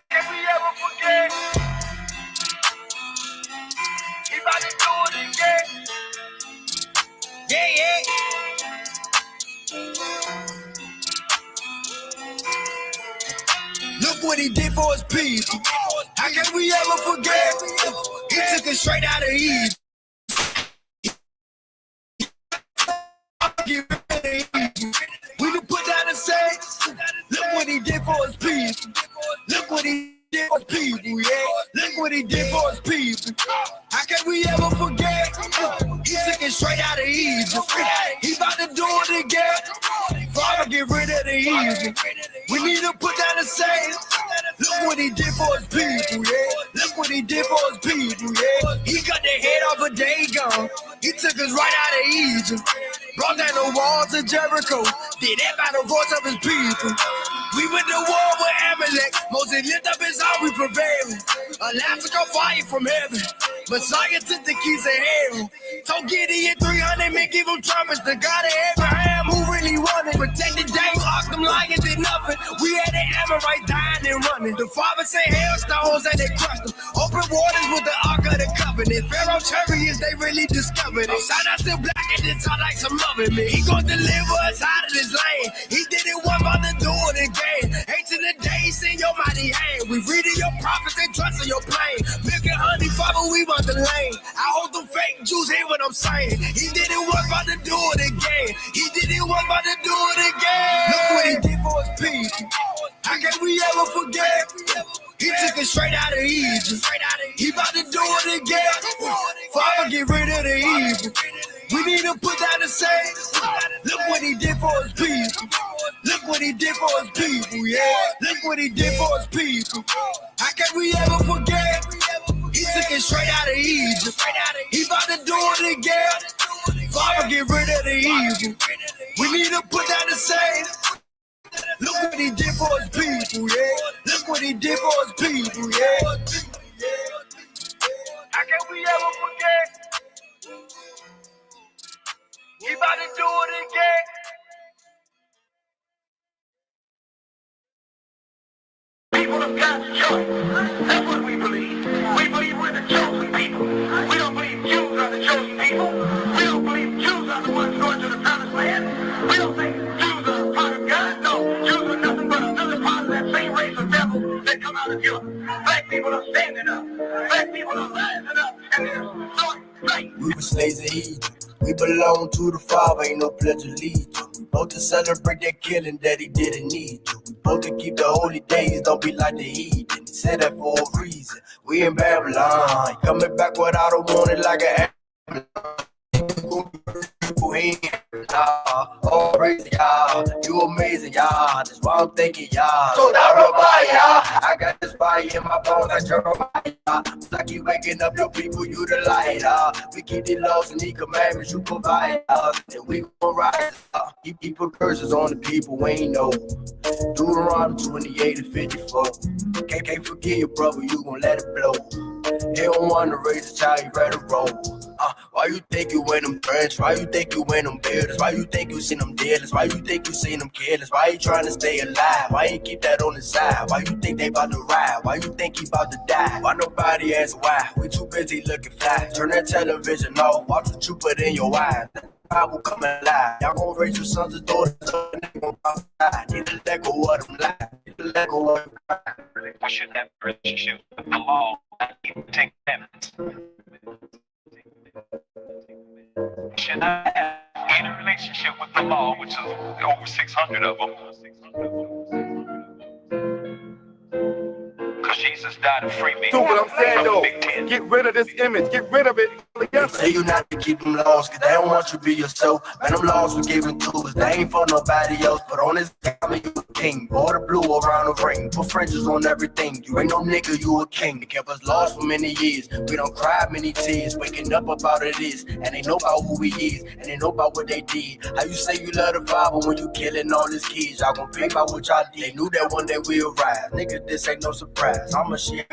Can we ever forget? He about to do it again. Yeah, yeah. Look what he did for his people. How can we ever forget? He took it straight out of Egypt. We can put down and say, look what he did for his people. Look what he did for his people, yeah. Look what he did for his people. How can we ever forget? He took it straight out of Egypt. He about to do it again. Father, get rid of the evil. We need to put down and say, look what he did for his people, yeah. Look what he did for his people, yeah. He cut the head off a Dagon. He took us right out of Egypt. Brought down the walls of Jericho. Did that by the voice of his people. We went to war with Amalek. Moses lift up his arm, we prevailed. Electrical fire from heaven. Messiah took the keys of hell. Told Gideon 300 men, give him trumpets. The God of Abraham, who really wanted. Protected Daniel, Ark, them lions did nothing. We had the Amorite dying and running. The father said hailstones and they crushed them. Open waters with the Ark of the Covenant. Pharaoh chariots, they really discovered it. Shout out still black and it's all like some loving me. He gon' deliver us out of this lane. He did it one by the do it again. Ancient of days in your mighty hand. We reading your prophets and trusting your plane. Milk and honey, Father, we want the lane. I hope the fake Jews hear what I'm saying. He did it one by the do it again. He did it one by the do it again. Look what he did for his people. How can we ever forget? He took it straight out of Egypt. He about to do it again. Father, get rid of the evil. We need to put down and say, look what he did for his people. Look what he did for his people, yeah. Look what he did for his people. How can we ever forget? He took it straight out of Egypt. He about to do it again. Father, get rid of the evil. We need to put down and say, look what he did for his people, yeah. Look what he did for his people, yeah. How can we ever forget? He about to do it again. People of God's choice. That's what we believe. We believe we're the chosen people. We don't believe Jews are the chosen people. We don't believe Jews are the ones going to the promised land. We don't think Jews are a part of God. No, Jews are nothing but another part of that same race of devils that come out of Europe. Black people are standing up. Black people are rising up. And they're so right. We were slaves in Egypt. We belong to the Father, ain't no pledge of allegiance. We both to celebrate that killing that he didn't need to. We both to keep the holy days, don't be like the heathen. He said that for a reason. We in Babylon, coming back without a warning like an oh, praise y'all, you amazing, y'all. That's why I'm thanking y'all. So I got this fire in my bones like Jeremiah. I keep waking up your people, you the light. We keep the laws and the commandments you provide us. And we gon' rise up. Keep curses on the people we ain't know. Deuteronomy 28 and 54. Can't forget your brother, you gon' let it blow. They don't wanna raise a child, you ready to roll. Why you think you in them trench? Why you think you in them buildings? Why you think you seen them dealers? Why you think you seen them careless? Why you trying to stay alive? Why you keep that on the side? Why you think they about to ride? Why you think he about to die? Why nobody asks why? We too busy looking fly. Turn that television off, watch what you put in your eyes. Bible coming alive. Y'all gon' raise your sons and daughters up and they gon' die. Need to let go of them lies. Need to let go of them. We should have a relationship with the law and even take commandments. We should not have any relationship with the law, which is over 600 of them. Because Jesus died to free me. Do what I'm saying though. Get rid of this image. Get rid of it. They tell you not to keep them laws, cause they don't want you to be yourself. Man, them laws were given to us, they ain't for nobody else. But on this time, you a king. Bought a blue around the ring, put Frenches on everything. You ain't no nigga, you a king. They kept us lost for many years. We don't cry many tears, waking up about it is. And they know about who we is, and they know about what they did. How you say you love the Father when you killing all these kids? Y'all gon' pay by what y'all did. They knew that one day we'll rise. Nigga, this ain't no surprise. I'm a shit.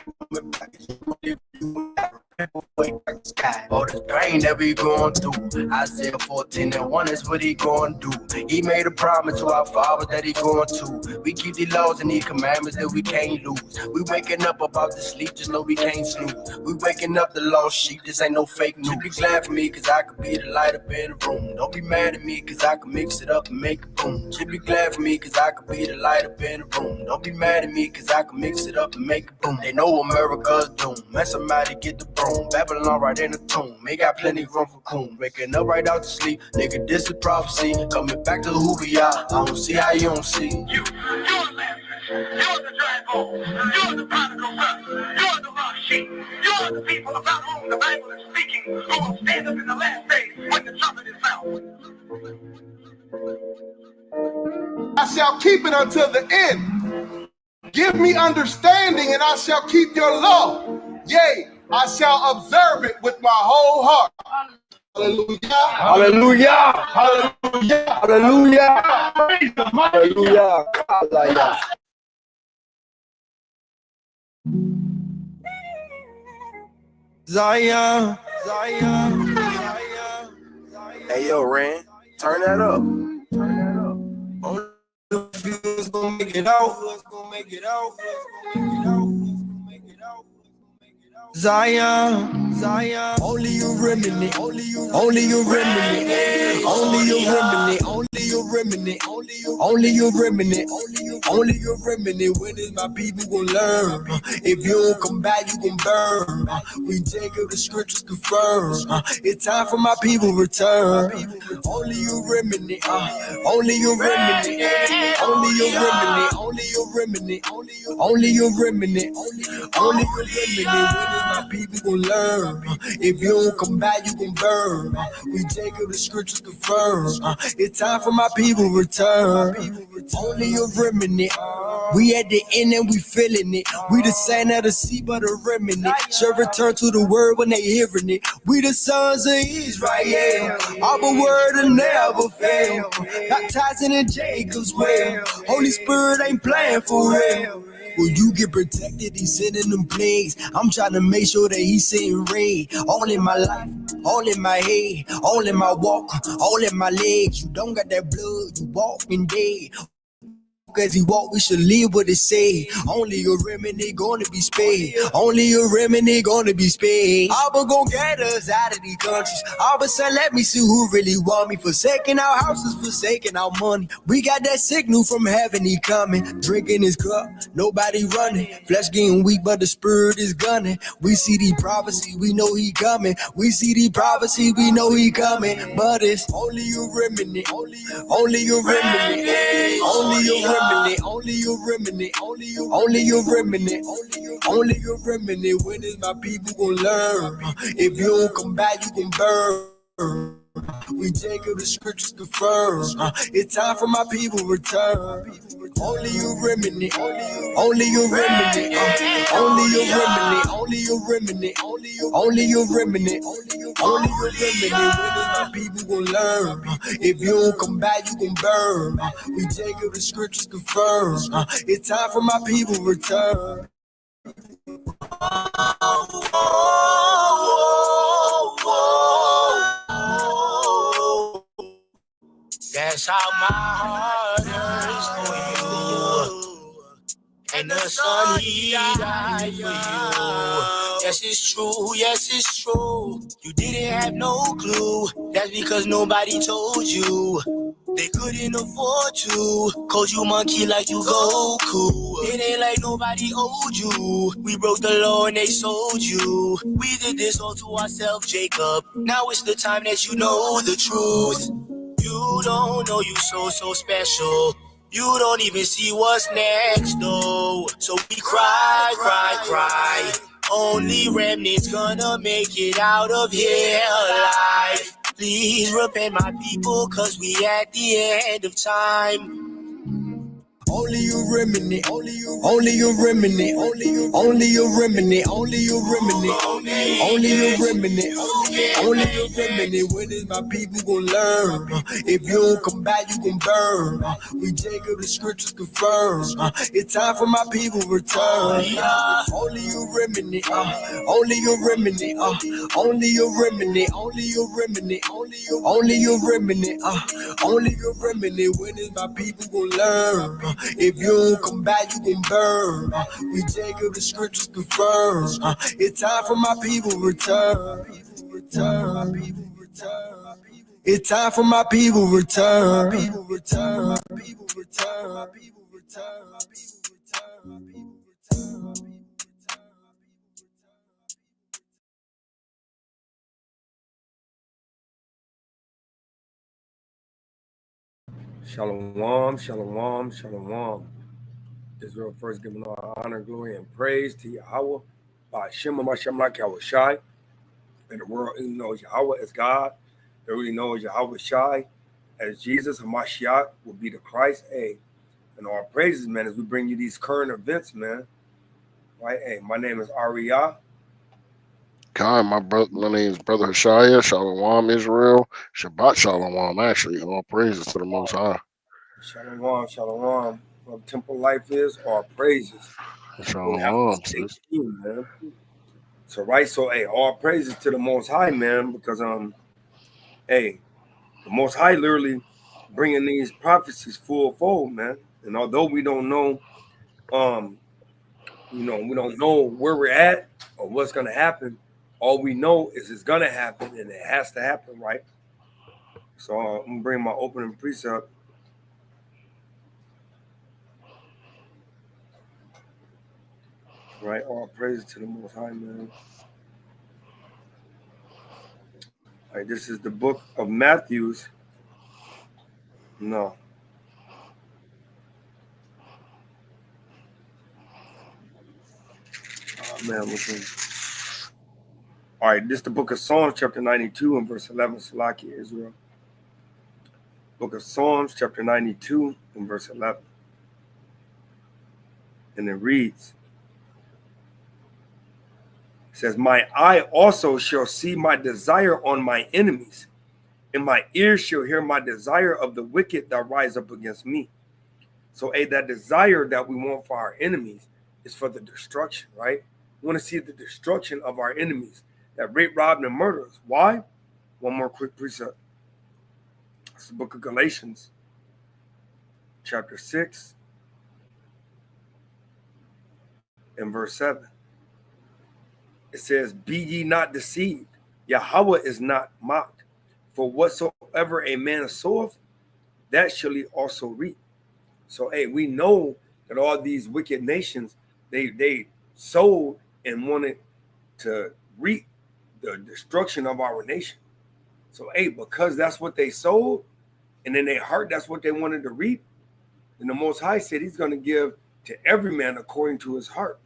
All this pain that we going through. Isaiah 14:1 is what he going to do. He made a promise to our fathers that he going to. We keep these laws and these commandments that we can't lose. We waking up about to sleep, just know we can't snooze. We waking up the lost sheep, this ain't no fake news. Be glad for me, cause I could be the light up in the room. Don't be mad at me, cause I can mix it up and make it boom. Should be glad for me, cause I could be the light up in the room. Don't be mad at me, cause I can mix it up and make it boom. They know America's doomed. Man, somebody get the broom. Babylon right in the tomb. They got plenty room for coon. Waking up right out to sleep. Nigga, this is prophecy. Coming back to who we are. I don't see how you don't see. You're Lazarus. You're the dry bone. You're the prodigal son. You're the lost sheep. You're the people about whom the Bible is speaking, who will stand up in the last days when the trumpet is sounded. I shall keep it until the end. Give me understanding, and I shall keep your law. Yea, I shall observe it with my whole heart. Hallelujah. Hallelujah. Hallelujah. Hallelujah. Hallelujah. Hallelujah. Zion. Hey, yo, Ren, turn that up. Only the few gonna make it out. Zion, only you remnant, only you remnant, only you remnant, only you remnant, only you remnant, only you remnant. When is my people gonna learn? If you don't come back, you gon' burn. We Jacob, the scriptures confirm. It's time for my people return. Only you remnant, only you remnant, only you remnant, only you remnant, only you remnant, only you remnant. My people gon' learn. If you don't come back, you gon' burn. We Jacob, the scriptures confirm. It's time for my people return. Only a remnant. We at the end and we feeling it. We the sand of the sea, but a remnant. Shall return to the word when they hearing it. We the sons of Israel. Our word will never fail. Baptizing in Jacob's well. Holy Spirit ain't playing for real. Will you get protected? He's sending them plagues. I'm trying to make sure that he's sending rain. All in my life, all in my head, all in my walk, all in my legs. You don't got that blood, you walking dead. As he walk, we should leave what it say. Only a remnant gonna be spared. Only a remnant gonna be spared. Abba gon' get us out of these countries. Abba said, let me see who really want me. Forsaking our houses, forsaking our money. We got that signal from heaven, he coming. Drinking his cup, nobody running. Flesh getting weak, but the spirit is gunning. We see the prophecy, we know he coming. We see the prophecy, we know he coming. But it's only a remnant. Only a remnant. Only a remnant. Only you remnant, only you remnant, only you remnant. When is my people gonna learn? If you don't come back, you gon' burn. We Jacob, the scriptures confirm. It's time for my people return. Only you remnant, only you remnant, only you remnant, only you remnant, only you remnant, only you remnant. When is my people gonna learn? If you don't come back, you gon' burn. We Jacob, the scriptures confirm. It's time for my people return. That's how my heart hurts for you. And the son, he died for you. Yes, it's true, yes, it's true. You didn't have no clue. That's because nobody told you. They couldn't afford to. Cause you monkey like you Goku. It ain't like nobody owed you. We broke the law and they sold you. We did this all to ourselves, Jacob. Now it's the time that you know the truth. You don't know you so special. You don't even see what's next, though. So we cry. Only remnants gonna make it out of here alive. Please repent, my people, cause we at the end of time. Only you remedy, only you remedy, only you remedy, only you remedy, only you remedy, only you remedy. When is my people gonna learn? If you don't come back, you gon' burn. We Jacob, the scriptures confirm. It's time for my people return. Only you remedy, only you remedy, only you remedy, only you remedy, only you remedy, only you remedy. When is my people gonna learn? If you don't come back, you gon' burn. We Jacob, the scriptures confirm. It's time for my people return. It's time for my people return. Shalom, shalom, shalom. Israel first giving all honor, glory, and praise to Yahweh by Shema Mashem like Yahweh Shai. And the world even knows Yahweh as God. They really knows Yahweh Shai as Jesus, Hamashiach will be the Christ. Hey, and all praises, man, as we bring you these current events, man. Right? Hey, my name is Ariyah. Khan, my name is Brother Hashaya, Shalom Israel, Shabbat Shalom, actually, all praises to the Most High. Shalom, shalom. What temple life is, all praises. Shalom, sis. Man. So, right, so, hey, all praises to the Most High, man, because, hey, the Most High literally bringing these prophecies full fold, man. And although we don't know, we don't know where we're at or what's going to happen, all we know is it's going to happen and it has to happen, right? So I'm going to bring my opening precept. Right, all praise to the Most High, man. All right, this is the book of Matthews. No. Oh, man, all right, this is the book of Psalms, chapter 92 and verse 11, Salakia, Israel. Book of Psalms, chapter 92 and verse 11. And it reads, it says, my eye also shall see my desire on my enemies, and my ears shall hear my desire of the wicked that rise up against me. So, that desire that we want for our enemies is for the destruction, right? We want to see the destruction of our enemies that rape, rob, and murder us. Why? One more quick precept. It's the book of Galatians, chapter 6, and verse 7. It says, be ye not deceived. Yahweh is not mocked. For whatsoever a man soweth, that shall he also reap. So, we know that all these wicked nations, they sowed and wanted to reap the destruction of our nation. So, because that's what they sowed, and in their heart, that's what they wanted to reap, then the Most High said he's going to give to every man according to his heart,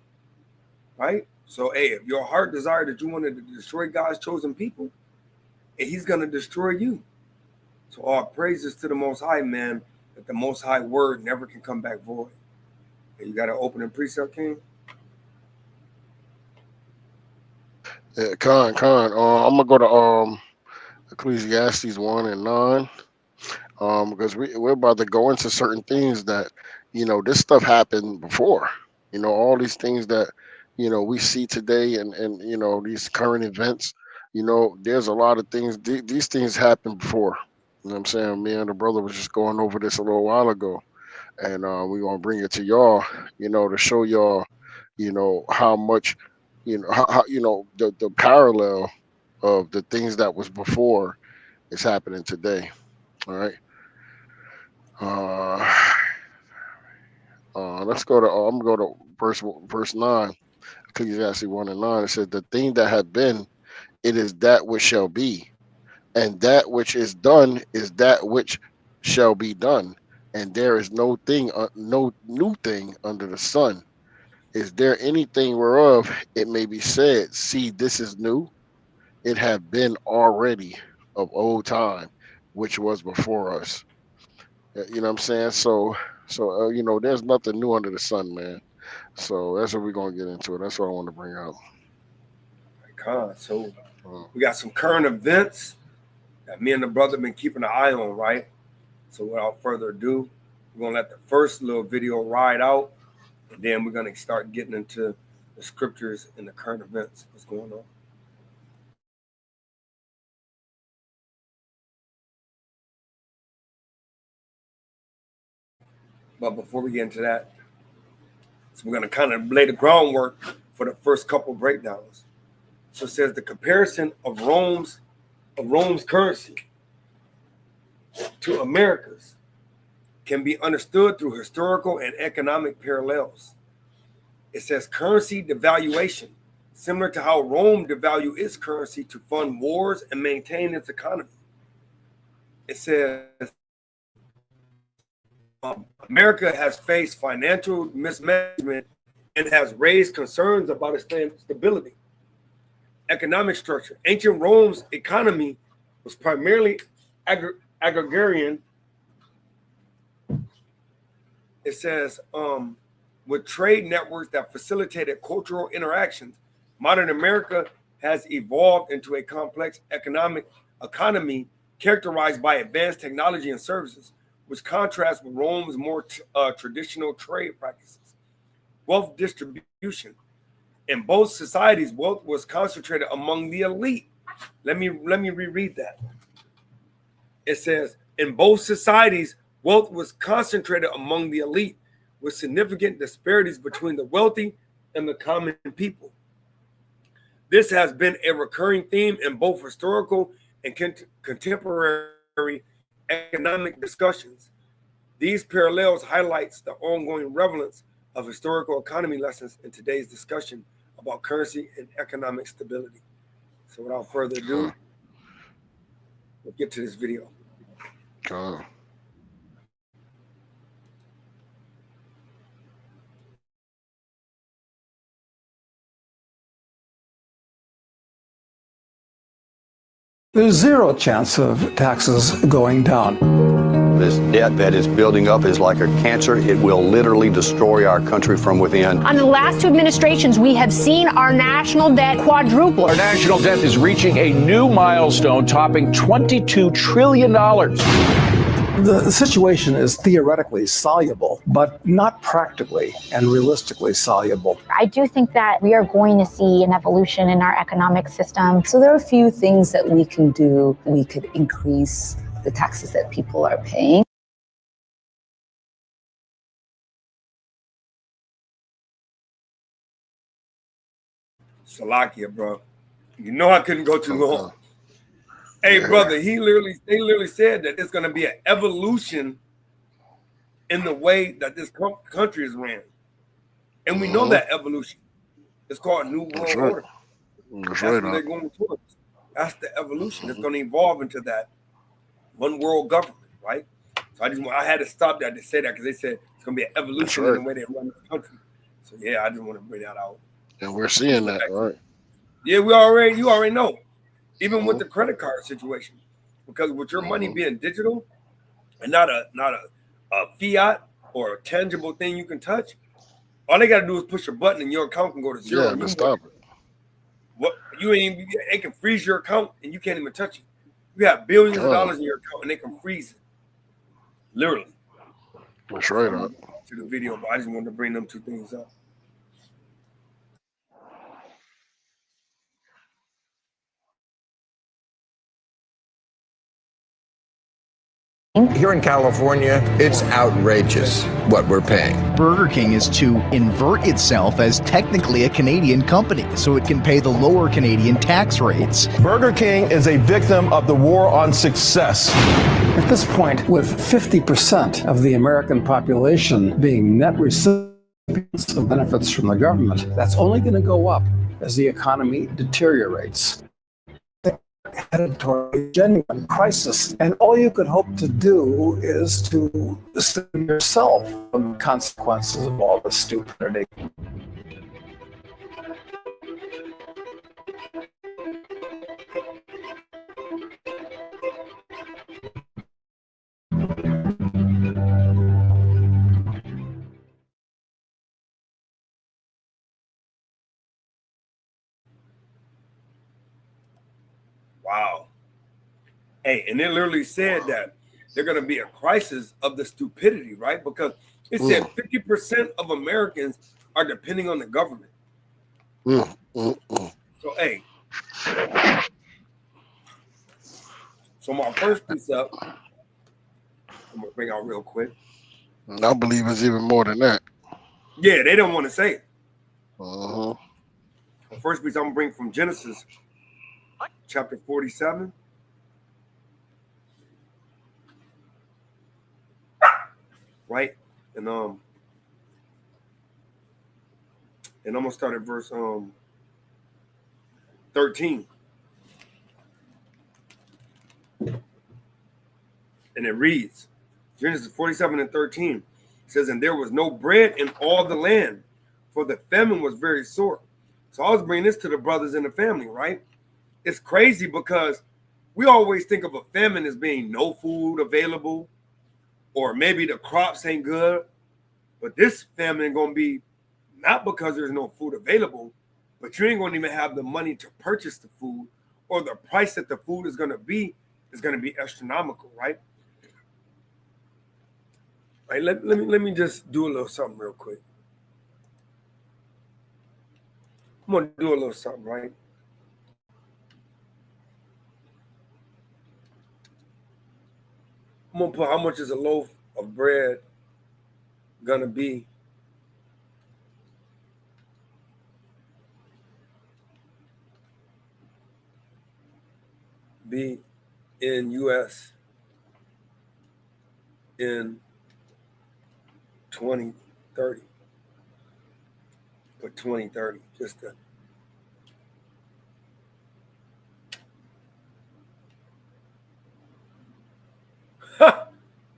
right? So, if your heart desired that you wanted to destroy God's chosen people, he's going to destroy you. So, all praises to the Most High, man, that the Most High word never can come back void. You got to open a precept, King? Yeah, Khan. I'm gonna go to Ecclesiastes 1 and 9. Because we're about to go into certain things that, this stuff happened before. All these things that, we see today and these current events, there's a lot of things, these things happened before. You know what I'm saying? Me and the brother was just going over this a little while ago. And we're going to bring it to y'all, to show y'all, how much, how the parallel of the things that was before is happening today. All right. Let's go to. I'm gonna go to verse 9, Ecclesiastes 1 and 9. It says, "The thing that had been, it is that which shall be, and that which is done is that which shall be done, and there is no new thing under the sun. Is there anything whereof it may be said, see, this is new? It have been already of old time, which was before us." You know what I'm saying? So So you know, there's nothing new under the sun, man. So that's what we're gonna get into. That's what I want to bring out. So we got some current events that me and the brother been keeping an eye on, right? So without further ado, we're gonna let the first little video ride out, and then we're gonna start getting into the scriptures and the current events. What's going on? But before we get into that, so we're gonna kind of lay the groundwork for the first couple breakdowns. So it says the comparison of Rome's currency to America's can be understood through historical and economic parallels. It says currency devaluation, similar to how Rome devalued its currency to fund wars and maintain its economy. It says America has faced financial mismanagement and has raised concerns about its stability. Economic structure. Ancient Rome's economy was primarily agrarian. It says, with trade networks that facilitated cultural interactions, modern America has evolved into a complex economy characterized by advanced technology and services, which contrasts with Rome's more traditional trade practices. Wealth distribution. In both societies, wealth was concentrated among the elite. Let me reread that. It says, in both societies, wealth was concentrated among the elite, with significant disparities between the wealthy and the common people. This has been a recurring theme in both historical and contemporary economic discussions. These parallels highlights the ongoing relevance of historical economy lessons in today's discussion about currency and economic stability. So without further ado, we'll get to this video. There's zero chance of taxes going down. This debt that is building up is like a cancer. It will literally destroy our country from within. On the last two administrations, we have seen our national debt quadruple. Our national debt is reaching a new milestone, topping $22 trillion. The situation is theoretically soluble, but not practically and realistically soluble. I do think that we are going to see an evolution in our economic system. So there are a few things that we can do. We could increase the taxes that people are paying. Salakia, bro. You know I couldn't go too long. Hey, brother, they literally said that it's going to be an evolution in the way that this country is ran. And we know that evolution. It's called New World Order. That's what they're going towards. That's the evolution. It's going to evolve into that one world government, right? So I had to stop that to say that because they said it's going to be an evolution in the way they run the country. So yeah, I just want to bring that out. And we're seeing that, right? Yeah, you already know. Even with the credit card situation, because with your money being digital and not a fiat or a tangible thing you can touch, all they got to do is push a button and your account can go to zero. Yeah, stop it. What it can freeze your account and you can't even touch it. You have billions of dollars in your account and they can freeze it, literally. That's right. To the video, but I just wanted to bring them two things up. Here in California, it's outrageous what we're paying. Burger King is to invert itself as technically a Canadian company so it can pay the lower Canadian tax rates. Burger King is a victim of the war on success. At this point, with 50% of the American population being net recipients of benefits from the government, that's only going to go up as the economy deteriorates. Headed toward a genuine crisis, and all you could hope to do is to save yourself from the consequences of all this stupidity. Wow. Hey, and it literally said that there's going to be a crisis of the stupidity, right? Because it said 50% of Americans are depending on the government. So, hey. So my first piece up, I'm going to bring out real quick. I believe it's even more than that. Yeah, they don't want to say it. Uh-huh. The first piece I'm going to bring from Genesis, chapter 47. Right? And I'm gonna start at verse 13. And it reads, Genesis 47 and 13. It says, and there was no bread in all the land, for the famine was very sore. So I was bringing this to the brothers in the family, right? It's crazy because we always think of a famine as being no food available, or maybe the crops ain't good. But this famine is gonna be not because there's no food available, but you ain't gonna even have the money to purchase the food, or the price that the food is gonna be astronomical, right? Right. Let me just do a little something real quick. I'm gonna do a little something, right? I'm gonna put how much is a loaf of bread gonna be in US in 2030. Put 2030, just to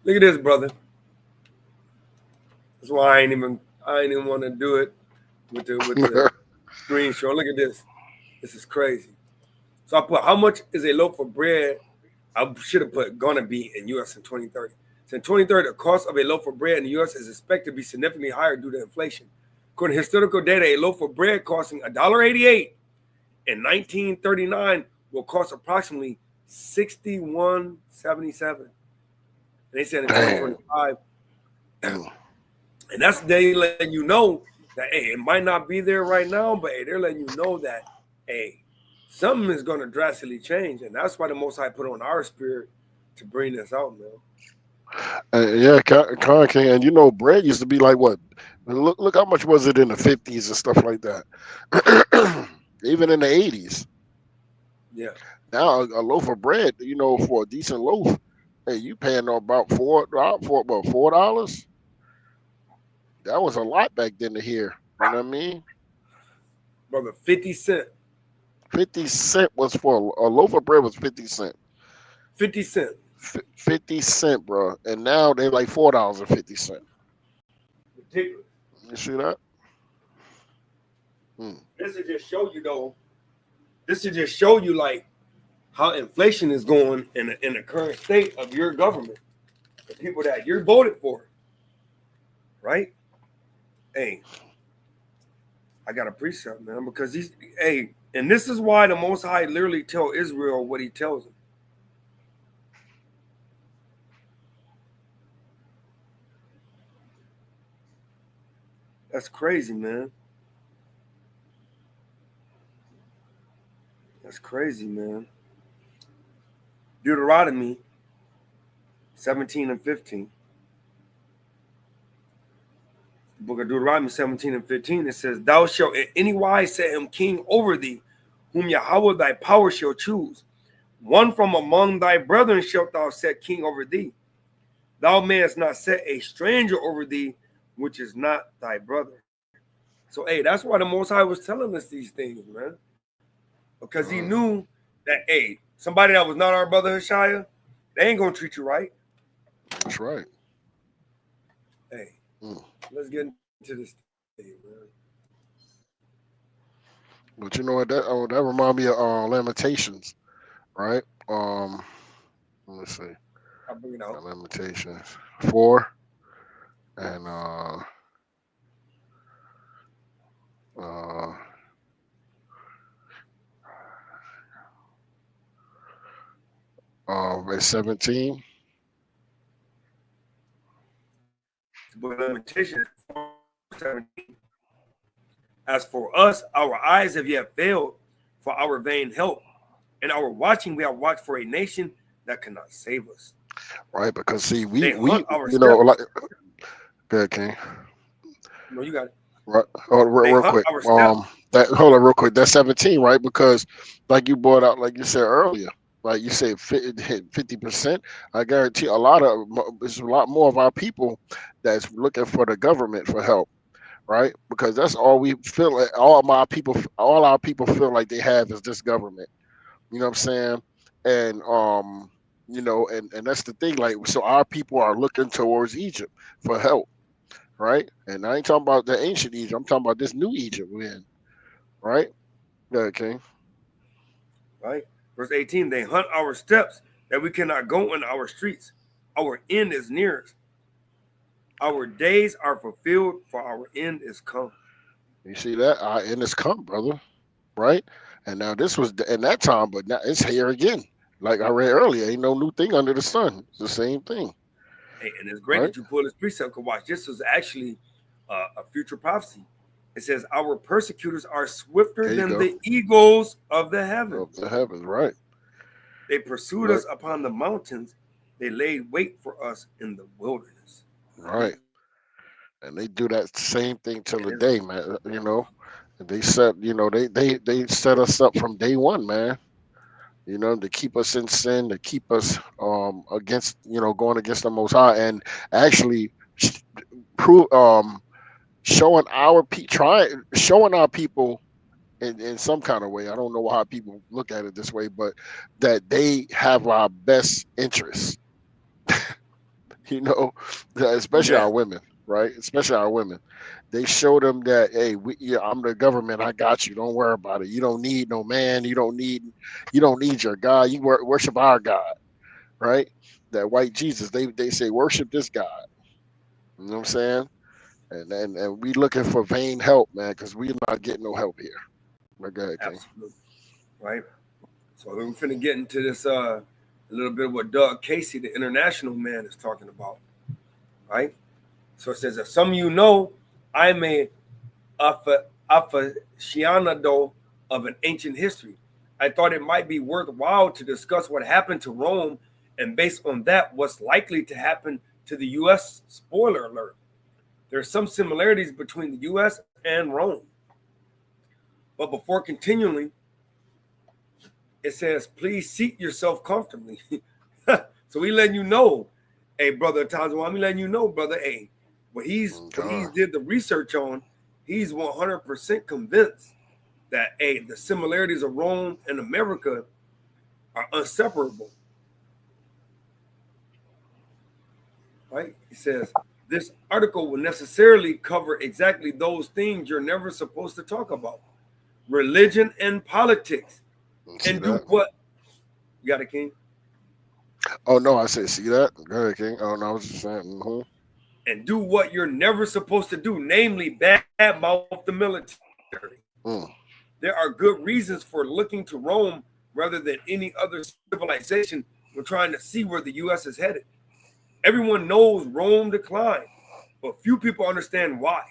look at this, brother. That's why I ain't even want to do it with the screenshot. Look at this. This is crazy. So I put how much is a loaf of bread? I should have put gonna be in US in 2030. So in 2030, the cost of a loaf of bread in the US is expected to be significantly higher due to inflation. According to historical data, a loaf of bread costing $1.88 in 1939 will cost approximately $61.77. And they said in 2025, and that's they letting you know that hey, it might not be there right now, but hey, they're letting you know that hey, something is going to drastically change, and that's why the Most High put on our spirit to bring this out, man. Yeah, Con King, and you know, bread used to be like what? Look how much was it in the 50s and stuff like that. Even in the 80s. Yeah. Now a loaf of bread, you know, for a decent loaf, hey, you paying about $4. That was a lot back then to hear. You know what I mean? Brother, 50 cents. 50 cents was for a loaf of bread was 50 cents. 50 cents. 50 cents, bro. And now they're like $4.50. Ridiculous. You see that? This will just show you though. This will just show you like how inflation is going in the current state of your government. The people that you're voted for. Right? Hey, I got a precept, man, because and this is why the Most High literally tell Israel what he tells them. That's crazy, man. That's crazy, man. Deuteronomy 17 and 15. The book of Deuteronomy 17 and 15, it says, thou shalt in any wise set him king over thee, whom Yahweh thy power shall choose. One from among thy brethren shalt thou set king over thee. Thou mayest not set a stranger over thee, which is not thy brother. So, hey, that's why the Most High was telling us these things, man. Because he knew that, hey, somebody that was not our brother Hashaya, they ain't going to treat you right. That's right. Hey, let's get into this thing, man. But you know what? That reminds me of Lamentations, right? Let's see. I'll bring it out. Lamentations 4 and Verse 17. But limitation. As for us, our eyes have yet failed for our vain help. In our watching, we have watched for a nation that cannot save us. Right, because see, we our like, good King. No, you got it. Right, real quick. Hold on, real quick. That's 17, right? Because, like you brought out, like you said earlier, like you said, 50%. I guarantee there's a lot more of our people that's looking for the government for help, right? Because that's all we feel. Like, all our people feel like they have is this government. You know what I'm saying? And you know, and that's the thing. Like, so our people are looking towards Egypt for help, right? And I ain't talking about the ancient Egypt. I'm talking about this new Egypt we're in, right? Yeah, King. Right. Verse 18, they hunt our steps that we cannot go in our streets. Our end is near us. Our days are fulfilled, for our end is come. You see that? Our end is come, brother. Right? And now this was in that time, but now it's here again. Like I read earlier, ain't no new thing under the sun. It's the same thing. Hey, and it's great that you pull this precept, because watch, this was actually a future prophecy. It says, our persecutors are swifter than the eagles of the heavens. Of the heavens, right. They pursued us upon the mountains. They laid wait for us in the wilderness. Right. And they do that same thing till the day, man. You know, they set, you know, they set us up from day one, man. You know, to keep us in sin, to keep us against, you know, going against the Most High, and actually prove showing our people in some kind of way. I don't know how people look at it this way, but that they have our best interests. You know, especially our women, right? Especially our women. They show them that, hey, I'm the government. I got you. Don't worry about it. You don't need no man. You don't need your God. You worship our God, right? That white Jesus. They say worship this God. You know what I'm saying? And we looking for vain help, man, because we're not getting no help here. Go ahead, King. Absolutely. Right. So we're finna get into this a little bit of what Doug Casey, the international man, is talking about. Right. So it says, as some of you know, I'm a aficionado of an ancient history. I thought it might be worthwhile to discuss what happened to Rome, and based on that, what's likely to happen to the U.S. Spoiler alert. There are some similarities between the U.S. and Rome. But before continuing, it says, please seat yourself comfortably. So we letting you know, hey, brother Tazo, I'm letting you know, brother, hey, what he's did the research on, he's 100% convinced that, hey, the similarities of Rome and America are inseparable. Right? He says, this article will necessarily cover exactly those things you're never supposed to talk about. Religion and politics. And do what? You got it, King? Oh, no, I said, see that? Go ahead, King. Oh, no, I was just saying, and do what you're never supposed to do, namely badmouth the military. There are good reasons for looking to Rome rather than any other civilization when trying to see where the U.S. is headed. Everyone knows Rome declined, but few people understand why.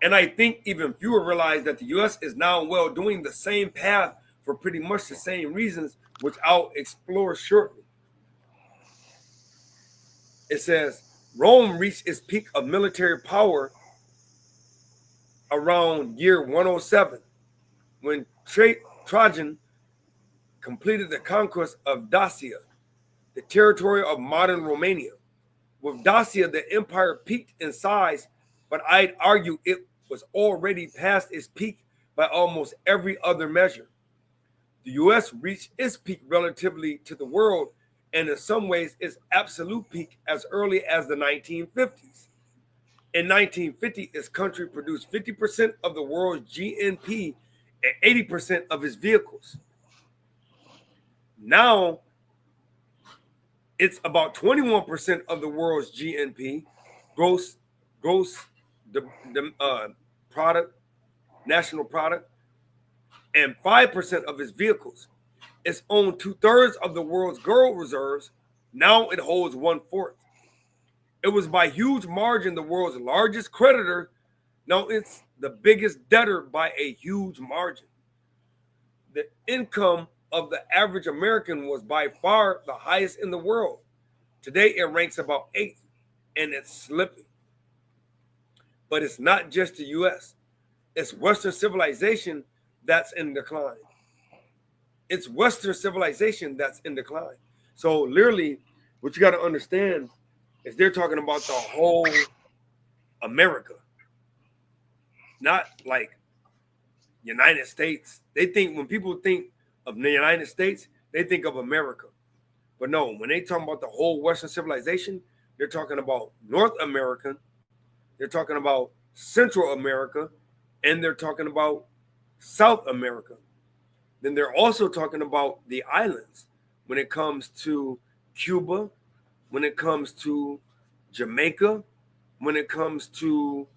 And I think even fewer realize that the U.S. is now doing the same path for pretty much the same reasons, which I'll explore shortly. It says, Rome reached its peak of military power around year 107, when Trajan completed the conquest of Dacia, the territory of modern Romania. With Dacia, the empire peaked in size, but I'd argue it was already past its peak by almost every other measure. The U.S. reached its peak relatively to the world, and in some ways its absolute peak as early as the 1950s. In 1950, its country produced 50% of the world's GNP and 80% of its vehicles. Now, it's about 21% of the world's GNP, gross product, national product, and 5% of its vehicles. It's owned 2/3 of the world's gold reserves. Now it holds 1/4. It was by huge margin the world's largest creditor. Now it's the biggest debtor by a huge margin. The income of the average American was by far the highest in the world. Today it ranks about 8th, and it's slipping. But it's not just the US. It's Western civilization that's in decline. It's Western civilization that's in decline. So literally, what you got to understand is they're talking about the whole America, not like United States. They think when people think of the United States, they think of America. But no, when they talk about the whole Western civilization, they're talking about North America, they're talking about Central America, and they're talking about South America. Then they're also talking about the islands when it comes to Cuba, when it comes to Jamaica, when it comes to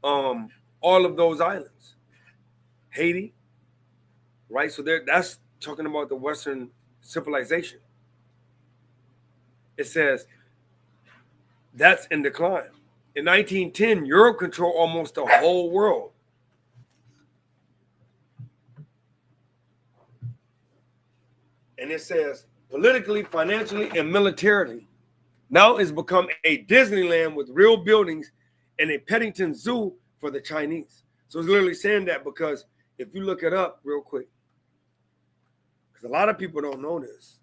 all of those islands, Haiti, right? So that's talking about the Western civilization. It says that's in decline. In 1910, Europe controlled almost the whole world. And it says politically, financially, and militarily, now it's become a Disneyland with real buildings and a Pettington Zoo for the Chinese. So it's literally saying that because if you look it up real quick, because a lot of people don't know this,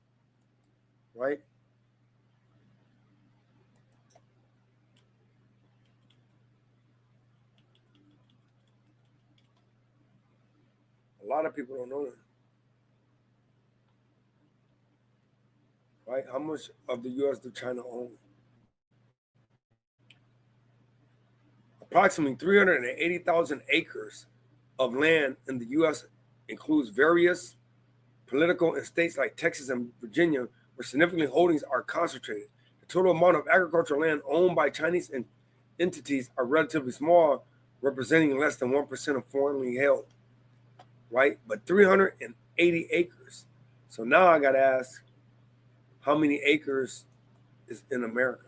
right? A lot of people don't know that. Right? How much of the U.S. do China own? Approximately 380,000 acres of land in the U.S. includes various political and states like Texas and Virginia, where significant holdings are concentrated. The total amount of agricultural land owned by Chinese entities are relatively small, representing less than 1% of foreignly held. Right? But 380 acres. So now I got to ask, how many acres is in America?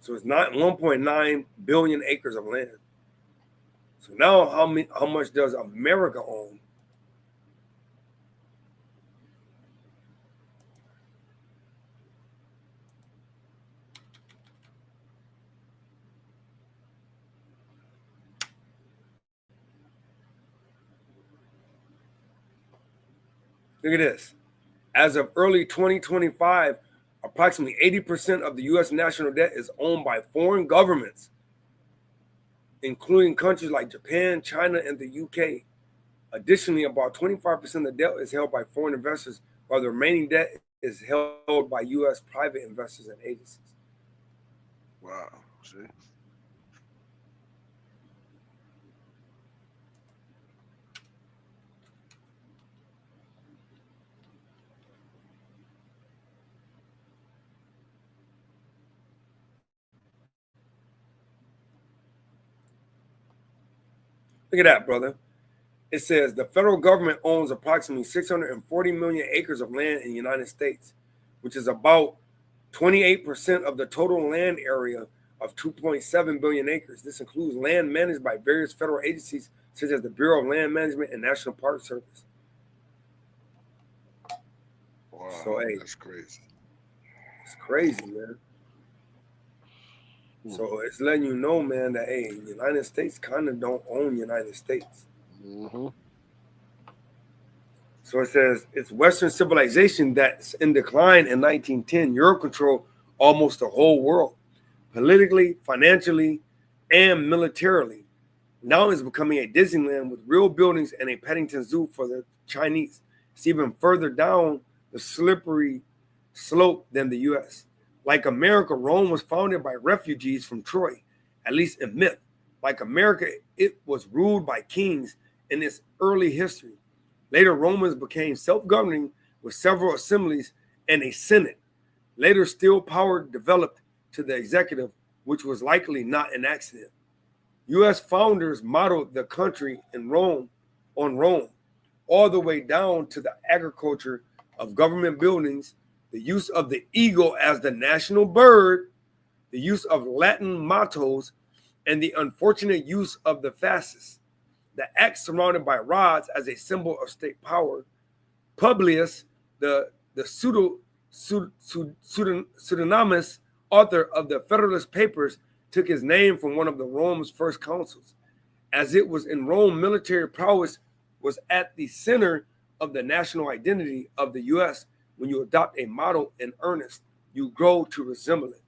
So it's not 1.9 billion acres of land. So now how much does America own? Look at this. As of early 2025, approximately 80% of the U.S. national debt is owned by foreign governments, including countries like Japan, China, and the UK. Additionally, about 25% of the debt is held by foreign investors, while the remaining debt is held by U.S. private investors and agencies. Wow. See? Look at that, brother. It says the federal government owns approximately 640 million acres of land in the United States, which is about 28% of the total land area of 2.7 billion acres. This includes land managed by various federal agencies such as the Bureau of Land Management and National Park Service. Wow, so, hey, that's crazy. It's crazy, man. So it's letting you know, man, that, hey, the United States kind of don't own the United States. Mm-hmm. So it says it's Western civilization that's in decline in 1910. Europe controlled almost the whole world, politically, financially, and militarily. Now it's becoming a Disneyland with real buildings and a Pettington Zoo for the Chinese. It's even further down the slippery slope than the U.S. Like America, Rome was founded by refugees from Troy, at least in myth. Like America, it was ruled by kings in its early history. Later, Romans became self-governing with several assemblies and a senate. Later, still power developed to the executive, which was likely not an accident. U.S. founders modeled the country in Rome, all the way down to the agriculture of government buildings, the use of the eagle as the national bird, the use of Latin mottos, and the unfortunate use of the fasces. The axe surrounded by rods as a symbol of state power. Publius, the pseudonymous author of the Federalist Papers, took his name from one of the Rome's first consuls. As it was in Rome, military prowess was at the center of the national identity of the U.S. When you adopt a model in earnest, you grow to resemble it.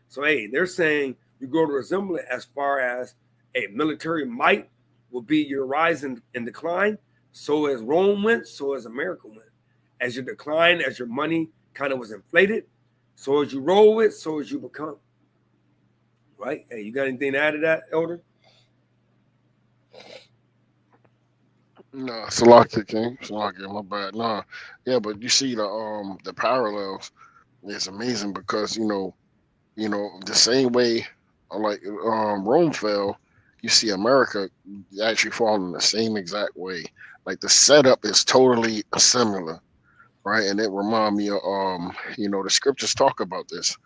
So, hey, they're saying you grow to resemble it as far as a military might will be your rise and decline. So as Rome went, so as America went. As you decline, as your money kind of was inflated, so as you roll with, so as you become. Right? Hey, you got anything to add to that, Elder? No, Salakia, King. Salakia, my bad. No, yeah, but you see the parallels. It's amazing because you know the same way like Rome fell, you see America actually fall in the same exact way. Like the setup is totally similar, right? And it remind me of the scriptures talk about this.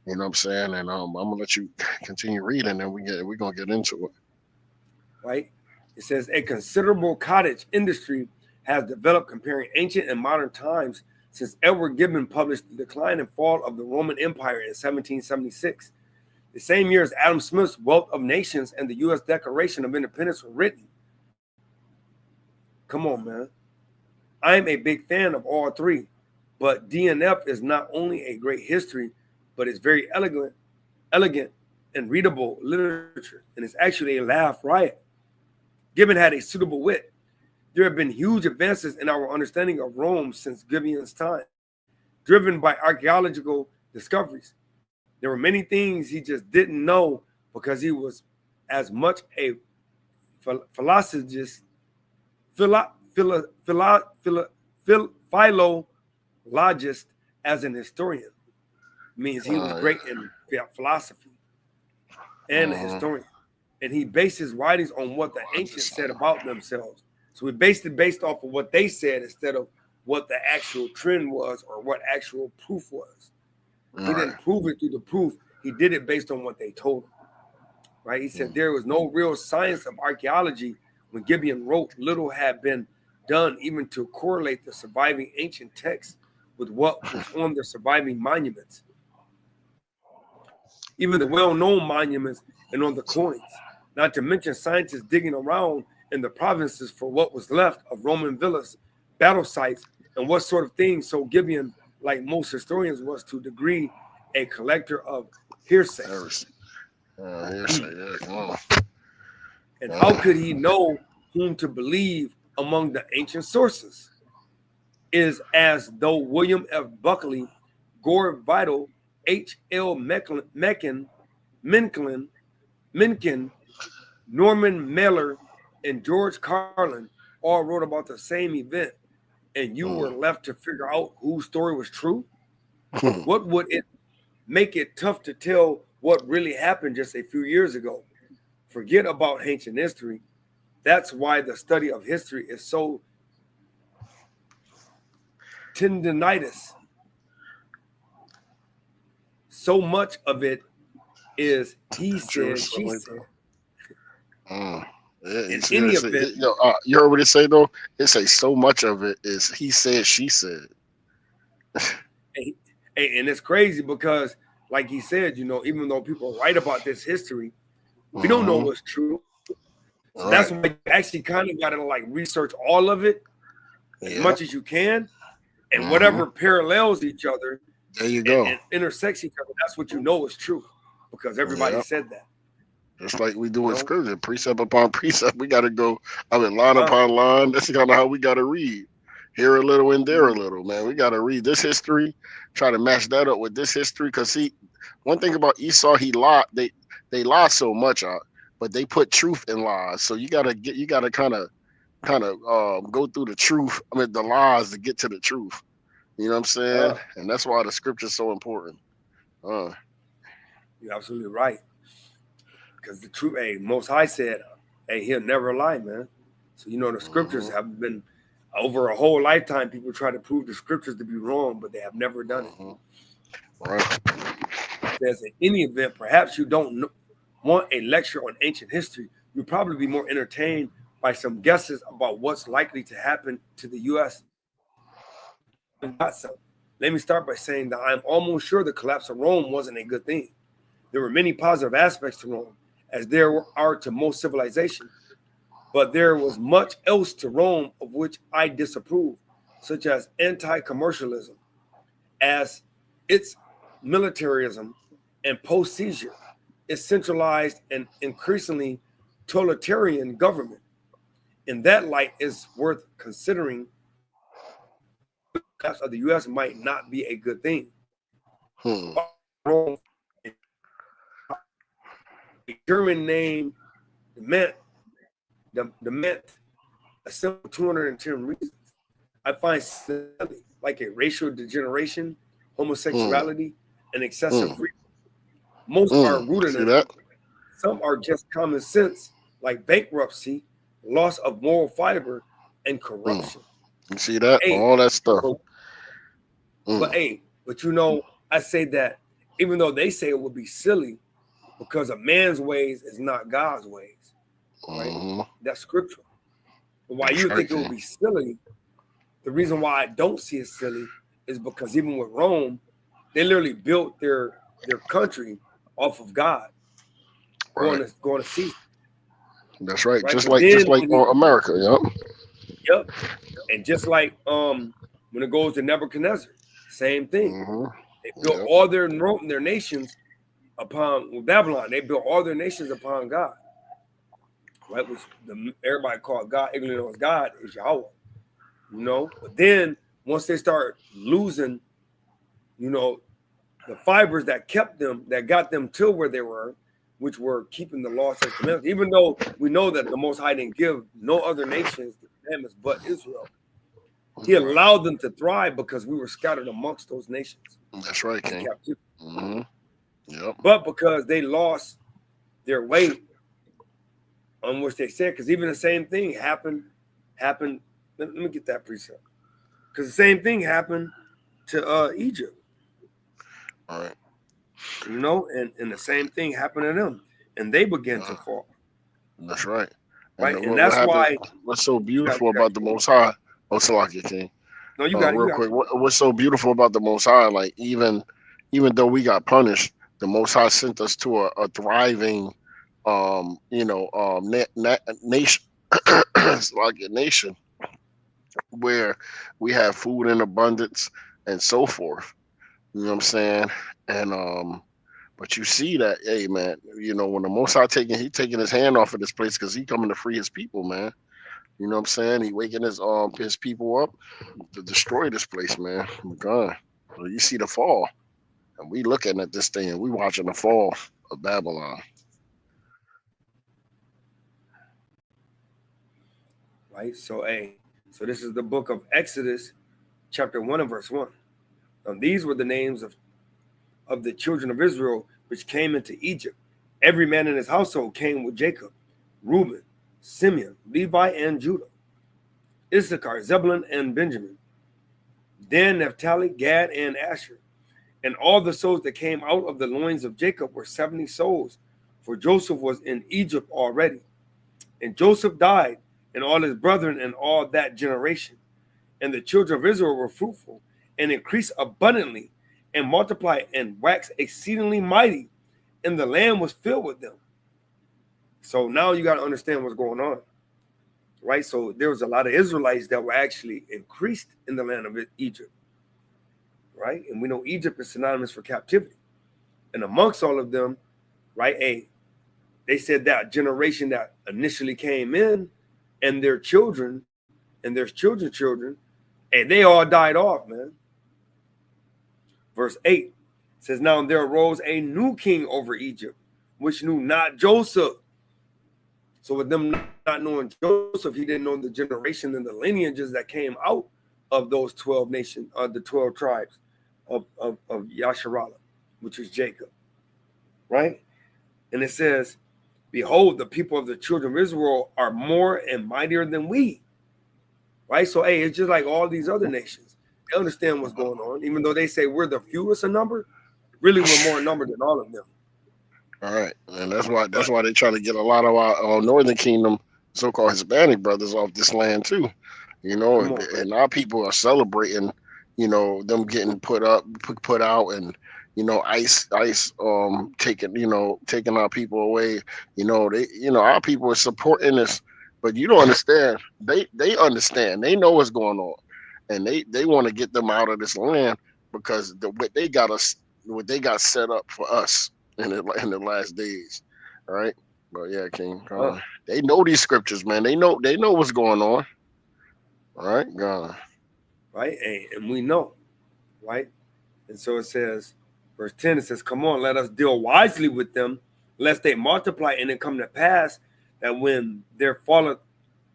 You know what I'm saying? And I'm gonna let you continue reading, and we're gonna get into it. Right? It says a considerable cottage industry has developed comparing ancient and modern times since Edward Gibbon published The Decline and Fall of the Roman Empire in 1776. The same year as Adam Smith's Wealth of Nations and the U.S. Declaration of Independence were written. Come on, man. I'm a big fan of all three, but DNF is not only a great history, but it's very elegant and readable literature, and it's actually a laugh riot. Gibbon had a suitable wit. There have been huge advances in our understanding of Rome since Gibbon's time, driven by archaeological discoveries. There were many things he just didn't know because he was as much a philologist as an historian. Means he was great in philosophy and a historian. And he based his writings on what the ancients said about themselves. So he based off of what they said instead of what the actual trend was or what actual proof was. He didn't prove it through the proof. He did it based on what they told him. Right? He said there was no real science of archaeology when Gibbon wrote. Little had been done even to correlate the surviving ancient texts with what was on the surviving monuments. Even the well-known monuments and on the coins. Not to mention scientists digging around in the provinces for what was left of Roman villas, battle sites, and what sort of things. So Gibbon, like most historians, was to a degree a collector of hearsay. And how could he know whom to believe among the ancient sources? Is as though William F. Buckley, Gore Vidal, H.L. Mencken, Norman Mailer, and George Carlin all wrote about the same event, and you were left to figure out whose story was true? What would it make it tough to tell what really happened just a few years ago? Forget about ancient history. That's why the study of history is so tendinitis. So much of it is he said, she said. In any event, you heard what it say though? It say so much of it is he said, she said. And it's crazy because, like he said, even though people write about this history, we don't know what's true. So that's why you actually kind of got to like research all of it as much as you can, and whatever parallels each other. There you go. And intersects each other. That's what you know is true because everybody said that. Just like we do in scripture, precept upon precept, we got to go. Line upon line. That's kind of how we got to read. Here a little and there a little, man. We got to read this history, try to match that up with this history. Because one thing about Esau, he lied. They lie so much, but they put truth in lies. So you gotta kind of kind of go through the truth. I mean, the lies to get to the truth. You know what I'm saying? And that's why the scripture is so important. You're absolutely right. Because the truth, hey, Most High said, hey, he'll never lie, man. So, you know, the scriptures have been over a whole lifetime. People try to prove the scriptures to be wrong, but they have never done it. Right. It says, in any event, perhaps you don't want a lecture on ancient history. You'll probably be more entertained by some guesses about what's likely to happen to the U.S. Let me start by saying that I'm almost sure the collapse of Rome wasn't a good thing. There were many positive aspects to Rome, as there are to most civilizations. But there was much else to Rome of which I disapprove, such as anti-commercialism, as its militarism and post-seizure, its centralized and increasingly totalitarian government. In that light, it's worth considering the collapse of the U.S. might not be a good thing. Rome, a German name, the meant a simple 210 reasons. I find silly, like a racial degeneration, homosexuality, and excessive freedom. Most are rooted in that. Some are just common sense, like bankruptcy, loss of moral fiber, and corruption. You see that? Hey, all that stuff. But you know, I say that even though they say it would be silly, because a man's ways is not God's ways, right? That's scriptural. But why you think it would be silly, the reason why I don't see it silly is because even with Rome, they literally built their country off of God, going to sea. That's right. Just like America, Yep. And just like when it goes to Nebuchadnezzar, same thing. They built all their nations upon Babylon. They built all their nations upon God. Right? Which everybody called God, ignorant knows God is Yahweh. You know, but then once they start losing, you know, the fibers that kept them, that got them to where they were, which were keeping the laws and commandments, even though we know that the Most High didn't give no other nations the commandments but Israel. He allowed them to thrive because we were scattered amongst those nations. That's right, King. But because they lost their way on which they said, because even the same thing happened. Let me get that precept. Because the same thing happened to Egypt. All right. You know, and the same thing happened to them, and they began to fall. That's right. Right, and that's why. What's so beautiful about the Most High? Oh, Salakia, King. No, you got it. Real quick. What's so beautiful about the Most High? Like even though we got punished, the Most High sent us to a thriving, nation, like a nation, where we have food in abundance and so forth. You know what I'm saying? And but you see that, hey man, you know, when the Most High taking his hand off of this place because he coming to free his people, man. You know what I'm saying? He waking his people up to destroy this place, man. God. So you see the fall. And we looking at this thing and we watching the fall of Babylon. Right? So this is the book of Exodus, chapter 1 and verse 1. Now, these were the names of the children of Israel which came into Egypt. Every man in his household came with Jacob, Reuben, Simeon, Levi, and Judah, Issachar, Zebulun, and Benjamin, Dan, Naphtali, Gad, and Asher. And all the souls that came out of the loins of Jacob were 70 souls, for Joseph was in Egypt already. And Joseph died, and all his brethren, and all that generation. And the children of Israel were fruitful, and increased abundantly, and multiplied, and waxed exceedingly mighty, and the land was filled with them. So now you got to understand what's going on, right? So there was a lot of Israelites that were actually increased in the land of Egypt, right? And we know Egypt is synonymous for captivity. And amongst all of them, right, they said that generation that initially came in and their children and their children's children, and they all died off, man. Verse 8 says, now there arose a new king over Egypt, which knew not Joseph. So with them not knowing Joseph, he didn't know the generation and the lineages that came out of those 12 nations, the 12 tribes of Yasharallah, which is Jacob, right? And it says, behold, the people of the children of Israel are more and mightier than we, right? So, hey, it's just like all these other nations. They understand what's going on, even though they say we're the fewest in number. Really, we're more in number than all of them. All right, and that's why they try to get a lot of our Northern Kingdom, so-called Hispanic brothers, off this land too. You know, and our people are celebrating, you know, them getting put out, and you know, ICE taking our people away. You know, our people are supporting this, but you don't understand. They understand. They know what's going on, and they want to get them out of this land because what they got set up for us in the last days, right? But yeah, King, they know these scriptures, man. They know what's going on. All right, God. Right, and we know, right? And so it says, verse 10, it says, come on, let us deal wisely with them, lest they multiply, and it come to pass that when there falleth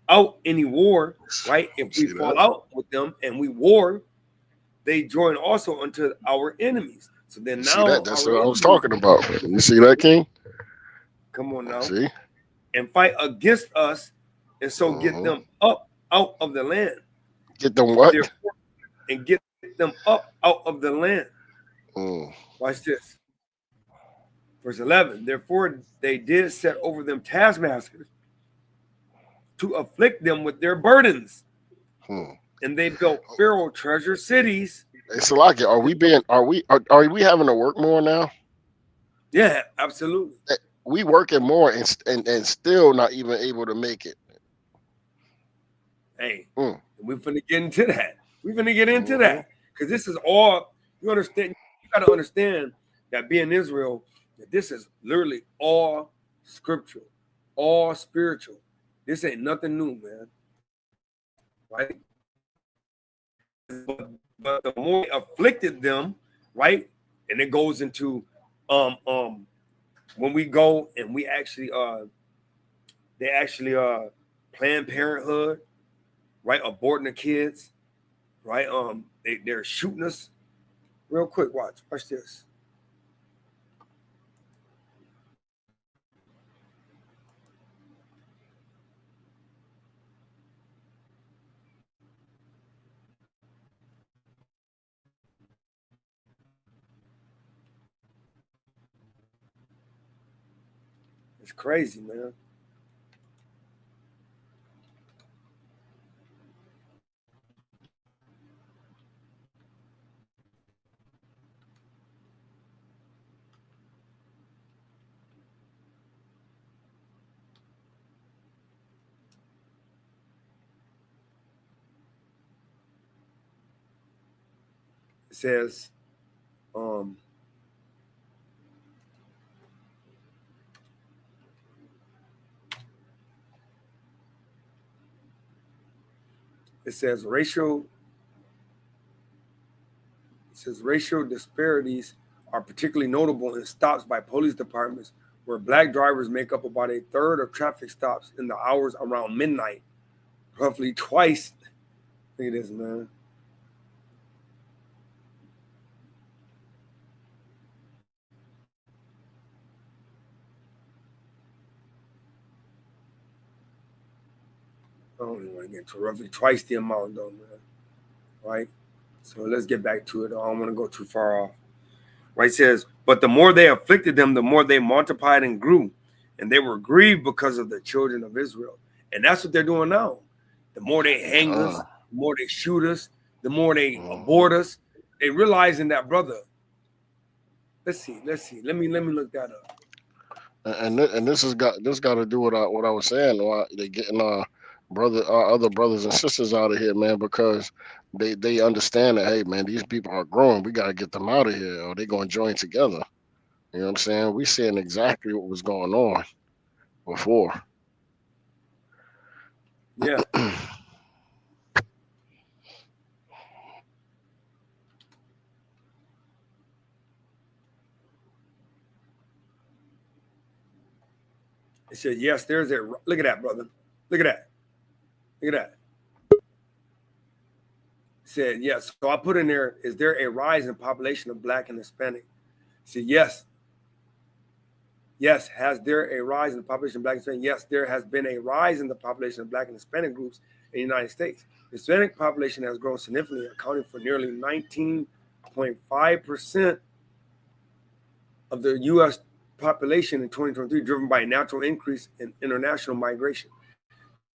out any war, right? If we fall out with them and we war, they join also unto our enemies. So then now that's what I was talking about. You see that, King? Come on now. See? And fight against us, and so get them up out of the land. Get them what? And get them up out of the land. Mm. Watch this. Verse 11. Therefore they did set over them taskmasters to afflict them with their burdens. And they built Pharaoh treasure cities. Hey, Salaki, are we having to work more now? Yeah, absolutely. We working more and still not even able to make it. Hey, we're finna get into that. We're finna get into that. Because this is all, you understand, you gotta understand that being Israel, that this is literally all scriptural, all spiritual. This ain't nothing new, man. Right? But the more afflicted them, right? And it goes into when we go and we actually they actually Planned Parenthood, right? Aborting the kids, right? They're shooting us. Real quick, watch this. It's crazy, man. It says, racial disparities are particularly notable in stops by police departments where black drivers make up about a third of traffic stops in the hours around midnight, roughly twice. Look at this, man. I don't even want to get to roughly twice the amount, though, man. Right? So let's get back to it. I don't want to go too far off. Right? It says, but the more they afflicted them, the more they multiplied and grew, and they were grieved because of the children of Israel. And that's what they're doing now. The more they hang us, the more they shoot us, the more they abort us. They realizing that, brother. Let's see. Let me look that up. And this got to do with what I was saying. Why they getting our other brothers and sisters out of here, man, because they understand that, hey, man, these people are growing. We got to get them out of here, or they're going to join together. You know what I'm saying? We seeing exactly what was going on before. Yeah. It said, yes, look at that, brother. Look at that. Look at that. Said, yes. So I put in there, is there a rise in population of Black and Hispanic? Said, yes. Yes. Has there a rise in the population of Black and Hispanic? Yes, there has been a rise in the population of Black and Hispanic groups in the United States. The Hispanic population has grown significantly, accounting for nearly 19.5% of the U.S. population in 2023, driven by a natural increase in international migration.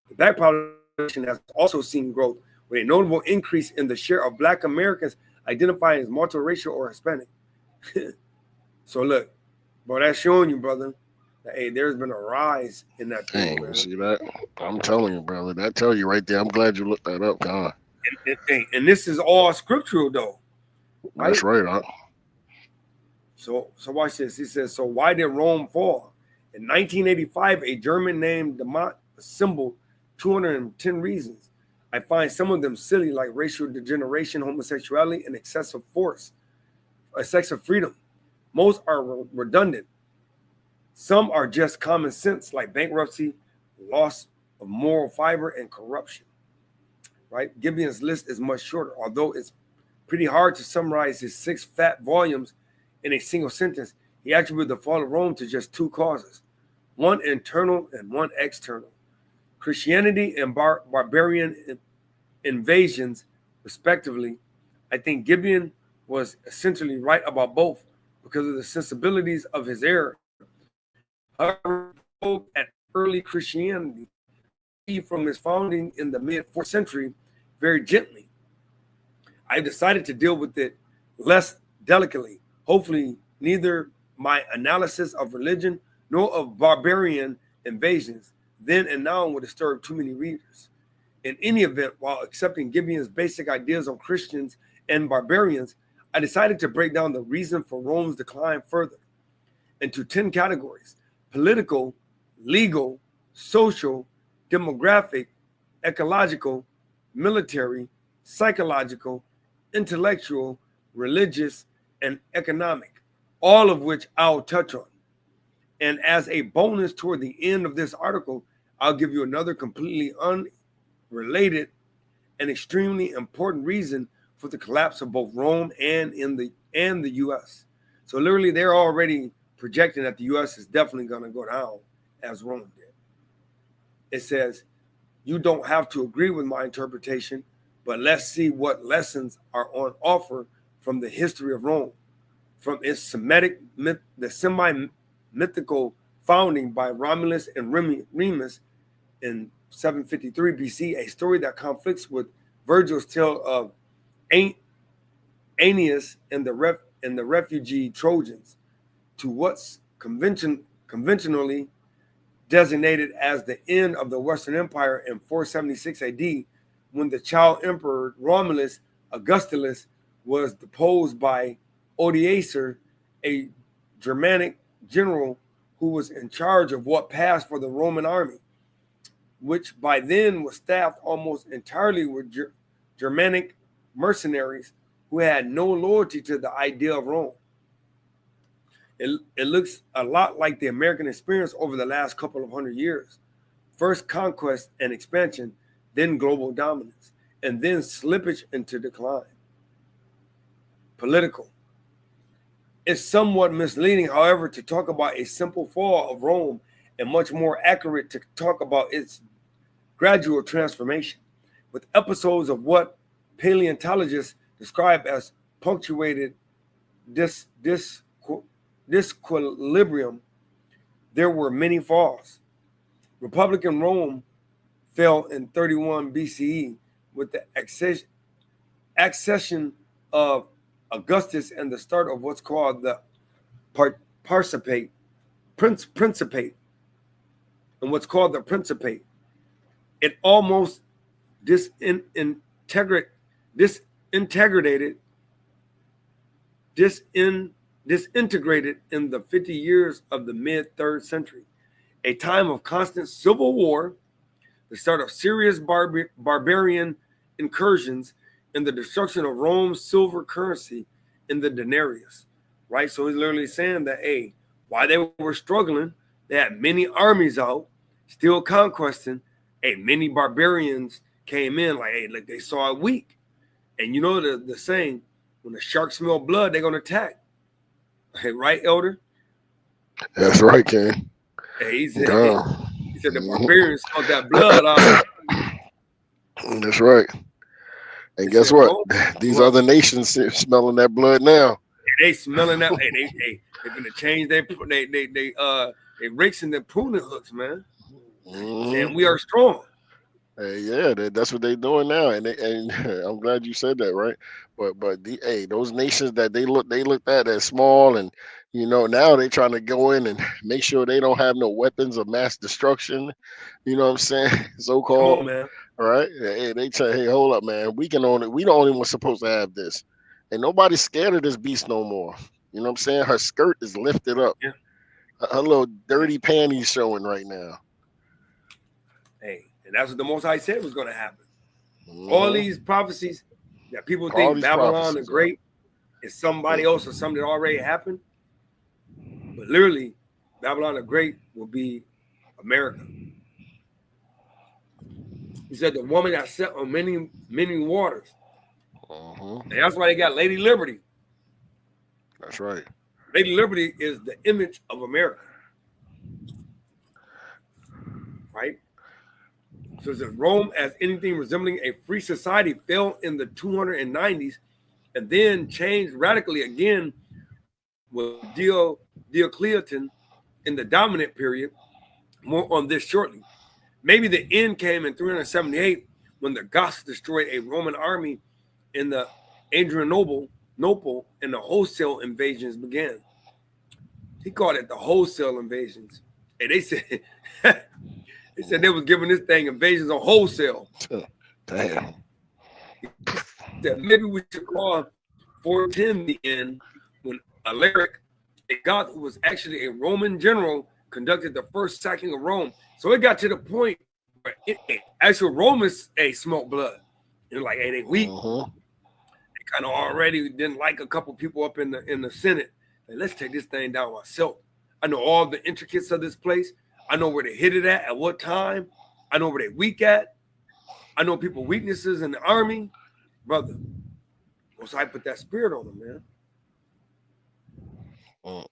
The Black population has also seen growth, with a notable increase in the share of Black Americans identifying as multiracial or Hispanic. So look, bro, that's showing you, brother, that, hey, there's been a rise in that thing. Dang, see that? I'm telling you, brother. That tell you right there. I'm glad you looked that up, God. And this is all scriptural, though. Right? That's right, huh? So watch this. He says, so why did Rome fall? In 1985, a German named Demont assembled 210 reasons. I find some of them silly, like racial degeneration, homosexuality, and excessive force, excessive freedom. Most are redundant. Some are just common sense, like bankruptcy, loss of moral fiber, and corruption. Right? Gibbon's list is much shorter, although it's pretty hard to summarize his 6 fat volumes in a single sentence. He attributed the fall of Rome to just 2 causes, one internal and one external: Christianity and barbarian invasions, respectively. I think Gibbon was essentially right about both because of the sensibilities of his era. However, he spoke at early Christianity from his founding in the mid-4th century very gently. I decided to deal with it less delicately. Hopefully, neither my analysis of religion nor of barbarian invasions then and now would disturb too many readers. In any event, while accepting Gibbon's basic ideas on Christians and barbarians, I decided to break down the reason for Rome's decline further into 10 categories: political, legal, social, demographic, ecological, military, psychological, intellectual, religious, and economic, all of which I'll touch on. And as a bonus toward the end of this article, I'll give you another completely unrelated and extremely important reason for the collapse of both Rome and the U.S. So literally, they're already projecting that the U.S. is definitely going to go down as Rome did. It says, you don't have to agree with my interpretation, but let's see what lessons are on offer from the history of Rome, from its Semitic myth, the semi-mythical founding by Romulus and Remus in 753 BC, a story that conflicts with Virgil's tale of Aeneas and the refugee Trojans, to what's conventionally designated as the end of the Western Empire in 476 AD, when the child emperor Romulus Augustulus was deposed by Odoacer, a Germanic general who was in charge of what passed for the Roman army, which by then was staffed almost entirely with Germanic mercenaries who had no loyalty to the idea of Rome. It looks a lot like the American experience over the last couple of 100 years. First conquest and expansion, then global dominance, and then slippage into decline. Political. It's somewhat misleading, however, to talk about a simple fall of Rome, and much more accurate to talk about its gradual transformation, with episodes of what paleontologists describe as punctuated disequilibrium. There were many falls. Republican Rome fell in 31 BCE with the accession of Augustus and the start of what's called the Principate, and what's called the Principate. It almost disintegrated in the 50 years of the mid-3rd century, a time of constant civil war, the start of serious barbarian incursions, and the destruction of Rome's silver currency in the denarius, right? So he's literally saying that, hey, while they were struggling, they had many armies out, still conquesting. hey, many barbarians came in like, hey, like they saw it weak. And you know the saying, when the sharks smell blood, they're gonna attack. Hey, right, Elder? That's right, King. Hey, he said God. the barbarians smelled that blood out. That's right. And guess what? These other nations smelling that blood now. They smelling that. Hey, they gonna change they rakes and their pruning hooks, man. And we are strong. Hey, yeah, that's what they're doing now, and I'm glad you said that, right? But those nations that they looked at as small, and now they trying to go in and make sure they don't have no weapons of mass destruction. You know what I'm saying? So-called, man. All right? Hey, they tell, hey, hold up, man. We the only ones supposed to have this, and nobody's scared of this beast no more. You know what I'm saying? Her skirt is lifted up. Yeah. Her little dirty panties showing right now. Hey. And that's what the Most High said was going to happen. All these prophecies that people think Babylon the Great is somebody else or something that already happened. But literally, Babylon the Great will be America. He said the woman that sat on many, many waters. And that's why they got Lady Liberty. That's right. Lady Liberty is the image of America. Right? So it says Rome, as anything resembling a free society, fell in the 290s and then changed radically again with Diocletian in the dominant period. More on this shortly. Maybe the end came in 378 when the Goths destroyed a Roman army in the Adrianople, and the wholesale invasions began. He called it the wholesale invasions. And they said... They said they was giving this thing invasions on wholesale. Damn. That maybe we should call 410 the end when Alaric, a Goth who was actually a Roman general, conducted the first sacking of Rome. So it got to the point where actual Romans smelled blood. And like, hey, they weak. They kind of already didn't like a couple people up in the Senate. Like, let's take this thing down myself. I know all the intricacies of this place. I know where they hit it at what time. I know where they weak at. I know people's weaknesses in the army. Brother, once I put that spirit on them, man.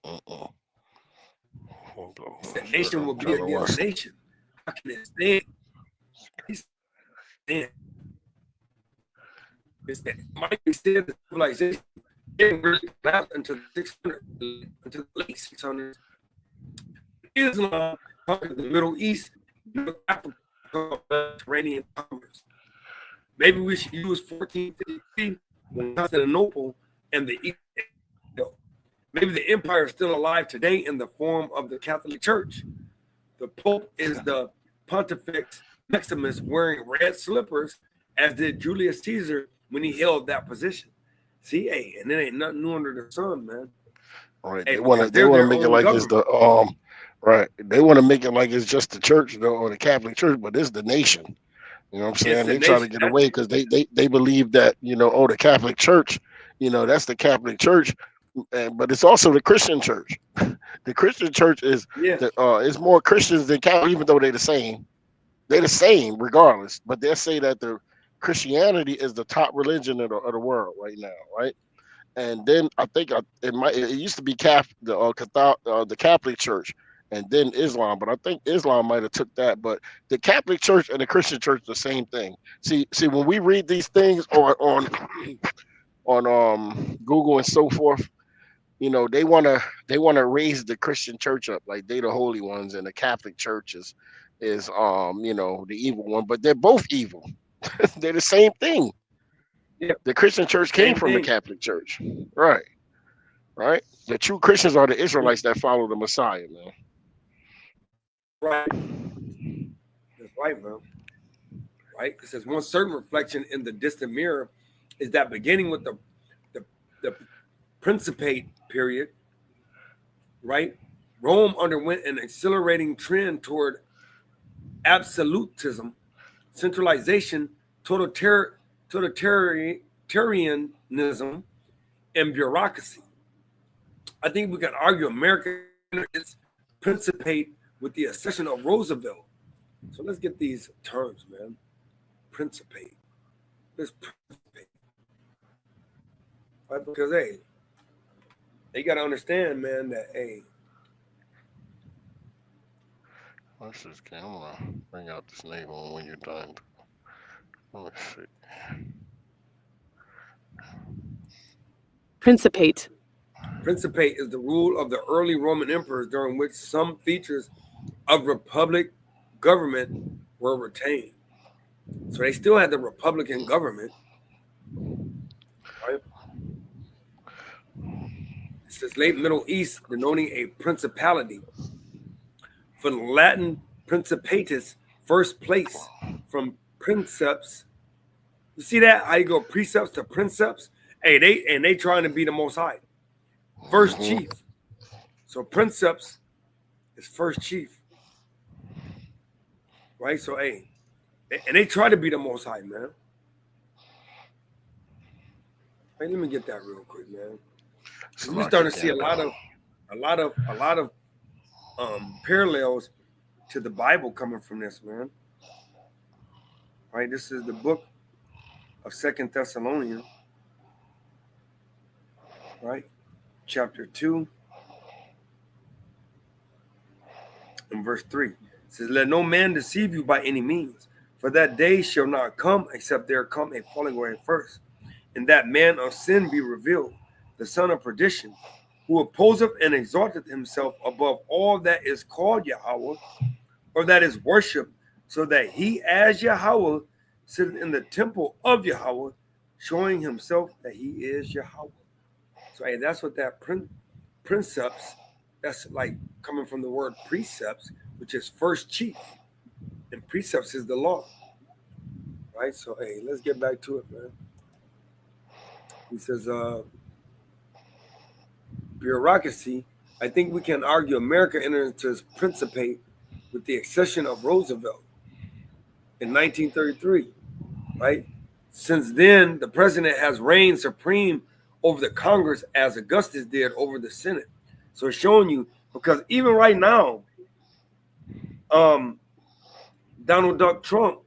The nation will be against nation. How can it stand? It's that might be said the civilization didn't really collapse until the late 600s. Islam conquered the Middle East, North Africa, Mediterranean commerce. Maybe we should use 1453 when Constantinople and the East. Maybe the empire is still alive today in the form of the Catholic Church. The Pope is the Pontifex Maximus wearing red slippers, as did Julius Caesar when he held that position. See, hey, and it ain't nothing new under the sun, man. All right, they want to make it like it's the right. They want to make it like it's just the church or the Catholic Church, but it's the nation. You know what I'm saying? They try to get away because they believe that, the Catholic Church, that's the Catholic Church, but it's also the Christian Church. The Christian Church is is more Christians than Catholic, even though they're the same. They're the same regardless, but they'll say that the Christianity is the top religion of the world right now, right? And then I think it used to be the Catholic Church, and then Islam, but I think Islam might have took that. But the Catholic Church and the Christian Church the same thing. See, when we read these things on Google and so forth, they wanna raise the Christian Church up like they the holy ones, and the Catholic Church is the evil one. But they're both evil. They're the same thing. Yeah. The Christian Church came from the Catholic Church, right? The true Christians are the Israelites that follow the Messiah, man. Right. That's right, man. Right? It says one certain reflection in the distant mirror is that beginning with the Principate period, right? Rome underwent an accelerating trend toward absolutism, centralization, totalitarianism, and bureaucracy. I think we can argue America is Principate with the accession of Roosevelt, So let's get these terms, man. Principate. Let's principate. Right? Because, hey, you got to understand, man, that, hey. What's this camera? Bring out this name on when you're done. Let me see. Principate. Principate is the rule of the early Roman emperors during which some features of republic government were retained. So they still had the republican government. Right? It says late Middle East, denoting a principality. From the Latin principatus, first place, from princeps. You see that? How you go precepts to princeps? Hey, they trying to be the most high. First chief. So princeps is first chief. Right? So hey, and they try to be the most high, man. Hey, let me get that real quick, man. We starting to see a lot of parallels to the Bible coming from this, man. Right? This is the book of 2 Thessalonians, right? Chapter 2 and verse 3. It says, let no man deceive you by any means, for that day shall not come except there come a falling away first, and that man of sin be revealed, the son of perdition, who opposeth and exalteth himself above all that is called Yahweh, or that is worshipped, so that he as Yahweh sitteth in the temple of Yahweh, showing himself that he is Yahweh. So hey, that's what that princeps, that's like coming from the word precepts, which is first chief, and precepts is the law. Right? So hey, let's get back to it, man. He says, bureaucracy, I think we can argue America entered into its principate with the accession of Roosevelt in 1933, right? Since then, the president has reigned supreme over the Congress as Augustus did over the Senate. So it's showing you, because even right now, Donald Duck Trump,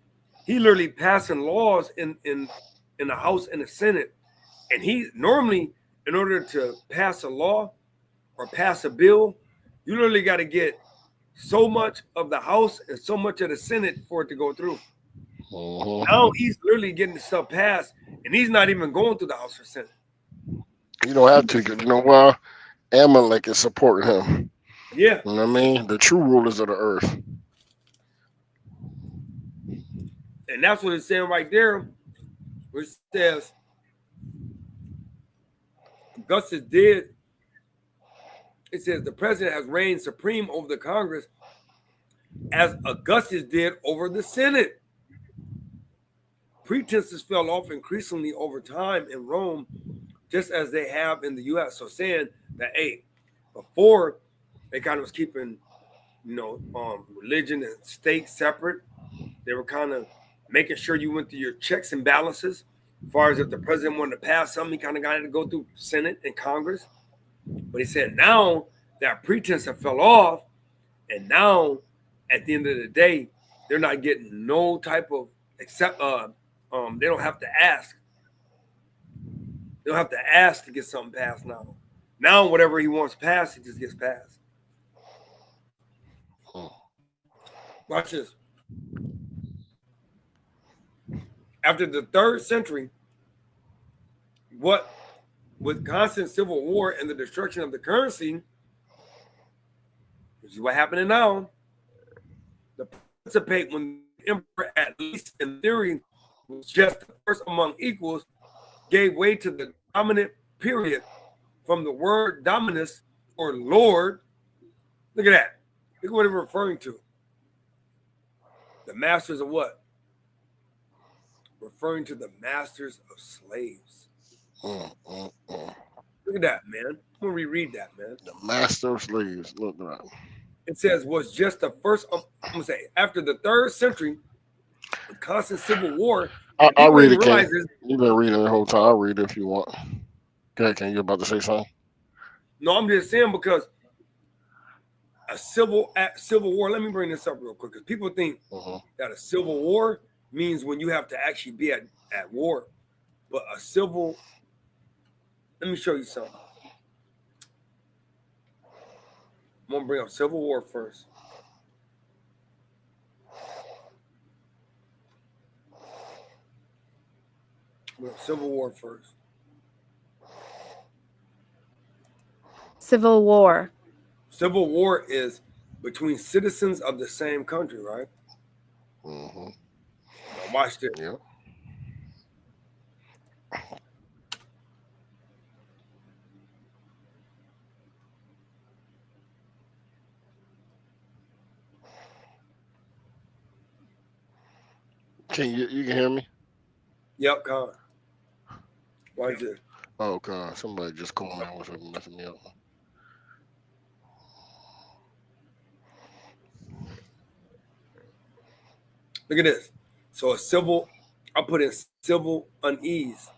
he literally passing laws in the House and the Senate. And he normally, in order to pass a law or pass a bill, you literally got to get so much of the House and so much of the Senate for it to go through. Now he's literally getting the stuff passed, and he's not even going through the House or Senate. You don't have to, because you know why? Amalek is supporting him. Yeah. You know what I mean? The true rulers of the earth. And that's what it's saying right there, which says Augustus did. It says the president has reigned supreme over the Congress as Augustus did over the Senate. Pretenses fell off increasingly over time in Rome, just as they have in the U.S. So saying that, hey, before they kind of was keeping, religion and state separate, they were kind of making sure you went through your checks and balances. As far as if the president wanted to pass something, he kind of got to go through Senate and Congress. But he said now that pretense have fell off, and now at the end of the day, they're not getting no type of except they don't have to ask. They don't have to ask to get something passed now. Now whatever he wants passed, it just gets passed. Watch this. After the 3rd century, what with constant civil war and the destruction of the currency, which is what happening now, the principate when the emperor, at least in theory, was just the first among equals, gave way to the dominant period from the word dominus or lord. Look at that. Look at what it's referring to. The masters of what? Referring to the masters of slaves. Look at that, man. I'm going to reread that, man. The master of slaves. Look at that. It says, was just the first, I'm going to say, after the 3rd century, with constant civil war. I'll read it, Ken. You've been reading the whole time. I'll read it if you want. Okay, Ken, you about to say something? No, I'm just saying because a civil war. Let me bring this up real quick because people think that a civil war means when you have to actually be at war, but a civil. Let me show you something. I'm gonna bring up Civil War first. Civil War first. Civil War. Civil War is between citizens of the same country, right? Mm-hmm. Now watch this. Yep. You can hear me? Yep, Con. Watch this. Oh, God. Somebody just called me. I was messing me up. Look at this. So I put in civil unease.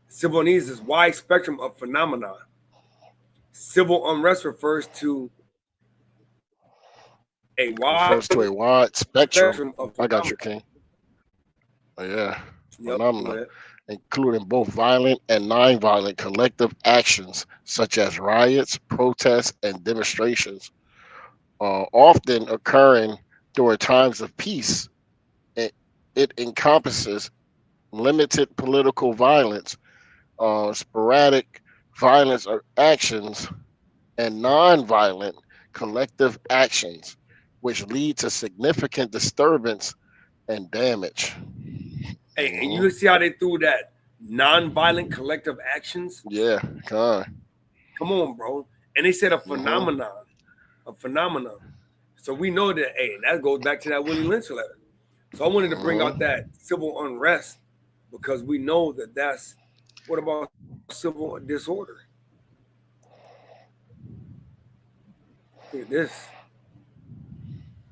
Civil unease is wide spectrum of phenomenon. Civil unrest refers to a wide spectrum of I got you, King. Oh, yeah. Yep, Phenomena, including both violent and non-violent collective actions such as riots, protests, and demonstrations, often occurring during times of peace. It encompasses limited political violence, sporadic violence or actions, and non-violent collective actions, which lead to significant disturbance and damage. Hey, and you see how they threw that non-violent collective actions? Yeah, God. Come on, bro. And they said a phenomenon. A phenomenon. So we know that, hey, that goes back to that Willie Lynch letter. So I wanted to bring out that civil unrest because we know that that's, what about civil disorder? Look at this.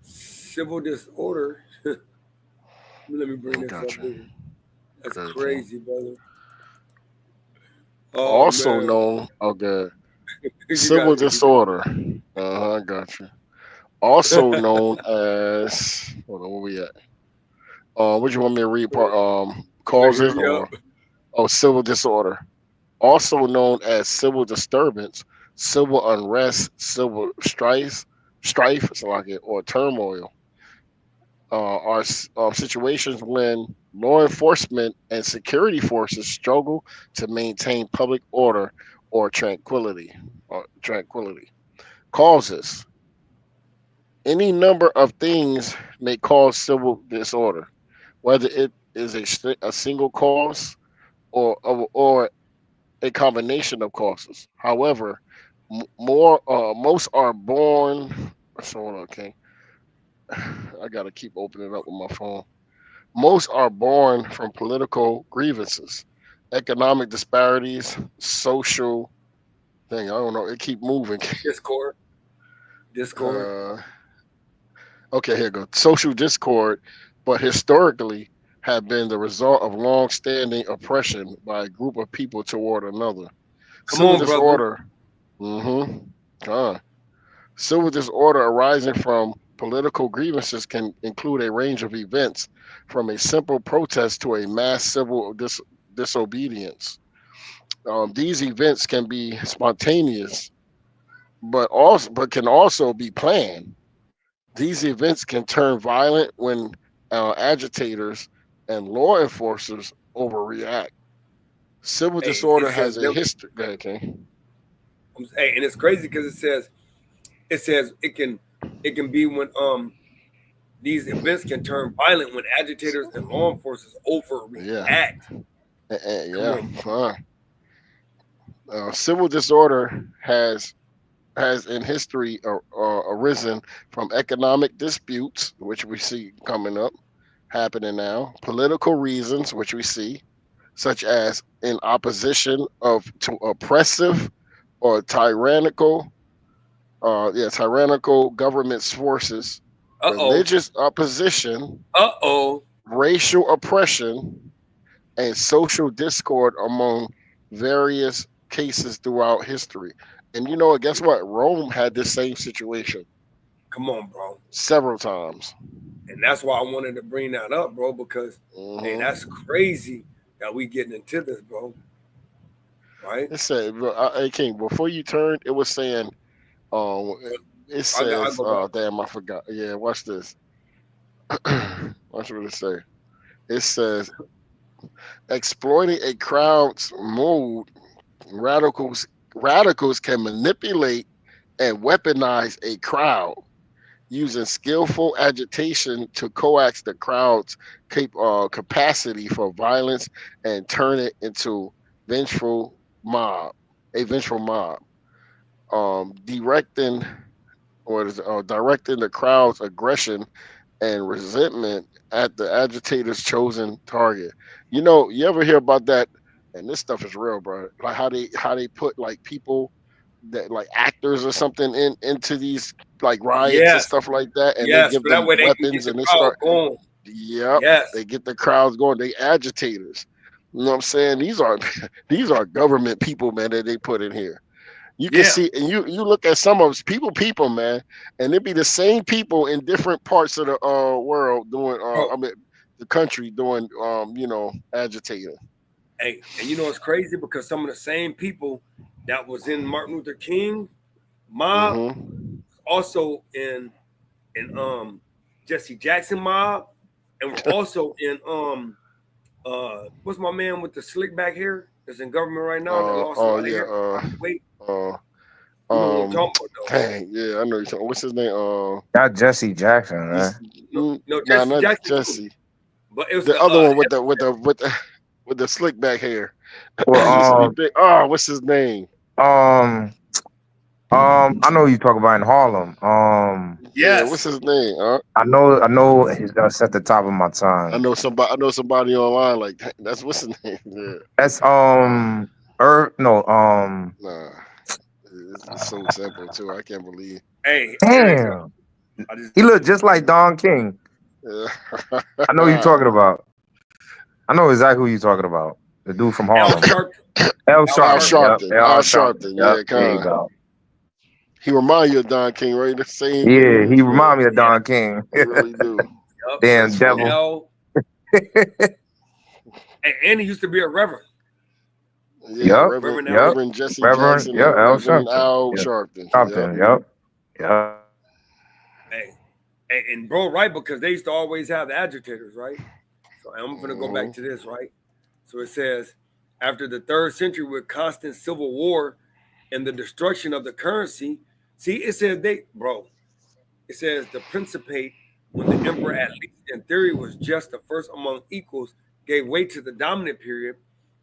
Civil disorder. Let me bring this up here. That's crazy, brother. Oh, also known civil disorder. I got you. Also known as, hold on, where we at? What you want me to read? Causes or civil disorder. Also known as civil disturbance, civil unrest, civil strife, or turmoil. Are situations when law enforcement and security forces struggle to maintain public order or tranquility. Causes. Any number of things may cause civil disorder, whether it is a single cause or a combination of causes. However, most are born. Okay. I gotta keep opening up with my phone. Most are born from political grievances, economic disparities, social thing. I don't know. It keep moving. Discord. Okay, here go. Social discord, but historically have been the result of long-standing oppression by a group of people toward another. Civil disorder. Civil disorder arising from political grievances can include a range of events, from a simple protest to a mass civil disobedience. These events can be spontaneous, but can also be planned. These events can turn violent when agitators and law enforcers overreact. Civil disorder has a history. Go ahead, King. Hey, and it's crazy because it says it can be when these events can turn violent when agitators and law enforcers overreact. Civil disorder has in history arisen from economic disputes, which we see coming up, happening now, political reasons, which we see, such as in opposition to oppressive or tyrannical government forces, religious opposition, racial oppression, and social discord among various cases throughout history. And you know what? Guess what? Rome had this same situation Come on, bro. several times. And that's why I wanted to bring that up, bro, because hey, that's crazy that we getting into this, bro. Right? It said, hey King, before you turned, it was saying, it says, oh damn, I forgot. Yeah, watch this. Watch what it say. It says, exploiting a crowd's mood, radicals can manipulate and weaponize a crowd using skillful agitation to coax the crowd's capacity for violence and turn it into a vengeful mob. Directing the crowd's aggression and resentment at the agitator's chosen target. You know, you ever hear about that? And this stuff is real, bro. Like how they put like people that like actors or something into these like riots and stuff like that, and they give them weapons and they start going. Yep. Yes. They get the crowds going. They agitators. You know what I'm saying? These are government people, man, that they put in here. You can see, and you look at some of us, people, man, and it be the same people in different parts of the world doing, I mean, the country doing, agitating. Hey, and you know it's crazy because some of the same people that was in Martin Luther King mob, also in Jesse Jackson mob, and we're also in what's my man with the slick back hair that's in government right now? That lost weight. Dang, yeah, I know you're talking. What's his name? Not Jesse Jackson, man. No, not Jackson. Jesse. But it was the other one with the slick back hair. Well, what's his name? I know who you talk about in Harlem. Yeah, what's his name? I know he's gonna set the top of my tongue. I know somebody online like that. That's what's his name? Yeah. That's Nah. It's so simple too. I can't believe. Hey, damn. He looked just like Don King. Yeah. I know who you're talking about. I know exactly who you're talking about. The dude from Harlem. Al Sharpton. Al Sharpton. Yeah, there you go. He remind you of Don King, right? The same. Yeah, he remind me of Don King. He really do. Damn devil. And he used to be a reverend. Yeah, Reverend Jesse Jackson. Al Sharpton. Yep. Hey, and bro, right? Because they used to always have the agitators, right? So I'm gonna go back to this, right? So it says, after the 3rd century with constant civil war and the destruction of the currency, it says it says the Principate, when the emperor, at least in theory, was just the first among equals, gave way to the dominant period,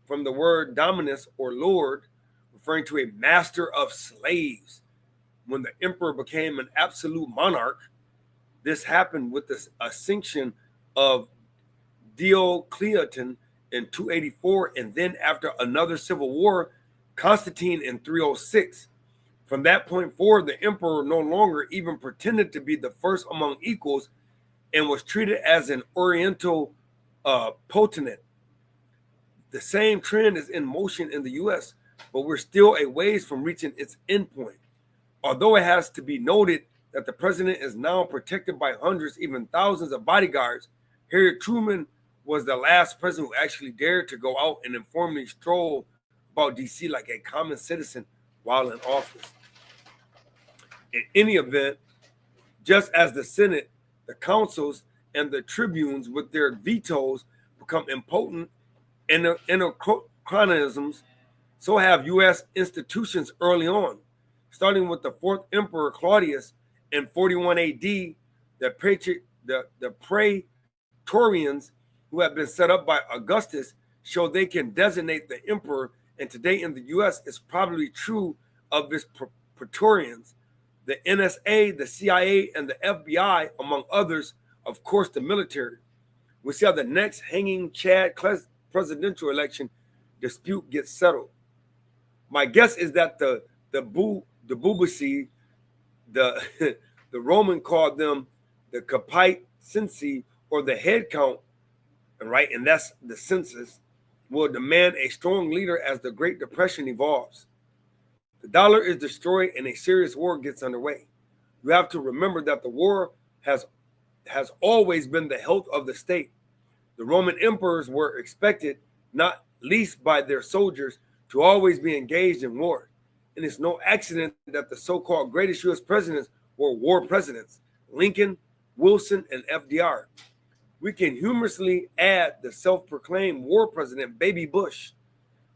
from the word dominus or lord, referring to a master of slaves. When the emperor became an absolute monarch, this happened with the ascension of Diocletian in 284, and then after another civil war, Constantine in 306. From that point forward, the emperor no longer even pretended to be the first among equals and was treated as an oriental potentate. The same trend is in motion in the US, but we're still a ways from reaching its endpoint. Although it has to be noted that the president is now protected by hundreds, even thousands of bodyguards, Harry Truman was the last president who actually dared to go out and informally stroll about DC like a common citizen while in office. In any event, just as the Senate, the councils, and the tribunes with their vetoes become impotent anachronisms, so have U.S. institutions early on. Starting with the 4th Emperor Claudius in 41 AD, the praetorians who have been set up by Augustus show they can designate the emperor, and today in the U.S. it's probably true of its praetorians. The NSA, the CIA, and the FBI, among others, of course, the military. We see how the next hanging Chad presidential election dispute gets settled. My guess is that the Bubusi, the Roman called them the Capite Censi, or the head count, right? And that's the census. will demand a strong leader as the Great Depression evolves. The dollar is destroyed and a serious war gets underway. You have to remember that the war has always been the health of the state. The Roman emperors were expected, not least by their soldiers, to always be engaged in war. And it's no accident that the so-called greatest U.S. presidents were war presidents: Lincoln, Wilson, and FDR. We can humorously add the self-proclaimed war president, Baby Bush.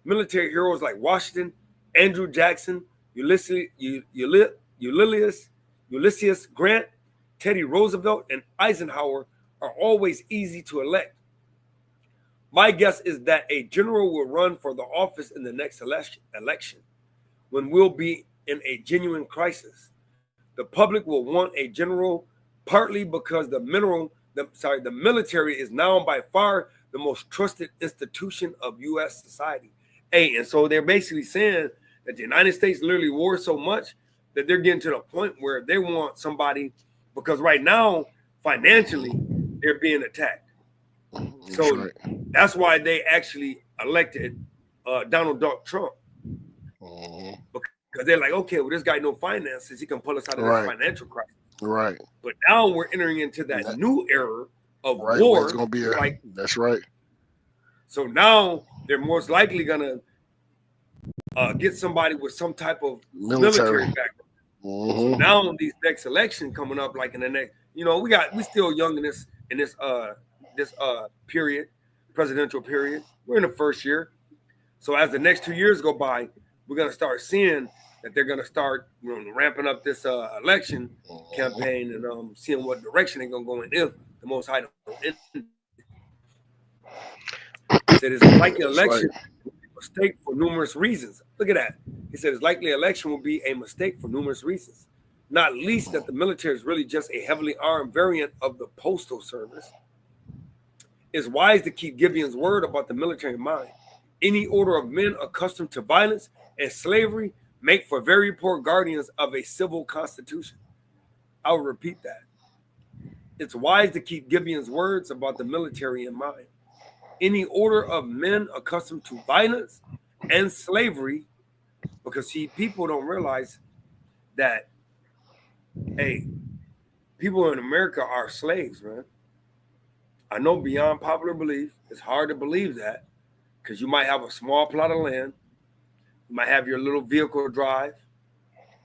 Military heroes like Washington, Andrew Jackson, Ulysses Grant, Teddy Roosevelt, and Eisenhower are always easy to elect. My guess is that a general will run for the office in the next election, when we'll be in a genuine crisis. The public will want a general partly because the military is now by far the most trusted institution of U.S. society. Hey, and so they're basically saying that the United States literally wars so much that they're getting to the point where they want somebody, because right now, financially, they're being attacked. So that's why they actually elected Donald Duck Trump. Because they're like, okay, well, this guy no finances, he can pull us out of this financial crisis. Right. But now we're entering into that new era of war. It's gonna be that's right. So now they're most likely gonna get somebody with some type of military background. So now these next election coming up, like in the next, we still young in this period, presidential period. We're in the first year. So as the next 2 years go by, we're gonna start seeing that they're gonna start ramping up this election campaign and seeing what direction they're gonna go in if the Most High don't end. He said it's a likely election will be a mistake for numerous reasons. Look at that. He said it's likely election will be a mistake for numerous reasons, not least that the military is really just a heavily armed variant of the postal service. It's wise to keep Gibeon's word about the military in mind. Any order of men accustomed to violence and slavery make for very poor guardians of a civil constitution. I'll repeat that. It's wise to keep Gibeon's words about the military in mind. Any order of men accustomed to violence and slavery, because people don't realize that, hey, people in America are slaves, man. I know beyond popular belief, it's hard to believe that, because you might have a small plot of land, you might have your little vehicle to drive,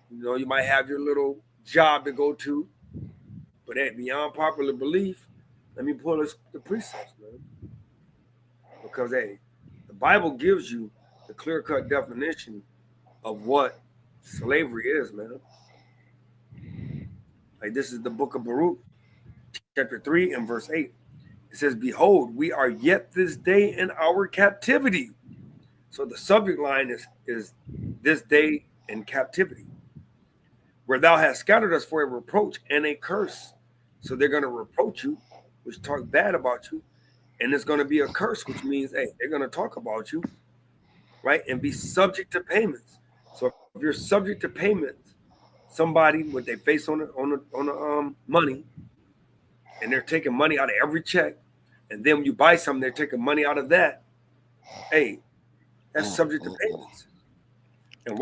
you might have your little job to go to, but hey, beyond popular belief, let me pull the precepts, man. Because hey, the Bible gives you the clear-cut definition of what slavery is, man. Like this is the book of Baruch, chapter 3 and verse 8. It says, behold, we are yet this day in our captivity. So the subject line is this day in captivity, where thou hast scattered us for a reproach and a curse. So they're going to reproach you, which talk bad about you. And it's going to be a curse, which means, hey, they're going to talk about you, right? And be subject to payments. So if you're subject to payments, somebody with their face on the money, and they're taking money out of every check, and then when you buy something, they're taking money out of that. Hey, that's subject to payments. And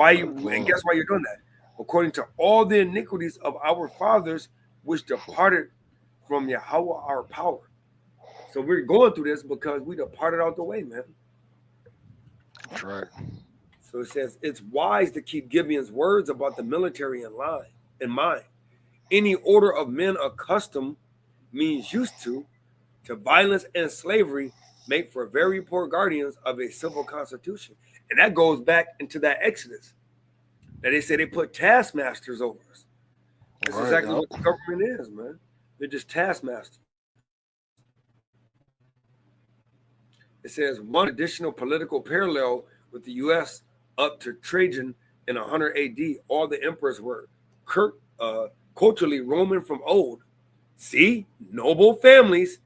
guess why you're doing that? According to all the iniquities of our fathers, which departed from Yahweh our power. So we're going through this because we departed out the way, man. That's right. So it says it's wise to keep Gibeon's words about the military in mind. Any order of men accustomed means used to violence and slavery make for very poor guardians of a civil constitution. And that goes back into that Exodus that they say they put taskmasters over us. That's exactly what the government is, man. They're just taskmasters. It says one additional political parallel with the U.S. up to Trajan in 100 AD. All the emperors were culturally Roman from old. See, noble families.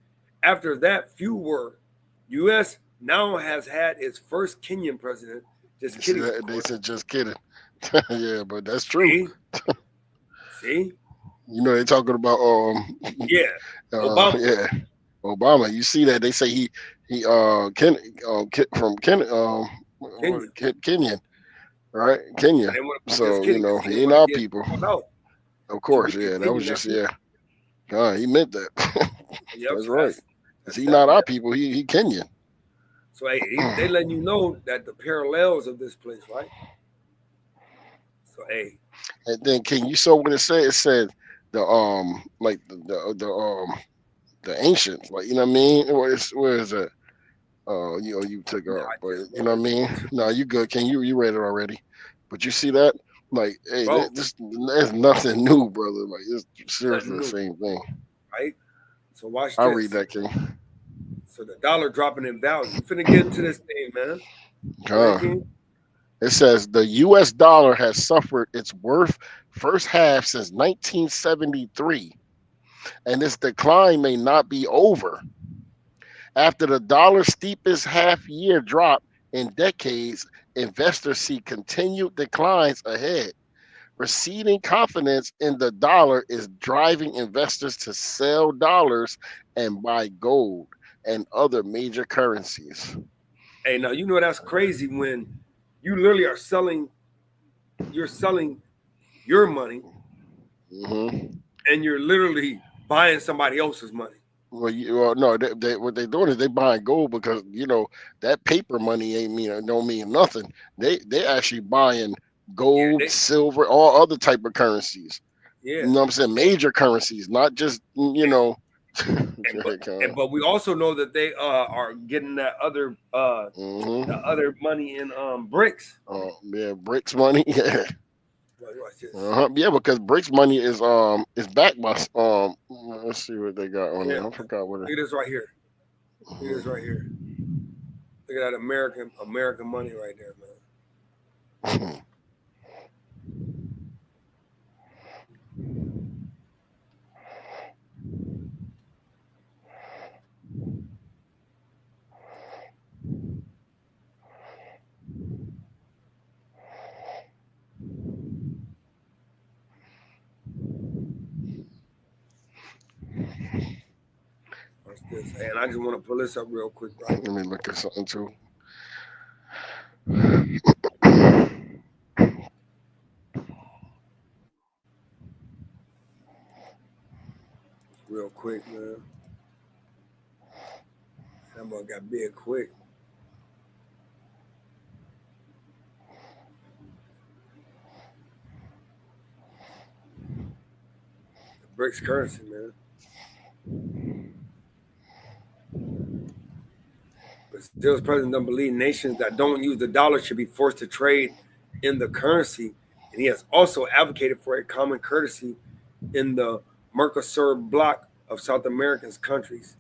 After that, few were. U.S. now has had its first Kenyan president. Just kidding. They said just kidding. Yeah, but that's true. See? They're talking about Obama. Yeah. Obama. You see that they say he Kenyan, right? Kenya. So you know he ain't our people. Of course, yeah. That was just he meant that. That's right. Cause he not our people. He Kenyan. So hey, they letting you know that the parallels of this place, right? So hey. And then can you saw what it said? It said the like the ancients, like you know what I mean? Where is it? Oh, you took off, but you know what I mean? No, you good. Can you read it already? But you see that? Like, hey, there's nothing new, brother. Like it's seriously the same thing. Right? So watch this. I'll read that, King. So the dollar dropping in value. You finna get into this thing, man. It says the U.S. dollar has suffered its worst first half since 1973, and this decline may not be over. After the dollar's steepest half-year drop in decades, investors see continued declines ahead. Receding confidence in the dollar is driving investors to sell dollars and buy gold and other major currencies. Hey, now you know that's crazy when you literally are selling. You're selling your money, and you're literally buying somebody else's money. Well, no, they what they're doing is they buying gold because you know that paper money don't mean nothing. They actually buying gold, silver, all other type of currencies. Yeah, you know what I'm saying? Major currencies, not just but we also know that they are getting that other the other money in BRICS. Yeah, BRICS money. Yeah. Yeah, because BRICS money is backed by let's see what they got on there. I forgot what it is. Look at this right here. Look at this right here. Look at that American money right there, man. What's this? Hey, and I just want to pull this up real quick, right? Let me look at something too. Real quick, man. That boy got big quick. The BRICS currency, man. But still, the president don't believe nations that don't use the dollar should be forced to trade in the currency. And he has also advocated for a common currency in the Mercosur bloc of South American countries.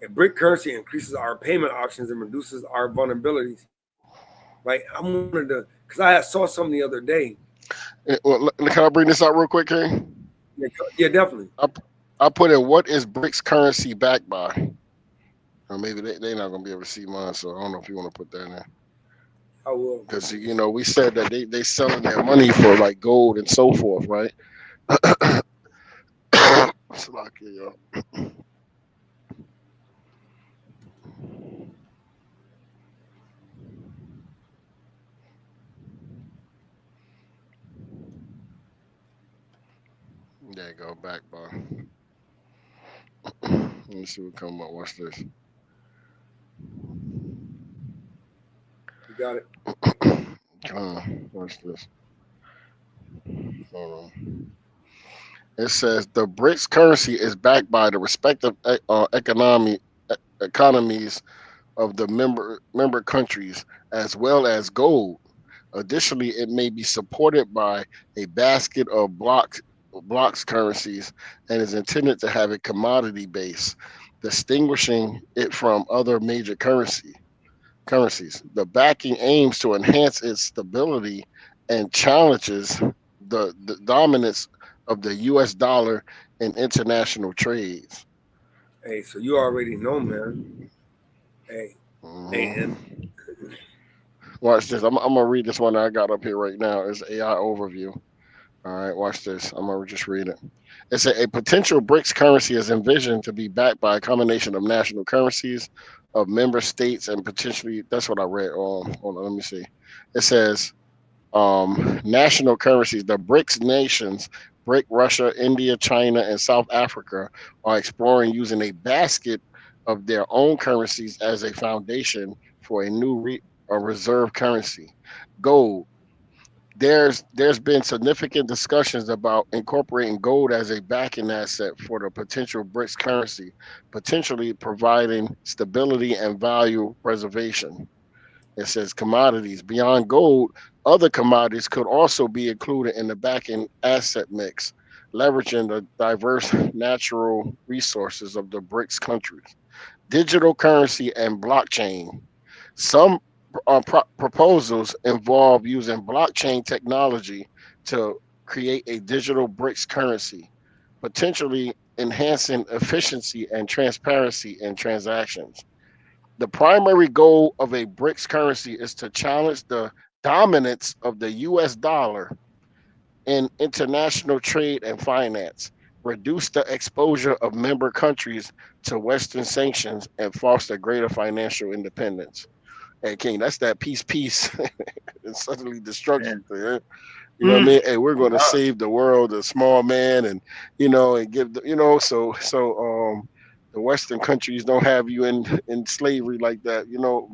A BRIC currency increases our payment options and reduces our vulnerabilities. Right? I wanted to, because I saw something the other day. Well, can I bring this out real quick, King? Yeah, definitely. I put in what is BRICS currency backed by? Or maybe they're not gonna be able to see mine, so I don't know if you want to put that in there. I will. Because we said that they selling their money for like gold and so forth, right? Slovakia, there you go, back bar. Let me see what come up. Watch this. You got it. Watch this. Hold on. It says the BRICS currency is backed by the respective economies of the member countries, as well as gold. Additionally, it may be supported by a basket of blocks currencies and is intended to have a commodity base, distinguishing it from other major currencies. The backing aims to enhance its stability and challenges the dominance of the U.S. dollar in international trades. Hey, so you already know, man. Hey, and watch this. I'm gonna read this one that I got up here right now. It's AI overview. All right, watch this. I'm gonna just read it. It said a potential BRICS currency is envisioned to be backed by a combination of national currencies of member states and potentially. That's what I read. Hold on, let me see. It says national currencies. The BRICS nations, BRIC, Russia, India, China, and South Africa, are exploring using a basket of their own currencies as a foundation for a new reserve currency, gold. There's been significant discussions about incorporating gold as a backing asset for the potential BRICS currency, potentially providing stability and value preservation. It says commodities. Beyond gold, other commodities could also be included in the backing asset mix, leveraging the diverse natural resources of the BRICS countries. Digital currency and blockchain. Some proposals involve using blockchain technology to create a digital BRICS currency, potentially enhancing efficiency and transparency in transactions. The primary goal of a BRICS currency is to challenge the dominance of the US dollar in international trade and finance, reduce the exposure of member countries to Western sanctions, and foster greater financial independence. Hey, King, that's that peace, and suddenly destruction. Yeah. You know what I mean? Hey, we're going to save the world, the small man, and and give so the Western countries don't have you in slavery like that.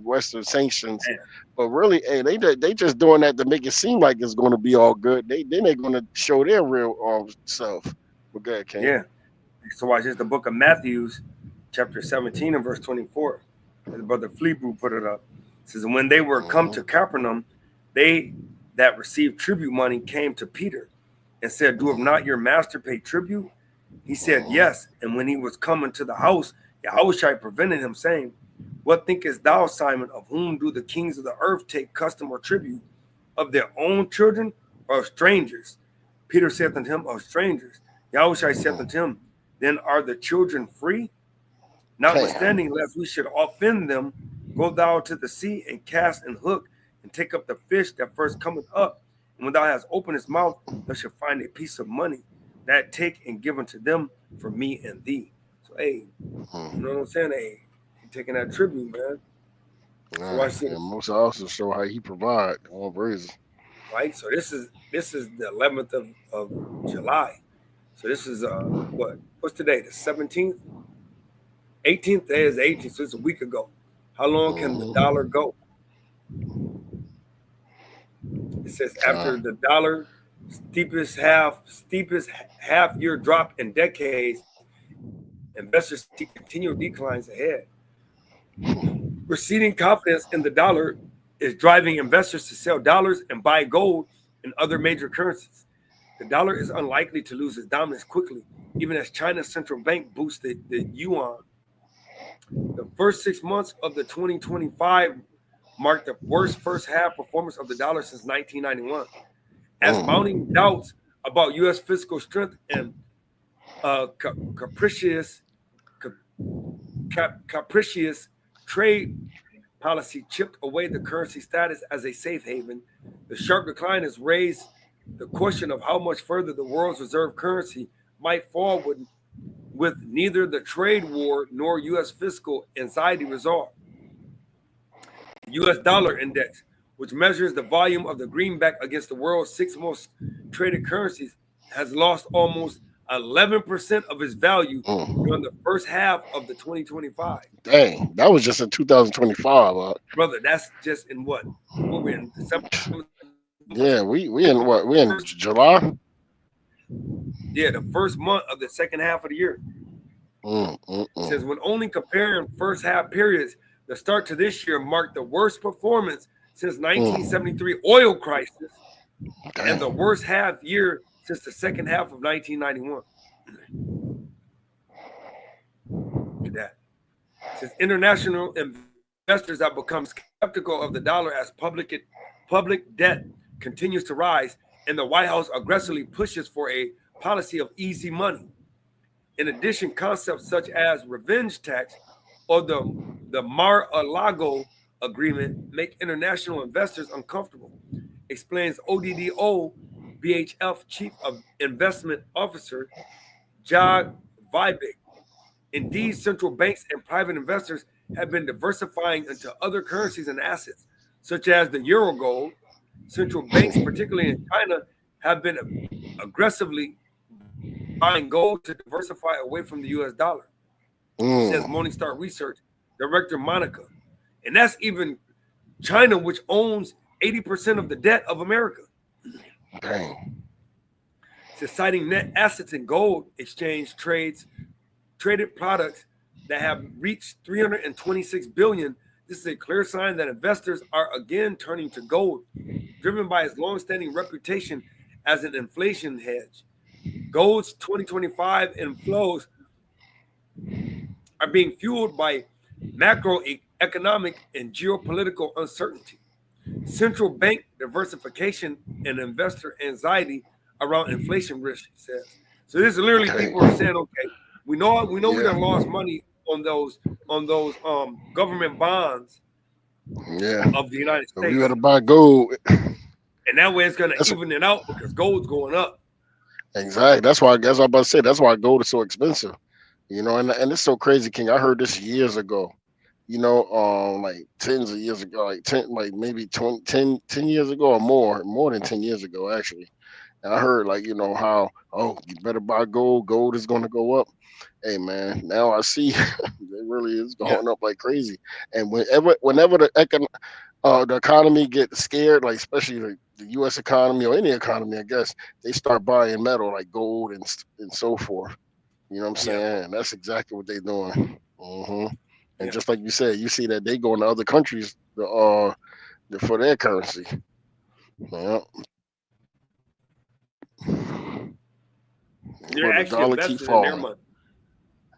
Western sanctions, but really, hey, they just doing that to make it seem like it's going to be all good. Then they're going to show their real self. But go ahead, King. Yeah. So watch this. The book of Matthew, chapter 17 and verse 24. As Brother Fleetwood put it up. It says, when they were come to Capernaum, they that received tribute money came to Peter and said, doeth not your master pay tribute? He said, yes. And when he was coming to the house, Yahushua prevented him, saying, what thinkest thou, Simon, of whom do the kings of the earth take custom or tribute? Of their own children or of strangers? Peter said unto him, of strangers. Yahushua said unto him, then are the children free? Notwithstanding, lest we should offend them, go thou to the sea and cast and hook and take up the fish that first cometh up. And when thou hast opened his mouth, thou shalt find a piece of money, that take and give unto them for me and thee. So, hey, you know what I'm saying? Hey, you're taking that tribute, man. So and most also show how he provide all praises. Right. So this is the 11th of July. So this is what's today? The 17th? 18th day is the 18th, so it's a week ago. How long can the dollar go? It says after the dollar steepest half year drop in decades, investors see continual declines ahead. Receding confidence in the dollar is driving investors to sell dollars and buy gold and other major currencies. The dollar is unlikely to lose its dominance quickly, even as China's central bank boosted the yuan. The first 6 months of the 2025 marked the worst first half performance of the dollar since 1991. As mounting doubts about U.S. fiscal strength and capricious trade policy chipped away the currency status as a safe haven, the sharp decline has raised the question of how much further the world's reserve currency might fall with neither the trade war nor U.S. fiscal anxiety resolved. The U.S. dollar index, which measures the volume of the greenback against the world's 6 most traded currencies, has lost almost 11% of its value during the first half of the 2025. Dang, that was just in 2025. Brother, that's just in what? We're in December. Yeah, we in what? We in July? Yeah, the first month of the second half of the year. It says, when only comparing first half periods, the start to this year marked the worst performance since 1973 oil crisis and the worst half year since the second half of 1991. Look at that. Since international investors have become skeptical of the dollar as public debt continues to rise, and the White House aggressively pushes for a policy of easy money. In addition, concepts such as revenge tax or the Mar-a-Lago agreement make international investors uncomfortable, explains ODDO BHF Chief of Investment Officer Jag Vibek. Indeed, central banks and private investors have been diversifying into other currencies and assets, such as the euro gold. Central banks, particularly in China, have been aggressively buying gold to diversify away from the U.S. dollar, says Morningstar Research Director Monica. And that's even China, which owns 80% of the debt of America. Dang. Says citing net assets in gold exchange traded products that have reached 326 billion. This is a clear sign that investors are again turning to gold, driven by its long-standing reputation as an inflation hedge. Gold's 2025 inflows are being fueled by macroeconomic and geopolitical uncertainty, central bank diversification, and investor anxiety around inflation risk, he says. So this is literally people are saying, okay, we know we done lost money on those government bonds of the United States. So you got to buy gold. And that way it's going to even it out because gold's going up. Exactly. That's why I guess I'm about to say that's why gold is so expensive. You know, and it's so crazy, King. I heard this years ago. You know, like tens of years ago, like maybe 10 years ago or more than 10 years ago, actually. And I heard like, you know, how, you better buy gold. Gold is going to go up. Hey, man, now I see it really is going up like crazy. And whenever the economy gets scared, like especially the U.S. economy or any economy, I guess, they start buying metal like gold and so forth. You know what I'm saying? And that's exactly what they're doing. And just like you said, you see that they go into other countries for their currency. Yeah. They're actually invested in their money.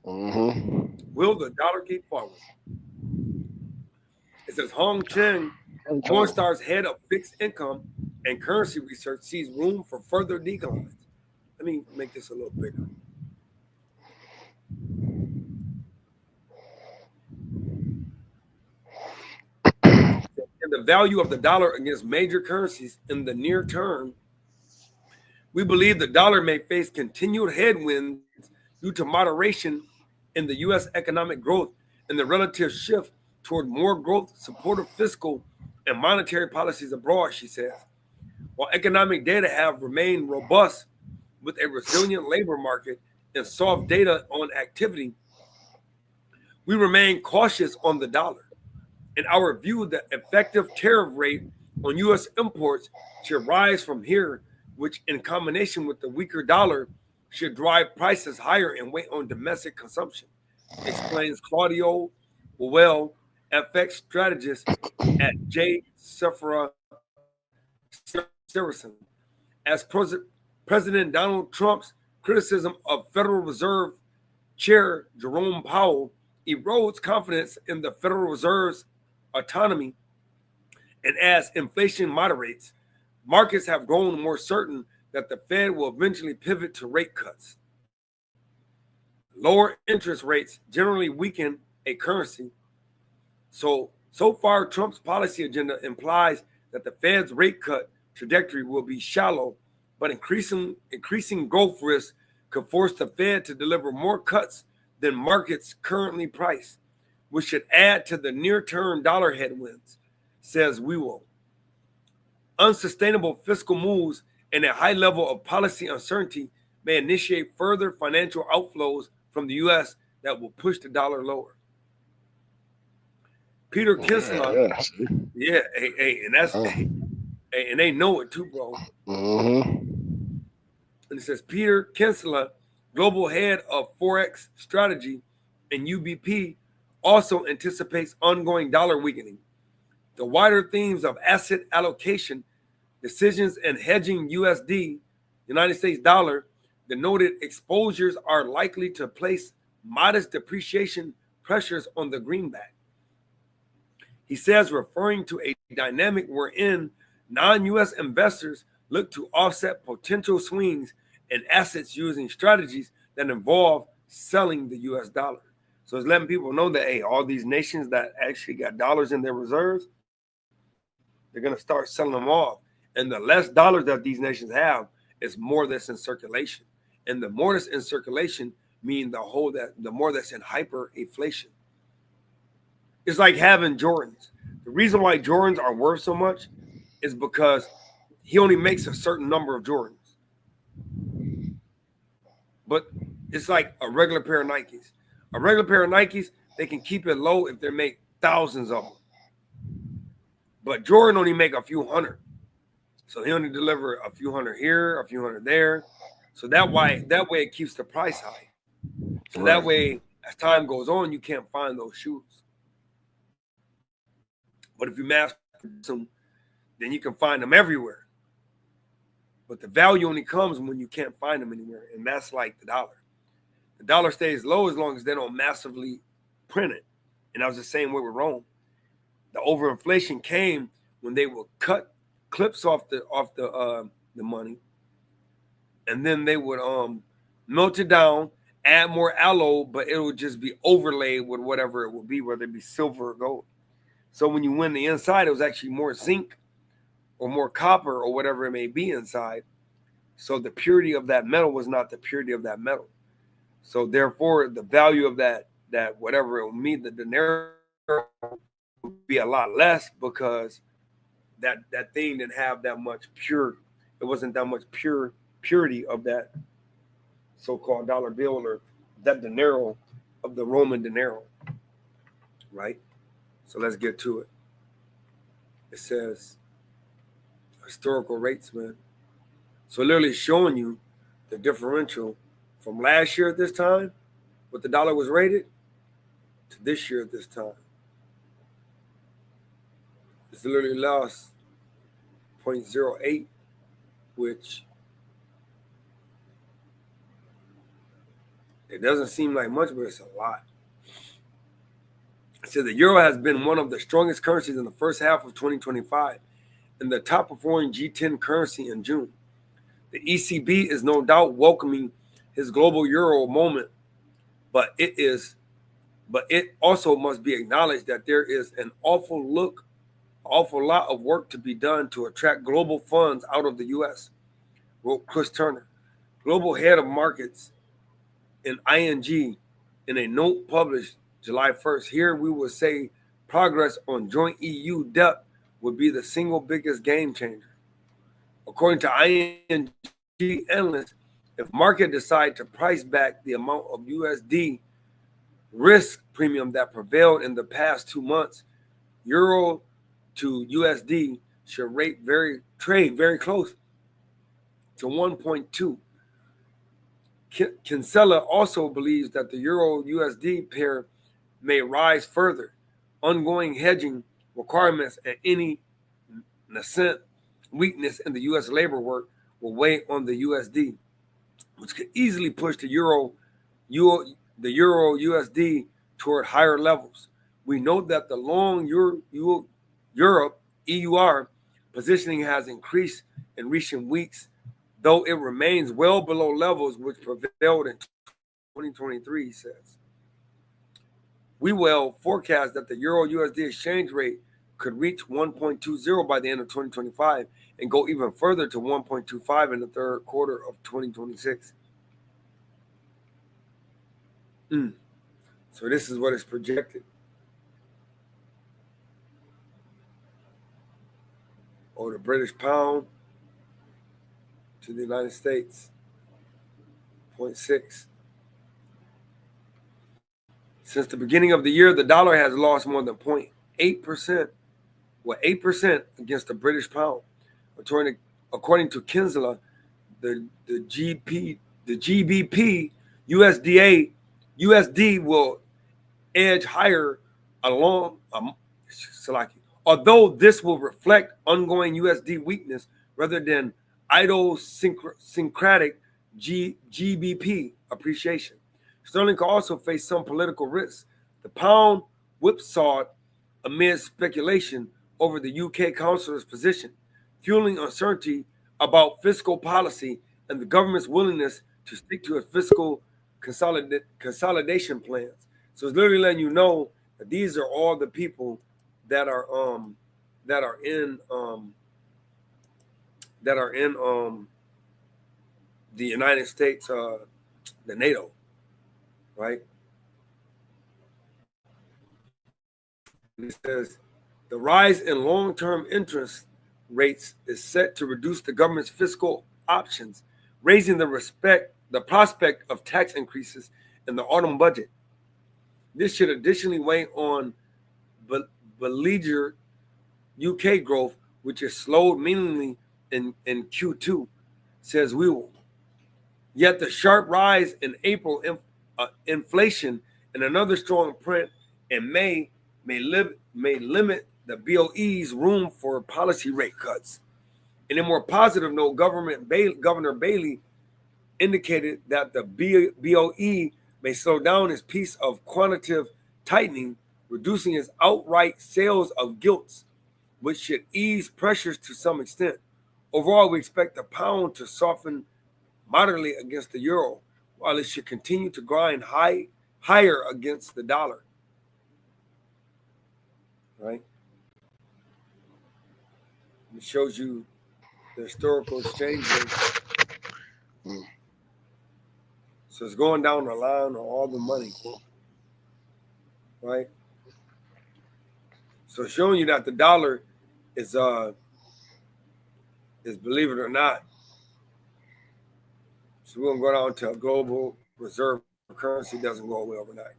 Will the dollar keep falling? It says Hong Chen, Morningstar's head of fixed income and currency research, sees room for further declines. Let me make this a little bigger. And the value of the dollar against major currencies in the near term, we believe the dollar may face continued headwinds due to moderation in the U.S. economic growth and the relative shift toward more growth, supportive fiscal and monetary policies abroad, she says. While economic data have remained robust with a resilient labor market and soft data on activity, we remain cautious on the dollar. In our view, the effective tariff rate on U.S. imports should rise from here, which in combination with the weaker dollar should drive prices higher and weigh on domestic consumption, explains Claudio Well, FX strategist at J. Sephora Saracen. As President Donald Trump's criticism of Federal Reserve Chair Jerome Powell erodes confidence in the Federal Reserve's autonomy, and as inflation moderates, markets have grown more certain that the Fed will eventually pivot to rate cuts. Lower interest rates generally weaken a currency. So far, Trump's policy agenda implies that the Fed's rate cut trajectory will be shallow, but increasing growth risks could force the Fed to deliver more cuts than markets currently price, which should add to the near-term dollar headwinds, says Wewell. Unsustainable fiscal moves and a high level of policy uncertainty may initiate further financial outflows from the U.S. that will push the dollar lower. Peter Kinsler, and that's and they know it too, bro. And it says Peter Kinsler, global head of Forex strategy and UBP, also anticipates ongoing dollar weakening. The wider themes of asset allocation, decisions, and hedging USD, United States dollar, the noted exposures are likely to place modest depreciation pressures on the greenback. He says, referring to a dynamic wherein non-U.S. investors look to offset potential swings in assets using strategies that involve selling the U.S. dollar. So it's letting people know that, hey, all these nations that actually got dollars in their reserves, they're going to start selling them off. And the less dollars that these nations have is more that's in circulation. And the more that's in circulation mean the more that's in hyperinflation. It's like having Jordans. The reason why Jordans are worth so much is because he only makes a certain number of Jordans. But it's like a regular pair of Nikes. A regular pair of Nikes, they can keep it low if they make thousands of them. But Jordan only make a few hundred. So he only deliver a few hundred here, a few hundred there. So that way it keeps the price high. So that way, as time goes on, you can't find those shoes. But if you mass produce them, then you can find them everywhere. But the value only comes when you can't find them anywhere. And that's like the dollar. The dollar stays low as long as they don't massively print it. And that was the same way with Rome. The overinflation came when they would cut clips off the money, and then they would melt it down, add more aloe, but it would just be overlaid with whatever it would be, whether it be silver or gold. So when you went the inside, it was actually more zinc or more copper or whatever it may be inside. So the purity of that metal was not the purity of that metal. So therefore, the value of that whatever it would mean, the denaro would be a lot less because that thing didn't have that much pure. It wasn't that much purity of that so-called dollar bill or that denaro of the Roman denaro, right? So let's get to it. It says historical rates, man. So literally showing you the differential from last year at this time, what the dollar was rated, to this year at this time. It's literally lost 0.08, which it doesn't seem like much, but it's a lot. It says the euro has been one of the strongest currencies in the first half of 2025 and the top performing G10 currency in June. The ECB is no doubt welcoming his global euro moment, but it also must be acknowledged that there is an awful lot of work to be done to attract global funds out of the U.S., wrote Chris Turner, global head of markets in ING, in a note published July 1st. Here we will say progress on joint EU debt would be the single biggest game changer. According to ING analysts, if market decide to price back the amount of USD risk premium that prevailed in the past 2 months, euro to USD should trade very close to 1.2. Kinsella also believes that the euro USD pair may rise further. Ongoing hedging requirements and any nascent weakness in the U.S. labor work will weigh on the USD, which could easily push the euro USD toward higher levels. We note that the long Europe EUR positioning has increased in recent weeks, though it remains well below levels which prevailed in 2023, he says. We will forecast that the euro USD exchange rate could reach 1.20 by the end of 2025 and go even further to 1.25 in the third quarter of 2026. So this is what is projected. Or the British pound to the United States, 0.6. Since the beginning of the year, the dollar has lost more than 0.8%, 8% against the British pound. According to Kinsella, the GBP USD will edge higher although this will reflect ongoing USD weakness rather than idiosyncratic GBP appreciation. Sterling could also face some political risks. The pound whipsawed amid speculation over the UK Councillor's position, fueling uncertainty about fiscal policy and the government's willingness to stick to its fiscal consolidation plans. So it's literally letting you know that these are all the people that are in that are in the United States, the NATO, right? It says the rise in long-term interest rates is set to reduce the government's fiscal options, raising the prospect of tax increases in the autumn budget. This should additionally weigh on beleaguered UK growth, which has slowed meaningfully in Q2, says Whewell. Yet the sharp rise in April inflation and another strong print in May may limit the BOE's room for policy rate cuts. In a more positive note, Governor Bailey indicated that the BOE may slow down its piece of quantitative tightening, reducing its outright sales of gilts, which should ease pressures to some extent. Overall, we expect the pound to soften moderately against the euro, while it should continue to grind higher against the dollar. Right? It shows you the historical exchange rate. So it's going down the line on all the money. Right? So showing you that the dollar is believe it or not. So we're gonna go down to a global reserve currency, doesn't go away overnight.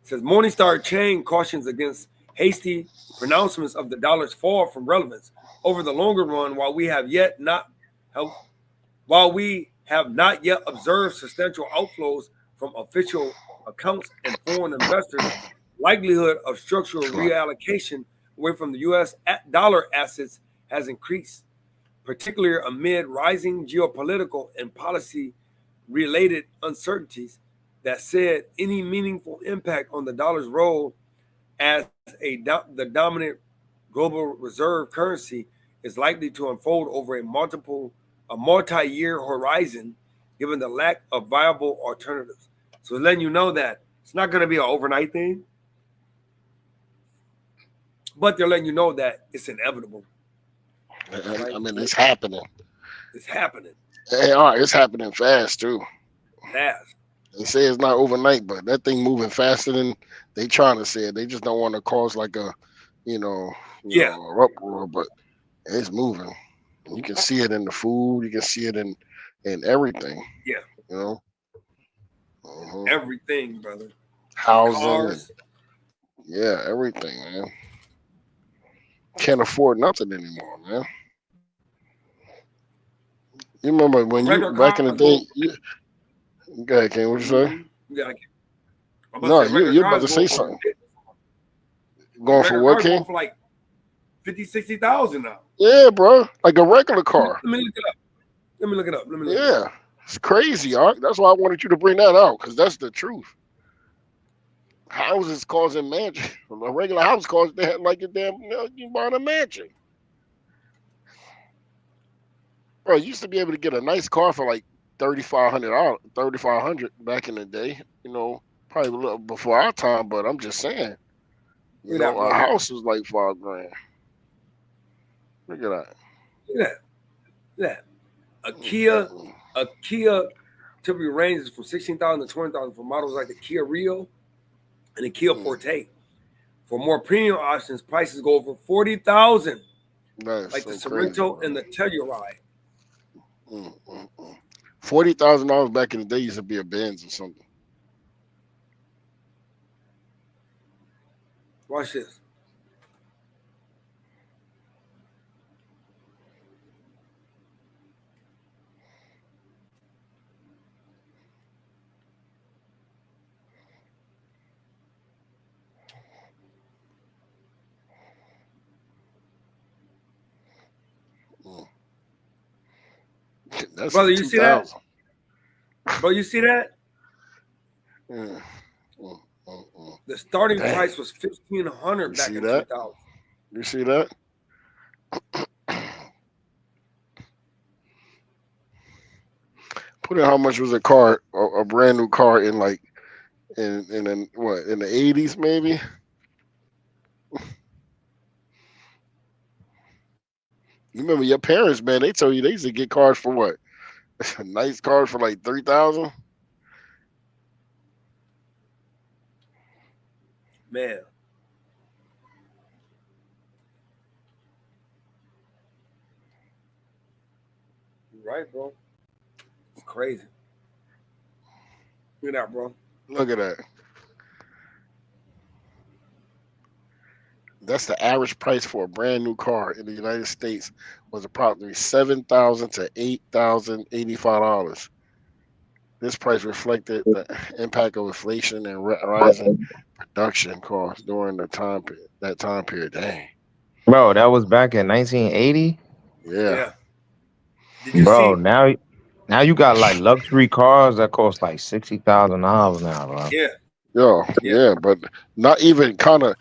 It says Morningstar chain cautions against hasty pronouncements of the dollar's fall from relevance over the longer run, while we have not yet observed substantial outflows from official accounts and foreign investors. Likelihood of structural reallocation away from the U.S. dollar assets has increased, particularly amid rising geopolitical and policy-related uncertainties. That said, any meaningful impact on the dollar's role as the dominant global reserve currency is likely to unfold over a multi-year horizon, given the lack of viable alternatives. So letting you know that it's not going to be an overnight thing, but they're letting you know that it's inevitable. I mean, it's happening. It's happening. Hey, all right, it's happening fast too. Fast. They say it's not overnight, but that thing moving faster than they trying to say it. They just don't want to cause like a, uproar, but it's moving. You can see it in the food. You can see it in everything. Yeah. You know. Everything, brother. Housing. Yeah, everything, man. Can't afford nothing anymore, man. You remember when back in the day? Go ahead, Ken. What you say? No, you're about to say something. Going for what, Ken? Going for like 50, 60,000 now. Yeah, bro. Like a regular car. Let me look it up. Yeah. It's crazy, Art. That's why I wanted you to bring that out, because that's the truth. Houses causing mansion. A regular house costs like a damn, you buying a mansion. Bro, you used to be able to get a nice car for like $3,500 back in the day. Probably a little before our time, but I'm just saying. A house was like $5,000. Look at that. Look at that. A Kia typically ranges from $16,000 to $20,000 for models like the Kia Rio and the Kia Forte. For more premium options, prices go over $40,000, like the Sorento and the Telluride. $40,000 back in the day used to be a Benz or something. Watch this. That's brother, you see that? Bro, you see that? The starting price was $1,500 back in 2000. You see that? Put in how much was a car, a brand new car in like in the 80s maybe? You remember your parents, man? They told you they used to get cars for what? Nice cars for like 3,000. Man. Right, bro. It's crazy. Look at that, bro. Look at that. That's the average price for a brand new car in the United States was approximately $7,000 to $8,085. This price reflected the impact of inflation and rising production costs during that time period. Dang. Bro, that was back in 1980. Yeah. Did you Bro, see? now you got like luxury cars that cost like $60,000 now, bro. Yeah. Yeah, but not even kind of,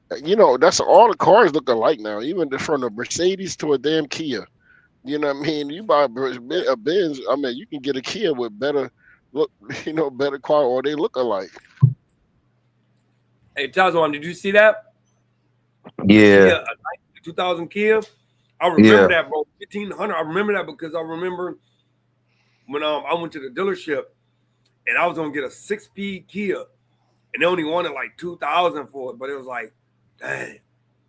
that's all the cars look alike now, even from the Mercedes to a damn Kia. You know what I mean? You buy a Benz, I mean, you can get a Kia with better better car, or they look alike. Hey, Tazwan, did you see that? Yeah. A 2000 Kia. I remember that, bro. 1,500. I remember that because I remember when I went to the dealership and I was gonna get a 6-speed Kia, and they only wanted like 2,000 for it, but it was like, dang.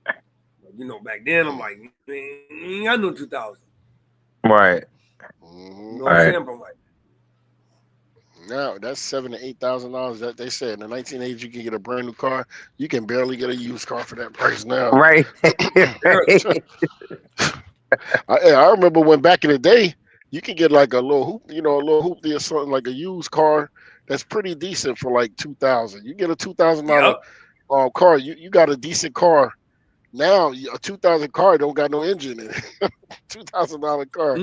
Back then I'm like, man, I know 2,000. Right. Mm-hmm. You know what I'm saying, bro? Like, now that's $7,000 to $8,000. That they said in the 1980s you can get a brand new car. You can barely get a used car for that price now. Right. I remember when back in the day you can get like a little hoop, or something, like a used car that's pretty decent for like 2,000. You get a $2,000 car, you got a decent car. Now a 2,000 car don't got no engine in it. $2,000 car.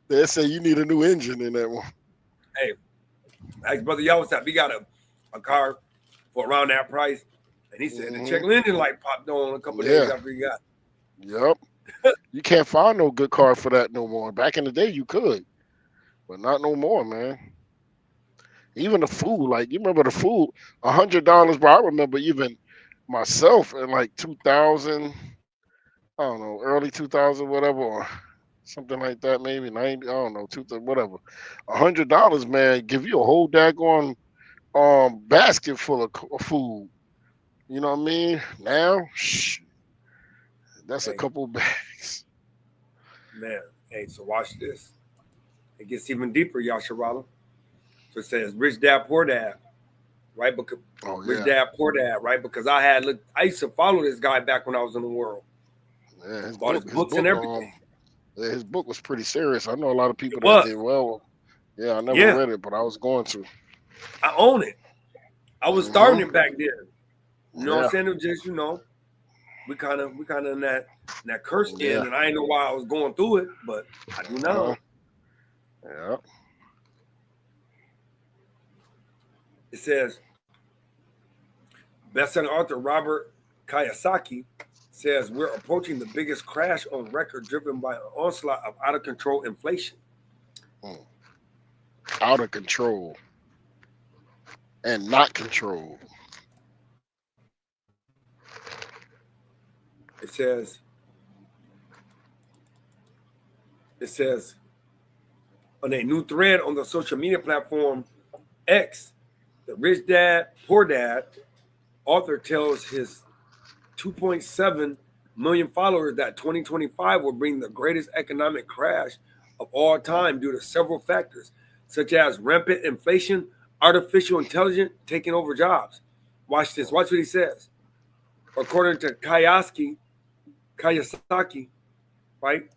They say you need a new engine in that one. Hey, like brother Yawasap, we got a car for around that price, and he said the check engine light popped on a couple days after he got it. Yep. You can't find no good car for that no more. Back in the day you could, but not no more, man. Even the food, like you remember the food, $100, bro. I remember even myself in like 2000, I don't know, early 2000, whatever, or something like that, maybe 90, I don't know, 2000, whatever. $100, man, give you a whole daggone basket full of food. You know what I mean? Now, that's a couple bags. Man, hey, so watch this. It gets even deeper, Yasharala. So it says Rich Dad Poor Dad, right? Because Rich Dad Poor Dad, right? Because I used to follow this guy back when I was in the world. Yeah, his books and everything. His book was pretty serious. I know a lot of people that did well. Yeah, I never read it, but I was going to. I own it. I was starting it back then. You know what I'm saying? It was just, we kind of in that cursed end, and I didn't know why I was going through it, but I do now. Yeah. It says, best-selling author Robert Kiyosaki says we're approaching the biggest crash on record, driven by an onslaught of out-of-control inflation. Out of control and not controlled. It says on a new thread on the social media platform X, the Rich Dad Poor Dad author tells his 2.7 million followers that 2025 will bring the greatest economic crash of all time due to several factors, such as rampant inflation, artificial intelligence taking over jobs. Watch this. Watch what he says. According to Kiyosaki, right?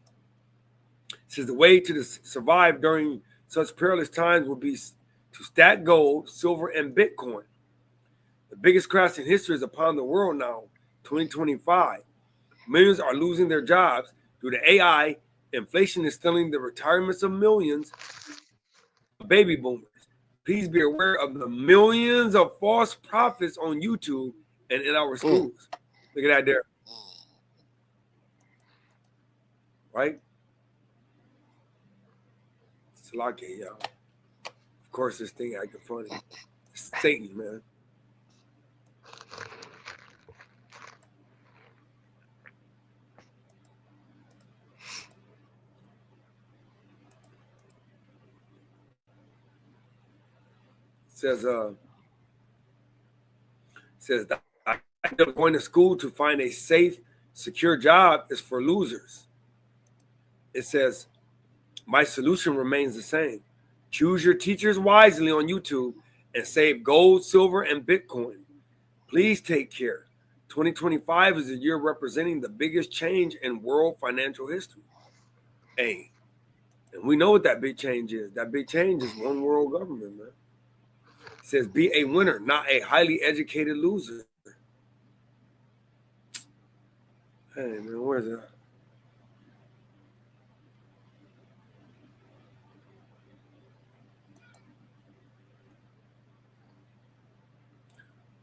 Says the way to survive during such perilous times will be to stack gold, silver, and Bitcoin. The biggest crash in history is upon the world now, 2025. Millions are losing their jobs due to AI. Inflation is stealing the retirements of millions of baby boomers. Please be aware of the millions of false prophets on YouTube and in our schools. Look at that there. Right? Salake, y'all. Of course, this thing acting funny. It's Satan, man. says the idea of going to school to find a safe, secure job is for losers. It says, my solution remains the same. Choose your teachers wisely on YouTube and save gold, silver, and Bitcoin. Please take care. 2025 is a year representing the biggest change in world financial history. Hey, and we know what that big change is. That big change is one world government, man. It says, be a winner, not a highly educated loser. Hey, man, where's that?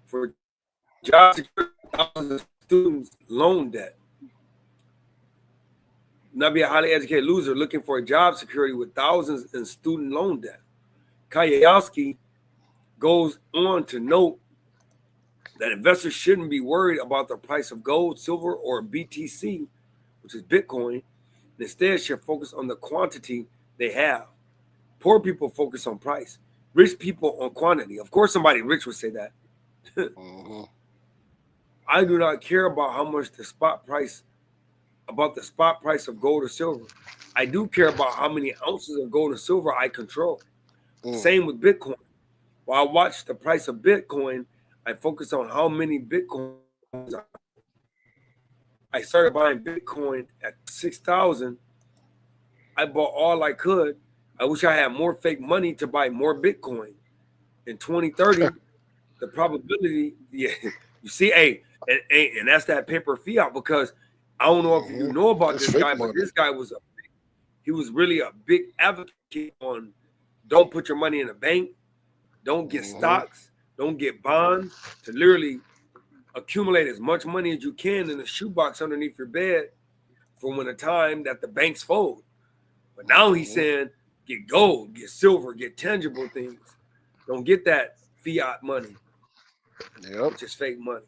For job security, thousands of students loan debt. Not be a highly educated loser looking for a job security with thousands in student loan debt. Kayowski goes on to note that investors shouldn't be worried about the price of gold, silver, or BTC, which is Bitcoin, and instead should focus on the quantity they have. Poor people focus on price. Rich people on quantity. Of course, somebody rich would say that. I do not care about how much the spot price of gold or silver. I do care about how many ounces of gold or silver I control. Same with Bitcoin. While I watch the price of Bitcoin, I focus on how many Bitcoins I started buying Bitcoin at 6,000. I bought all I could. I wish I had more fake money to buy more Bitcoin. In 2030, the probability, you see, and that's that paper fiat, because I don't know if you know about this guy, but this guy was really a big advocate on don't put your money in a bank, don't get stocks, don't get bonds, to literally accumulate as much money as you can in a shoebox underneath your bed for when the time that the banks fold. But now he's saying get gold, get silver, get tangible things. Don't get that fiat money. Yep. Which is fake money.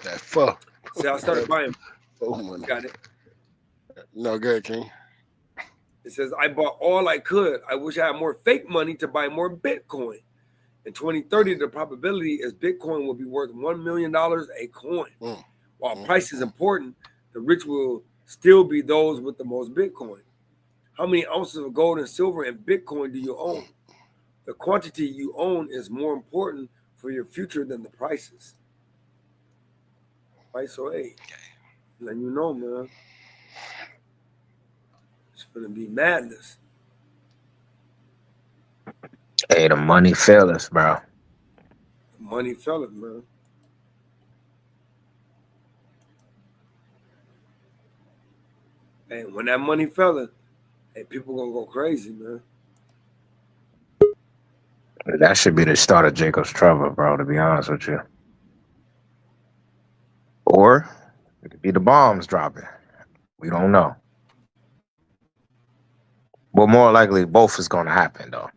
That fuck. See, I started buying. Money. Got it. No, good, King. It says, I bought all I could. I wish I had more fake money to buy more Bitcoin. In 2030, the probability is Bitcoin will be worth $1 million a coin. While price is important, the rich will still be those with the most Bitcoin. How many ounces of gold and silver and Bitcoin do you own? The quantity you own is more important for your future than the prices. Right, so hey, letting you know, man, it's gonna be madness. Hey, the money fellas, bro. Money fellas, man. Hey, when that money fella, hey, people gonna go crazy, man. That should be the start of Jacob's trouble, bro, to be honest with you. Or it could be the bombs dropping. We don't know. But more likely, both is going to happen, though.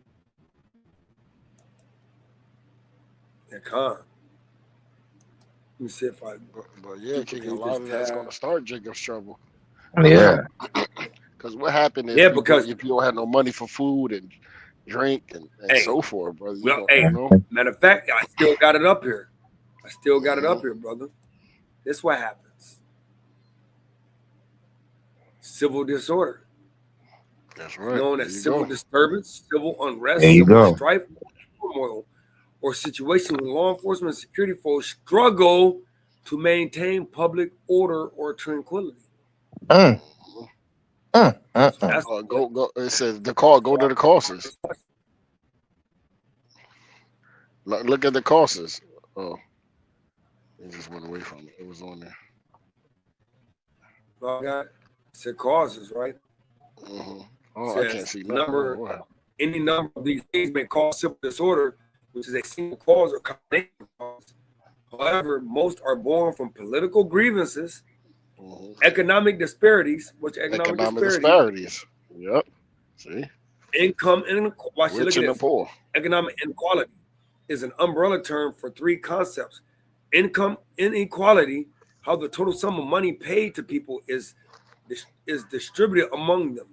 Let me see if I. But yeah, King, a lot of that's going to start Jacob's trouble. Yeah. Because what happened is, because if you don't have no money for food and drink and so forth, brother. Well, matter of fact, I still got it up here. Brother. This is what happens. Civil disorder. That's right. Known as civil disturbance, civil unrest, there you civil go. strife, turmoil, or situation when law enforcement and security forces struggle to maintain public order or tranquility. Go. It says go to the causes. Look at the causes. Oh, it just went away from it. It was on there. Well, I got said causes, right? Oh, I can't see nothing. Any number of these things may cause civil disorder, which is a single cause or combination cause. However, most are born from political grievances, economic disparities, economic disparities. Yep. See? Income inequality. Rich and the poor. Economic inequality is an umbrella term for three concepts. Income inequality, how the total sum of money paid to people is distributed among them.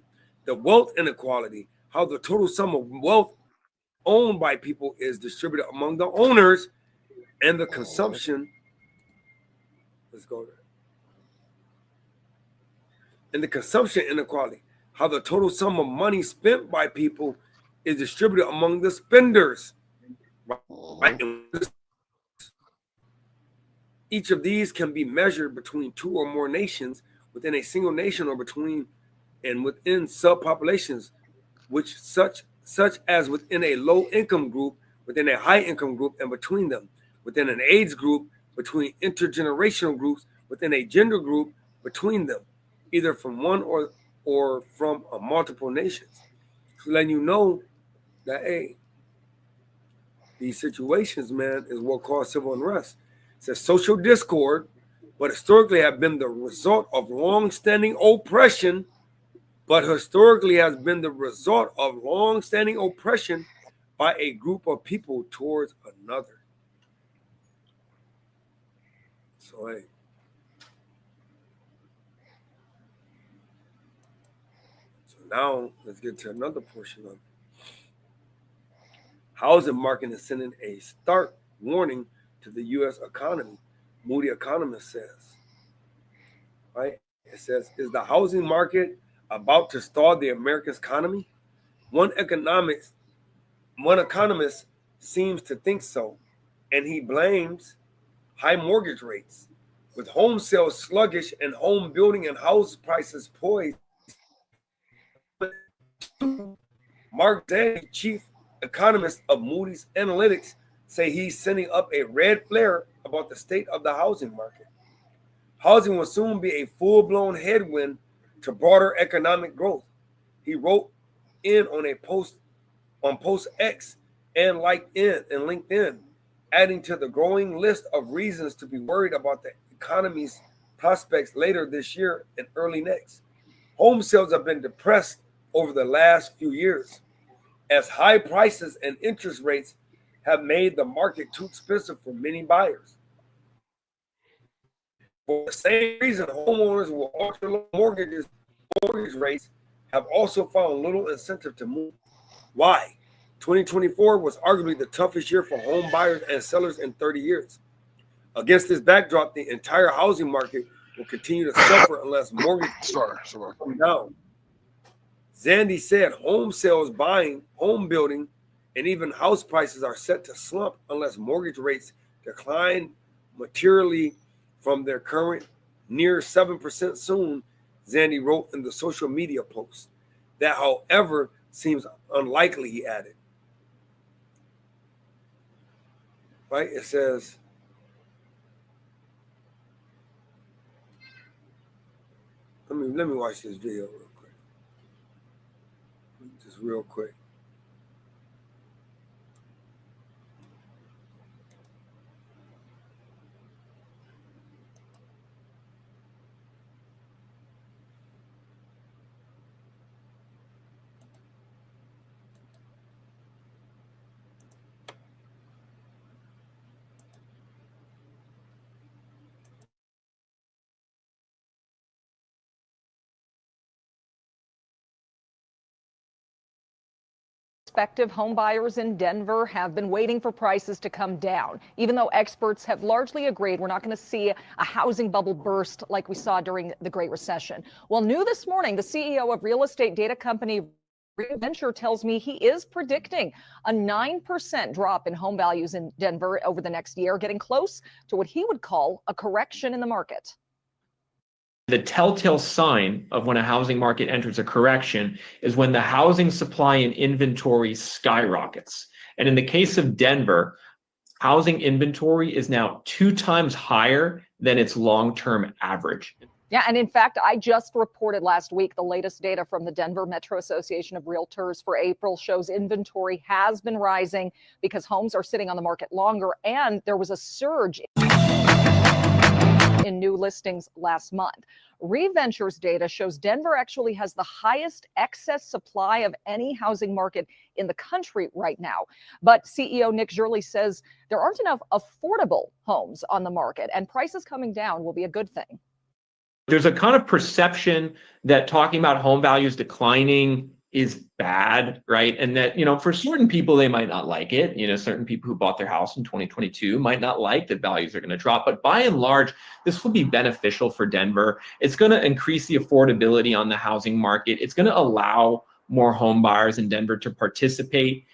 The wealth inequality, how the total sum of wealth owned by people is distributed among the owners, and the consumption, let's go there, and the consumption inequality, how the total sum of money spent by people is distributed among the spenders. Right? Each of these can be measured between two or more nations, within a single nation, or between and within subpopulations, which such as within a low income group, within a high income group, and between them, within an age group, between intergenerational groups, within a gender group, between them, either from one or from multiple nations. So letting you know that, hey, these situations, man, is what caused civil unrest. It says social discord, but historically have been the result of long-standing oppression, by a group of people towards another. So, hey. So now let's get to another portion of it. Housing market is sending a stark warning to the U.S. economy, Moody economist says. Right? It says, is the housing market about to stall the American economy? One economist seems to think so, and he blames high mortgage rates. With home sales sluggish and home building and house prices poised, Mark Zandi, chief economist of Moody's Analytics, say he's sending up a red flare about the state of the housing market. Housing will soon be a full-blown headwind to broader economic growth. He wrote in on a post on Post X and LinkedIn, adding to the growing list of reasons to be worried about the economy's prospects later this year and early next. Home sales have been depressed over the last few years, as high prices and interest rates have made the market too expensive for many buyers. For the same reason, homeowners with ultra-low mortgage rates have also found little incentive to move. Why? 2024 was arguably the toughest year for home buyers and sellers in 30 years. Against this backdrop, the entire housing market will continue to suffer unless mortgages come down. Zandi said home sales, buying, home building, and even house prices are set to slump unless mortgage rates decline materially from their current near 7% soon, Zandi wrote in the social media post. That, however, seems unlikely, he added. Right? It says, let me watch this video real quick. Just real quick. Prospective home buyers in Denver have been waiting for prices to come down, even though experts have largely agreed we're not going to see a housing bubble burst like we saw during the Great Recession. Well, new this morning, the CEO of real estate data company ReVenture tells me he is predicting a 9% drop in home values in Denver over the next year, getting close to what he would call a correction in the market. The telltale sign of when a housing market enters a correction is when the housing supply and inventory skyrockets. And in the case of Denver, housing inventory is now 2 times higher than its long-term average. Yeah, and in fact, I just reported last week the latest data from the Denver Metro Association of Realtors for April shows inventory has been rising because homes are sitting on the market longer, and there was a surge in new listings last month. ReVenture's data shows Denver actually has the highest excess supply of any housing market in the country right now. But CEO Nick Zerle says there aren't enough affordable homes on the market, and prices coming down will be a good thing. There's a kind of perception that talking about home values declining is bad, right? And that, for certain people, they might not like it. Certain people who bought their house in 2022 might not like that values are going to drop. But by and large, this will be beneficial for Denver. It's going to increase the affordability on the housing market. It's going to allow more home buyers in Denver to participate.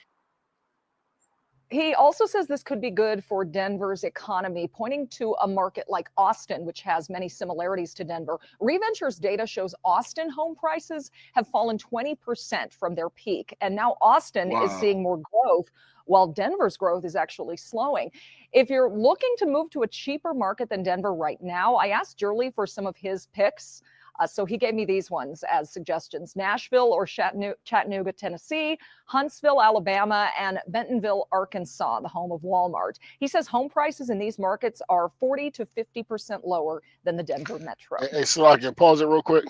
He also says this could be good for Denver's economy, pointing to a market like Austin, which has many similarities to Denver. ReVentures data shows Austin home prices have fallen 20% from their peak. And now Austin is seeing more growth, while Denver's growth is actually slowing. If you're looking to move to a cheaper market than Denver right now, I asked Jurley for some of his picks. So he gave me these ones as suggestions: Nashville or Chattanooga, Tennessee, Huntsville, Alabama, and Bentonville, Arkansas, the home of Walmart. He says home prices in these markets are 40 to 50% lower than the Denver metro. Hey, Slakia, pause it real quick.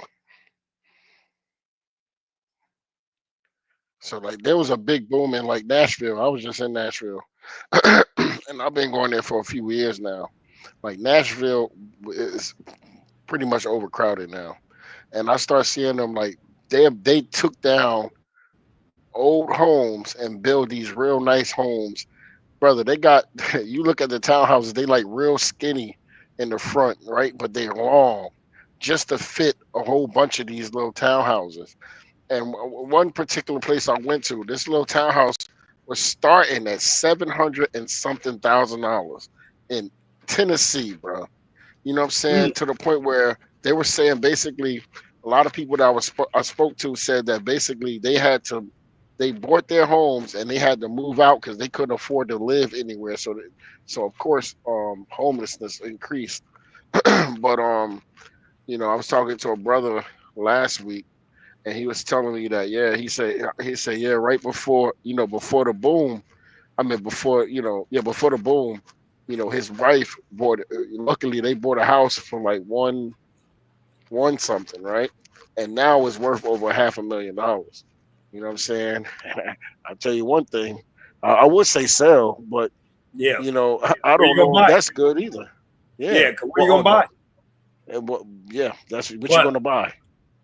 So like there was a big boom in like Nashville. I was just in Nashville. And I've been going there for a few years now. Like Nashville is pretty much overcrowded now. And I start seeing them like they took down old homes and build these real nice homes. Brother, they got you look at the townhouses, they like real skinny in the front, right? But they're long just to fit a whole bunch of these little townhouses. And one particular place I went to, this little townhouse was starting at $700 and something thousand in Tennessee, bro. You know what I'm saying? To the point where they were saying basically a lot of people that I spoke to said that basically they bought their homes and they had to move out because they couldn't afford to live anywhere. So of course homelessness increased. But I was talking to a brother last week and he was telling me that he said right before before the boom, before the boom, his wife bought. Luckily, they bought a house for like one something, right? And now it's worth over $500,000. You know what I'm saying? I'll tell you one thing. I would say sell, but I don't know if that's good either. Yeah, where you gonna buy? That's what you're gonna buy.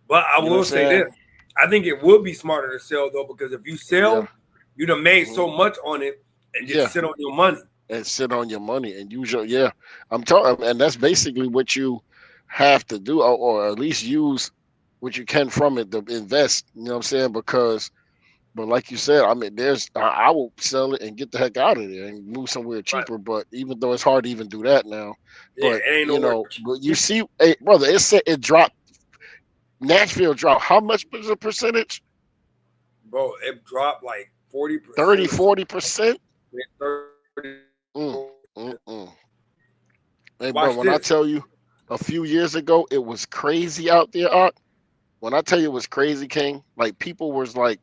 But I will say this: I think it would be smarter to sell though, because if you sell, you done made so much on it, and just sit on your money. And sit on your money and use your I'm talking, and that's basically what you have to do, or at least use what you can from it to invest. You know what I'm saying? But like you said, I will sell it and get the heck out of there and move somewhere cheaper. Right. But even though it's hard to even do that now, but it ain't but you see, hey, brother, it said it dropped. Nashville dropped how much was the percentage? Bro, it dropped like 40%. 40%. Hey, bro, when I tell you a few years ago it was crazy out there, when I tell you it was crazy, King, like people was like,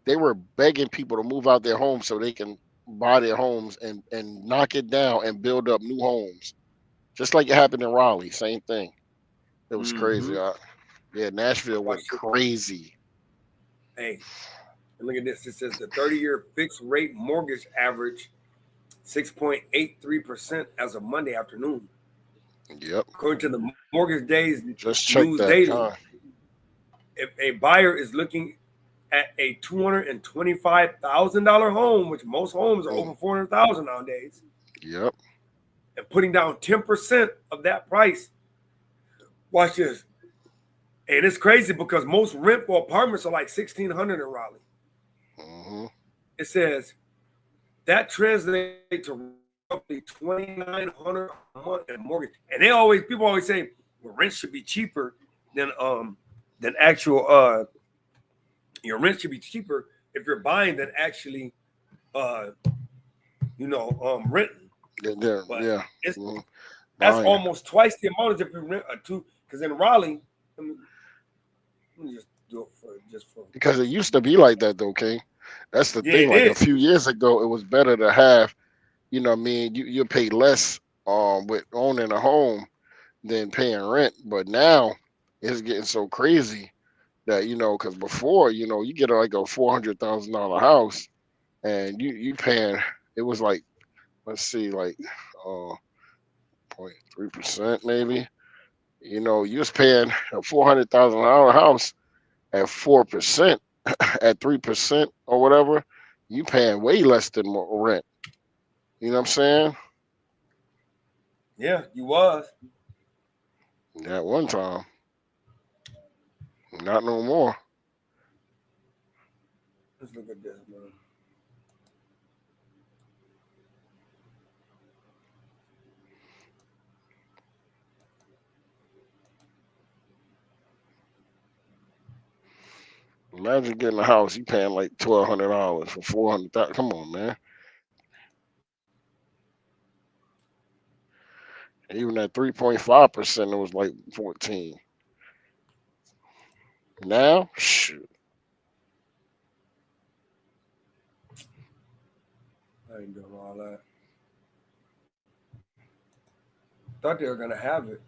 they were begging people to move out their homes so they can buy their homes and knock it down and build up new homes. Just like it happened in Raleigh, same thing. It was crazy. Yeah, Nashville went crazy. Hey, and look at this. It says the 30-year fixed rate mortgage average 6.83% as of Monday afternoon. Yep. According to the Mortgage Days news data, if a buyer is looking at a $225,000 home, which most homes are over $400,000 nowadays. Yep. And putting down 10% of that price. Watch this. And it's crazy because most rent for apartments are like $1,600 in Raleigh. It says that translates to roughly $2,900 a month in mortgage. And people always say, well, rent should be cheaper than actual your rent should be cheaper if you're buying than actually renting. That's almost twice the amount as if you rent a two, because in Raleigh, let me just do it for because it used to be like that though, King. That's the thing. Like a few years ago, it was better to have, you pay less with owning a home than paying rent. But now it's getting so crazy that because before you get like a $400,000 house and you paying, it was like, let's see, like 0.3% maybe. You was paying a $400,000 house at 4%. at 3% or whatever, you paying way less than rent. You know what I'm saying? Yeah, you was. At one time. Not no more. Let's look at this, man. Imagine getting a house, you paying like $1,200 for $400,000. Come on, man. Even at 3.5%, it was like 14. Now, shoot. I ain't doing all that. Thought they were gonna have it.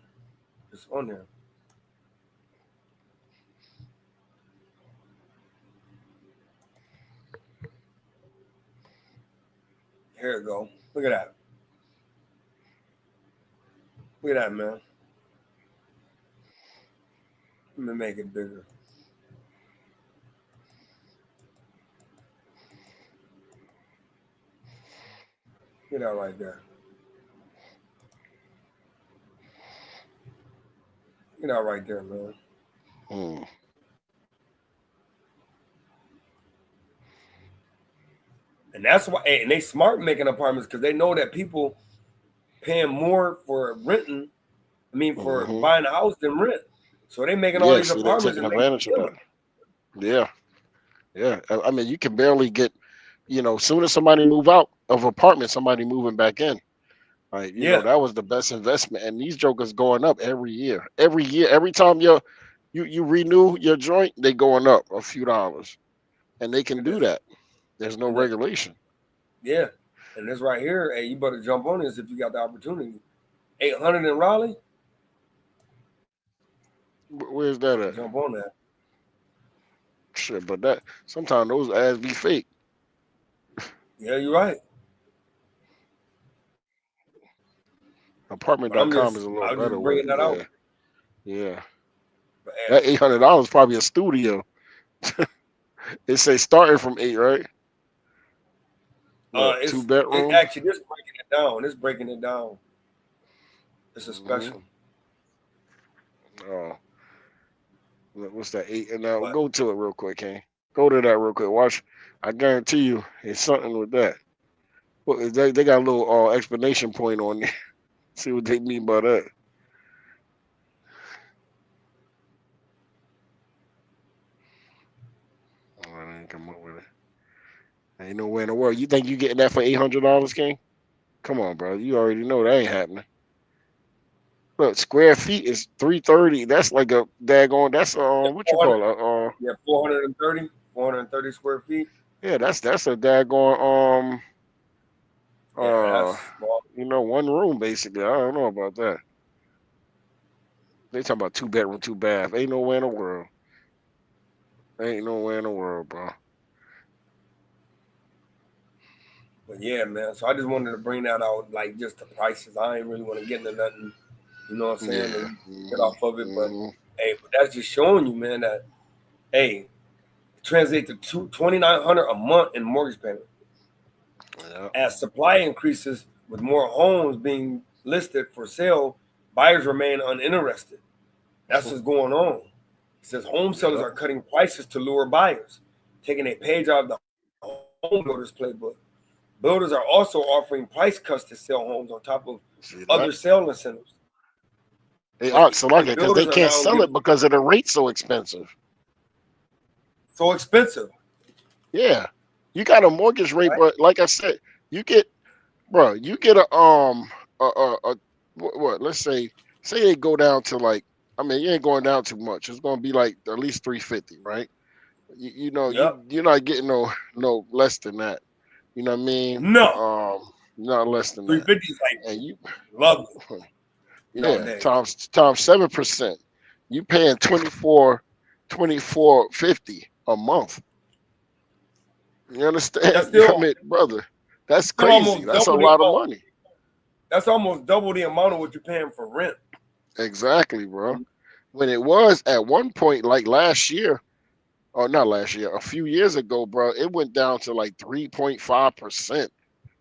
It's on there. Here we go. Look at that. Look at that, man. Let me make it bigger. Get that right there. Get that right there, man. And that's why, and they smart making apartments because they know that people paying more for renting. I mean, for buying a house than rent. So they making all these apartments. Taking advantage of that. Yeah. Yeah. I mean, you can barely get, as soon as somebody move out of apartment, somebody moving back in. Right. You know, that was the best investment. And these jokers going up every year. Every year, every time you renew your joint, they going up a few dollars. And they can do that. There's no regulation. Yeah. And this right here, hey, you better jump on this if you got the opportunity. 800 in Raleigh. Where's that at? Jump on that. Shit, but that sometimes those ads be fake. Yeah, you're right. Apartment.com is a little better. Just bringing that out. Yeah. That $800 probably a studio. It say starting from 8, right? It's 2 bedrooms. Actually, this breaking it down. It's breaking it down. It's a special. Oh, what's that? 8? And now go to it real quick, King. Go to that real quick. Watch. I guarantee you, it's something with that. Well, they got a little explanation point on there. See what they mean by that. I didn't come up with it. Ain't nowhere in the world. You think you getting that for $800, King? Come on, bro. You already know that ain't happening. Look, square feet is 330. That's like a daggone. That's what you call it? Yeah, 430 square feet. Yeah, that's a daggone one room basically. I don't know about that. They talking about 2 bedroom, 2 bath. Ain't nowhere in the world. Ain't nowhere in the world, bro. But yeah, man. So I just wanted to bring that out, like just the prices. I ain't really want to get into nothing. You know what I'm saying? And get off of it. But hey, but that's just showing you, man, that hey, translate to $2,900 a month in mortgage payment. Yeah. As supply increases with more homes being listed for sale, buyers remain uninterested. That's what's going on. It says home sellers are cutting prices to lure buyers, taking a page out of the home builders playbook. Builders are also offering price cuts to sell homes on top of other sale incentives. They are so like it because they can't sell it because of the rate so expensive. So expensive. Yeah, you got a mortgage rate, but like I said, you get a what? Let's say they go down to like, I mean, you ain't going down too much. It's going to be like at least 350, right? You're not getting no less than that. You know what I mean? No. Not less than 350 is like, and you love it. Yeah, times 7%. You paying $24.50 a month. You understand? I mean, brother, that's crazy. That's a lot of money. That's almost double the amount of what you're paying for rent. Exactly, bro. When it was at one point, like last year, or not last year, a few years ago, bro, it went down to like 3.5%.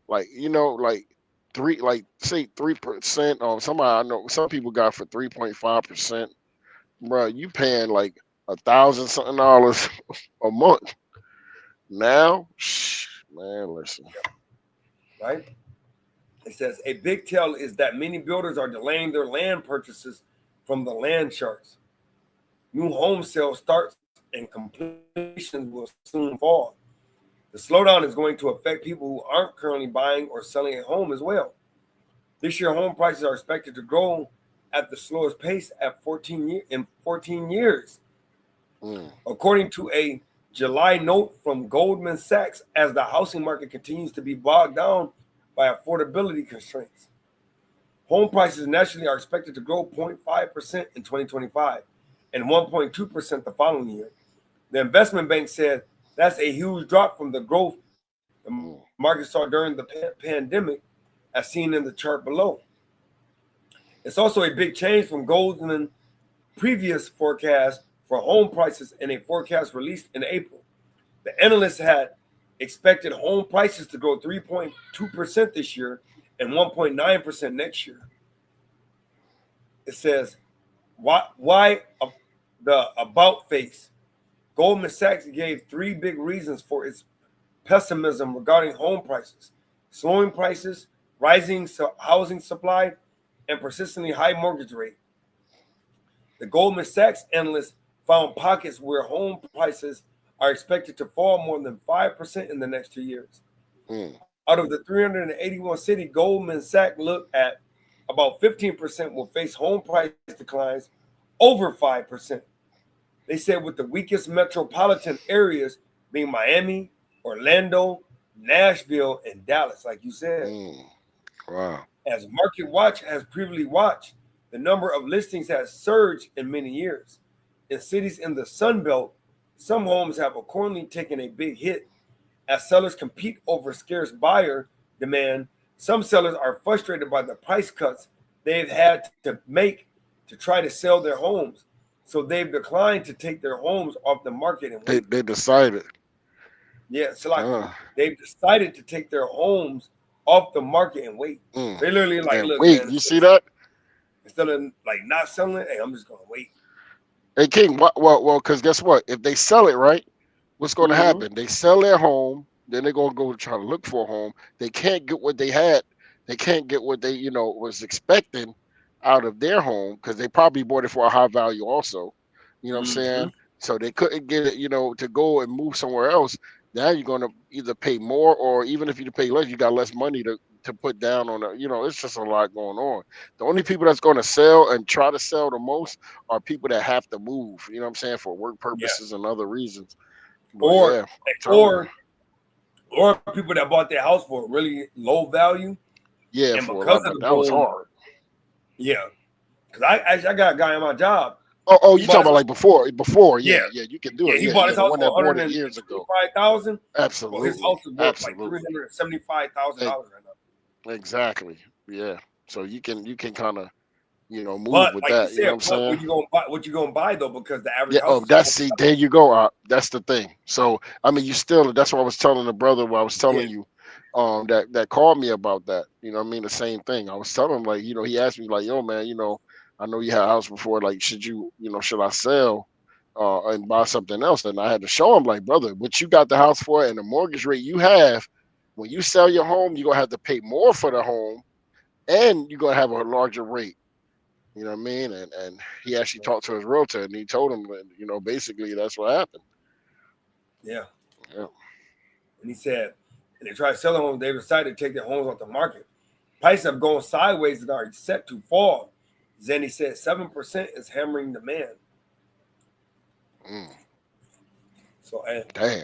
Like, you know, like say 3%, or somebody I know some people got for 3.5%. Bro, you paying like $1,000 something a month. Now, man, listen. Right? It says a big tell is that many builders are delaying their land purchases from the land charts. New home sales starts and completions will soon fall. The slowdown is going to affect people who aren't currently buying or selling a home as well. This year, home prices are expected to grow at the slowest pace at 14 years. According to a July note from Goldman Sachs, as the housing market continues to be bogged down by affordability constraints. Home prices nationally are expected to grow 0.5% in 2025 and 1.2% the following year. The investment bank said that's a huge drop from the growth the market saw during the pandemic, as seen in the chart below. It's also a big change from Goldman's previous forecast for home prices in a forecast released in April. The analysts had expected home prices to grow 3.2% this year and 1.9% next year. It says, why the about face? Goldman Sachs gave 3 big reasons for its pessimism regarding home prices: slowing prices, rising housing supply, and persistently high mortgage rate. The Goldman Sachs analysts found pockets where home prices are expected to fall more than 5% in the next 2 years. Out of the 381 cities Goldman Sachs looked at, about 15% will face home price declines over 5%. They said with the weakest metropolitan areas being Miami, Orlando, Nashville, and Dallas, like you said. Wow. As Market Watch has previously watched, the number of listings has surged in many years. In cities in the Sun Belt, some homes have accordingly taken a big hit. As sellers compete over scarce buyer demand, some sellers are frustrated by the price cuts they've had to make to try to sell their homes. So they've declined to take their homes off the market and wait. They decided. Yeah, so like they've decided to take their homes off the market and wait. They literally like, and look, wait, man, you see that? Instead of like not selling it, hey, I'm just gonna wait. Hey King, well, because guess what? If they sell it, right, what's going to happen? They sell their home, then they're gonna go try to look for a home. They can't get what they had. They can't get what they, was expecting out of their home because they probably bought it for a high value also. You know what I'm saying? So they couldn't get it, to go and move somewhere else. Now you're gonna either pay more, or even if you pay less, you got less money to put down on it. It's just a lot going on. The only people that's going to sell and try to sell the most are people that have to move, you know what I'm saying, for work purposes and other reasons. But or people that bought their house for a really low value. Yeah, and for because of that was hard. Yeah. Because I got a guy on my job. Oh, you talking about like before? Yeah, you can do it. He bought his house one for that bought it years ago. $125,000. Absolutely. Well, his house is worth like $375,000 right now. Exactly. Yeah. So you can kind of move but with like that. You said, You know what I'm saying? What you gonna buy though? Because the average house. There you go. That's the thing. So I mean, that's what I was telling the brother. What I was telling you, that called me about that. You know what I mean? The same thing. I was telling him like, he asked me like, yo man, I know you had a house before. Like, should I sell and buy something else? And I had to show him like, brother, what you got the house for and the mortgage rate you have, when you sell your home, you're gonna have to pay more for the home, and you're gonna have a larger rate. You know what I mean? And he actually talked to his realtor, and he told him, basically that's what happened. Yeah. And he said, and they tried to sell the homes, they decided to take their homes off the market. Prices have gone sideways and are set to fall. Zenny said 7% is hammering demand. So damn.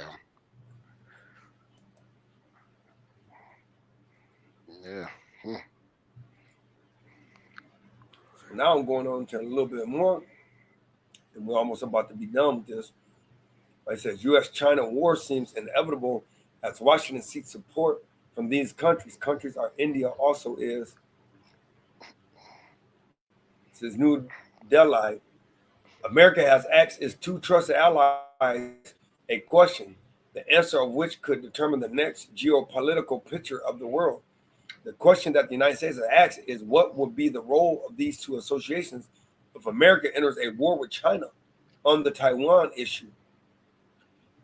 Yeah. So now I'm going on to a little bit more, and we're almost about to be done with this. Like I said, U.S.-China war seems inevitable as Washington seeks support from these countries. Countries are India also is. Says New Delhi. America has asked its 2 trusted allies a question, the answer of which could determine the next geopolitical picture of the world. The question that the United States has asked is what would be the role of these two associations if America enters a war with China on the Taiwan issue.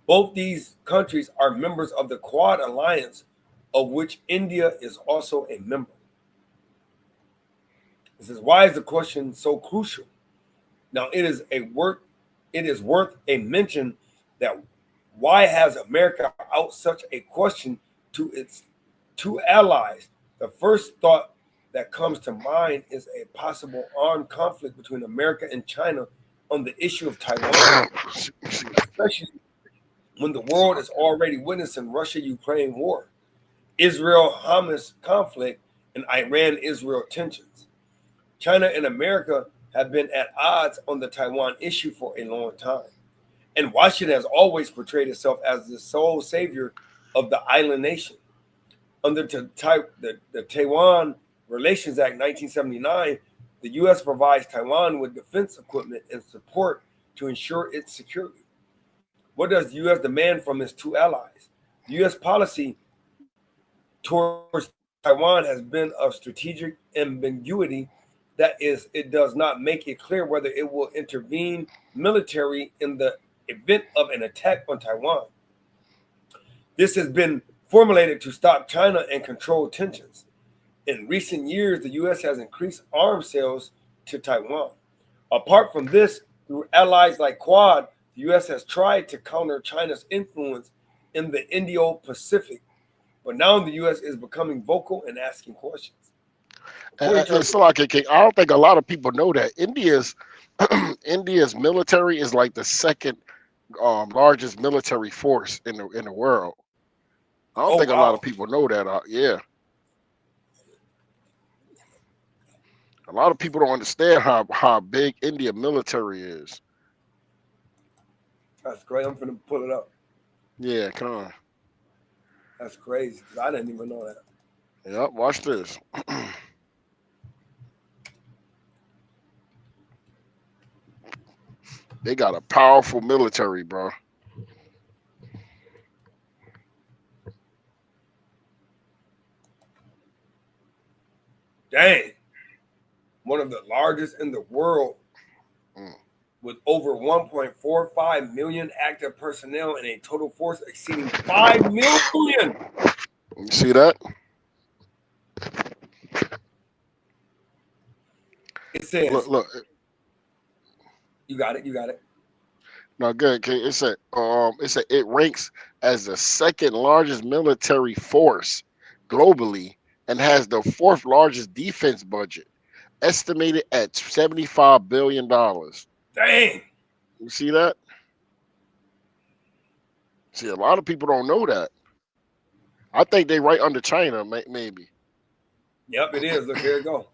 Both these countries are members of the Quad Alliance, of which India is also a member. It says, why is the question so crucial? Now, it is worth a mention that why has America out such a question to its two allies? The first thought that comes to mind is a possible armed conflict between America and China on the issue of Taiwan, especially when the world is already witnessing Russia-Ukraine war, Israel-Hamas conflict, and Iran-Israel tensions. China and America have been at odds on the Taiwan issue for a long time, and Washington has always portrayed itself as the sole savior of the island nation. Under the Taiwan Relations Act 1979, the U.S. provides Taiwan with defense equipment and support to ensure its security. What does the U.S. demand from its two allies? The U.S. policy towards Taiwan has been of strategic ambiguity. That is, it does not make it clear whether it will intervene militarily in the event of an attack on Taiwan. This has been formulated to stop China and control tensions. In recent years, the U.S. has increased arms sales to Taiwan. Apart from this, through allies like Quad, the U.S. has tried to counter China's influence in the Indo-Pacific, but now the U.S. is becoming vocal and asking questions. And so I don't think a lot of people know that India's military is like the second largest military force in the world. I don't think a lot of people know that. Yeah. A lot of people don't understand how big India military is. That's great. I'm finna pull it up. Yeah, come on. That's crazy. I didn't even know that. Yep, watch this. They got a powerful military, bro. Dang. One of the largest in the world, with over 1.45 million active personnel and a total force exceeding 5 million. You see that? It says, look. You got it. No, good. Okay. It ranks as the second largest military force globally and has the fourth largest defense budget, estimated at $75 billion. Dang. You see that? See, a lot of people don't know that. I think they right under China, maybe. Yep, it is. Look, here it go.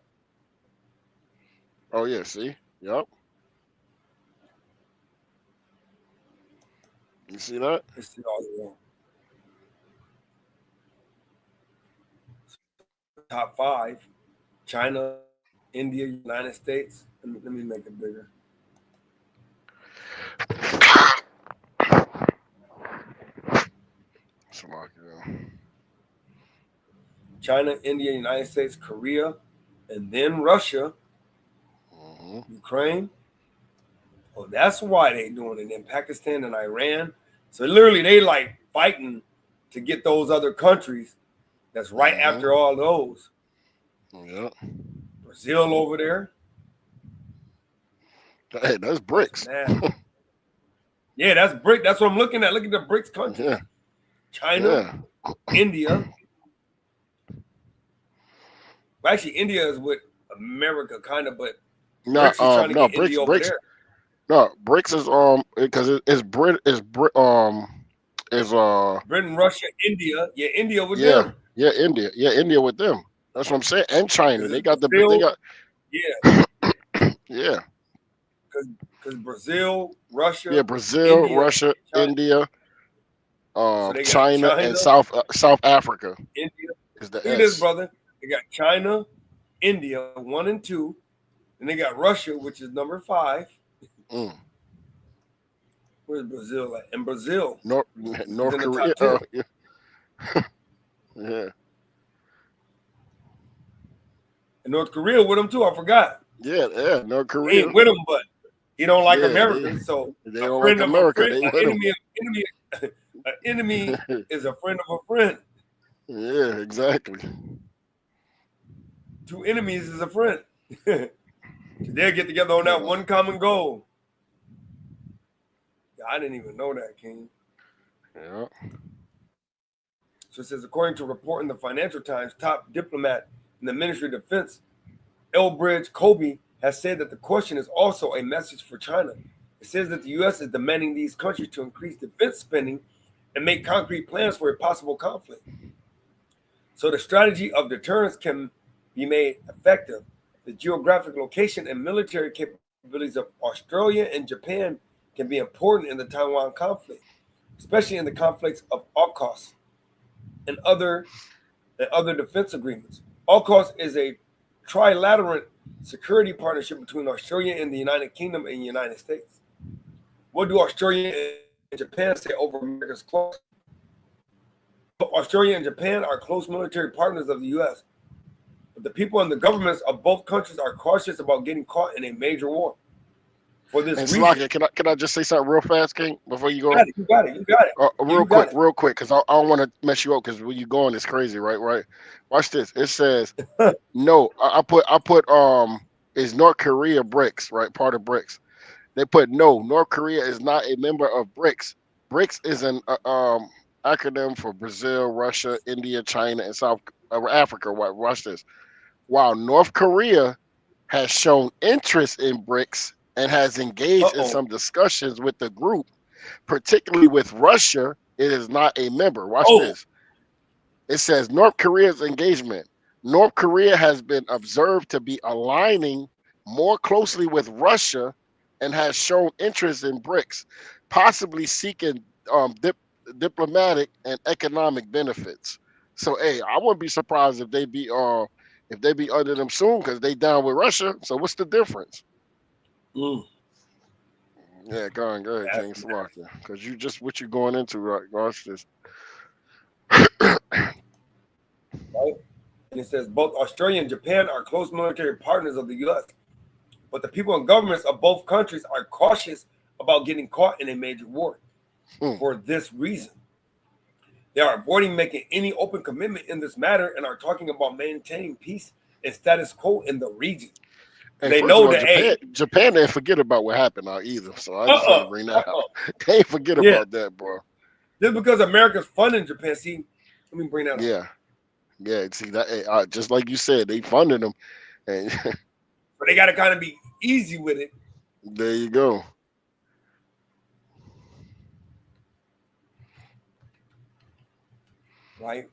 Oh, yeah, see? Yep. You see that? Let's see all the way. Top 5, China, India, United States. Let me make it bigger. China, India, United States, Korea, and then Russia, Ukraine. Oh, that's why they doing it. In Pakistan and Iran. So literally they like fighting to get those other countries that's right after all those. Yeah. Brazil over there. Hey, that's BRICS. Yeah, that's BRICS. That's what I'm looking at. Look at the BRICS countries. Yeah. China, India. Well, actually, India is with America, kind of, but BRICS is trying to get India over there. No, BRICS is because it's Britain, Russia, India. Yeah, India with them. Yeah, India with them. That's what I'm saying. And China, they got yeah. Because Brazil, Russia. Yeah, Brazil, India, Russia, India, so China, and South Africa. India. Is the Look at this, brother. They got China, India, 1 and 2. And they got Russia, which is number 5. Where's Brazil at? In Brazil. North Korea. Yeah. And North Korea with them too. I forgot. Yeah. North He Korea. ain't with them, but he don't like Americans. So they don't like America. They with an enemy is a friend of a friend. Yeah, exactly. Two enemies is a friend. They'll get together on that one common goal. I didn't even know that, King. Yeah. So it says, according to a report in the Financial Times, top diplomat in the Ministry of Defense, Elbridge Colby, has said that the question is also a message for China. It says that the U.S. is demanding these countries to increase defense spending and make concrete plans for a possible conflict. So the strategy of deterrence can be made effective. The geographic location and military capabilities of Australia and Japan can be important in the Taiwan conflict, especially in the conflicts of AUKUS and other defense agreements. AUKUS is a trilateral security partnership between Australia and the United Kingdom and the United States. What do Australia and Japan say over America's close? Australia and Japan are close military partners of the U.S., but the people and the governments of both countries are cautious about getting caught in a major war. For this reason, Slakia, can I just say something real fast, King, before you go? You got it. Real quick, because I don't want to mess you up. Because when you going, it's crazy, right? Watch this. It says no. I put is North Korea BRICS, right? Part of BRICS. They put no. North Korea is not a member of BRICS. BRICS is an acronym for Brazil, Russia, India, China, and South Africa. Watch this. While North Korea has shown interest in BRICS and has engaged in some discussions with the group, particularly with Russia, it is not a member. Watch this. It says North Korea's engagement. North Korea has been observed to be aligning more closely with Russia and has shown interest in BRICS, possibly seeking diplomatic and economic benefits. So, hey, I wouldn't be surprised if they be under them soon because they down with Russia. So, what's the difference? Yeah, go ahead, King Slakia, because you just what you're going into, right? Watch this. Right? And it says both Australia and Japan are close military partners of the U.S., but the people and governments of both countries are cautious about getting caught in a major war. For this reason, they are avoiding making any open commitment in this matter and are talking about maintaining peace and status quo in the region. And they know that Japan didn't forget about what happened now either. So I just want to bring that out. They ain't forget about that, bro. Just because America's funding Japan, see, let me bring that up. Yeah. See that? Just like you said, they funded them, and but they got to kind of be easy with it. There you go. Right.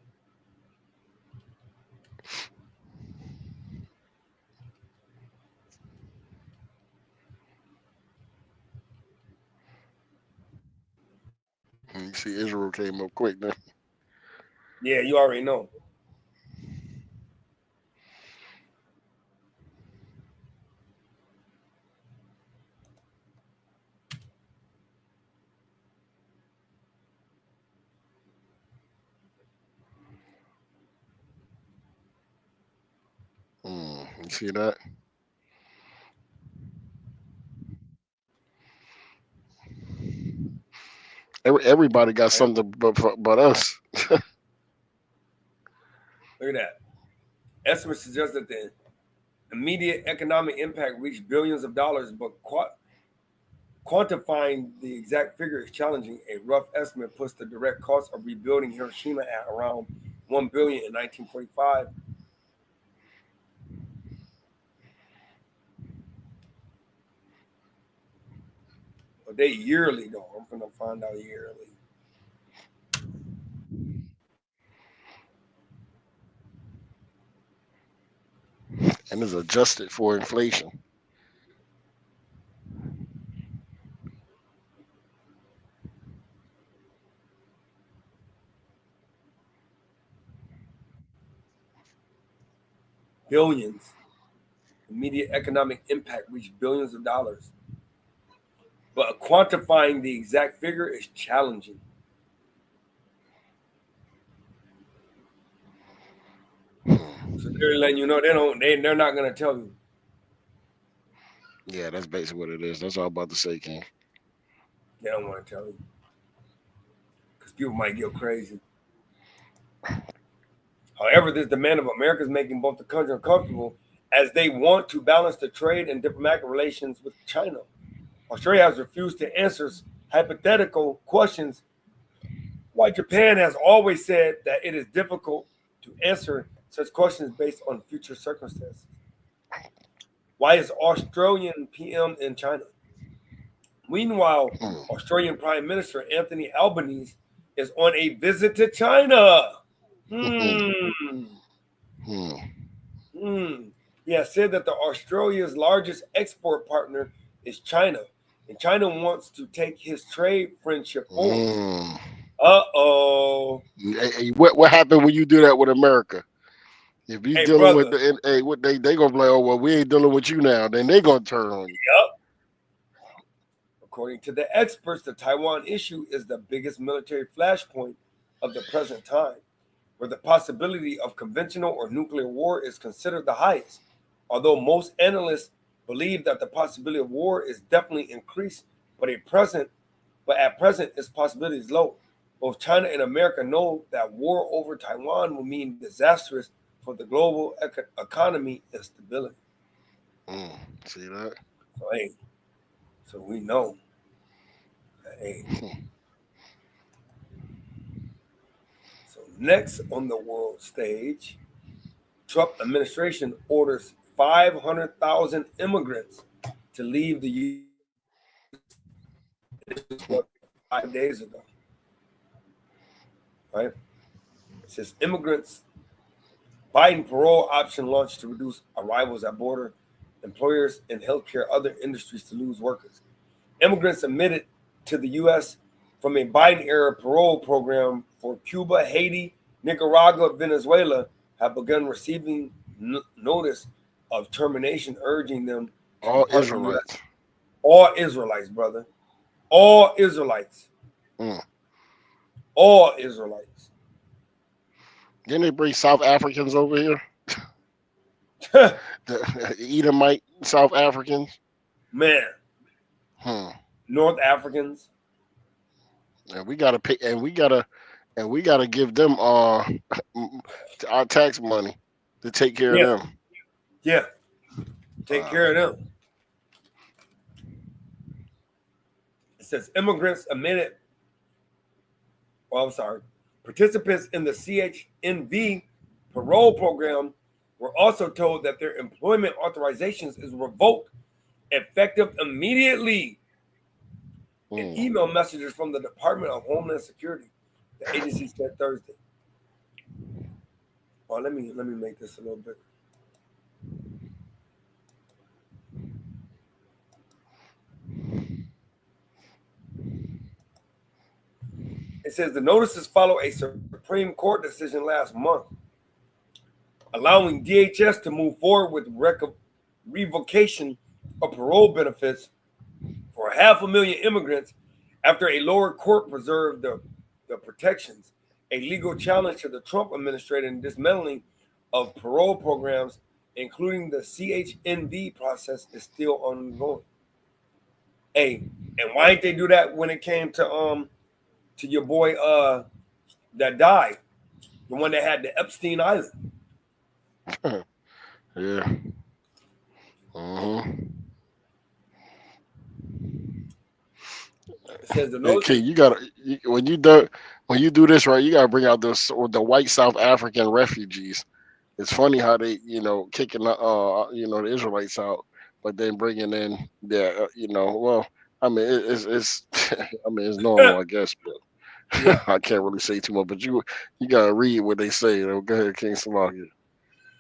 You see, Israel came up quick then. Yeah, you already know. You see that? Everybody got something but us. Look at that. Estimates suggest that the immediate economic impact reached billions of dollars, but quantifying the exact figure is challenging. A rough estimate puts the direct cost of rebuilding Hiroshima at around $1 billion in 1945. But they yearly though. I'm gonna find out yearly. And it's adjusted for inflation. Billions. Immediate economic impact reached billions of dollars. but quantifying the exact figure is challenging. So they're letting you know they're not going to tell you. Yeah, that's basically what it is. That's all I'm about to say, King. They don't want to tell you because people might get crazy. However, this demand of America is making both the country uncomfortable as they want to balance the trade and diplomatic relations with China. Australia has refused to answer hypothetical questions, while Japan has always said that it is difficult to answer such questions based on future circumstances. Why is Australian PM in China? Meanwhile, Australian Prime Minister Anthony Albanese is on a visit to China. He has said that Australia's largest export partner is China, and China wants to take his trade friendship forward. Hey, what happened when you do that with America? If you dealing with what they gonna be like, oh well, we ain't dealing with you now, then they gonna turn on you. Yep. According to the experts, the Taiwan issue is the biggest military flashpoint of the present time, where the possibility of conventional or nuclear war is considered the highest. Although most analysts believe that the possibility of war is definitely increased, but at present its possibility is low. Both China and America know that war over Taiwan will mean disastrous for the global economy and stability. See that? So we know. So next on the world stage, Trump administration orders 500,000 immigrants to leave the U.S. This was 5 days ago. Right? It says immigrants, Biden parole option launched to reduce arrivals at border, employers in healthcare, other industries to lose workers. Immigrants admitted to the U.S. from a Biden-era parole program for Cuba, Haiti, Nicaragua, Venezuela have begun receiving notice of termination, urging them. All Israelites. All Israelites, brother. All Israelites. All Israelites. Didn't they bring South Africans over here? The Edomite South Africans. Man. North Africans. And we gotta pay, and we gotta give them our tax money to take care of them. Yeah. Take care of them. It says immigrants admitted. Participants in the CHNV parole program were also told that their employment authorizations is revoked effective immediately. In email messages from the Department of Homeland Security, the agency said Thursday. Oh, let me make this a little bit. It says the notices follow a Supreme Court decision last month, allowing DHS to move forward with revocation of parole benefits for 500,000 immigrants after a lower court preserved the protections. A legal challenge to the Trump administration dismantling of parole programs, including the CHNV process, is still ongoing. And why didn't they do that when it came to your boy that died, the one that had the Epstein Island? Yeah. It says the okay, you gotta when you do this right, you gotta bring out the white South African refugees. It's funny how they kicking the Israelites out, but then bringing in well, I mean it's I mean it's normal, I guess, but I can't really say too much. But you gotta read what they say. Go ahead, King Salaki.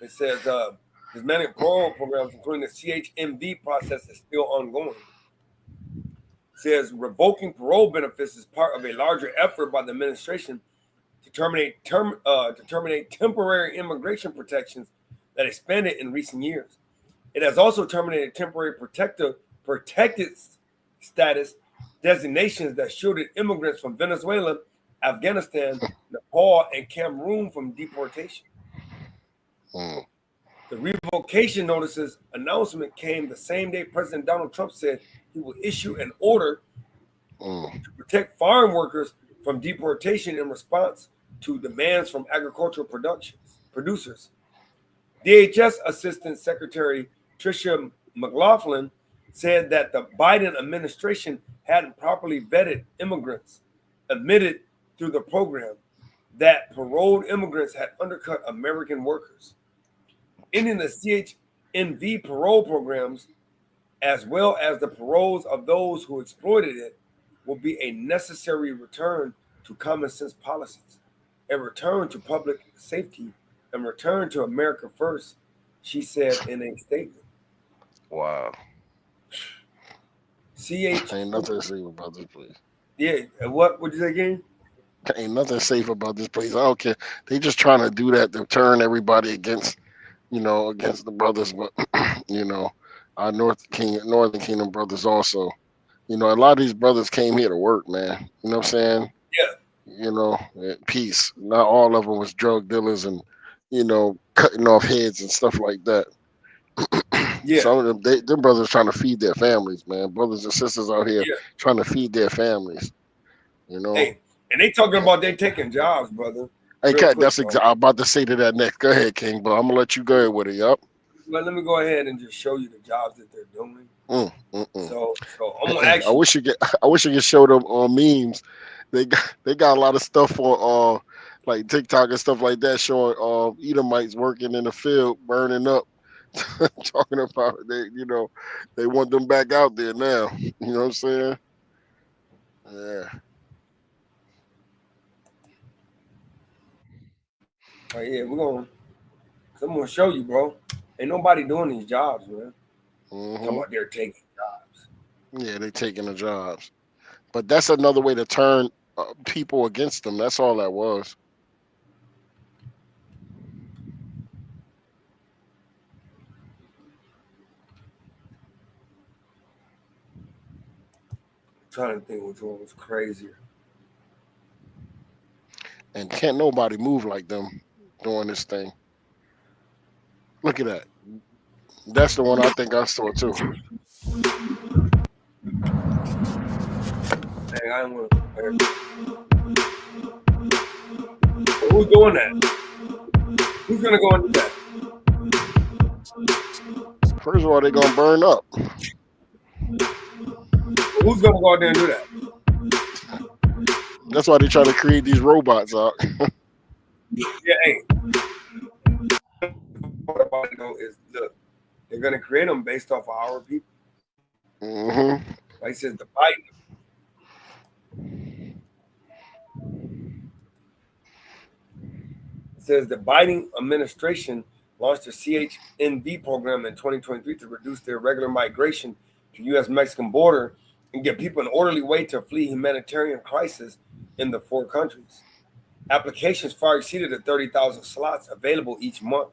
It says dismantling parole programs, including the CHNV process, is still ongoing. It says revoking parole benefits is part of a larger effort by the administration to terminate temporary immigration protections that expanded in recent years. It has also terminated temporary protected status designations that shielded immigrants from Venezuela, Afghanistan, Nepal, and Cameroon from deportation. The revocation notices announcement came the same day President Donald Trump said he will issue an order to protect foreign workers from deportation in response to demands from agricultural producers. DHS Assistant Secretary Tricia McLaughlin said that the Biden administration hadn't properly vetted immigrants admitted through the program, that paroled immigrants had undercut American workers. Ending the CHNV parole programs, as well as the paroles of those who exploited it, will be a necessary return to common sense policies, a return to public safety, and return to America first, she said in a statement. Wow. Ain't nothing safe about this place. Yeah, what would you say again? Ain't nothing safe about this place. I don't care. They just trying to do that to turn everybody against, against the brothers. But our Northern Kingdom brothers also. A lot of these brothers came here to work, man. You know what I'm saying? Yeah. Peace. Not all of them was drug dealers and cutting off heads and stuff like that. Yeah. Some of them brothers trying to feed their families, man. Brothers and sisters out here trying to feed their families. Hey, and they talking about they taking jobs, brother. Hey, Kat, I'm about to say to that next. Go ahead, King, but I'm gonna let you go ahead with it. Yup. Well, let me go ahead and just show you the jobs that they're doing. So I'm gonna ask you. I wish you could show them on memes. They got a lot of stuff on like TikTok and stuff like that showing Edomites working in the field, burning up, talking about they want them back out there now. You know what I'm saying? Yeah. Oh yeah, I'm gonna show you, bro. Ain't nobody doing these jobs, man. Talking about they're taking jobs. Yeah, they taking the jobs, but that's another way to turn people against them. That's all that was. I'm trying to think which one was crazier. And can't nobody move like them doing this thing. Look at that. That's the one I think I saw too. Dang, I don't want to. Who's doing that? Who's gonna go and do that? First of all, they're gonna burn up. Who's gonna go out there and do that? That's why they try to create these robots out. Yeah, hey. What about is look, they're gonna create them based off of our people. Like it says the Biden. It says the Biden administration launched a CHNV program in 2023 to reduce their irregular migration to U.S.-Mexican border and give people an orderly way to flee humanitarian crisis in the 4 countries. Applications far exceeded the 30,000 slots available each month,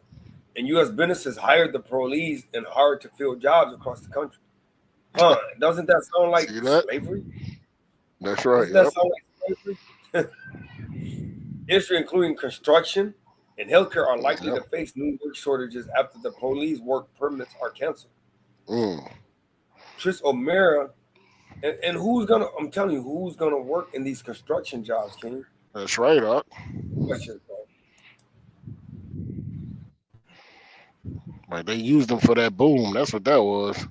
and U.S. businesses hired the parolees in hard-to-fill jobs across the country. Doesn't that sound like slavery? That's right. Doesn't that sound like slavery? Industry, including construction and healthcare, are likely to face new work shortages after the police work permits are canceled. Tris O'Meara, and who's gonna? I'm telling you, who's gonna work in these construction jobs, King? That's right, Huck. Like they used them for that boom. That's what that was.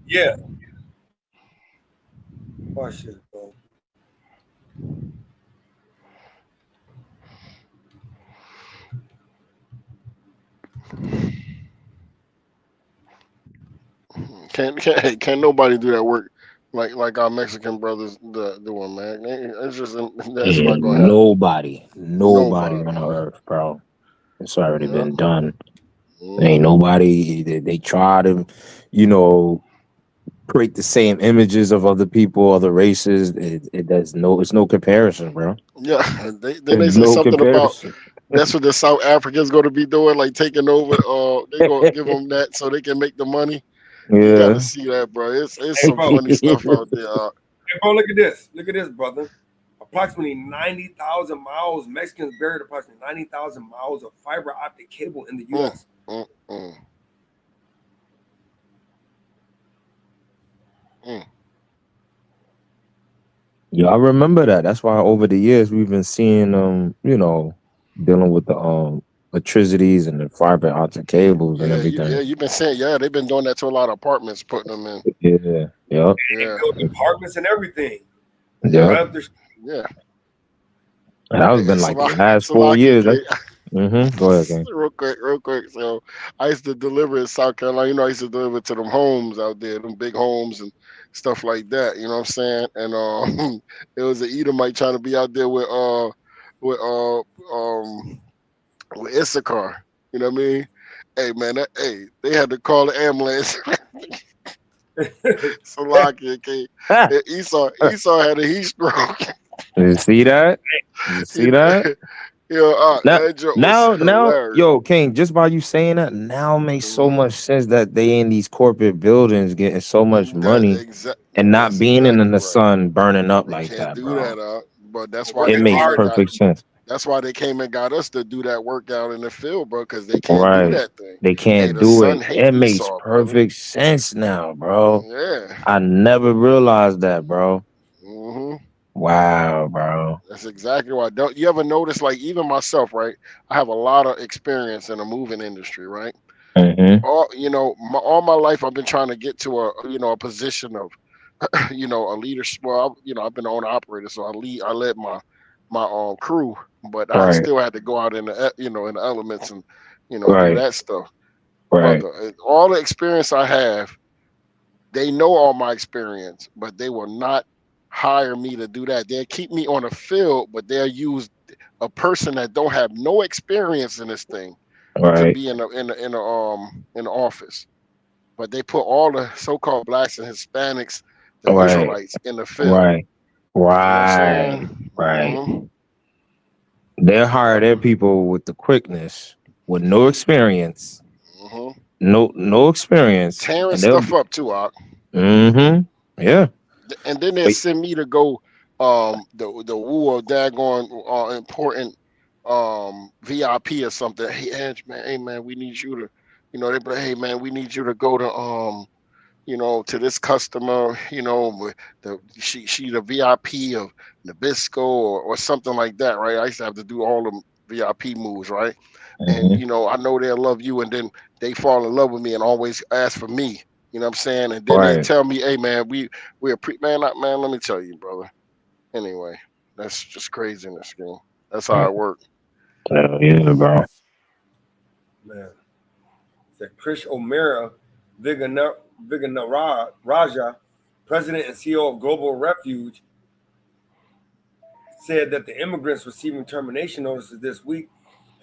Yeah. Watch it, bro. Can't nobody do that work like our Mexican brothers doing, man. It's just that's not going to nobody on earth, bro. It's already been done. Ain't nobody. They try to, create the same images of other people, other races. It's no comparison, bro. Yeah, they say something comparison. About that's what the South Africans going to be doing, like taking over. They going to give them that so they can make the money. Yeah, you gotta see that, bro. It's some funny stuff out there. Hey, bro, look at this. Look at this, brother. Approximately 90,000 miles. Mexicans buried approximately 90,000 miles of fiber optic cable in the U.S. Yeah, I remember that. That's why over the years we've been seeing dealing with the electricities and the fiber optic cables and everything. You've been saying, they've been doing that to a lot of apartments, putting them in. Yeah, yeah, They built apartments and everything. yeah. Right up their Yeah. And that was been like the last 4 years. Go ahead, gang. Real quick. So I used to deliver in South Carolina. You know, I used to deliver to them homes out there, them big homes and stuff like that. You know what I'm saying? And it was an Edomite trying to be out there with Issachar. You know what I mean? Hey man, they had to call the ambulance. Salaki, okay. Esau had a heat stroke. You see that? You see that? Now, yo, King, just by you saying that, now makes so much sense that they in these corporate buildings getting so much money and not being in the sun burning up like that, do bro. that, but that's why It makes perfect sense. That's why they came and got us to do that workout in the field, bro, because they can't do that thing. They can't do it. It makes perfect sense now, bro. Yeah. I never realized that, bro. Mm-hmm. Wow, bro. That's exactly why. Don't you ever notice, like, even myself, right? I have a lot of experience in the moving industry, right? Mm-hmm. All my life I've been trying to get to a position of a leadership. Well, I've been an owner operator, so I led my crew, but I still had to go out in the in the elements and do that stuff. Right. Brother, all the experience I have, they know all my experience, but they will not hire me to do that. They'll keep me on the field, but they'll use a person that don't have no experience in this thing to be in the office. But they put all the so-called blacks and Hispanics, the Israelites, in the field. Right. You know what I'm Right. saying? They'll hire their people with the quickness, with no experience. No experience. Tearing And they'll stuff up too, Ock. Yeah. And then they send me to go the woo or daggone important VIP or something. Hey Edge, man, hey man, we need you to, they be like, hey man, we need you to go to to this customer, with she the VIP of Nabisco or something like that, right? I used to have to do all the VIP moves, right? And I know they'll love you, and then they fall in love with me and always ask for me. You know what I'm saying? And then they tell me, hey man, we're man, let me tell you, brother. Anyway, that's just craziness, game. That's how it works. Yeah, bro. Man. Said Krish O'Meara Raja, president and CEO of Global Refuge, said that the immigrants receiving termination notices this week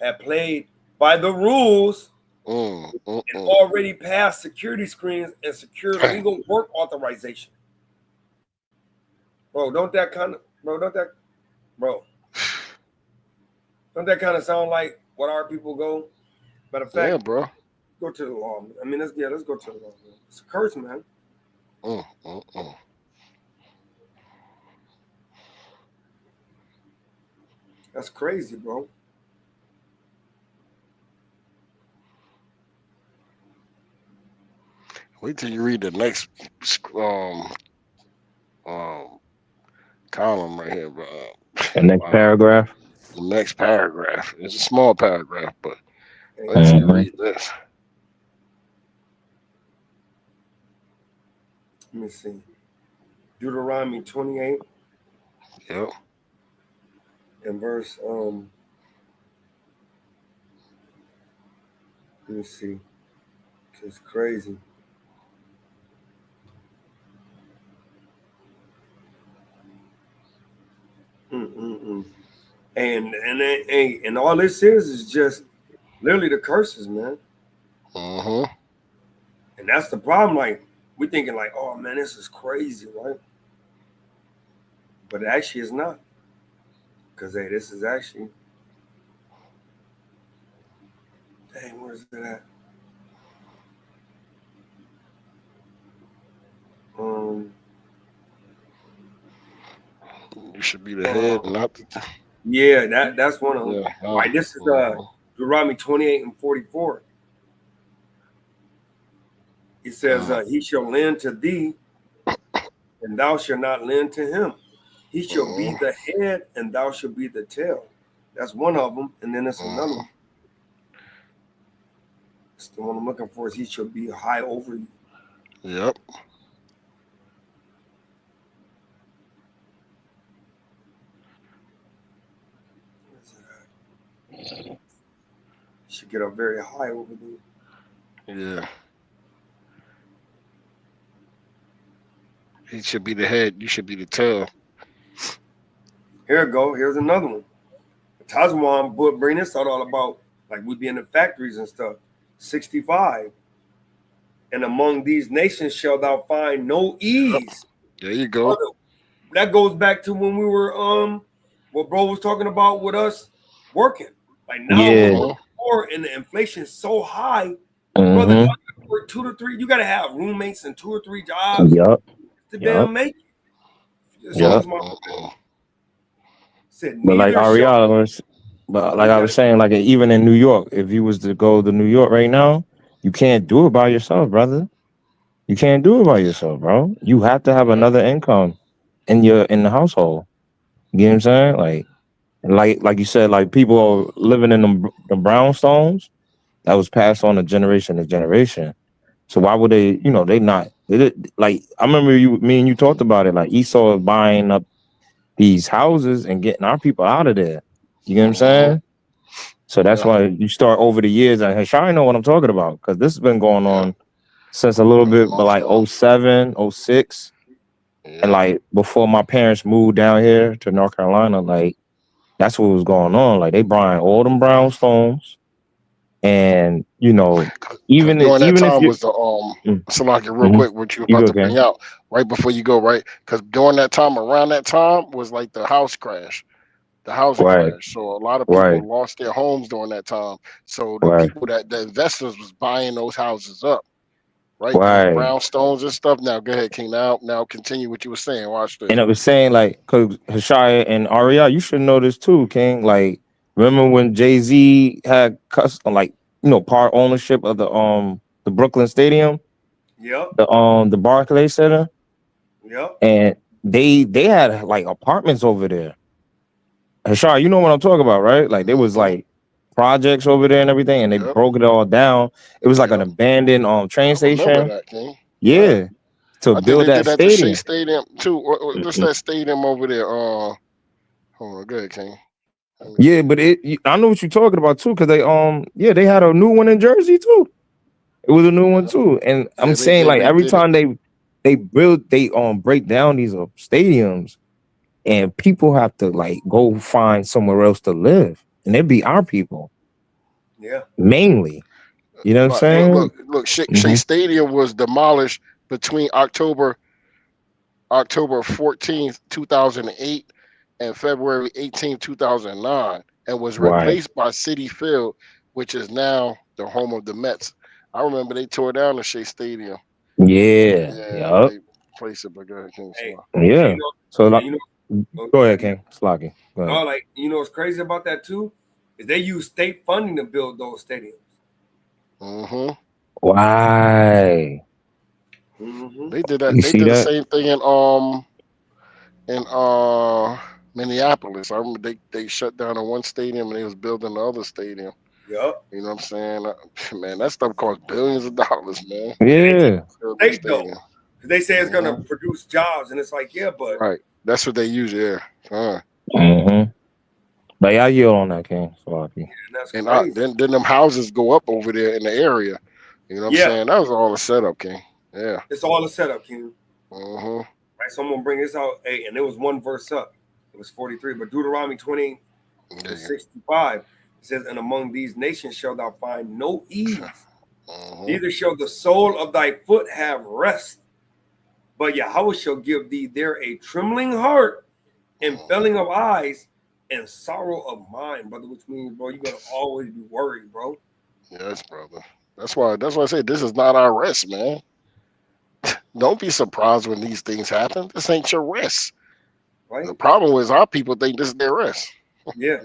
had played by the rules and already passed security screens and secured legal work authorization. Don't that kind of sound like what our people go? Matter of fact, yeah, bro. Go to the law. I mean, let's go to the law. It's a curse, man. That's crazy, bro. Wait till you read the next column right here, bro. The next paragraph. The next paragraph. It's a small paragraph, but wait till you read this. Let me see. Deuteronomy 28. Yep. And verse let me see. It's crazy. And all this is just literally the curses, man. And that's the problem. Like, we're thinking like, oh man, this is crazy, right? But it actually is not. Because hey, this is actually, dang, where's it at? be the head, not the tail. Yeah, that's one of them. Yeah. Right, this is Deuteronomy 28:44. It says, he shall lend to thee, and thou shalt not lend to him. He shall be the head, and thou shalt be the tail. That's one of them. And then there's another one. It's the one I'm looking for is he shall be high over you. Yep. Should get up very high over there. Yeah. He should be the head. You should be the tail. Here we go. Here's another one. Tazwan book bring this out all about like we be in the factories and stuff. 65. And among these nations shall thou find no ease. There you go. That goes back to when we were what bro was talking about with us working. Like now and the inflation is so high, brother, for 2 to 3, you gotta have roommates and 2 or 3 jobs to damn make it. But like Ariella, but like I was saying, like even in New York, if you was to go to New York right now, you can't do it by yourself, brother. You can't do it by yourself, bro. You have to have another income in the household. You get what I'm saying? Like you said, like people are living in the brownstones that was passed on to generation. So why would they? You know, they like I remember me and you talked about it. Like Esau is buying up these houses and getting our people out of there. You get what I'm saying? So that's why you start over the years. And Hashai know what I'm talking about because this has been going on since a little bit, but like 07, 06. And like before my parents moved down here to North Carolina, like that's what was going on. Like they buying all them brownstones. And you know, even during that time if was the Salaki, real quick, what you about to bring out right before you go, right? Because during that time, around that time was like the house crash, the housing crash. So a lot of people lost their homes during that time. So the people the investors was buying those houses up, right? Brownstones and stuff. Now go ahead, King. Now continue what you were saying. Watch this. And I was saying like, cause Hashai and Aria, you should know this too, King. Like, remember when Jay-Z had part ownership of the Brooklyn Stadium? Yep. The Barclays Center. Yep. And they had like apartments over there. Hashai, you know what I'm talking about, right? Like there was like projects over there and everything, and they broke it all down. It was like an abandoned train station. That, King. Yeah. To build that stadium. Stadium too. What's that stadium over there? Hold on, go ahead, King. Yeah, but I know what you're talking about too, because they had a new one in Jersey too. It was a new one too, and I'm saying like every time they break down these stadiums, and people have to like go find somewhere else to live, and it'd be our people. Yeah, mainly. You know what I'm saying? Look, Shea Stadium was demolished between October 14th, 2008. And February 18, 2009, and was replaced by Citi Field, which is now the home of the Mets. I remember they tore down the Shea Stadium. Yeah. They replaced it, but go ahead, King. Yeah. So go ahead, King. Slocky. Go ahead. Oh, like what's crazy about that too is they use state funding to build those stadiums. Why? They did that. They did the same thing in Minneapolis. I remember they shut down the one stadium and they was building the other stadium. Yep. You know what I'm saying? Man, that stuff costs billions of dollars, man. Yeah. They say it's gonna produce jobs, and it's like, but that's what they use, But I yield on that, King. And then them houses go up over there in the area. You know what I'm saying? That was all a setup, King. Yeah. It's all a setup, King. Right, someone bring this out. Hey, and it was one verse up. It was 43, but Deuteronomy 20:65 says, "And among these nations shall thou find no ease, neither shall the sole of thy foot have rest. But Yahweh shall give thee there a trembling heart, and failing of eyes, and sorrow of mind," brother. Which means, bro, you gotta always be worried, bro. Yes, brother. That's why I say this is not our rest, man. Don't be surprised when these things happen. This ain't your rest. Right? The problem is our people think this is their rest. Yeah.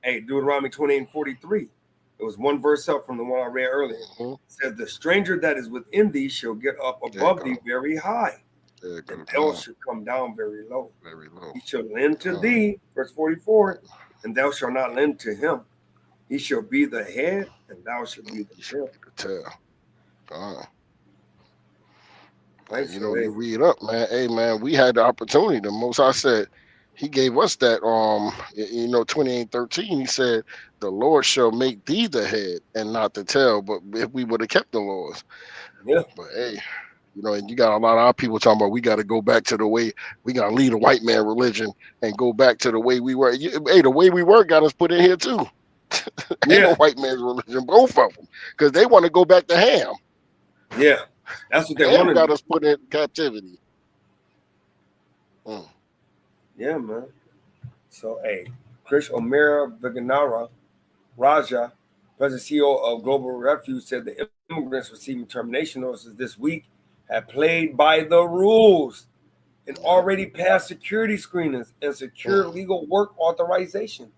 Hey, Deuteronomy 28:43. It was one verse up from the one I read earlier. It says, the stranger that is within thee shall get up above thee very high, and thou shalt come down very low. Very low. He shall lend to thee, verse 44, and thou shalt not lend to him. He shall be the head, and thou shalt be the tail. Right, you know, you read up, man. Hey, man, we had the opportunity. The Most High said, He gave us that. 28:13. He said, "The Lord shall make thee the head and not the tail." But if we would have kept the laws, yeah. But hey, you know, and you got a lot of our people talking about we got to go back to the way we got to leave the white man religion and go back to the way we were. Hey, the way we were got us put in here too. Ain't no white man's religion, both of them, because they want to go back to Ham. Yeah, that's what they Ham want. Got us put in captivity. Yeah, man. So, hey, Krish O'Meara Viganara Raja, President CEO of Global Refuge, said the immigrants receiving termination notices this week have played by the rules and already passed security screenings and secured legal work authorization.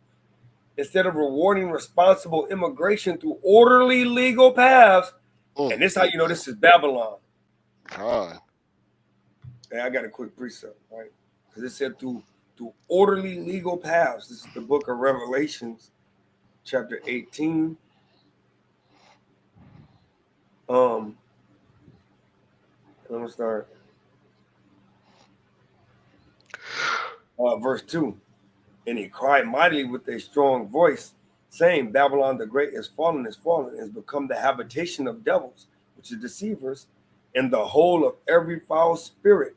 Instead of rewarding responsible immigration through orderly legal paths, and this is how you know this is Babylon. Hey, I got a quick precept, right? Because it said through orderly legal paths. This is the book of Revelations, chapter 18. Let me start. Verse 2. And he cried mightily with a strong voice, saying, Babylon the Great is fallen, has become the habitation of devils, which is deceivers, and the hole of every foul spirit,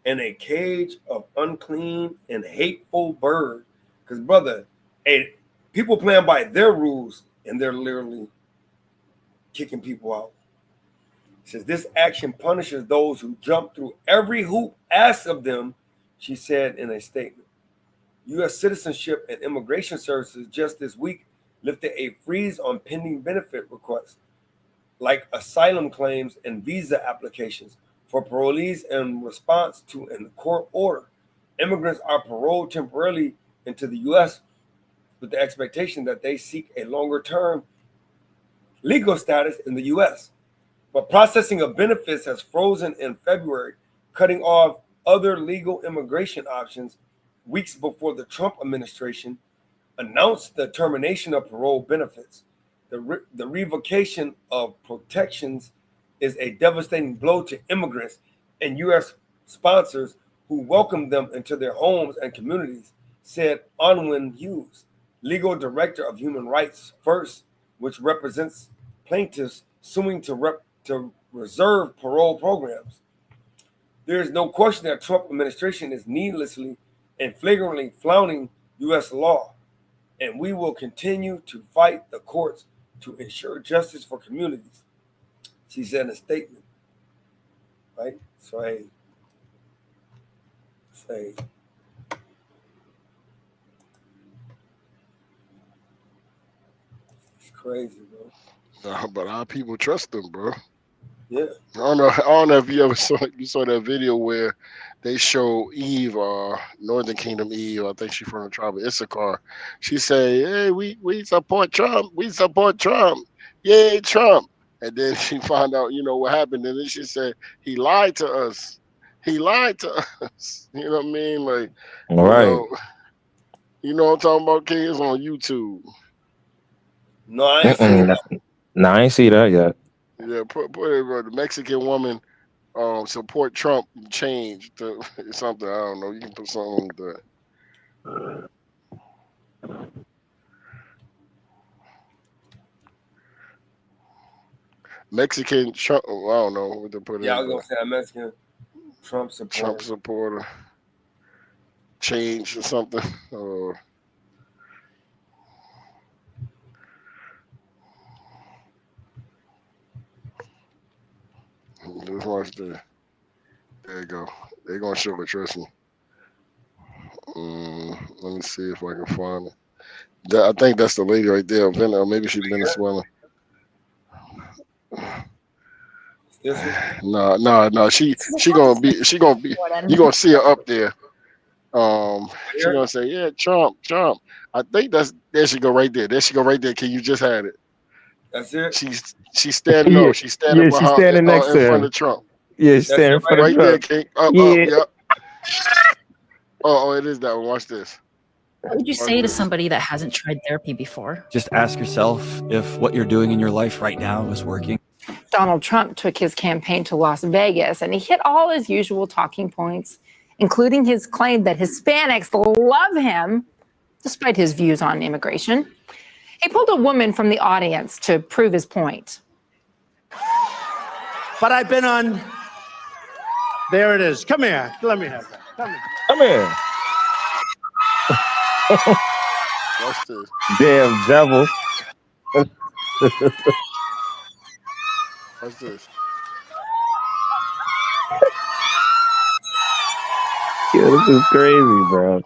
and a cage of unclean and hateful bird. Because, brother, hey, people playing by their rules, and they're literally kicking people out. It says, this action punishes those who jump through every hoop asked of them, she said in a statement. U.S. Citizenship and Immigration Services just this week lifted a freeze on pending benefit requests, like asylum claims and visa applications for parolees in response to a court order. Immigrants are paroled temporarily into the U.S. with the expectation that they seek a longer-term legal status in the U.S. But processing of benefits has frozen in February, cutting off other legal immigration options weeks before the Trump administration announced the termination of parole benefits. The revocation of protections is a devastating blow to immigrants and U.S. sponsors who welcome them into their homes and communities, said Onwin Hughes, legal director of Human Rights First, which represents plaintiffs suing to reserve parole programs. There is no question that Trump administration is needlessly and flagrantly flouting U.S. law, and we will continue to fight the courts to ensure justice for communities, she said in a statement. Right? So, hey, it's crazy, bro. But our people trust them, bro. Yeah. I don't know if you ever saw that video where they show Eve, Northern Kingdom Eve. I think she's from the tribe of Issachar. She said, "Hey, we support Trump. We support Trump. Yay, Trump!" And then she found out, what happened. And then she said, "He lied to us. He lied to us." You know what I mean? Like, all right. You know what I'm talking about, kids on YouTube. No, I ain't seen that. No, I ain't see that yet. Yeah, put it, bro. The Mexican woman support Trump change to something. I don't know. You can put something on that. Mexican Trump. I don't know what to put in. Yeah, I was gonna say a Mexican Trump supporter. Trump supporter change or something. Just watch there. There you go. They're gonna show it. Trust me. Let me see if I can find it. I think that's the lady right there. Maybe she's Venezuelan. No. She gonna be. You gonna see her up there. She gonna say, yeah, Trump. I think there she go right there. There she go right there. Can you just had it? That's it. She's standing. No, she's standing. She's standing next to in front him. of Trump. Yeah, she's standing in front of Right Trump. there, King. Up, yep. Oh, it is that one. Watch this. What would you say to somebody that hasn't tried therapy before? Just ask yourself if what you're doing in your life right now is working. Donald Trump took his campaign to Las Vegas and he hit all his usual talking points, including his claim that Hispanics love him, despite his views on immigration. He pulled a woman from the audience to prove his point. But I've been on. There it is. Come here. Let me have that. Come here. Watch this. Damn devil. Watch this. Yeah, this is crazy, bro.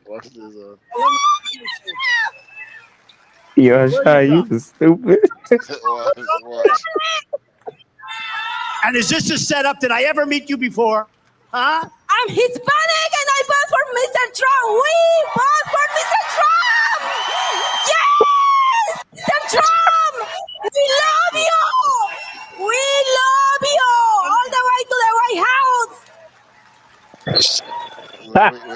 Watch this. Yo, Shy, you is stupid. Watch. And is this a setup? Did I ever meet you before? Huh? I'm Hispanic and I vote for Mr. Trump. We vote for Mr. Trump. Yes, Mr. Trump. We love you. We love you all the way to the White House.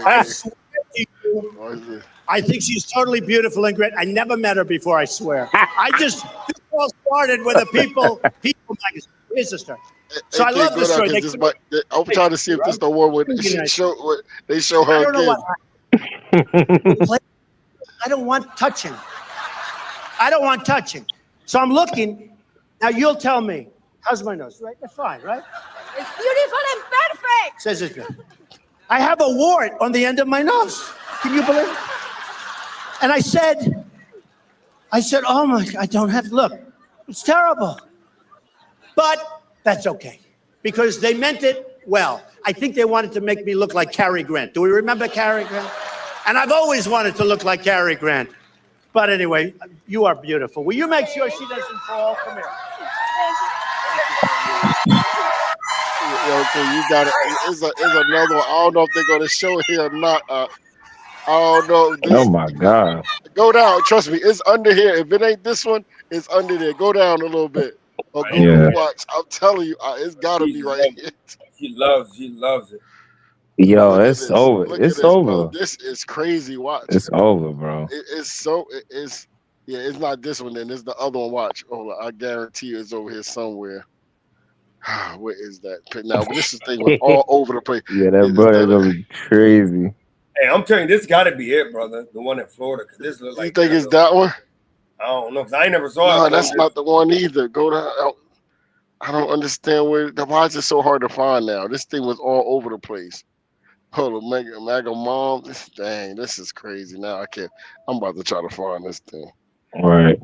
I swear to you, I think she's totally beautiful and great. I never met her before, I swear. This all started with a People magazine. Here's the story. So I love this story. I'm trying to see if this the one where they show her I don't know again. what. I don't want touching. So I'm looking. Now you'll tell me. How's my nose? Right? That's fine, right? It's beautiful and perfect. Says it's good. I have a wart on the end of my nose. Can you believe it? And I said, oh my, I don't have to look. It's terrible. But that's okay, because they meant it well. I think they wanted to make me look like Cary Grant. Do we remember Cary Grant? And I've always wanted to look like Cary Grant. But anyway, you are beautiful. Will you make sure she doesn't fall? Come here. Okay, you got it. It's another one. I don't know if they're gonna show it here or not. I don't know. Oh my God. Go down. Trust me, it's under here. If it ain't this one, it's under there. Go down a little bit. Or go Yeah. watch. I'm telling you, it's gotta be right here. She loves it. Yo, it's over. Look It's at this, over. bro. This is crazy. Watch. It's over, bro. It's not this one. Then it's the other one. Watch. Hold on. I guarantee you, it's over here somewhere. Where is that? Now this thing was all over the place. Yeah, that brother gonna be crazy. Hey, I'm telling you, this got to be it, brother. The one in Florida, because this looks like. You think it's that one? I don't know, because I ain't never saw it. No, that's not the one either. Go down. I don't understand why is it so hard to find now? This thing was all over the place. Hold on, MAGA mom. Dang, this is crazy. Now I can't. I'm about to try to find this thing. All right.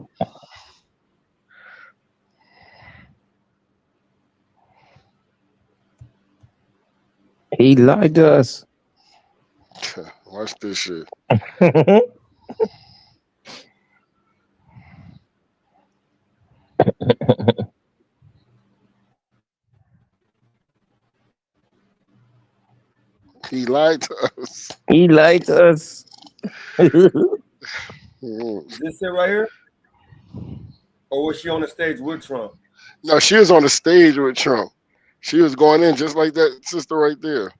He lied to us. Watch this shit. He lied to us. He lied to us. Is this it right here? Or was she on the stage with Trump? No, she was on the stage with Trump. She was going in just like that sister right there.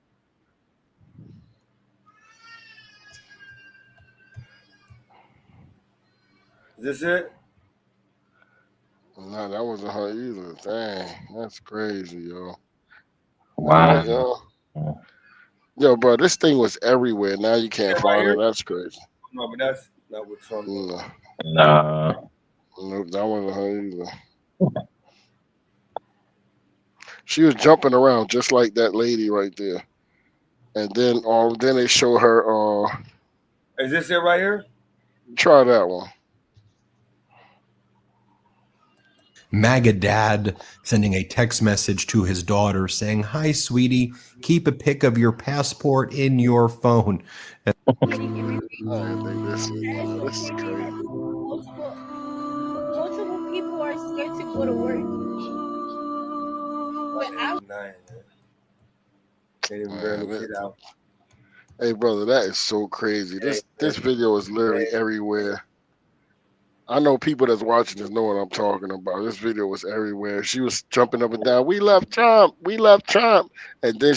Is this it? No, that wasn't her either. Dang, that's crazy, yo. Wow. Yo, bro, this thing was everywhere. Now you can't find it. That's crazy. No, but that's not with Trump. No. Nah. Nope, that wasn't her either. She was jumping around just like that lady right there. And then they show her Is this it right here? Try that one. MAGA dad sending a text message to his daughter saying, "Hi, sweetie, keep a pic of your passport in your phone." I think this is crazy. Multiple people are scared to go to work. But Can't even barely get out. Hey, brother, that is so crazy. This video is literally everywhere. I know people that's watching this know what I'm talking about. This video was everywhere. She was jumping up and down. We love Trump. We love Trump. And then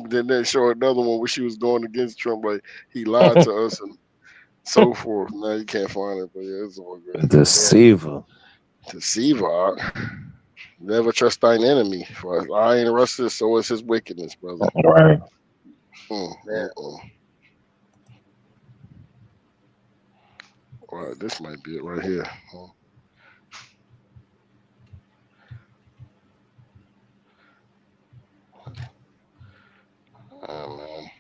then they show another one where she was going against Trump, like he lied to us and so forth. Now you can't find it, but yeah, it's all good. Deceiver. Never trust thine enemy. For I ain't rusted, so is his wickedness, brother. Right. All right, this might be it right here. Oh, man.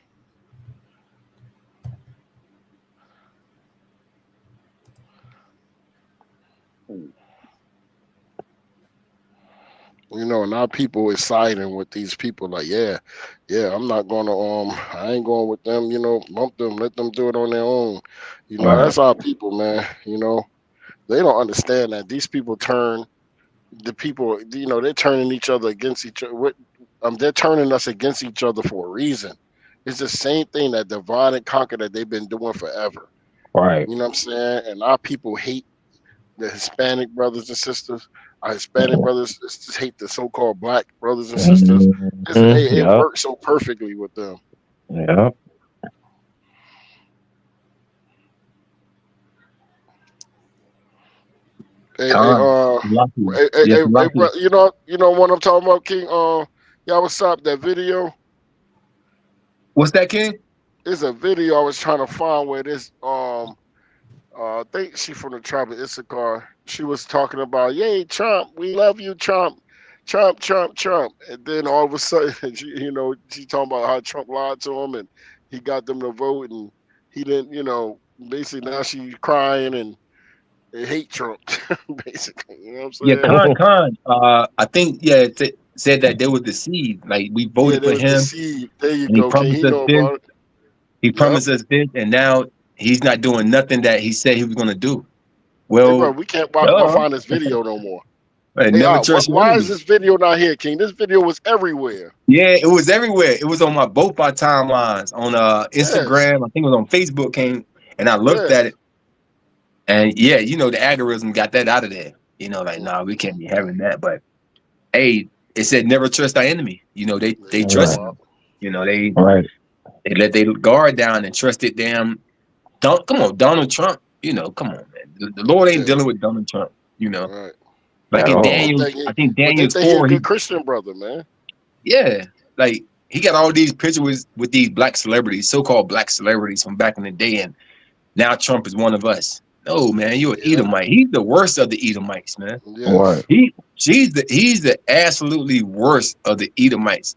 You know, now people is siding with these people like, yeah, I'm not gonna I ain't going with them, you know, bump them, let them do it on their own. You know, that's our people, man. You know, they don't understand that these people turn the people, you know, they're turning each other against each other. They're turning us against each other for a reason. It's the same thing that divide and conquer that they've been doing forever. Right. You know what I'm saying? And our people hate the Hispanic brothers and sisters. Our Hispanic brothers just hate the so-called black brothers and sisters. It works so perfectly with them. Yeah. You know what I'm talking about, King? Y'all, what's up? That video? What's that, King? It's a video I was trying to find where this I think she from the tribe of Issachar. She was talking about, yay, Trump, we love you, Trump, Trump, Trump, Trump. And then all of a sudden, she talking about how Trump lied to him and he got them to vote and he didn't, you know, basically now she's crying and they hate Trump, basically. You know what I'm saying? Yeah, Khan. I think, said that they were deceived. Like, we voted for him. Deceived. There you and go. He promised us this. He promised us this, and now he's not doing nothing that he said he was going to do. Well, hey, bro, we can't find this video no more. Why is this video not here, King? This video was everywhere. Yeah, it was everywhere. It was on both our timelines on Instagram. I think it was on Facebook, King, and I looked at it. And yeah, you know, the algorithm got that out of there. You know, like, nah, we can't be having that. But hey, it said never trust our enemy. You know, they trust him. You know, they let their guard down and trusted them. Come on, Donald Trump. You know, come on, man. The Lord ain't dealing with Donald Trump. You know, like in Daniel, I think Daniel's 4. He's a Christian brother, man. Yeah, like he got all these pictures with these black celebrities, so-called black celebrities from back in the day, and now Trump is one of us. No, man, you're an Edomite. He's the worst of the Edomites, man. Yeah. He's the absolutely worst of the Edomites.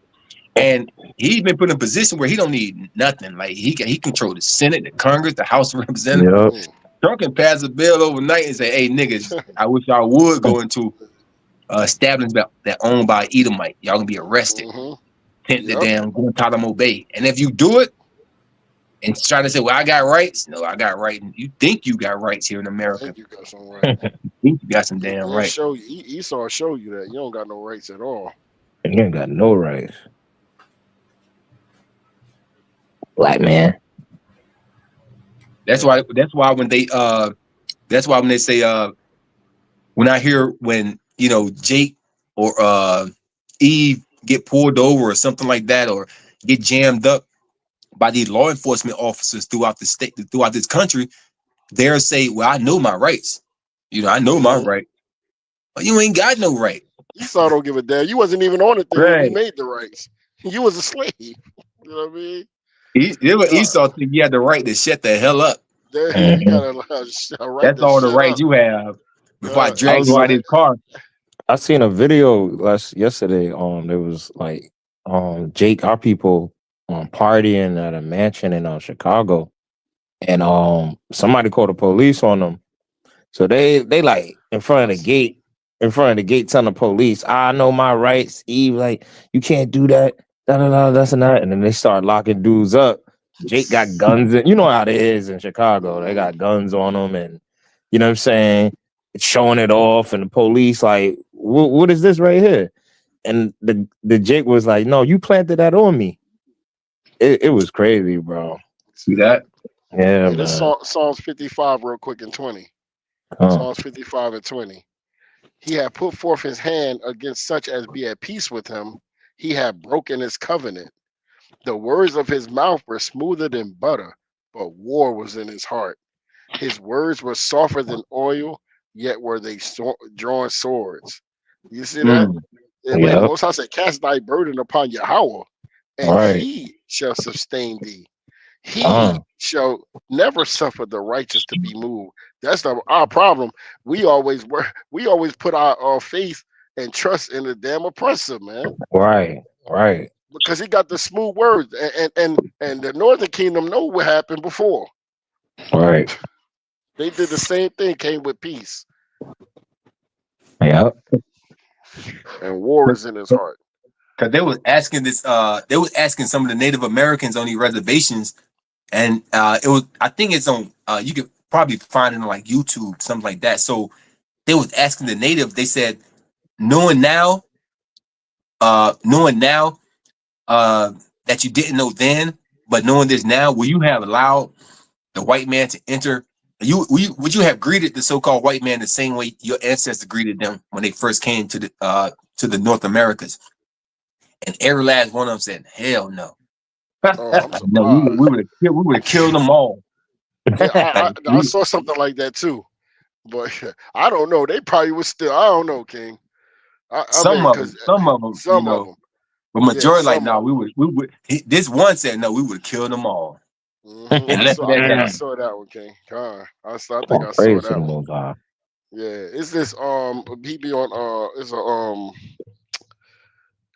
And he's been put in a position where he don't need nothing. Like he control the Senate, the Congress, the House of Representatives. Trump can pass a bill overnight and say, "Hey, niggas, I wish y'all would go into establishment that owned by Edomite. Y'all gonna be arrested, sent to damn Guantanamo Bay. And if you do it and try to say, well, I got rights. No, I got rights. You think you got rights here in America. I think you got some rights. think you got some damn rights. Esau show you that you don't got no rights at all. And you ain't got no rights. Black man. That's why when they say when I hear when you know Jake or Eve get pulled over or something like that or get jammed up by these law enforcement officers throughout the state, throughout this country, they'll say, well, I know my rights. You know, I know my right. But you ain't got no right. Esau don't give a damn. You wasn't even on it when he made the rights. You was a slave. You know what I mean? Esau think you had the right to shut the hell up. You got a right. That's all the rights you have before I drag you out of his car. I seen a video yesterday. There was like Jake, our people partying at a mansion in Chicago, and somebody called the police on them. So they like in front of the gate telling the police, I know my rights. Eve, like, you can't do that. That's and that. And then they start locking dudes up. Jake got guns in, you know how it is in Chicago. They got guns on them, and you know what I'm saying, it's showing it off, and the police like, what is this right here? And the Jake was like, no, you planted that on me. it was crazy, bro. See that? Yeah, Hey, this man. Psalms 55 real quick in 20. Psalms 55 and 20. He had put forth his hand against such as be at peace with him. He had broken his covenant. The words of his mouth were smoother than butter, but war was in his heart. His words were softer than oil, yet were they drawn swords. You see that? Yeah. Most I said, cast thy burden upon Yahweh, and Right. he shall sustain thee. He Uh. shall never suffer the righteous to be moved. That's our problem. We always put our faith and trust in the damn oppressor, man. Right. Right. Because he got the smooth words, and the Northern Kingdom know what happened before. Right. They did the same thing, came with peace. Yep. And war is in his heart. Because they was asking they was asking some of the Native Americans on these reservations, and it was, I think it's on, you could probably find it on like YouTube, something like that. So they was asking the native, they said, knowing now that you didn't know then, but knowing this now, will you have allowed the white man to enter? Would you have greeted the so-called white man the same way your ancestors greeted them when they first came to the North Americas? And every last one of them said, "Hell no." No, we would have killed them all. Yeah, I saw something like that too, but I don't know. They probably was still. I don't know, King. Some of them, you know, but majority like, no, we would. This one said, no, we would have killed them all. And left I saw that one, King. I think I saw that one. Yeah, it's this he be on it's a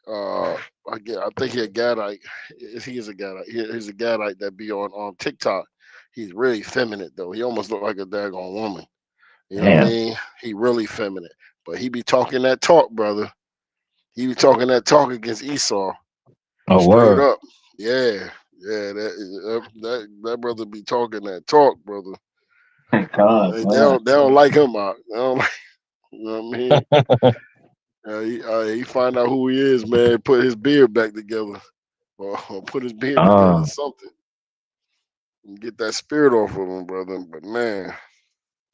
I think he a Gadite. He is a Gadite. He's a Gadite that be on TikTok. He's really feminine though. He almost look like a daggone woman. You know what I mean? He really feminine, but he be talking that talk, brother. He be talking that talk against Esau. Oh, straight word. up. Yeah. That brother be talking that talk, brother. They don't like him out. They don't like, you know what I mean? He find out who he is, man. Put his beard back together, or put his beard together, or something. And get that spirit off of him, brother. But man,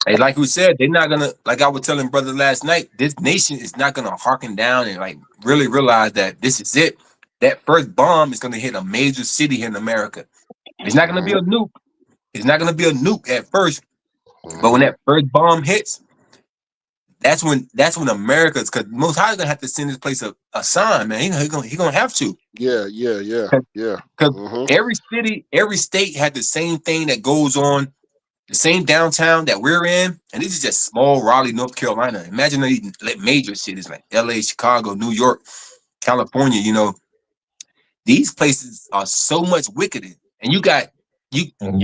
hey, like we said, they're not gonna. Like I was telling brother last night, this nation is not gonna hearken down and like really realize that this is it. That first bomb is gonna hit a major city here in America. It's not gonna be a nuke. It's not gonna be a nuke at first, but when that first bomb hits, that's when America's, because Most High is gonna have to send this place a sign, man. He gonna have to. Yeah. Because every state had the same thing that goes on, the same downtown that we're in, and this is just small Raleigh, North Carolina. Imagine these major cities like LA, Chicago, New York, California. You know, these places are so much wickeder, and you and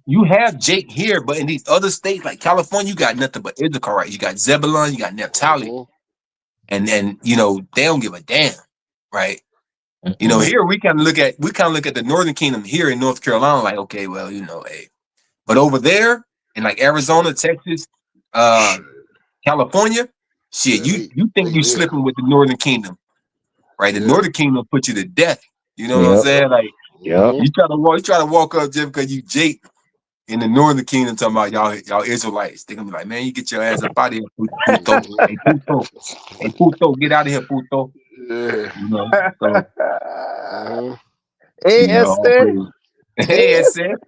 you have Jake here, but in these other states like California, you got nothing but Issachar. You got Zebulun, you got Naphtali, and you know they don't give a damn, right? You know, here we kind of look at the Northern Kingdom here in North Carolina, like, okay, well, you know, hey, but over there in like Arizona, Texas, California, shit, you think you slipping with the Northern Kingdom, right? The Northern Kingdom put you to death. You know what I'm saying? Like, you try to walk up just because you Jake in the Northern Kingdom talking about y'all Israelites. They're gonna be like, man, you get your ass up out of here, Puto. Hey, Puto, get out of here, Puto. Yeah. You know, so, hey, Esther.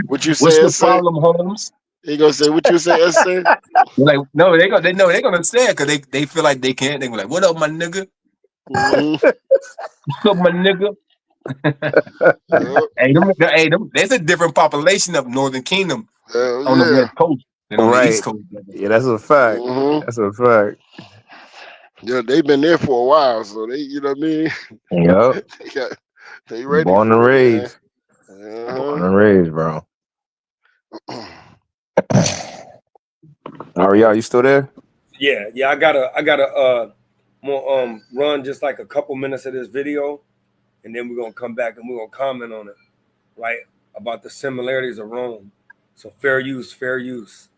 What you say? What's the problem, Holmes? He gonna say what you say, Esther? Like, no, they're gonna say it because they feel like they can't. They be like, what up, my nigga? What's up, my nigga? Hey, there's a different population of Northern Kingdom on the West Coast than on the East Coast. Yeah, that's a fact. That's a fact. Yeah, they've been there for a while, so they, you know what I mean? Yep. they ready. Born and raised. Born and raised, bro. Ariel, you still there? Yeah. I gotta run just like a couple minutes of this video, and then we're gonna come back and we're gonna comment on it, right? About the similarities of Rome. So fair use. Fair use.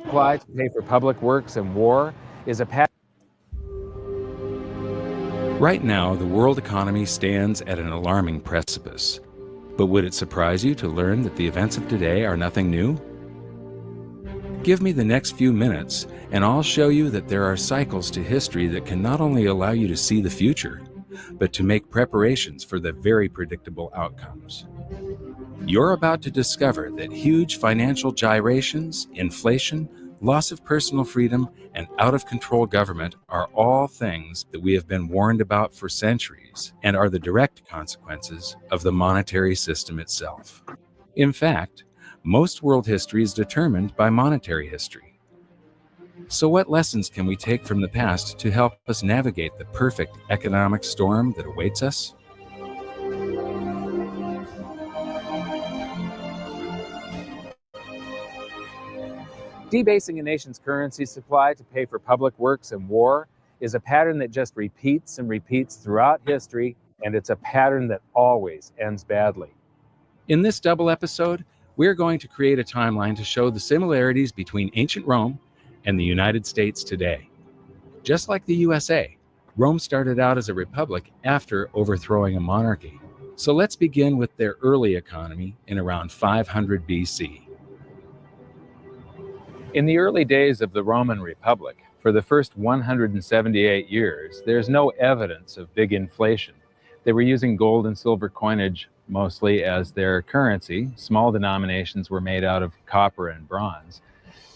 Apply to pay for public works and war is a pattern. Right now, the world economy stands at an alarming precipice. But would it surprise you to learn that the events of today are nothing new? Give me the next few minutes, and I'll show you that there are cycles to history that can not only allow you to see the future, but to make preparations for the very predictable outcomes. You're about to discover that huge financial gyrations, inflation, loss of personal freedom, and out-of-control government are all things that we have been warned about for centuries and are the direct consequences of the monetary system itself. In fact, most world history is determined by monetary history. So what lessons can we take from the past to help us navigate the perfect economic storm that awaits us? Debasing a nation's currency supply to pay for public works and war is a pattern that just repeats and repeats throughout history, and it's a pattern that always ends badly. In this double episode, we're going to create a timeline to show the similarities between ancient Rome and the United States today. Just like the USA, Rome started out as a republic after overthrowing a monarchy. So let's begin with their early economy in around 500 BC. In the early days of the Roman Republic, for the first 178 years, there's no evidence of big inflation. They were using gold and silver coinage mostly as their currency. Small denominations were made out of copper and bronze.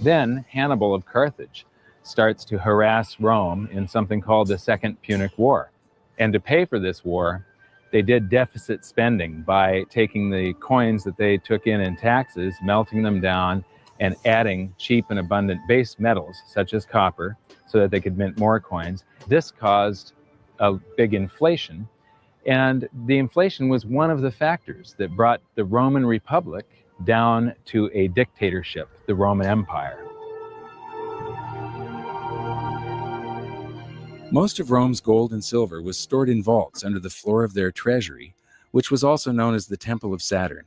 Then Hannibal of Carthage starts to harass Rome in something called the Second Punic War. And to pay for this war, they did deficit spending by taking the coins that they took in taxes, melting them down, and adding cheap and abundant base metals, such as copper, so that they could mint more coins. This caused a big inflation, and the inflation was one of the factors that brought the Roman Republic down to a dictatorship, the Roman Empire. Most of Rome's gold and silver was stored in vaults under the floor of their treasury, which was also known as the Temple of Saturn.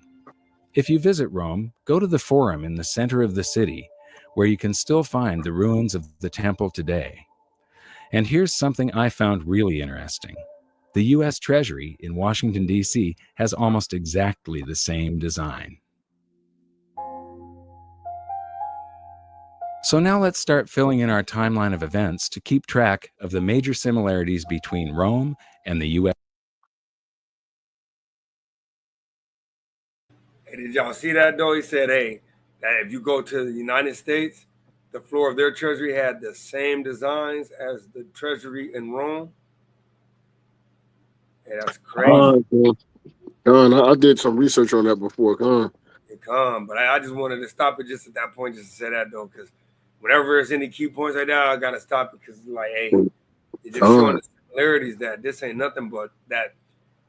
If you visit Rome, go to the Forum in the center of the city, where you can still find the ruins of the temple today. And here's something I found really interesting. The U.S. Treasury in Washington, D.C. has almost exactly the same design. So now let's start filling in our timeline of events to keep track of the major similarities between Rome and the U.S. Hey, did y'all see that though? He said, hey, that if you go to the United States, the floor of their treasury had the same designs as the treasury in Rome. Hey, that's crazy. I did some research on that before. But I just wanted to stop it just at that point, just to say that though, because whenever there's any key points like that, I gotta stop it because like, hey, it's just showing the similarities that this ain't nothing but that.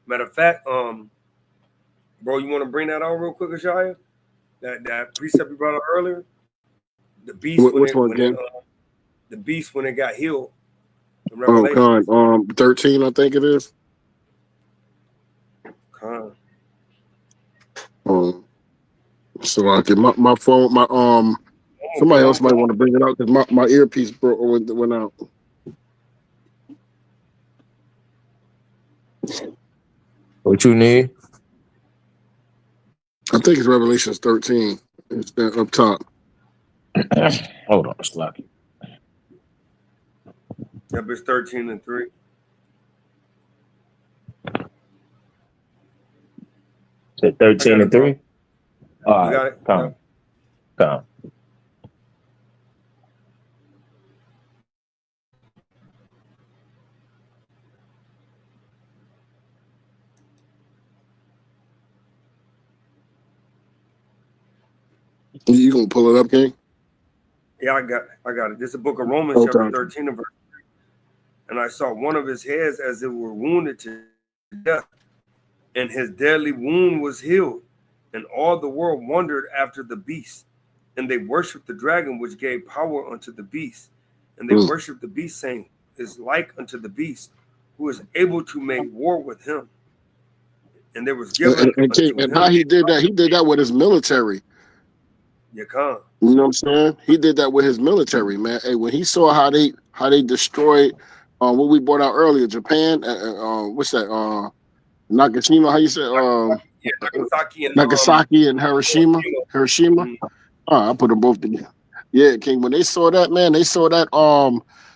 Matter of fact, bro, you want to bring that out real quick, Ashaya? That precept you brought up earlier, the beast the beast when it got healed. Oh, 13, I think it is. So I get my phone, somebody else might want to bring it out because my earpiece went out. What you need? I think it's Revelations 13. It's up top. Hold on, Slocky. Yep, it's 13:3. Is it 13:3? All You right, got it? come. You gonna pull it up, King? Yeah, I got it. This is the book of Romans, chapter 13 and verse 3. And I saw one of his heads as it were wounded to death, and his deadly wound was healed. And all the world wondered after the beast. And they worshipped the dragon, which gave power unto the beast. And they worshipped the beast, saying, is like unto the beast, who is able to make war with him. and there was given unto And him. how he did that with his military. You can't. You know what I'm saying? He did that with his military, man. Hey, when he saw how they destroyed what we brought out earlier, Japan, what's that? Nakashima, how you say? Nagasaki and Hiroshima. I put them both together. Yeah, King. When they saw that, man, they saw that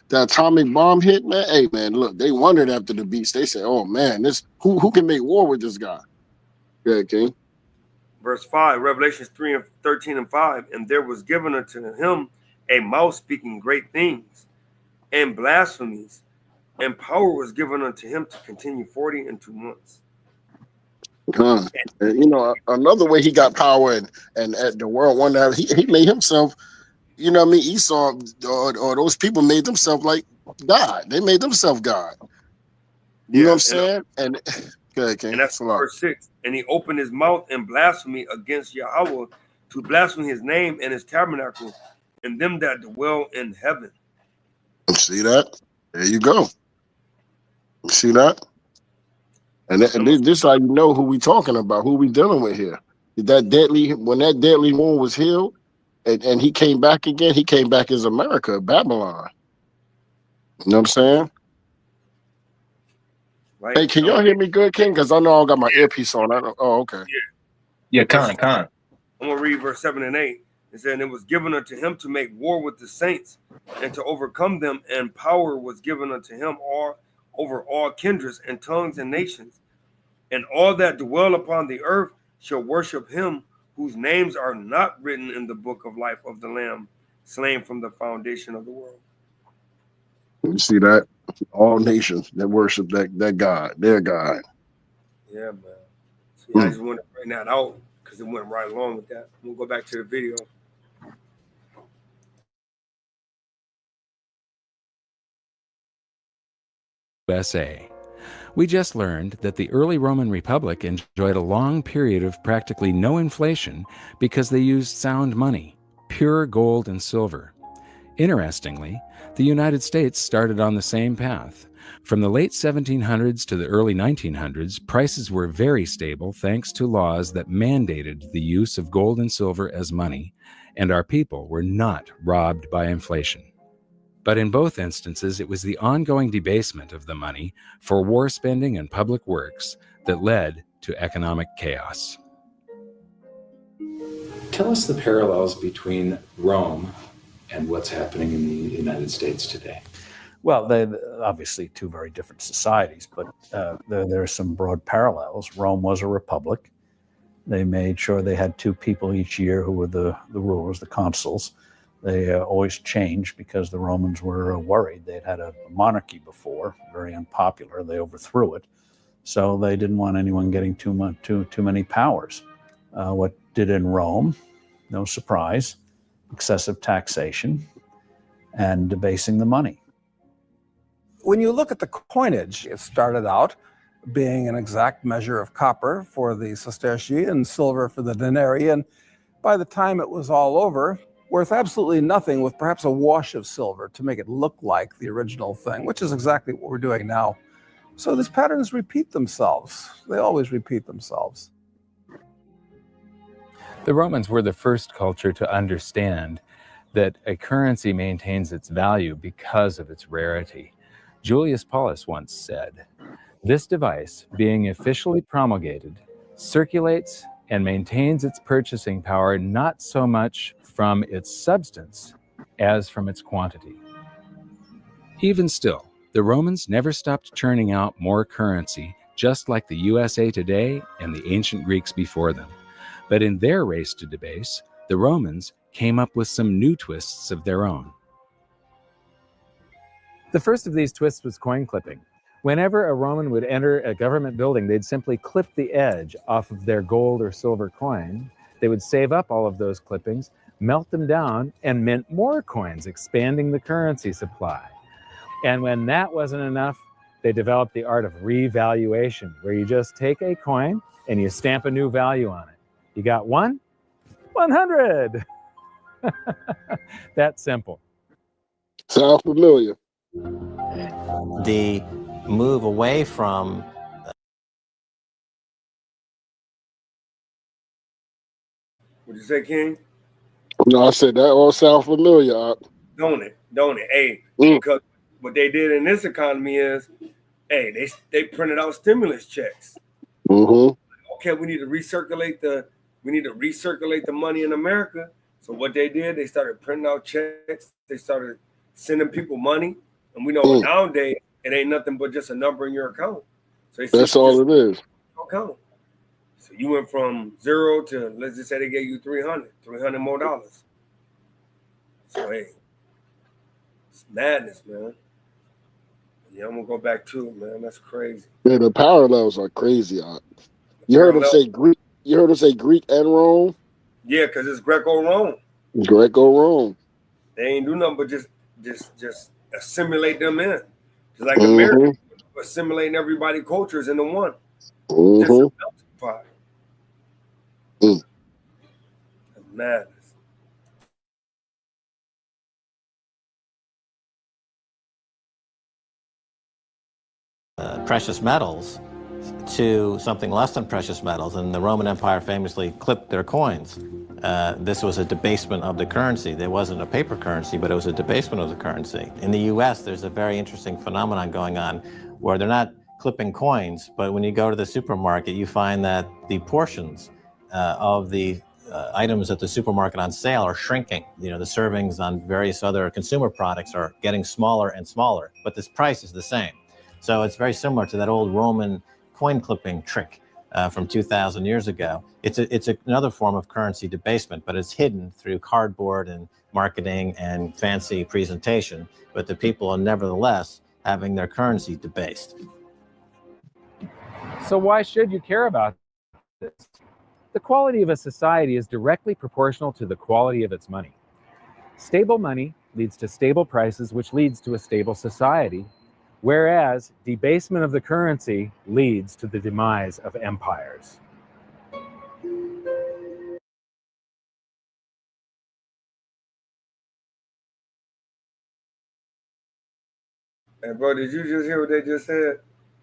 the atomic bomb hit, man. Hey, man, look, they wondered after the beast. They said, "Oh man, this who can make war with this guy?" Yeah, King. Verse 5, Revelations 3:13 and 5, and there was given unto him a mouth speaking great things and blasphemies, and power was given unto him to continue 40 and 2 months. And, you know, another way he got power and at the world wonder, he made himself, you know what I mean? Esau or those people made themselves like God. They made themselves God. You know what I'm saying? And that's verse 6. And he opened his mouth in blasphemy against Yahweh to blaspheme his name and his tabernacle and them that dwell in heaven. See that? There you go. See that? And this is how you know who we talking about, who we dealing with here. When that deadly wound was healed and he came back again, he came back as America, Babylon. You know what I'm saying? Right. Hey, can y'all hear me good, King? Because I know I got my earpiece on. Okay. Yeah, Con. I'm going to read verse 7 and 8. It said, and it was given unto him to make war with the saints and to overcome them, and power was given unto him over all kindreds and tongues and nations. And all that dwell upon the earth shall worship him whose names are not written in the book of life of the Lamb, slain from the foundation of the world. You see that? All nations that worship that God, their God. Yeah, man. So I just wanted to bring that out because it went right along with that. We'll go back to the video. USA. We just learned that the early Roman Republic enjoyed a long period of practically no inflation because they used sound money, pure gold and silver. Interestingly, the United States started on the same path. From the late 1700s to the early 1900s, prices were very stable thanks to laws that mandated the use of gold and silver as money, and our people were not robbed by inflation. But in both instances, it was the ongoing debasement of the money for war spending and public works that led to economic chaos. Tell us the parallels between Rome and what's happening in the United States today. Well, they're obviously two very different societies, but there are some broad parallels. Rome was a republic. They made sure they had two people each year who were the rulers, the consuls. They always changed because the Romans were worried. They'd had a monarchy before, very unpopular. They overthrew it. So they didn't want anyone getting too many powers. What did in Rome, no surprise, excessive taxation and debasing the money. When you look at the coinage, it started out being an exact measure of copper for the sestertii and silver for the denarii. And by the time it was all over, worth absolutely nothing with perhaps a wash of silver to make it look like the original thing, which is exactly what we're doing now. So these patterns repeat themselves. They always repeat themselves. The Romans were the first culture to understand that a currency maintains its value because of its rarity. Julius Paulus once said, "This device, being officially promulgated, circulates and maintains its purchasing power not so much from its substance as from its quantity." Even still, the Romans never stopped churning out more currency, just like the USA today and the ancient Greeks before them. But in their race to debase, the Romans came up with some new twists of their own. The first of these twists was coin clipping. Whenever a Roman would enter a government building, they'd simply clip the edge off of their gold or silver coin. They would save up all of those clippings, melt them down, and mint more coins, expanding the currency supply. And when that wasn't enough, they developed the art of revaluation, where you just take a coin and you stamp a new value on it. You got 100. That simple. Sound familiar? The move away from What'd you say, King? No, I said that all sound familiar. Don't it? Hey, because what they did in this economy is, hey, they printed out stimulus checks. Okay, we need to recirculate the money in America. So what they did, they started printing out checks. They started sending people money, and we know nowadays it ain't nothing but just a number in your account. So that's all it is. Account. So you went from 0 to, let's just say they gave you $300 more dollars. So hey, it's madness, man. Yeah, I'm gonna go back to it, man. That's crazy. Yeah, the parallels are crazy. You heard him say Greek. You heard him say Greek and Rome. Yeah, because it's Greco-Rome. Greco-Rome. They ain't do nothing but just assimilate them in. Just like America, assimilating everybody's cultures into one. Just a melting pot. Madness. Precious metals to something less than precious metals, and the Roman Empire famously clipped their coins. This was a debasement of the currency. There wasn't a paper currency, but it was a debasement of the currency. In the US, there's a very interesting phenomenon going on where they're not clipping coins, but when you go to the supermarket, you find that the portions of the items at the supermarket on sale are shrinking. You know, the servings on various other consumer products are getting smaller and smaller, but this price is the same. So it's very similar to that old Roman coin clipping trick from 2,000 years ago. It's another form of currency debasement, but it's hidden through cardboard and marketing and fancy presentation. But the people are nevertheless having their currency debased. So why should you care about this? The quality of a society is directly proportional to the quality of its money. Stable money leads to stable prices, which leads to a stable society, whereas debasement of the currency leads to the demise of empires. Hey, bro, did you just hear what they just said?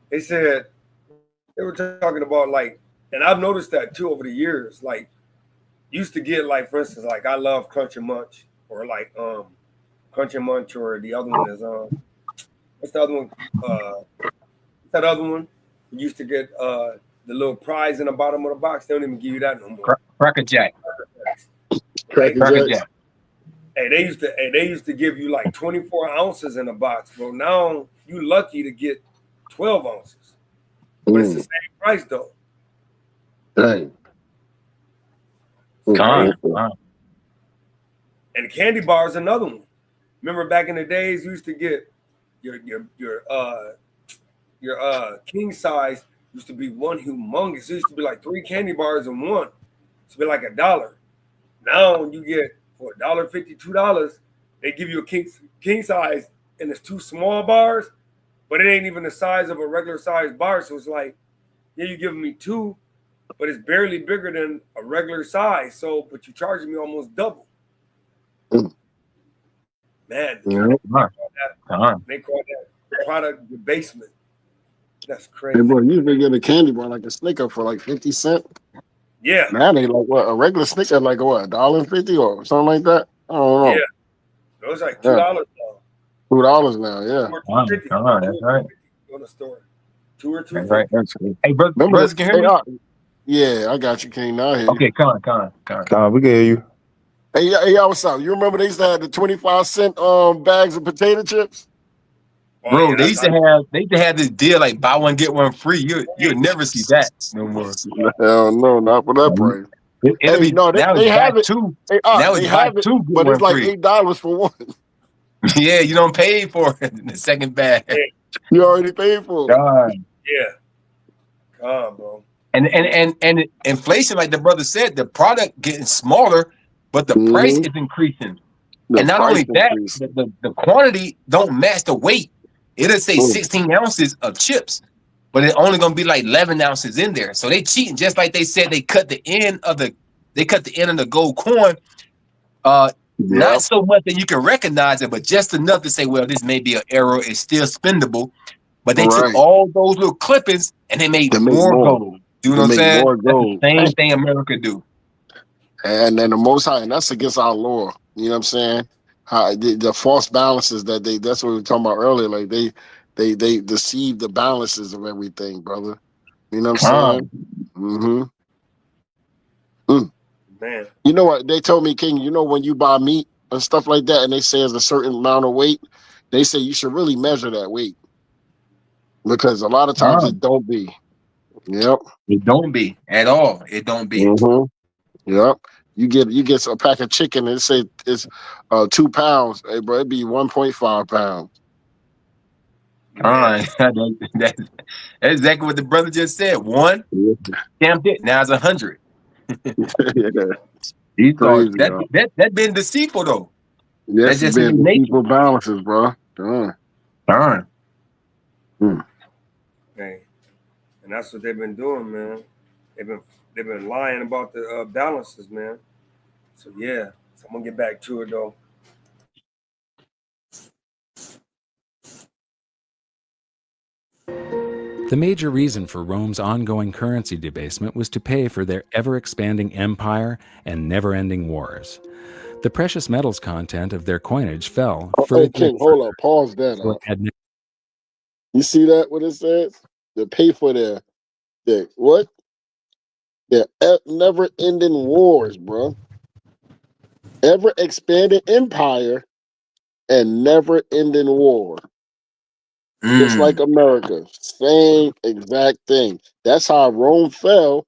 They said, they were talking about, like, and I've noticed that too over the years, like, used to get, like, for instance, like, I love Crunch and Munch, or like Crunch and Munch, or the other one is what's the other one? That other one, you used to get the little prize in the bottom of the box. They don't even give you that no more. Cracker Jack. Cracker Jack. Hey, they used to give you like 24 ounces in a box. Well, now you lucky to get 12 ounces. But it's the same price though. Dang. And candy bar is another one. Remember back in the days, you used to get your king size used to be one humongous. It used to be like 3 candy bars in one. It used to be like $1. Now you get for $1.50, $2, they give you a king size, and it's 2 small bars, but it ain't even the size of a regular size bar. So it's like, yeah, you're giving me 2, but it's barely bigger than a regular size. So, but you're charging me almost double. Man, they call that product debasement. That's crazy. Hey, boy, you used to get a candy bar like a Snicker for like 50 cents. Yeah. Now they like what, a regular Snicker like what, $1.50 or something like that. I don't know. Yeah. It was like $2 now. $2 now, yeah. That's right. Go to the store. 2 or 2. That's right. Hey, brothers, can you hear me? Yeah, I got you, King. Now I hear you. Okay, come on. We can hear you. Hey, y'all, what's up? You remember they used to have the 25-cent bags of potato chips? Bro, they used to have this deal like buy one get one free. You'll never see that no more. Hell no, not for that price. They have it too. Now it's buy two, but it's like $8 for one. Yeah, you don't pay for it in the second bag. You already paid for it. God. Yeah. God, bro. And inflation, like the brother said, the product getting smaller, but the price is increasing. And not only that, the quantity don't match the weight. It'll say 16 ounces of chips, but it's only gonna be like 11 ounces in there. So they cheating, just like they said they cut the end of the gold coin. Not so much that you can recognize it, but just enough to say, well, this may be an error, it's still spendable. But they took all those little clippings and they made more gold. You know what I'm saying? That's the same thing America do. And then the Most High, and that's against our law. You know what I'm saying? The false balances that's what we were talking about earlier. Like they deceive the balances of everything, brother. You know what I'm saying? Mm-hmm. Man. You know what? They told me, King, you know, when you buy meat and stuff like that, and they say it's a certain amount of weight, they say you should really measure that weight. Because a lot of times it don't be. Yep. It don't be at all. It don't be. Mm-hmm. Yep. You get a pack of chicken and it say it's 2 pounds. Hey, bro, it'd be 1.5 pounds. All right. That's exactly what the brother just said. One, damn it. Now it's 100. He thought that been deceitful though. Yes, that's just been deceitful balances, bro. Darn. Hey, and that's what they've been doing, man. They've been lying about the balances, man. So yeah, so I'm gonna get back to it though. The major reason for Rome's ongoing currency debasement was to pay for their ever-expanding empire and never-ending wars. The precious metals content of their coinage fell further. Hey, King, hold up. Pause that. You see that, what it says? They pay for their what? Their never-ending wars, bro. Ever-expanding empire and never-ending war. Just like America. Same exact thing. That's how Rome fell,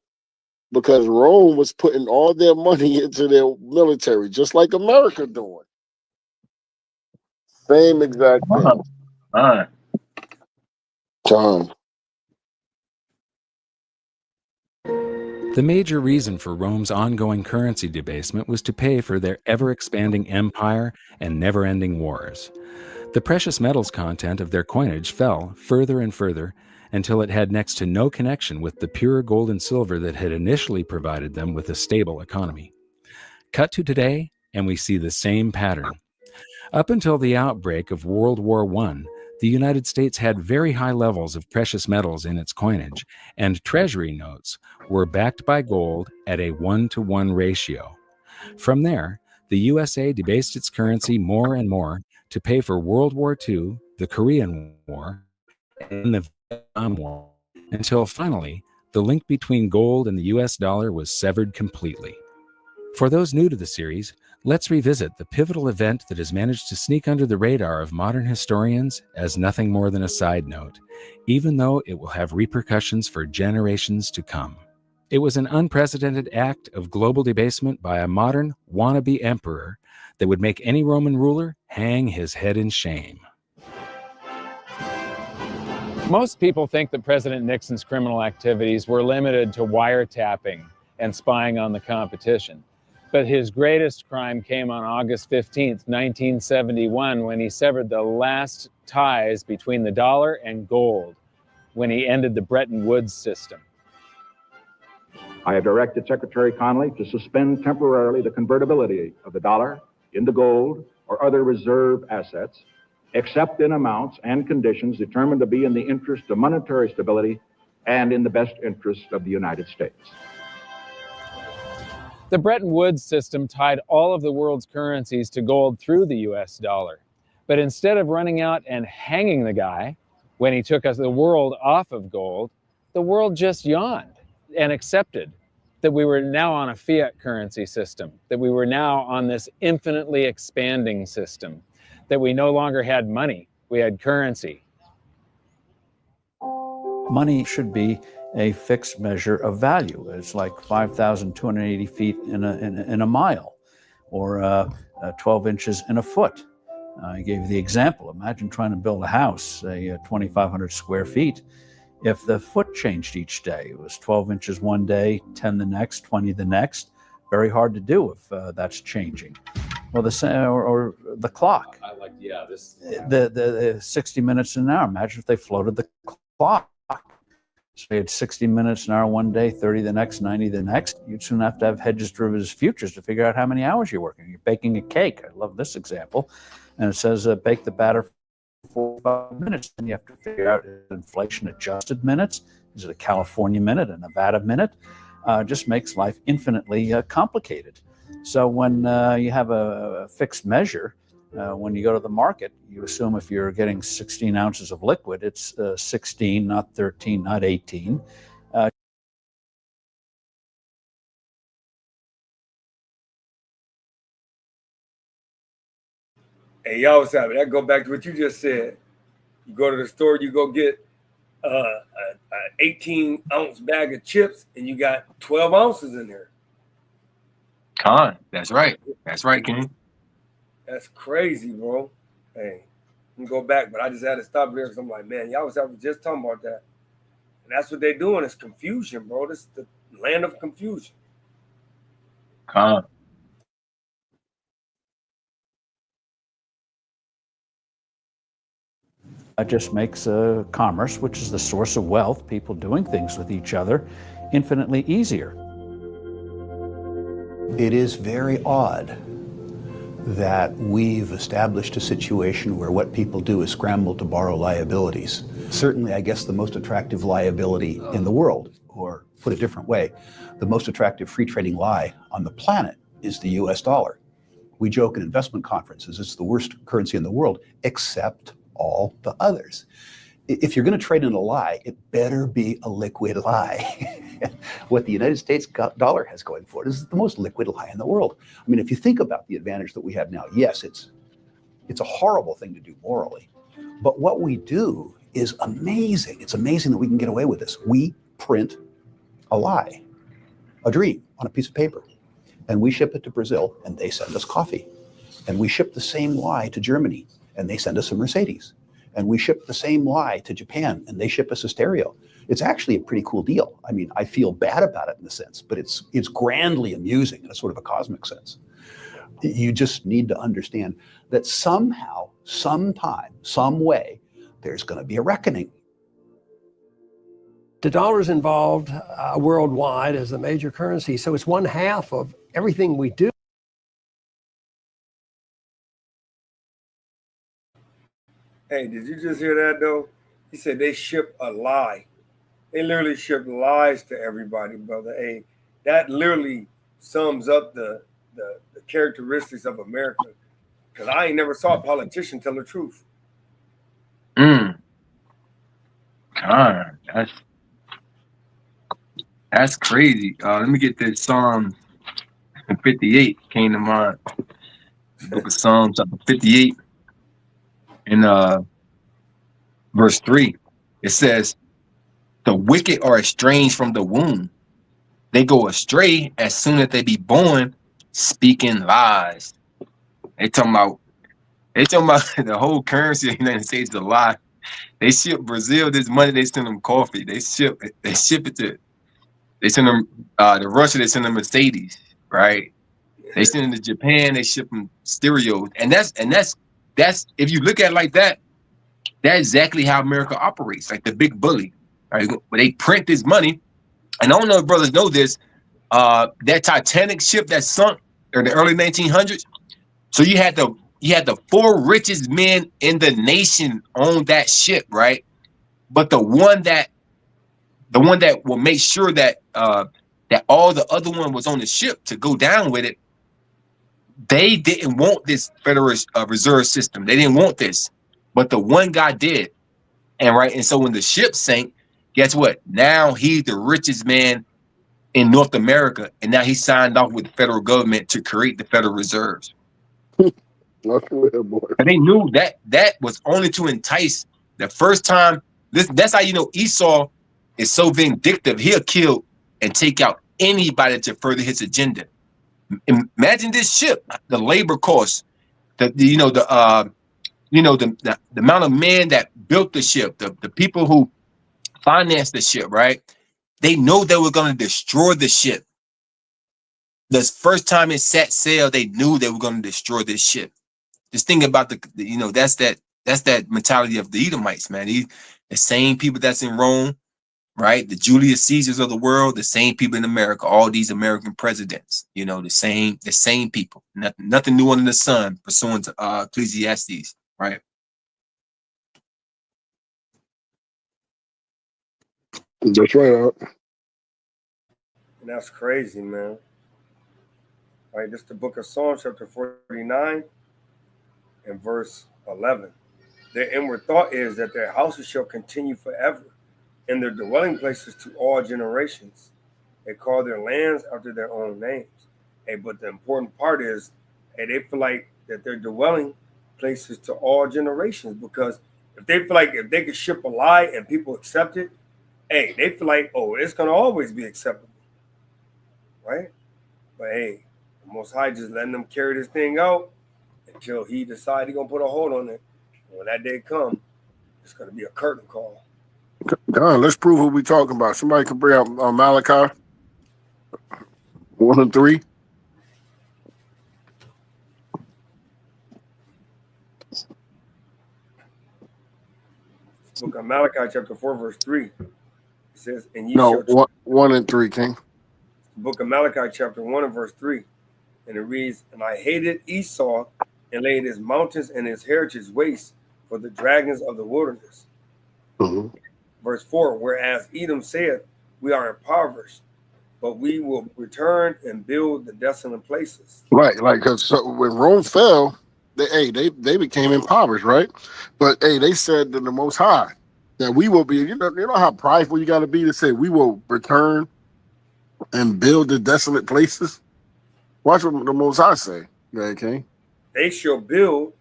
because Rome was putting all their money into their military, just like America doing. Same exact thing. The major reason for Rome's ongoing currency debasement was to pay for their ever-expanding empire and never-ending wars. The precious metals content of their coinage fell further and further until it had next to no connection with the pure gold and silver that had initially provided them with a stable economy. Cut to today, and we see the same pattern. Up until the outbreak of World War I, the United States had very high levels of precious metals in its coinage, and treasury notes were backed by gold at a 1-to-1 ratio. From there, the USA debased its currency more and more to pay for World War II, the Korean War, and the Vietnam War, until finally, the link between gold and the US dollar was severed completely. For those new to the series, let's revisit the pivotal event that has managed to sneak under the radar of modern historians as nothing more than a side note, even though it will have repercussions for generations to come. It was an unprecedented act of global debasement by a modern wannabe emperor that would make any Roman ruler hang his head in shame. Most people think that President Nixon's criminal activities were limited to wiretapping and spying on the competition. But his greatest crime came on August 15th, 1971, when he severed the last ties between the dollar and gold, when he ended the Bretton Woods system. I have directed Secretary Connally to suspend temporarily the convertibility of the dollar into gold or other reserve assets, except in amounts and conditions determined to be in the interest of monetary stability and in the best interest of the United States. The Bretton Woods system tied all of the world's currencies to gold through the US dollar. But instead of running out and hanging the guy when he took the world off of gold, the world just yawned and accepted that we were now on a fiat currency system, that we were now on this infinitely expanding system, that we no longer had money, we had currency. Money should be a fixed measure of value. It's like 5,280 feet in a mile, or 12 inches in a foot. I gave you the example. Imagine trying to build a house, say 2,500 square feet. If the foot changed each day, it was 12 inches one day, 10 the next, 20 the next. Very hard to do if that's changing. Well, or the clock. The 60 minutes an hour. Imagine if they floated the clock. So you had 60 minutes an hour one day, 30 the next, 90 the next. You'd soon have to have hedges, derivatives, futures to figure out how many hours you're working. You're baking a cake. I love this example. And it says bake the batter for 45 minutes. And you have to figure out, is it inflation adjusted minutes? Is it a California minute, a Nevada minute? just makes life infinitely complicated. So when you have a fixed measure, when you go to the market, you assume if you're getting 16 ounces of liquid, it's 16, not 13, not 18. Hey, y'all, what's happening? That go back to what you just said. You go to the store, you go get an 18-ounce bag of chips, and you got 12 ounces in there. Con, that's right. That's right, King. That's crazy, bro. Hey, you can go back, but I just had to stop there because I'm like, man, y'all was just talking about that. And that's what they're doing is confusion, bro. This is the land of confusion. Con. It just makes commerce, which is the source of wealth, people doing things with each other, infinitely easier. It is very odd that we've established a situation where what people do is scramble to borrow liabilities. Certainly, I guess the most attractive liability in the world, or put a different way, the most attractive free trading lie on the planet is the US dollar. We joke in investment conferences, it's the worst currency in the world, except all the others. If you're going to trade in a lie, it better be a liquid lie. What the United States dollar has going for it is the most liquid lie in the world. I mean, if you think about the advantage that we have now, yes, it's a horrible thing to do morally, but what we do is amazing. It's amazing that we can get away with this. We print a lie, a dream on a piece of paper, and we ship it to Brazil, and they send us coffee. And we ship the same lie to Germany, and they send us a Mercedes. And we ship the same lie to Japan, and they ship us a stereo. It's actually a pretty cool deal. I mean, I feel bad about it in a sense, but it's grandly amusing in a sort of a cosmic sense. You just need to understand that somehow, sometime, some way, there's going to be a reckoning. The dollar's involved worldwide as a major currency, so it's 1/2 of everything we do. Hey, did you just hear that, though? He said they ship a lie. They literally ship lies to everybody, brother. Hey, that literally sums up the characteristics of America. Because I ain't never saw a politician tell the truth. God, that's crazy. Let me get this Psalm 58 came to mind. Book of Psalms, chapter 58, in verse 3. It says, "The wicked are estranged from the womb. They go astray as soon as they be born, speaking lies." They talking about the whole currency of the United States is a lie. They ship Brazil this money, they send them coffee. They ship it to Russia, they send them Mercedes, right? They send them to Japan, they ship them stereos. And that's if you look at it like that, that's exactly how America operates, like the big bully. Right? When they print this money, and I don't know if brothers know this, that Titanic ship that sunk in the early 1900s. So you had the 4 richest men in the nation on that ship, right? But the one that will make sure that that all the other one was on the ship to go down with it, they didn't want this Federal Reserve System. They didn't want this, but the one guy did, and so when the ship sank, guess what? Now he's the richest man in North America, and now he signed off with the federal government to create the Federal Reserves. And they knew that was only to entice. The first time, that's how you know Esau is so vindictive. He'll kill and take out anybody to further his agenda. Imagine this ship, the labor costs, the amount of men that built the ship, the people who financed the ship, right? They know they were going to destroy the ship. The first time it set sail, they knew they were going to destroy this ship. Just think about that's that mentality of the Edomites, man. The same people that's in Rome, right? The Julius Caesars of the world, the same people in America, all these American presidents, the same people. Nothing new under the sun, pursuant to Ecclesiastes, right? That's right. And that's crazy, man. All right, this is the book of Psalms, chapter 49 and verse 11. Their inward thought is that their houses shall continue forever, and their dwelling places to all generations. They call their lands after their own names. Hey, but the important part is, hey, they feel like that their dwelling places to all generations, because if they feel like if they could ship a lie and people accept it, hey, they feel like, oh, it's gonna always be acceptable, right? But hey, the Most High just letting them carry this thing out until He decides He's gonna put a hold on it. And when that day comes, it's gonna be a curtain call. Don, let's prove who we talking about. Somebody can bring up Malachi 1 and 3. Book of Malachi, chapter 4, verse 3. It says, and ye No, shall 1 and 3, King. Book of Malachi, chapter 1 and verse 3. And it reads, and I hated Esau and laid his mountains and his heritage waste for the dragons of the wilderness. Mm-hmm. Verse 4, whereas Edom said, we are impoverished, but we will return and build the desolate places. Right, like, because when Rome fell, they became impoverished, right? But hey, they said to the Most High that we will be, you know how prideful you got to be to say we will return and build the desolate places. Watch what the Most High say, man, King. They shall build,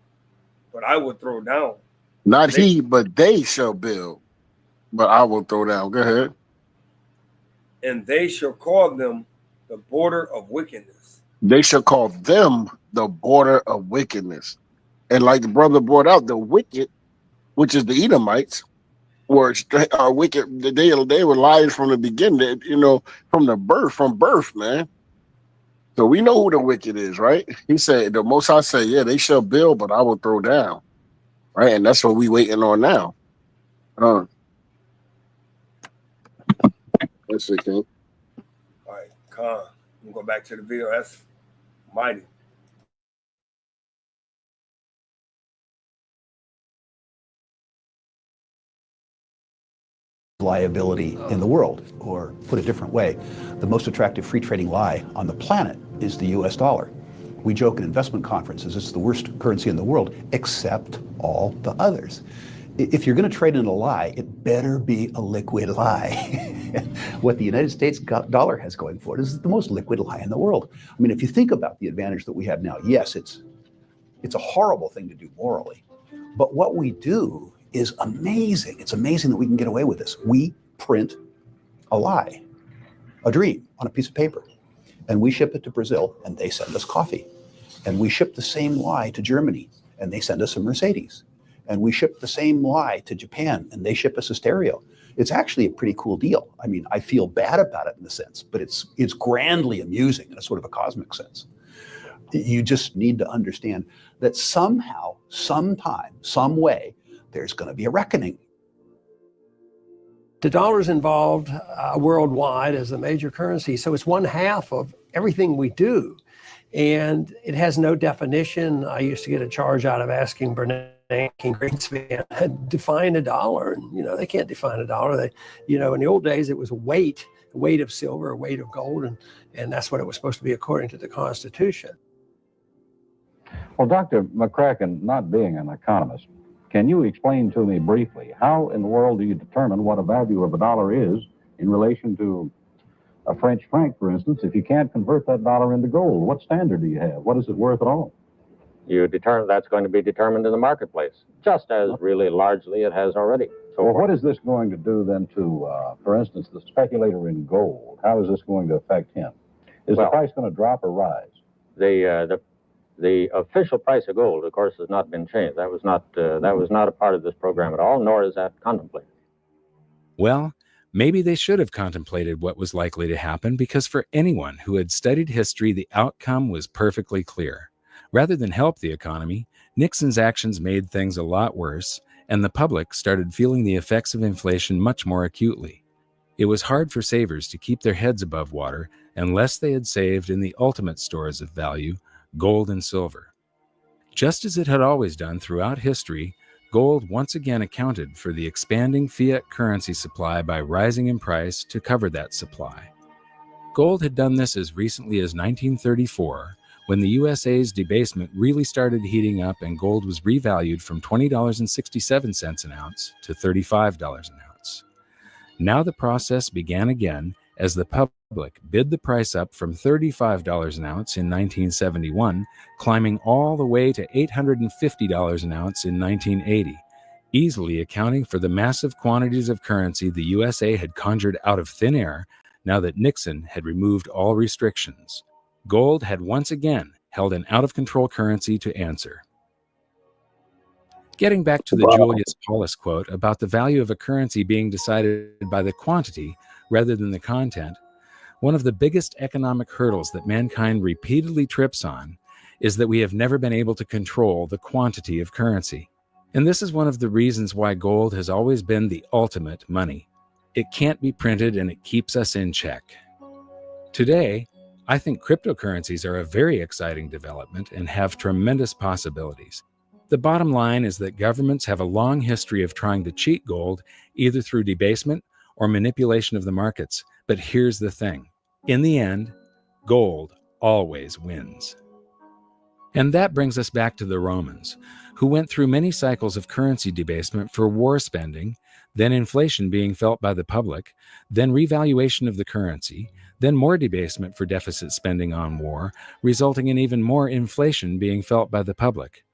but I will throw down. Not he, but they shall build, but I will throw down. Go ahead. And they shall call them the border of wickedness. They shall call them the border of wickedness. And like the brother brought out, the wicked, which is the Edomites, were wicked. They were lying from the beginning, from birth, man. So we know who the wicked is, right? He said, the Most High said, yeah, they shall build, but I will throw down. Right? And that's what we waiting on now. That's it, King. All right, Khan. We'll go back to the video. That's mighty. Liability in the world, or put a different way, the most attractive free trading lie on the planet is the US dollar. We joke in investment conferences, it's the worst currency in the world, except all the others. If you're going to trade in a lie, it better be a liquid lie. What the United States dollar has going for it is the most liquid lie in the world. I mean, if you think about the advantage that we have now, yes, it's a horrible thing to do morally, but what we do is amazing. It's amazing that we can get away with this. We print a lie, a dream on a piece of paper, and we ship it to Brazil, and they send us coffee. And we ship the same lie to Germany, and they send us a Mercedes. And we ship the same lie to Japan, and they ship us a stereo. It's actually a pretty cool deal. I mean, I feel bad about it in a sense, but it's grandly amusing in a sort of a cosmic sense. You just need to understand that somehow, sometime, some way, there's going to be a reckoning. The dollar's involved worldwide as a major currency, so it's 1/2 of everything we do. And it has no definition. I used to get a charge out of asking Bernanke and Greenspan, define a dollar. And, they can't define a dollar. They, in the old days, it was a weight of silver, a weight of gold, and that's what it was supposed to be according to the Constitution. Well, Dr. McCracken, not being an economist, can you explain to me briefly how in the world do you determine what a value of a dollar is in relation to a French franc, for instance, if you can't convert that dollar into gold? What standard do you have? What is it worth at all? You determine that's going to be determined in the marketplace, just as really largely it has already. So what is this going to do then to, for instance, the speculator in gold? How is this going to affect him? Is the price going to drop or rise? The official price of gold, of course, has not been changed. That was not a part of this program at all, nor is that contemplated. Well, maybe they should have contemplated what was likely to happen, because for anyone who had studied history, the outcome was perfectly clear. Rather than help the economy, Nixon's actions made things a lot worse, and the public started feeling the effects of inflation much more acutely. It was hard for savers to keep their heads above water unless they had saved in the ultimate stores of value, gold and silver. Just as it had always done throughout history, gold once again accounted for the expanding fiat currency supply by rising in price to cover that supply. Gold had done this as recently as 1934, when the USA's debasement really started heating up and gold was revalued from $20.67 an ounce to $35 an ounce. Now the process began again as the public bid the price up from $35 an ounce in 1971, climbing all the way to $850 an ounce in 1980, easily accounting for the massive quantities of currency the USA had conjured out of thin air now that Nixon had removed all restrictions. Gold had once again held an out-of-control currency to answer. Getting back to the Julius Paulus quote about the value of a currency being decided by the quantity rather than the content, one of the biggest economic hurdles that mankind repeatedly trips on is that we have never been able to control the quantity of currency. And this is one of the reasons why gold has always been the ultimate money. It can't be printed and it keeps us in check. Today, I think cryptocurrencies are a very exciting development and have tremendous possibilities. The bottom line is that governments have a long history of trying to cheat gold, either through debasement or manipulation of the markets. But here's the thing. In the end, gold always wins. And that brings us back to the Romans, who went through many cycles of currency debasement for war spending, then inflation being felt by the public, then revaluation of the currency, then more debasement for deficit spending on war, resulting in even more inflation being felt by the public.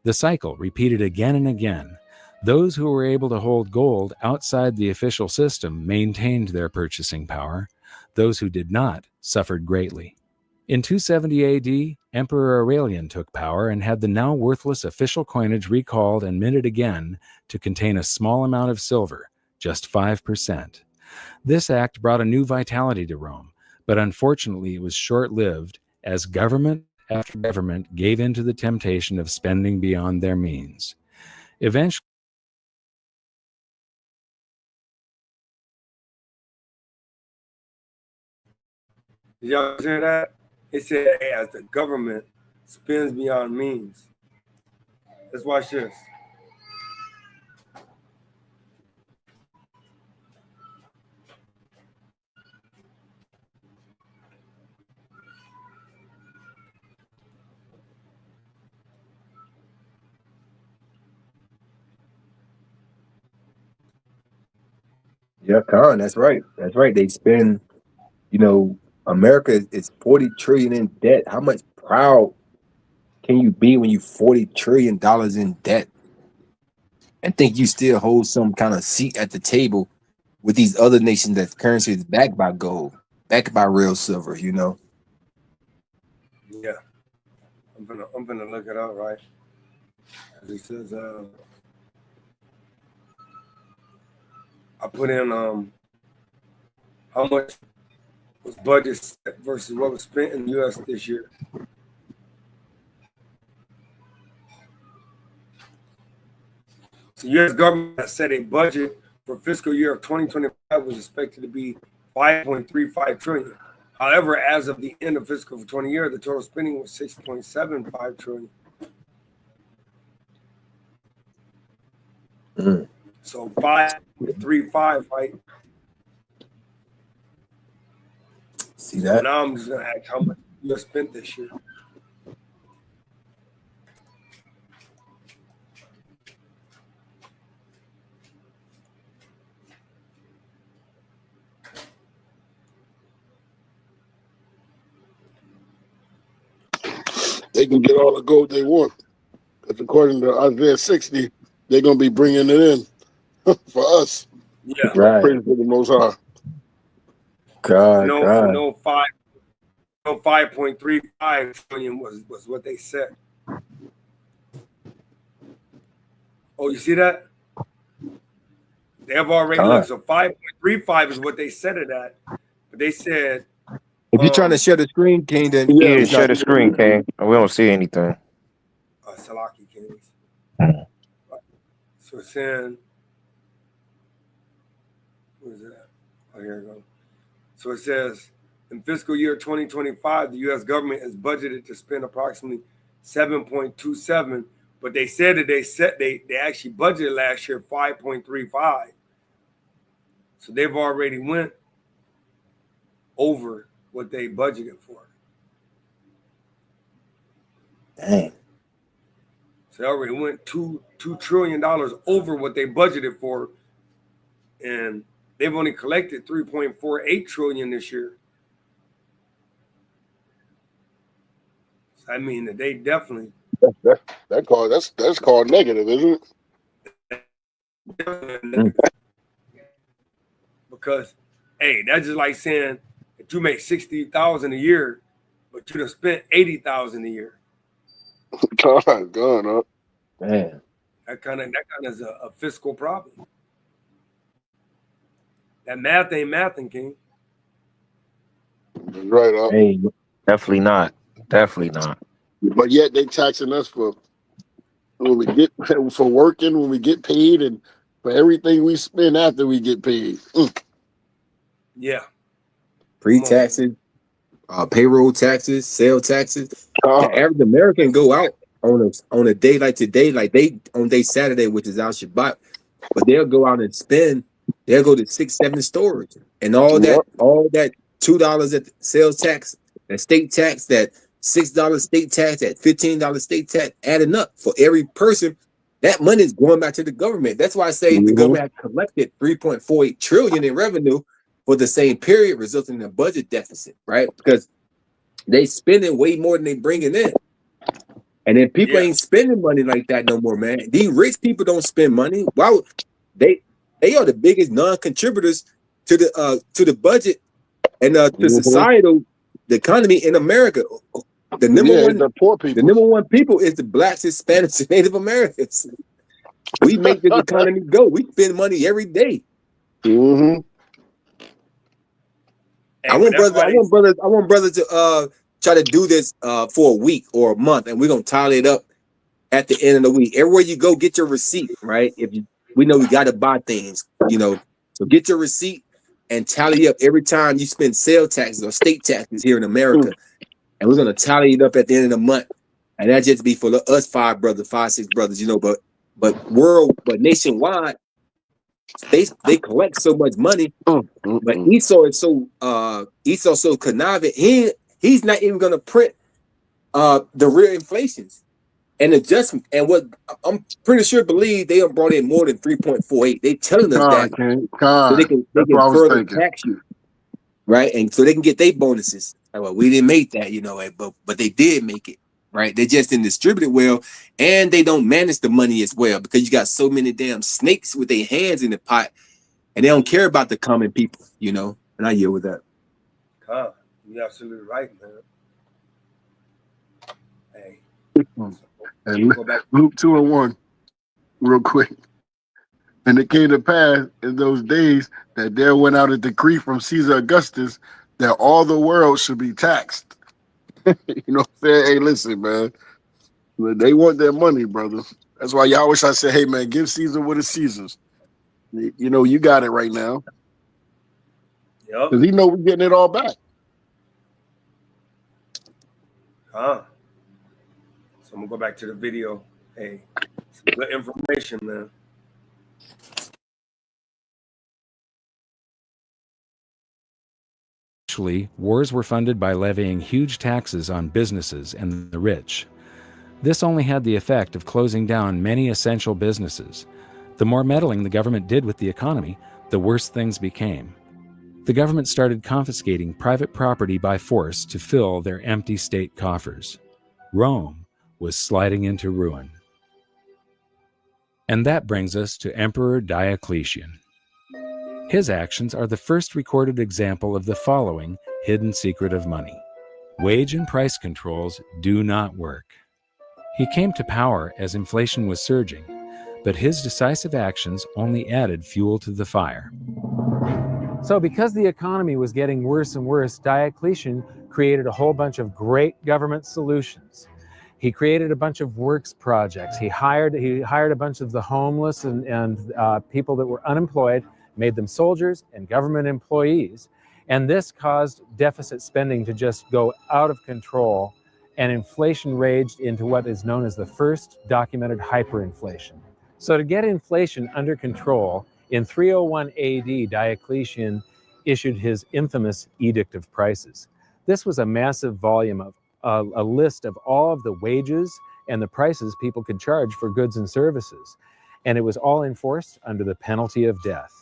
The cycle repeated again and again. Those who were able to hold gold outside the official system maintained their purchasing power. Those who did not suffered greatly. In 270 AD, Emperor Aurelian took power and had the now worthless official coinage recalled and minted again to contain a small amount of silver, just 5%. This act brought a new vitality to Rome, but unfortunately it was short-lived as government after government gave in to the temptation of spending beyond their means. Eventually, did y'all hear that? It said, hey, as the government spends beyond means. Let's watch this. Yeah, Khan, that's right. That's right. They spend, America is 40 trillion in debt. How much proud can you be when you $40 trillion in debt and think you still hold some kind of seat at the table with these other nations that currency is backed by gold, backed by real silver, Yeah. I'm gonna look it up, right? As he says, I put in how much was budget versus what was spent in the U.S. this year. So U.S. government has set a budget for fiscal year of 2025 was expected to be 5.35 trillion. However, as of the end of fiscal 20 year, the total spending was 6.75 trillion. So 5.35, right? See that? So now I'm just gonna ask how much you spent this year. They can get all the gold they want. Because according to Isaiah 60, they're going to be bringing it in for us. Yeah. Right. Praise to the Most High. God. 5.35 trillion was what they said. Oh, you see that? They have already looked. So 5.35 is what they set it at. But they said, if you're trying to share the screen, King, then yeah, share the screen, King. We don't see anything. Salaki Kings. So it's saying, where is it at? Oh, here we go. So it says, in fiscal year 2025, the U.S. government is budgeted to spend approximately 7.27, but they said that they actually budgeted last year 5.35. So they've already went over what they budgeted for. Dang. So they already went $2 trillion over what they budgeted for, and they've only collected 3.48 trillion this year. So I mean that they definitely that's called negative, isn't it? Because hey, that's just like saying that you make 60,000 a year, but you done spent 80,000 a year. Gone up. Man. That kind of is a fiscal problem. That math ain't mathing, King. Right up. Hey, definitely not. Definitely not. But yet they taxing us for when we get for working, when we get paid, and for everything we spend after we get paid. Yeah. Pre-taxes, payroll taxes, sale taxes. The average American go out on a day like today, like on day Saturday, which is our Shabbat, but they'll go out and spend. They'll go to 6-7 stores, and all that $2 at the sales tax, that state tax, that $6 state tax, that $15 state tax, adding up for every person. That money is going back to the government. That's why I say the government has collected $3.48 trillion in revenue for the same period, resulting in a budget deficit, right? Because they spending way more than they bringing in. And then people ain't spending money like that no more, man. These rich people don't spend money. Why would they are the biggest non-contributors to the budget and to societal, the economy in America. The number poor people. The number one people is the Blacks, Hispanics, and Native Americans. We make this economy go. We spend money every day. I want brothers to try to do this for a week or a month, and we're gonna tally it up at the end of the week. Everywhere you go, get your receipt, right? We know we gotta buy things, so get your receipt and tally up every time you spend sale taxes or state taxes here in America. And we're gonna tally it up at the end of the month. And that just be for us 5, 6 brothers, but nationwide, they collect so much money. But Esau is so conniving. He's not even gonna print the real inflations and adjustment. And what I'm pretty sure believe they have brought in more than 3.48. They telling us that so they can further tax you, right? And so they can get their bonuses. Well, we didn't make that, but they did make it, right? They just didn't distribute it well, and they don't manage the money as well because you got so many damn snakes with their hands in the pot, and they don't care about the common people, And I yield with that. You're absolutely right, man. Hey. And Luke 2:1, real quick. And it came to pass in those days that there went out a decree from Caesar Augustus that all the world should be taxed. Hey, listen, man. They want their money, brother. That's why y'all wish I said, hey, man, give Caesar what is Caesar's. You got it right now. Yep. Because he know we're getting it all back. So I'm going to go back to the video. Hey, some good information, man. Wars were funded by levying huge taxes on businesses and the rich. This only had the effect of closing down many essential businesses. The more meddling the government did with the economy, the worse things became. The government started confiscating private property by force to fill their empty state coffers. Rome was sliding into ruin. And that brings us to Emperor Diocletian. His actions are the first recorded example of the following hidden secret of money. Wage and price controls do not work. He came to power as inflation was surging, but his decisive actions only added fuel to the fire. So because the economy was getting worse and worse, Diocletian created a whole bunch of great government solutions. He created a bunch of works projects. He hired a bunch of the homeless and people that were unemployed, made them soldiers and government employees. And this caused deficit spending to just go out of control, and inflation raged into what is known as the first documented hyperinflation. So to get inflation under control, in 301 AD, Diocletian issued his infamous Edict of Prices. This was a massive volume of a list of all of the wages and the prices people could charge for goods and services. And it was all enforced under the penalty of death.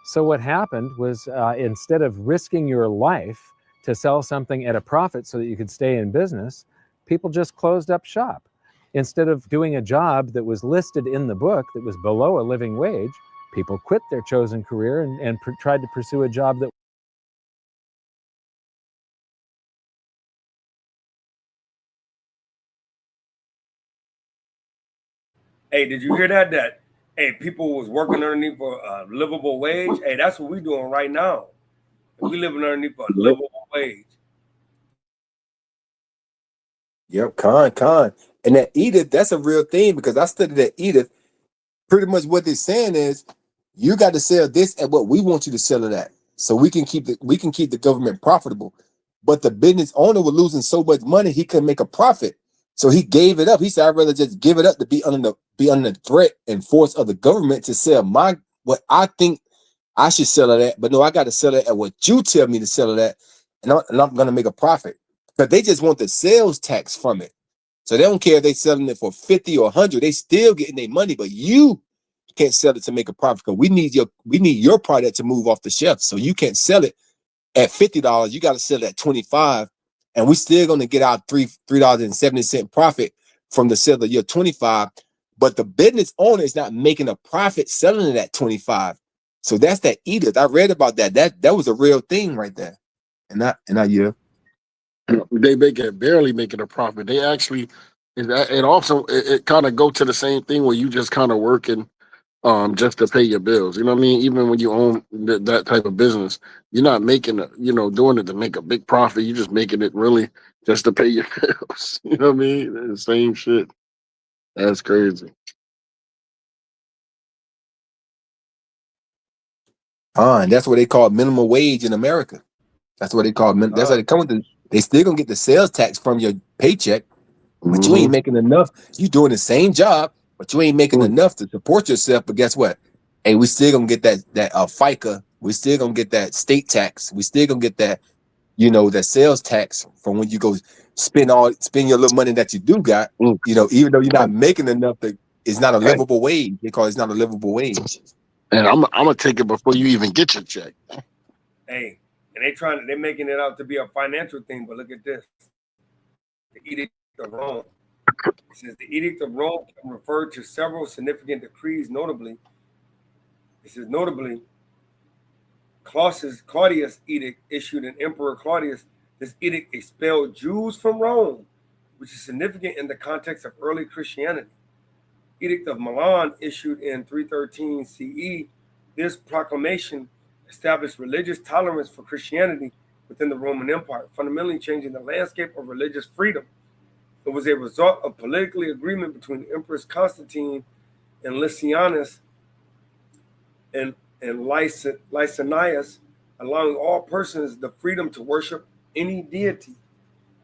So what happened was instead of risking your life to sell something at a profit so that you could stay in business, people just closed up shop. Instead of doing a job that was listed in the book that was below a living wage, people quit their chosen career and tried to pursue a job that Hey, did you hear that? Hey, people was working underneath a livable wage. Hey, that's what we doing right now. We living underneath a livable wage. Yep, con. And that Edith, that's a real thing because I studied that Edith. Pretty much what they're saying is you got to sell this at what we want you to sell it at. So we can keep the government profitable. But the business owner was losing so much money he couldn't make a profit. So he gave it up. He said, I'd rather just give it up to be under the threat and force of the government to sell what I think I should sell it at. But no, I got to sell it at what you tell me to sell it at. And I'm going to make a profit. But they just want the sales tax from it. So they don't care if they're selling it for 50 or 100. They still getting their money, but you can't sell it to make a profit because we need your product to move off the shelf. So you can't sell it at $50. You got to sell it at 25. And we're still going to get our $3.70 profit from the sale of your 25. But the business owner is not making a profit selling it at 25. So that's that Edith. I read about that. That was a real thing right there. And I they barely making a profit. They actually, it kind of go to the same thing where you just kind of working just to pay your bills. You know what I mean? Even when you own that type of business, you're not making doing it to make a big profit. You're just making it really just to pay your bills. You know what I mean? The same shit. That's crazy. That's what they call minimum wage in America. That's what they call. That's how they come with. They still gonna get the sales tax from your paycheck, but you ain't making enough. You doing the same job, but you ain't making enough to support yourself. But guess what? Hey, we still gonna get that FICA. We still gonna get that state tax. We still gonna get that, that sales tax from when you go spend your little money that you do got. Even though you're not making enough, it's not a livable wage. They call it's not a livable wage. And I'm gonna take it before you even get your check. Hey. And they're making it out to be a financial thing, but look at this. The Edict of Rome. It says the Edict of Rome can refer to several significant decrees, notably, Claudius' edict issued in Emperor Claudius. This edict expelled Jews from Rome, which is significant in the context of early Christianity. Edict of Milan issued in 313 CE. This proclamation established religious tolerance for Christianity within the Roman Empire, fundamentally changing the landscape of religious freedom. It was a result of political agreement between Emperors Constantine and Licinius and Licinius, allowing all persons the freedom to worship any deity.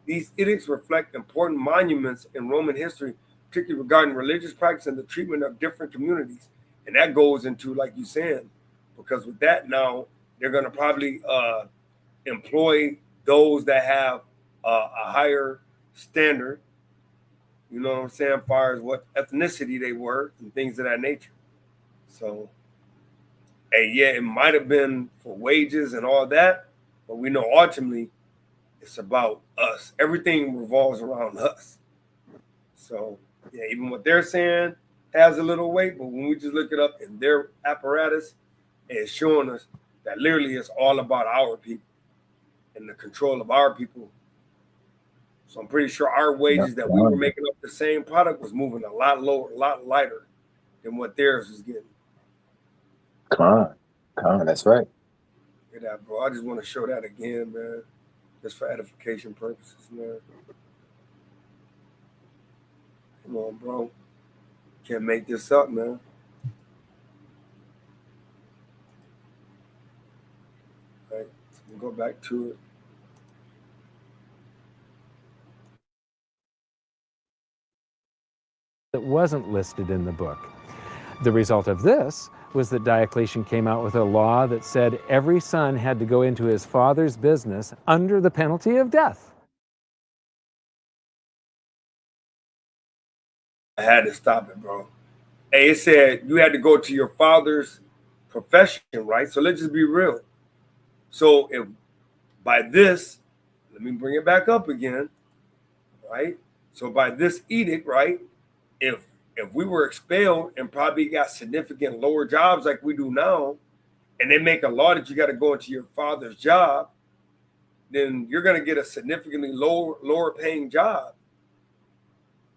These edicts reflect important monuments in Roman history, particularly regarding religious practice and the treatment of different communities. And that goes into, like you said, because with that now, they're going to probably employ those that have a higher standard, you know what I'm saying, as far as what ethnicity they were and things of that nature. So, hey, yeah, it might have been for wages and all that, but we know ultimately it's about us. Everything revolves around us. So, yeah, even what they're saying has a little weight, but when we just look it up in their apparatus, it's showing us that literally it's all about our people and the control of our people. So I'm pretty sure our wages that we were making up the same product was moving a lot lower, a lot lighter than what theirs was getting. That's right. Look at that, bro. I just want to show that again, man, just for edification purposes, man. Come on, bro. Can't make this up, man. All right, so we'll go back to it. That wasn't listed in the book. The result of this was that Diocletian came out with a law that said every son had to go into his father's business under the penalty of death. I had to stop it, bro. Hey, it said you had to go to your father's profession, right? So let's just be real. So if by this, let me bring it back up again, right? So by this edict, right, if we were expelled and probably got significant lower jobs like we do now, and they make a law that you got to go into your father's job, then you're going to get a significantly lower paying job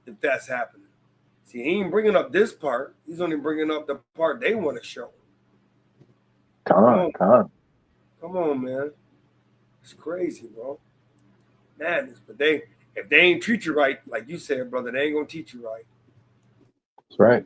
if that's happening. See, he ain't bringing up this part. He's only bringing up the part they want to show. Come on, man. It's crazy, bro. Madness. But if they ain't treat you right, like you said, brother, they ain't gonna teach you right. That's right.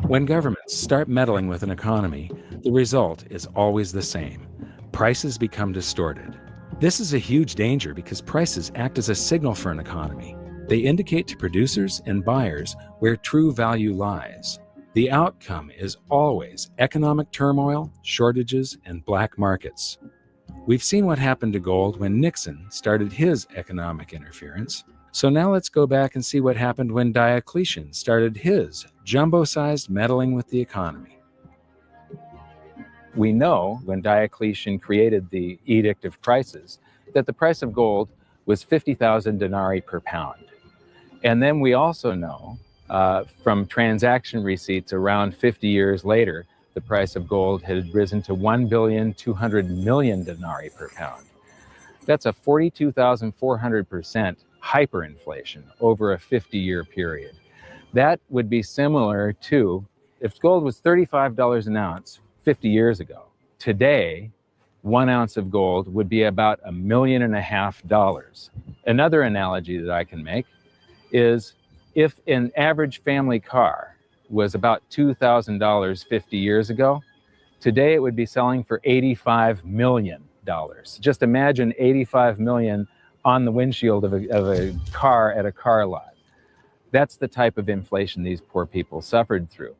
When governments start meddling with an economy, the result is always the same. Prices become distorted. This is a huge danger because prices act as a signal for an economy. They indicate to producers and buyers where true value lies. The outcome is always economic turmoil, shortages, and black markets. We've seen what happened to gold when Nixon started his economic interference. So now let's go back and see what happened when Diocletian started his jumbo-sized meddling with the economy. We know when Diocletian created the Edict of Prices that the price of gold was 50,000 denarii per pound. And then we also know from transaction receipts around 50 years later, the price of gold had risen to 1,200,000,000 denarii per pound. That's a 42,400% hyperinflation over a 50-year period. That would be similar to if gold was $35 an ounce 50 years ago. Today, 1 ounce of gold would be about $1.5 million. Another analogy that I can make is if an average family car was about $2,000 50 years ago, today it would be selling for $85 million. Just imagine 85 million on the windshield of a car at a car lot. That's the type of inflation these poor people suffered through.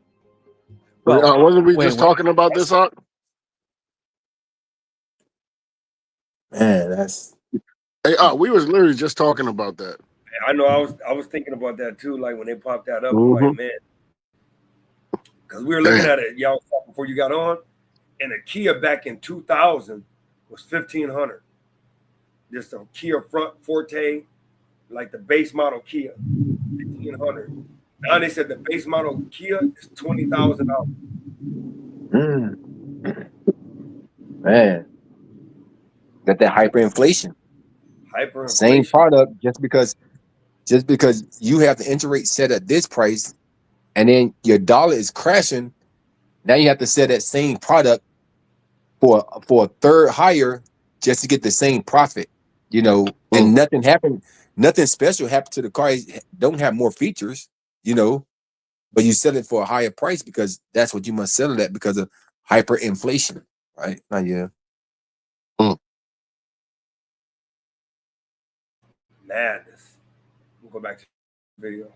Well, wasn't we just talking about this, Art? Man, that's. Hey, we was literally just talking about that. I know. I was thinking about that too. Like when they popped that up, I'm like, man, because we were looking at it, y'all, before you got on, and a Kia back in 2000 was $1,500. Just a Kia Forte, like the base model Kia, $1,500. Now they said the base model Kia is $20,000. Man, got that hyperinflation. Same product, just because you have the interest rate set at this price, and then your dollar is crashing. Now you have to sell that same product for a third higher just to get the same profit. And nothing happened. Nothing special happened to the car. It don't have more features. But you sell it for a higher price because that's what you must sell it at because of hyperinflation, right? Madness. We'll go back to the video.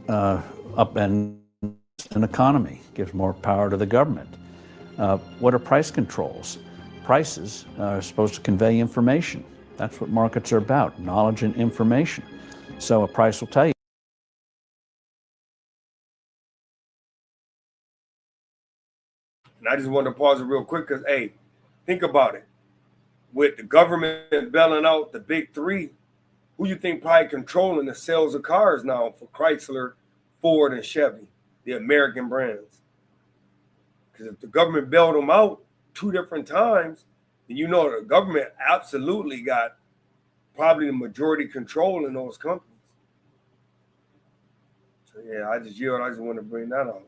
Upend an economy, gives more power to the government. What are price controls? Prices are supposed to convey information. That's what markets are about, knowledge and information. So a price will tell you. And I just wanted to pause it real quick because, hey, think about it. With the government bailing out the big three, who you think probably controlling the sales of cars now for Chrysler, Ford, and Chevy, the American brands? Because if the government bailed them out 2 different times, then the government absolutely got probably the majority control in those companies. So yeah, I just want to bring that up.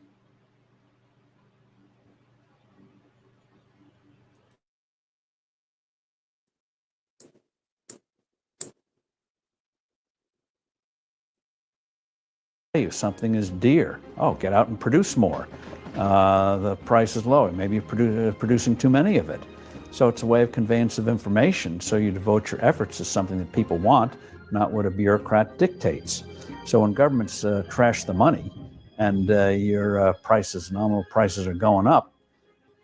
Something is dear. Oh, get out and produce more. The price is low. Maybe you're producing too many of it. So it's a way of conveyance of information. So you devote your efforts to something that people want, not what a bureaucrat dictates. So when governments trash the money and your prices, nominal prices are going up,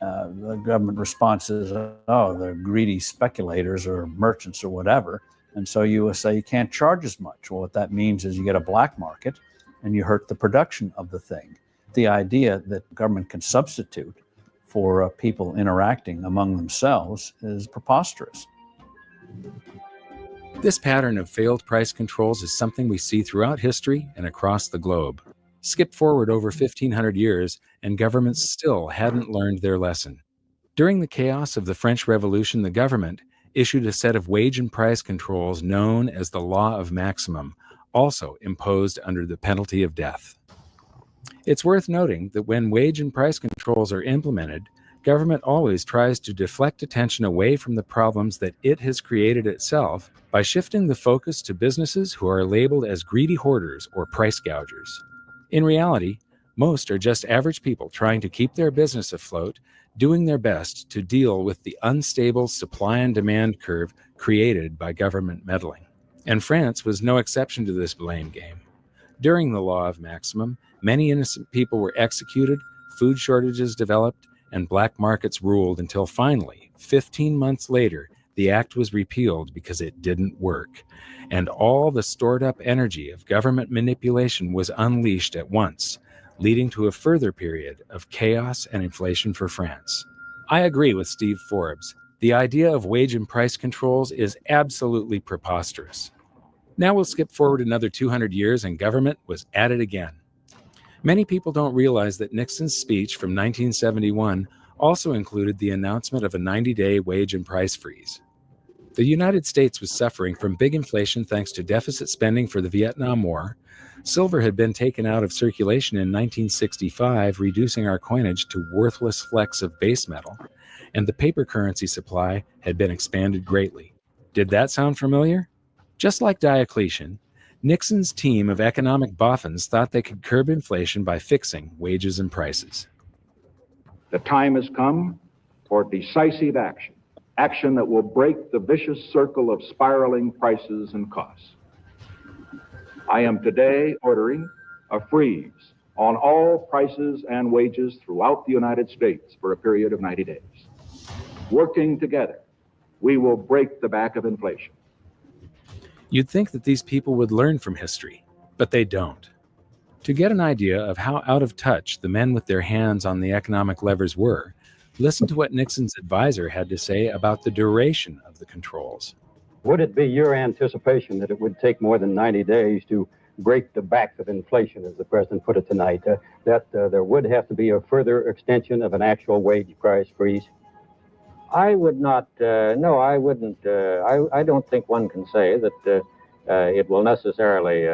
the government response is, oh, they're greedy speculators or merchants or whatever. And so you say you can't charge as much. Well, what that means is you get a black market and you hurt the production of the thing. The idea that government can substitute for people interacting among themselves is preposterous. This pattern of failed price controls is something we see throughout history and across the globe. Skip forward over 1,500 years, and governments still hadn't learned their lesson. During the chaos of the French Revolution, the government issued a set of wage and price controls known as the Law of Maximum, also imposed under the penalty of death. It's worth noting that when wage and price controls are implemented, government always tries to deflect attention away from the problems that it has created itself by shifting the focus to businesses who are labeled as greedy hoarders or price gougers. In reality, most are just average people trying to keep their business afloat, doing their best to deal with the unstable supply and demand curve created by government meddling. And France was no exception to this blame game. During the Law of Maximum, many innocent people were executed, food shortages developed, and black markets ruled until finally, 15 months later, the act was repealed because it didn't work, and all the stored-up energy of government manipulation was unleashed at once, leading to a further period of chaos and inflation for France. I agree with Steve Forbes. The idea of wage and price controls is absolutely preposterous. Now we'll skip forward another 200 years and government was at it again. Many people don't realize that Nixon's speech from 1971 also included the announcement of a 90-day wage and price freeze. The United States was suffering from big inflation thanks to deficit spending for the Vietnam War. Silver had been taken out of circulation in 1965, reducing our coinage to worthless flecks of base metal, and the paper currency supply had been expanded greatly. Did that sound familiar? Just like Diocletian, Nixon's team of economic boffins thought they could curb inflation by fixing wages and prices. The time has come for decisive action, action that will break the vicious circle of spiraling prices and costs. I am today ordering a freeze on all prices and wages throughout the United States for a period of 90 days. Working together, we will break the back of inflation. You'd think that these people would learn from history, but they don't. To get an idea of how out of touch the men with their hands on the economic levers were, listen to what Nixon's advisor had to say about the duration of the controls. Would it be your anticipation that it would take more than 90 days to break the back of inflation, as the president put it tonight, that there would have to be a further extension of an actual wage price freeze? I would not, no, I wouldn't. I don't think one can say that it will necessarily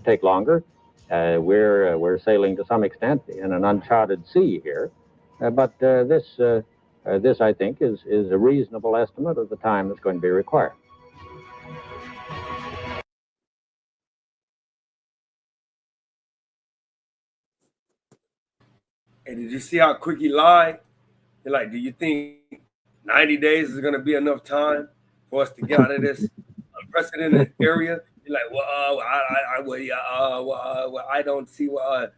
take longer. We're sailing to some extent in an uncharted sea here, but this I think is a reasonable estimate of the time that's going to be required. Hey, did you see how quick he lied? You're like, do you think 90 days is going to be enough time for us to get out of this unprecedented area? You're like, well, I don't see, I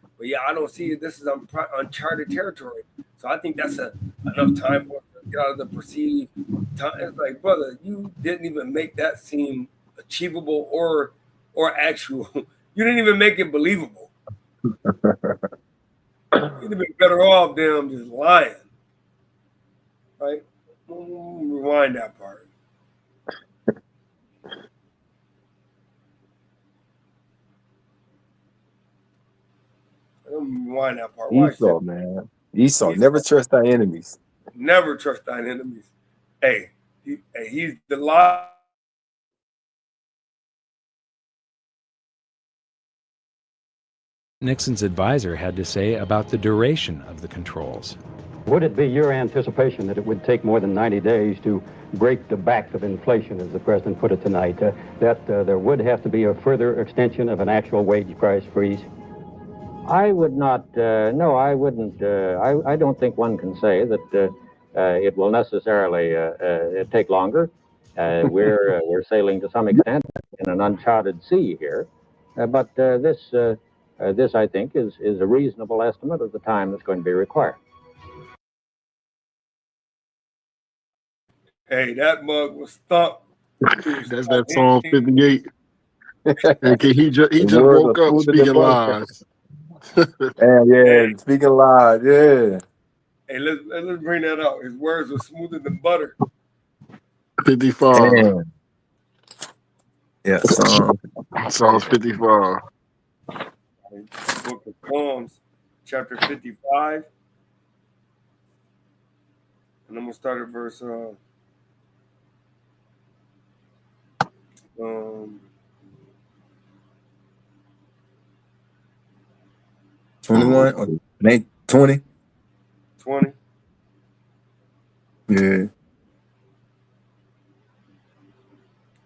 don't see it. This is uncharted territory. So I think that's enough time for us to get out of the perceived time. It's like, brother, you didn't even make that seem achievable or actual. You didn't even make it believable. You'd have been better off them just lying. Right? We'll rewind that part. Rewind that part. Esau, man. Esau, never trust thy enemies. Never trust thine enemies. Hey, he's the lie. Nixon's advisor had to say about the duration of the controls. Would it be your anticipation that it would take more than 90 days to break the back of inflation, as the president put it tonight, that there would have to be a further extension of an actual wage price freeze? I would not, no, I wouldn't. I don't think one can say that it will necessarily take longer. We're sailing to some extent in an uncharted sea here, but this I think is a reasonable estimate of the time that's going to be required. Hey, that mug was stuck. That's that Psalm 58. And he just woke up speaking lies. Yeah, speaking lies, yeah. Hey, let's bring that up. His words were smoother than butter. 55. Damn. Yeah, Psalms 55. Book of Psalms, chapter 55. And I'm going to start at verse 21 or 20? 20. Yeah.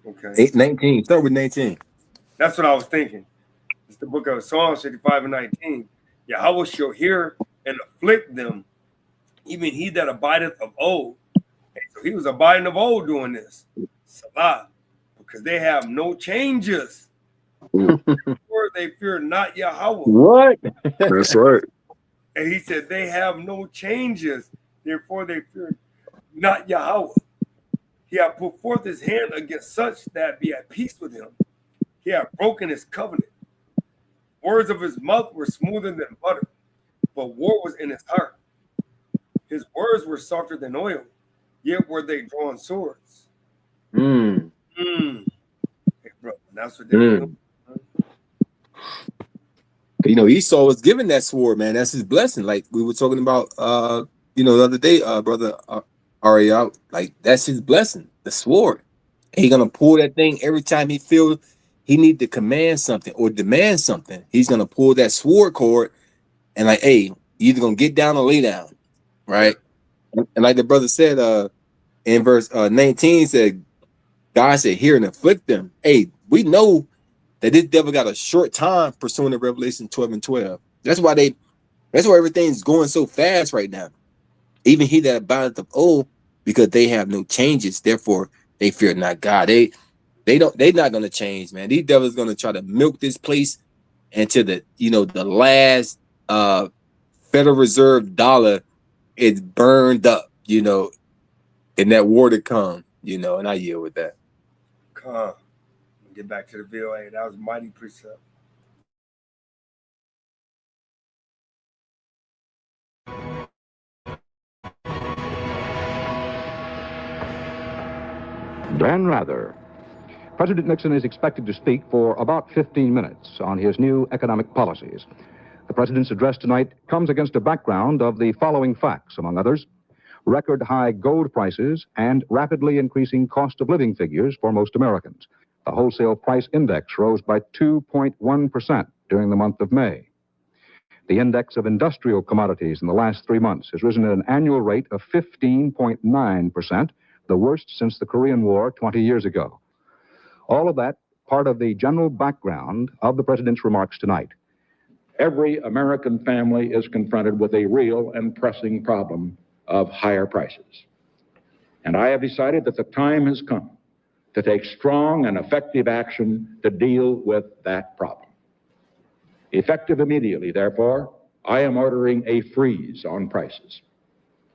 Okay. 19. Start with 19. That's what I was thinking. It's the book of Psalms 55 and 19. Yahweh shall hear and afflict them, even he that abideth of old. And so he was abiding of old doing this. Salah. Because they have no changes. Or they fear not Yahweh. What? That's right. And he said they have no changes. Therefore they fear not Yahweh. He hath put forth his hand against such that be at peace with him. He hath broken his covenant. Words of his mouth were smoother than butter, but war was in his heart. His words were softer than oil, yet were they drawn swords. Hey, bro, that's what they were doing. You know, Esau was given that sword, man. That's his blessing. Like we were talking about, the other day, brother Ariel. Like that's his blessing, the sword. And he's gonna pull that thing every time he feels he need to command something or demand something. He's gonna pull that sword cord and like, hey, you either gonna get down or lay down, right? And like the brother said, in verse 19 said, God said, hear and afflict them. Hey, we know that this devil got a short time pursuing the Revelation 12 and 12. That's why everything's going so fast right now. Even he that abideth of old, because they have no changes, therefore they fear not God. They're not gonna change, man. These devils gonna try to milk this place until the last Federal Reserve dollar is burned up, in that war to come, and I yield with that. Come. Get back to the VOA. That was mighty precept. Dan Rather. President Nixon is expected to speak for about 15 minutes on his new economic policies. The president's address tonight comes against a background of the following facts, among others: record high gold prices and rapidly increasing cost of living figures for most Americans. The wholesale price index rose by 2.1% during the month of May. The index of industrial commodities in the last 3 months has risen at an annual rate of 15.9%, the worst since the Korean War 20 years ago. All of that part of the general background of the president's remarks tonight. Every American family is confronted with a real and pressing problem of higher prices. And I have decided that the time has come to take strong and effective action to deal with that problem. Effective immediately, therefore, I am ordering a freeze on prices.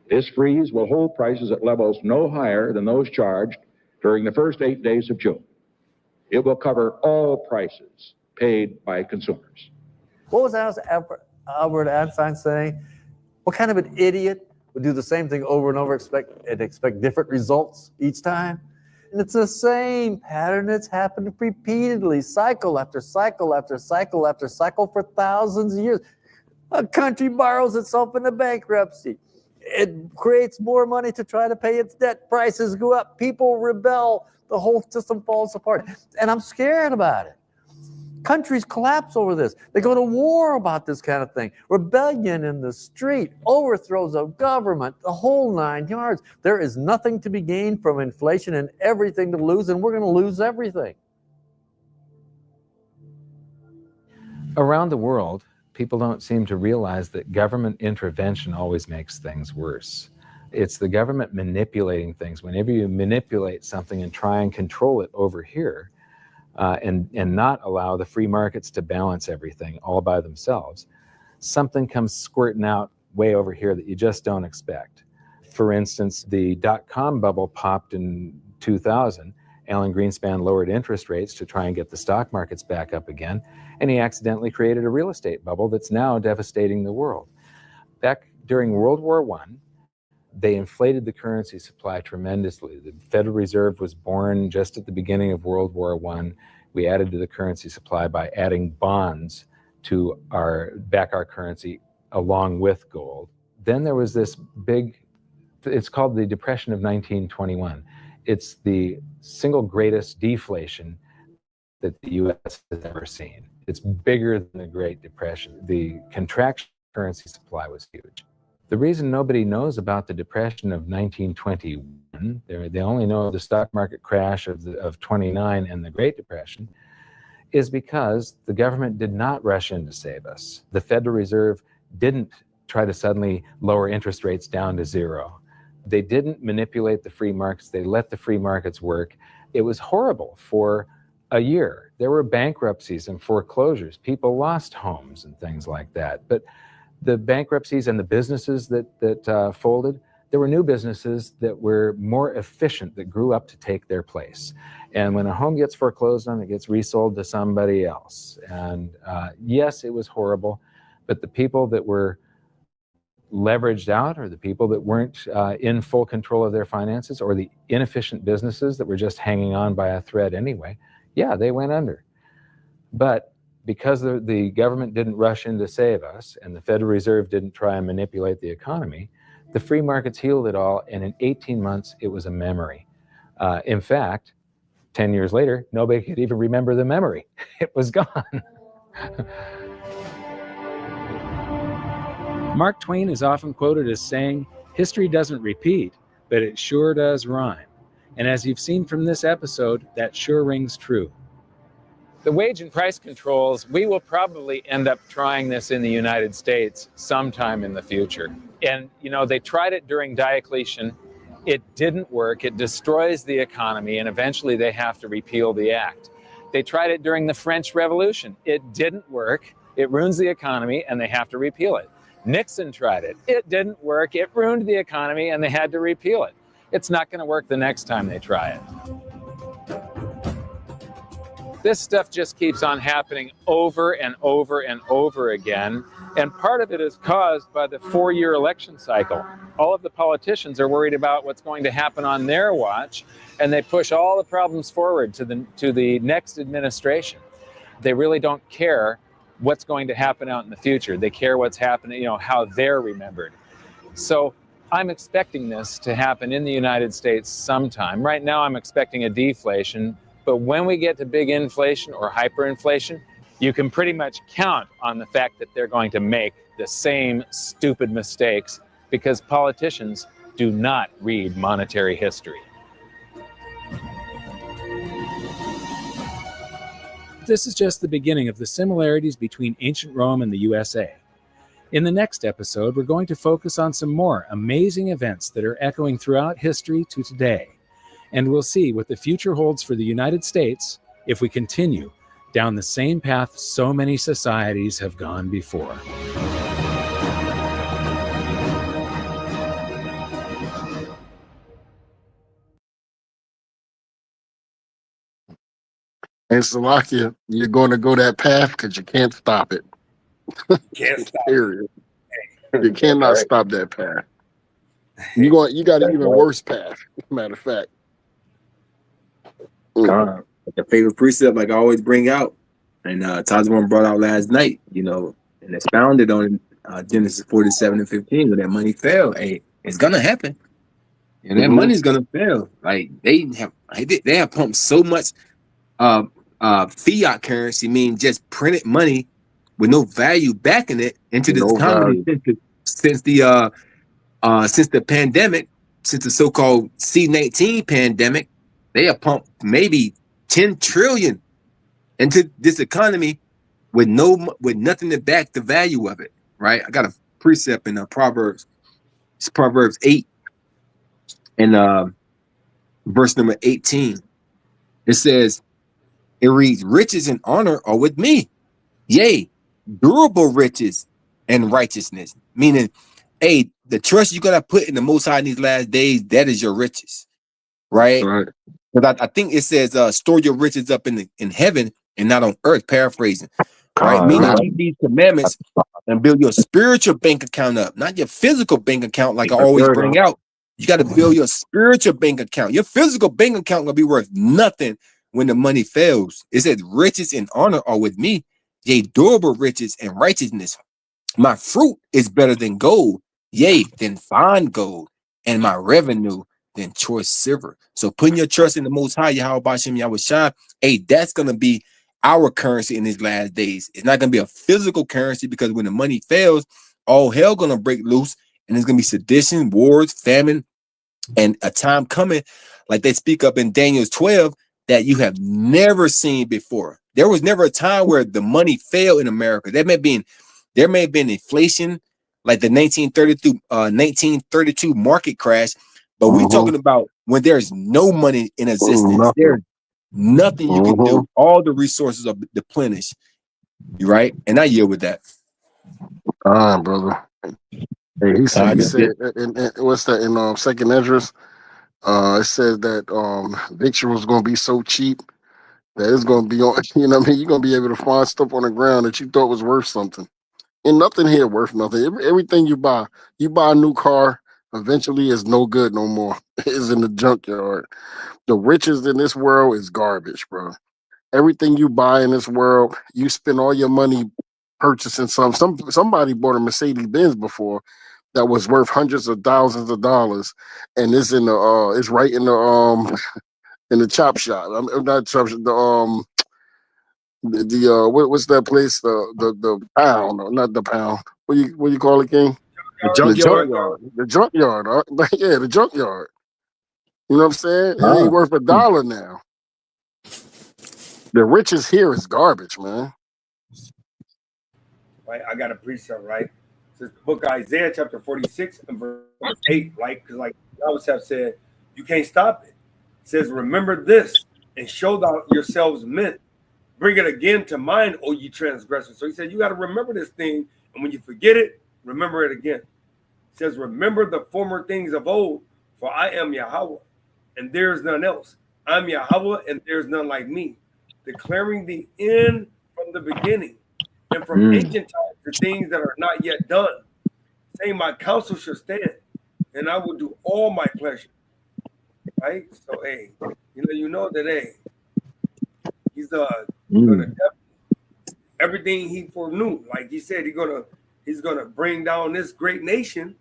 This freeze will hold prices at levels no higher than those charged during the first 8 days of June. It will cover all prices paid by consumers. What was Albert Einstein saying? What kind of an idiot would do the same thing over and over and expect different results each time? And it's the same pattern that's happened repeatedly, cycle after cycle after cycle after cycle for thousands of years. A country borrows itself into bankruptcy. It creates more money to try to pay its debt. Prices go up. People rebel. The whole system falls apart. And I'm scared about it. Countries collapse over this. They go to war about this kind of thing. Rebellion in the street, overthrows of government, the whole 9 yards. There is nothing to be gained from inflation and everything to lose, and we're going to lose everything. Around the world, people don't seem to realize that government intervention always makes things worse. It's the government manipulating things. Whenever you manipulate something and try and control it over here, and not allow the free markets to balance everything all by themselves, something comes squirting out way over here that you just don't expect. For instance, the dot-com bubble popped in 2000. Alan Greenspan lowered interest rates to try and get the stock markets back up again, and he accidentally created a real estate bubble that's now devastating the world. Back during World War I, they inflated the currency supply tremendously. The Federal Reserve was born just at the beginning of World War I. We added to the currency supply by adding bonds to back our currency along with gold. Then there was this big, it's called the Depression of 1921. It's the single greatest deflation that the U.S. has ever seen. It's bigger than the Great Depression. The contraction currency supply was huge. The reason nobody knows about the Depression of 1921, they only know the stock market crash of 29 and the Great Depression, is because the government did not rush in to save us. The Federal Reserve didn't try to suddenly lower interest rates down to zero. They didn't manipulate the free markets. They let the free markets work. It was horrible for a year. There were bankruptcies and foreclosures. People lost homes and things like that. But the bankruptcies and the businesses that folded, there were new businesses that were more efficient, that grew up to take their place. And when a home gets foreclosed on, it gets resold to somebody else. And yes, it was horrible, but the people that were leveraged out, or the people that weren't in full control of their finances, or the inefficient businesses that were just hanging on by a thread anyway, yeah, they went under. But because the government didn't rush in to save us, and the Federal Reserve didn't try and manipulate the economy, the free markets healed it all, and in 18 months, it was a memory. In fact, 10 years later, nobody could even remember the memory. It was gone. Mark Twain is often quoted as saying, "History doesn't repeat, but it sure does rhyme." And as you've seen from this episode, that sure rings true. The wage and price controls, we will probably end up trying this in the United States sometime in the future. And, you know, they tried it during Diocletian. It didn't work. It destroys the economy, and eventually they have to repeal the act. They tried it during the French Revolution. It didn't work. It ruins the economy, and they have to repeal it. Nixon tried it. It didn't work. It ruined the economy, and they had to repeal it. It's not going to work the next time they try it. This stuff just keeps on happening over and over and over again. And part of it is caused by the 4-year election cycle. All of the politicians are worried about what's going to happen on their watch, and they push all the problems forward to the next administration. They really don't care what's going to happen out in the future. They care what's happening, you know, how they're remembered. So I'm expecting this to happen in the United States sometime. Right now, I'm expecting a deflation. But when we get to big inflation or hyperinflation, you can pretty much count on the fact that they're going to make the same stupid mistakes, because politicians do not read monetary history. This is just the beginning of the similarities between ancient Rome and the USA. In the next episode, we're going to focus on some more amazing events that are echoing throughout history to today. And we'll see what the future holds for the United States if we continue down the same path so many societies have gone before. In Slovakia, you're going to go that path because you can't stop it. Can't stop Period. You cannot stop that path. You got an even worse path, matter of fact. The favorite precept, like I always bring out, and Tajman brought out last night, you know, and expounded on Genesis 47:15, when that money fell. Hey, it's gonna happen, and that money's gonna fail. Like they have pumped so much fiat currency, mean just printed money with no value backing it, into this economy since the pandemic, since the so-called C-19 pandemic. They have pumped maybe 10 trillion into this economy with nothing to back the value of it, right? I got a precept in Proverbs. It's Proverbs 8, And verse number 18, it says, it reads, riches and honor are with me, yea, durable riches and righteousness. Meaning, hey, the trust you're gonna put in the Most High in these last days, that is your riches, right? Because I think it says, store your riches up in heaven and not on earth, paraphrasing, right? Meaning, keep these commandments and build your spiritual bank account up, not your physical bank account, like I always bring out. You got to build your spiritual bank account. Your physical bank account gonna be worth nothing when the money fails. It says, riches and honor are with me, yea, durable riches and righteousness. My fruit is better than gold, yea, than fine gold, and my revenue than choice silver. So putting your trust in the Most High, Yahweh Bashem Yahushua, hey, that's gonna be our currency in these last days. It's not gonna be a physical currency, because when the money fails, all hell gonna break loose, and there's gonna be sedition, wars, famine, and a time coming, like they speak up in Daniel 12, that you have never seen before. There was never a time where the money failed in America. There may have been inflation, like the 1932 market crash, but we're talking about when there's no money in existence. There's nothing you can do. All the resources are deplenished. You right? And I yield with that. Brother. Hey, he said, and what's that in Second Esdras? It said that victual was going to be so cheap that it's going to be on. You know what I mean? You're going to be able to find stuff on the ground that you thought was worth something, and nothing here worth nothing. Everything you buy a new car, eventually is no good no more. It's in the junkyard. The riches in this world is garbage, bro. Everything you buy in this world, you spend all your money purchasing somebody bought a Mercedes Benz before that was worth hundreds of thousands of dollars, and it's in the it's right in the in the chop shop. I'm not chop shop, what's that place? The pound, not the pound. What do you call it, King? The junkyard. The junkyard. Yeah, the junkyard. You know what I'm saying? It ain't worth $1 now. The riches here is garbage, man. Right, I got a precept, right? It's the book of Isaiah, chapter 46 and verse 8, right? Because like I always have said, you can't stop it. It says, remember this and show yourselves men. Bring it again to mind, O ye transgressors. So he said, you got to remember this thing, and when you forget it, remember it again. It says, remember the former things of old, for I am Yahweh, and there is none else. I'm Yahweh, and there's none like me, declaring the end from the beginning, and from ancient times to things that are not yet done, saying my counsel shall stand, and I will do all my pleasure. Right? So, hey, you know that, hey, he's gonna everything he foreknew. Like he said, he's gonna bring down this great nation.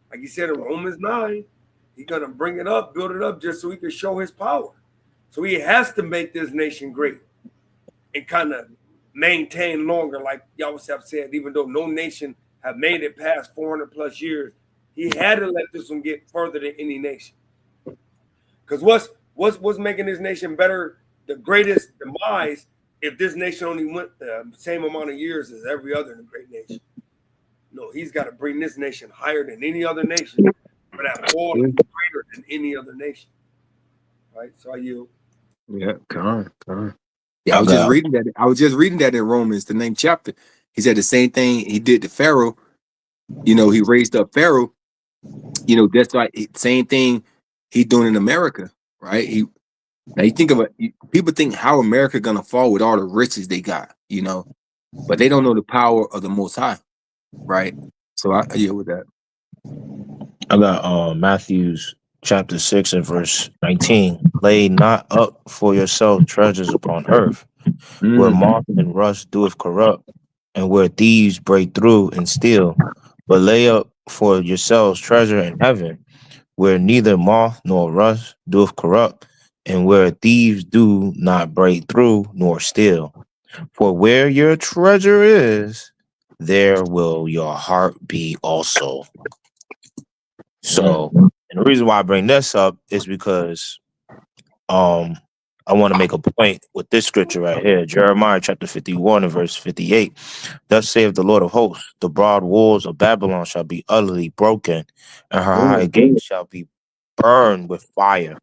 Like he said in Romans 9, he's gonna bring it up, build it up, just so he can show his power. So he has to make this nation great and kind of maintain longer, like y'all have said, even though no nation have made it past 400 plus years, he had to let this one get further than any nation. Because what's making this nation better, the greatest demise, if this nation only went the same amount of years as every other great nation? No, he's got to bring this nation higher than any other nation, but that all is greater than any other nation. Right? So I yield. Yeah, come on. Yeah, I was just reading that in Romans, the 9th chapter. He said the same thing he did to Pharaoh. He raised up Pharaoh. That's like same thing he's doing in America, right? Now you think of it, people think how America gonna fall with all the riches they got, but they don't know the power of the Most High, right? So I deal with that. I got Matthew's chapter 6 and verse 19. Lay not up for yourself treasures upon earth, where moth and rust doeth corrupt, and where thieves break through and steal. But lay up for yourselves treasure in heaven, where neither moth nor rust doeth corrupt, and where thieves do not break through nor steal. For where your treasure is, there will your heart be also. So, and the reason why I bring this up is because I want to make a point with this scripture right here, Jeremiah chapter 51 and verse 58. Thus saith the Lord of hosts, the broad walls of Babylon shall be utterly broken, and her high gates shall be burn with fire,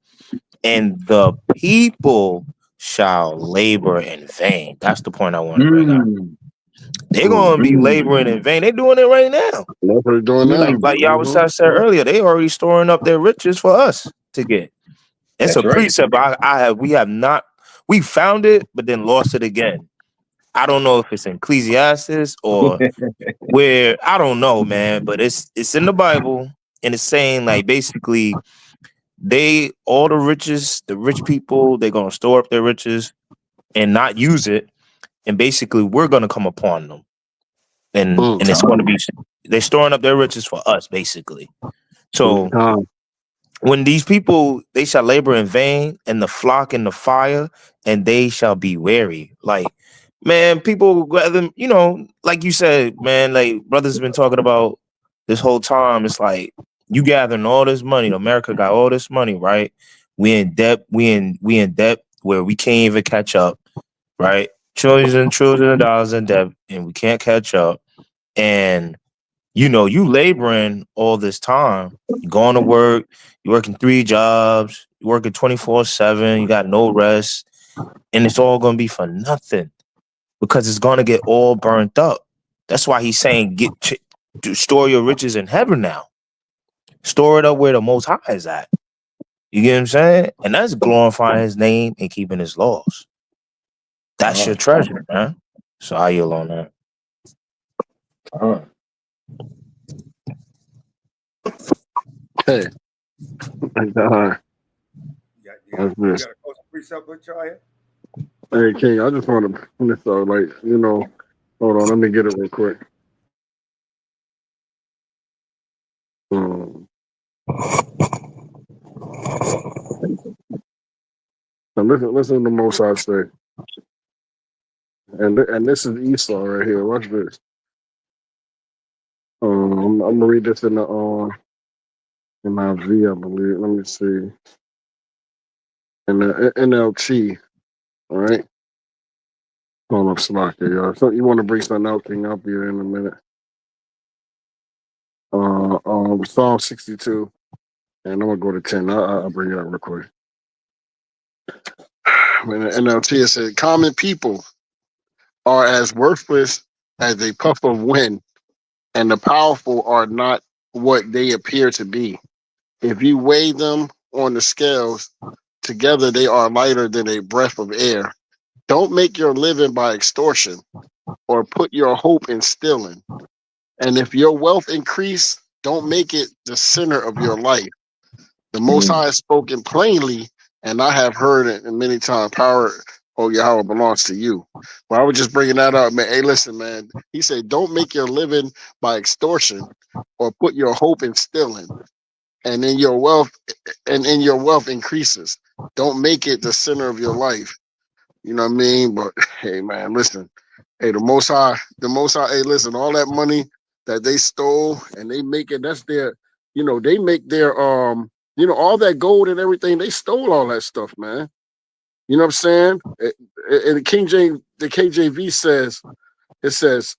and the people shall labor in vain. That's the point I want to bring up. They're gonna be laboring in vain. They're doing it right now. That's what they're doing now. Like Yahweh said earlier, they already storing up their riches for us to get. It's That's a right. precept. We found it, but then lost it again. I don't know if it's in Ecclesiastes or where, I don't know, man, but it's in the Bible, and it's saying like basically all the rich people, they're gonna store up their riches and not use it, and basically we're gonna come upon them. And it's gonna be, they're storing up their riches for us, basically. So when these people, they shall labor in vain, and the flock in the fire, and they shall be weary. Like, man, people, like you said, man, like brothers have been talking about this whole time. It's like you gathering all this money. America got all this money, right? We in debt. We in debt where we can't even catch up, right? Trillions and trillions of dollars in debt, and we can't catch up. And you laboring all this time, you're going to work, you're working 3 jobs, you're working 24/7, you got no rest, and it's all going to be for nothing because it's going to get all burnt up. That's why he's saying store your riches in heaven now. Store it up where the Most High is at. You get what I'm saying? And that's glorifying his name and keeping his laws. That's your treasure, man. So I yield on that. Hey. That's this. Hey, King, I just want to finish though, hold on, let me get it real quick. Now listen to the Most High say. And this is Esau right here. Watch this. I'm gonna read this in the NIV, I believe. Let me see. In the NLT, all right. Hold up, Slack here, y'all. So you want to bring something out, King? I'll be here in a minute. Psalm 62, and I'm gonna go to 10. I'll bring it up real quick. In the NLT, it said, "Common people are as worthless as a puff of wind, and the powerful are not what they appear to be. If you weigh them on the scales, together they are lighter than a breath of air. Don't make your living by extortion, or put your hope in stealing. And if your wealth increase, don't make it the center of your life. The Most High has spoken plainly, and I have heard it many times. Power, oh Yahweh, belongs to you." Well, I was just bringing that up, man. Hey, listen, man. He said, "Don't make your living by extortion, or put your hope in stealing. And in your wealth increases. Don't make it the center of your life." You know what I mean? But hey, man, listen. Hey, the Most High. Hey, listen. All that money that they stole and they make it. That's their. They make their. All that gold and everything. They stole all that stuff, man. You know what I'm saying? And the KJV says, it says,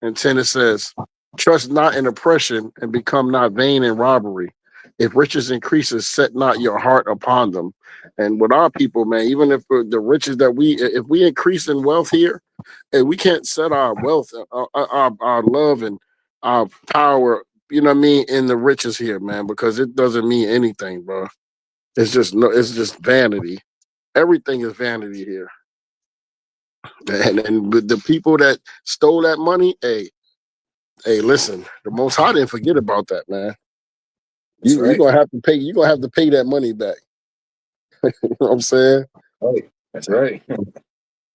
in 10 it says, "Trust not in oppression, and become not vain in robbery. If riches increases, set not your heart upon them." And with our people, man, even if the riches that if we increase in wealth here, and we can't set our wealth, our love and our power, you know what I mean, in the riches here, man, because it doesn't mean anything, bro. It's just vanity. Everything is vanity here. And the people that stole that money, hey, listen, the Most High didn't forget about that, man. You're gonna have to pay. You're gonna have to pay that money back. You know what I'm saying? Right. That's right.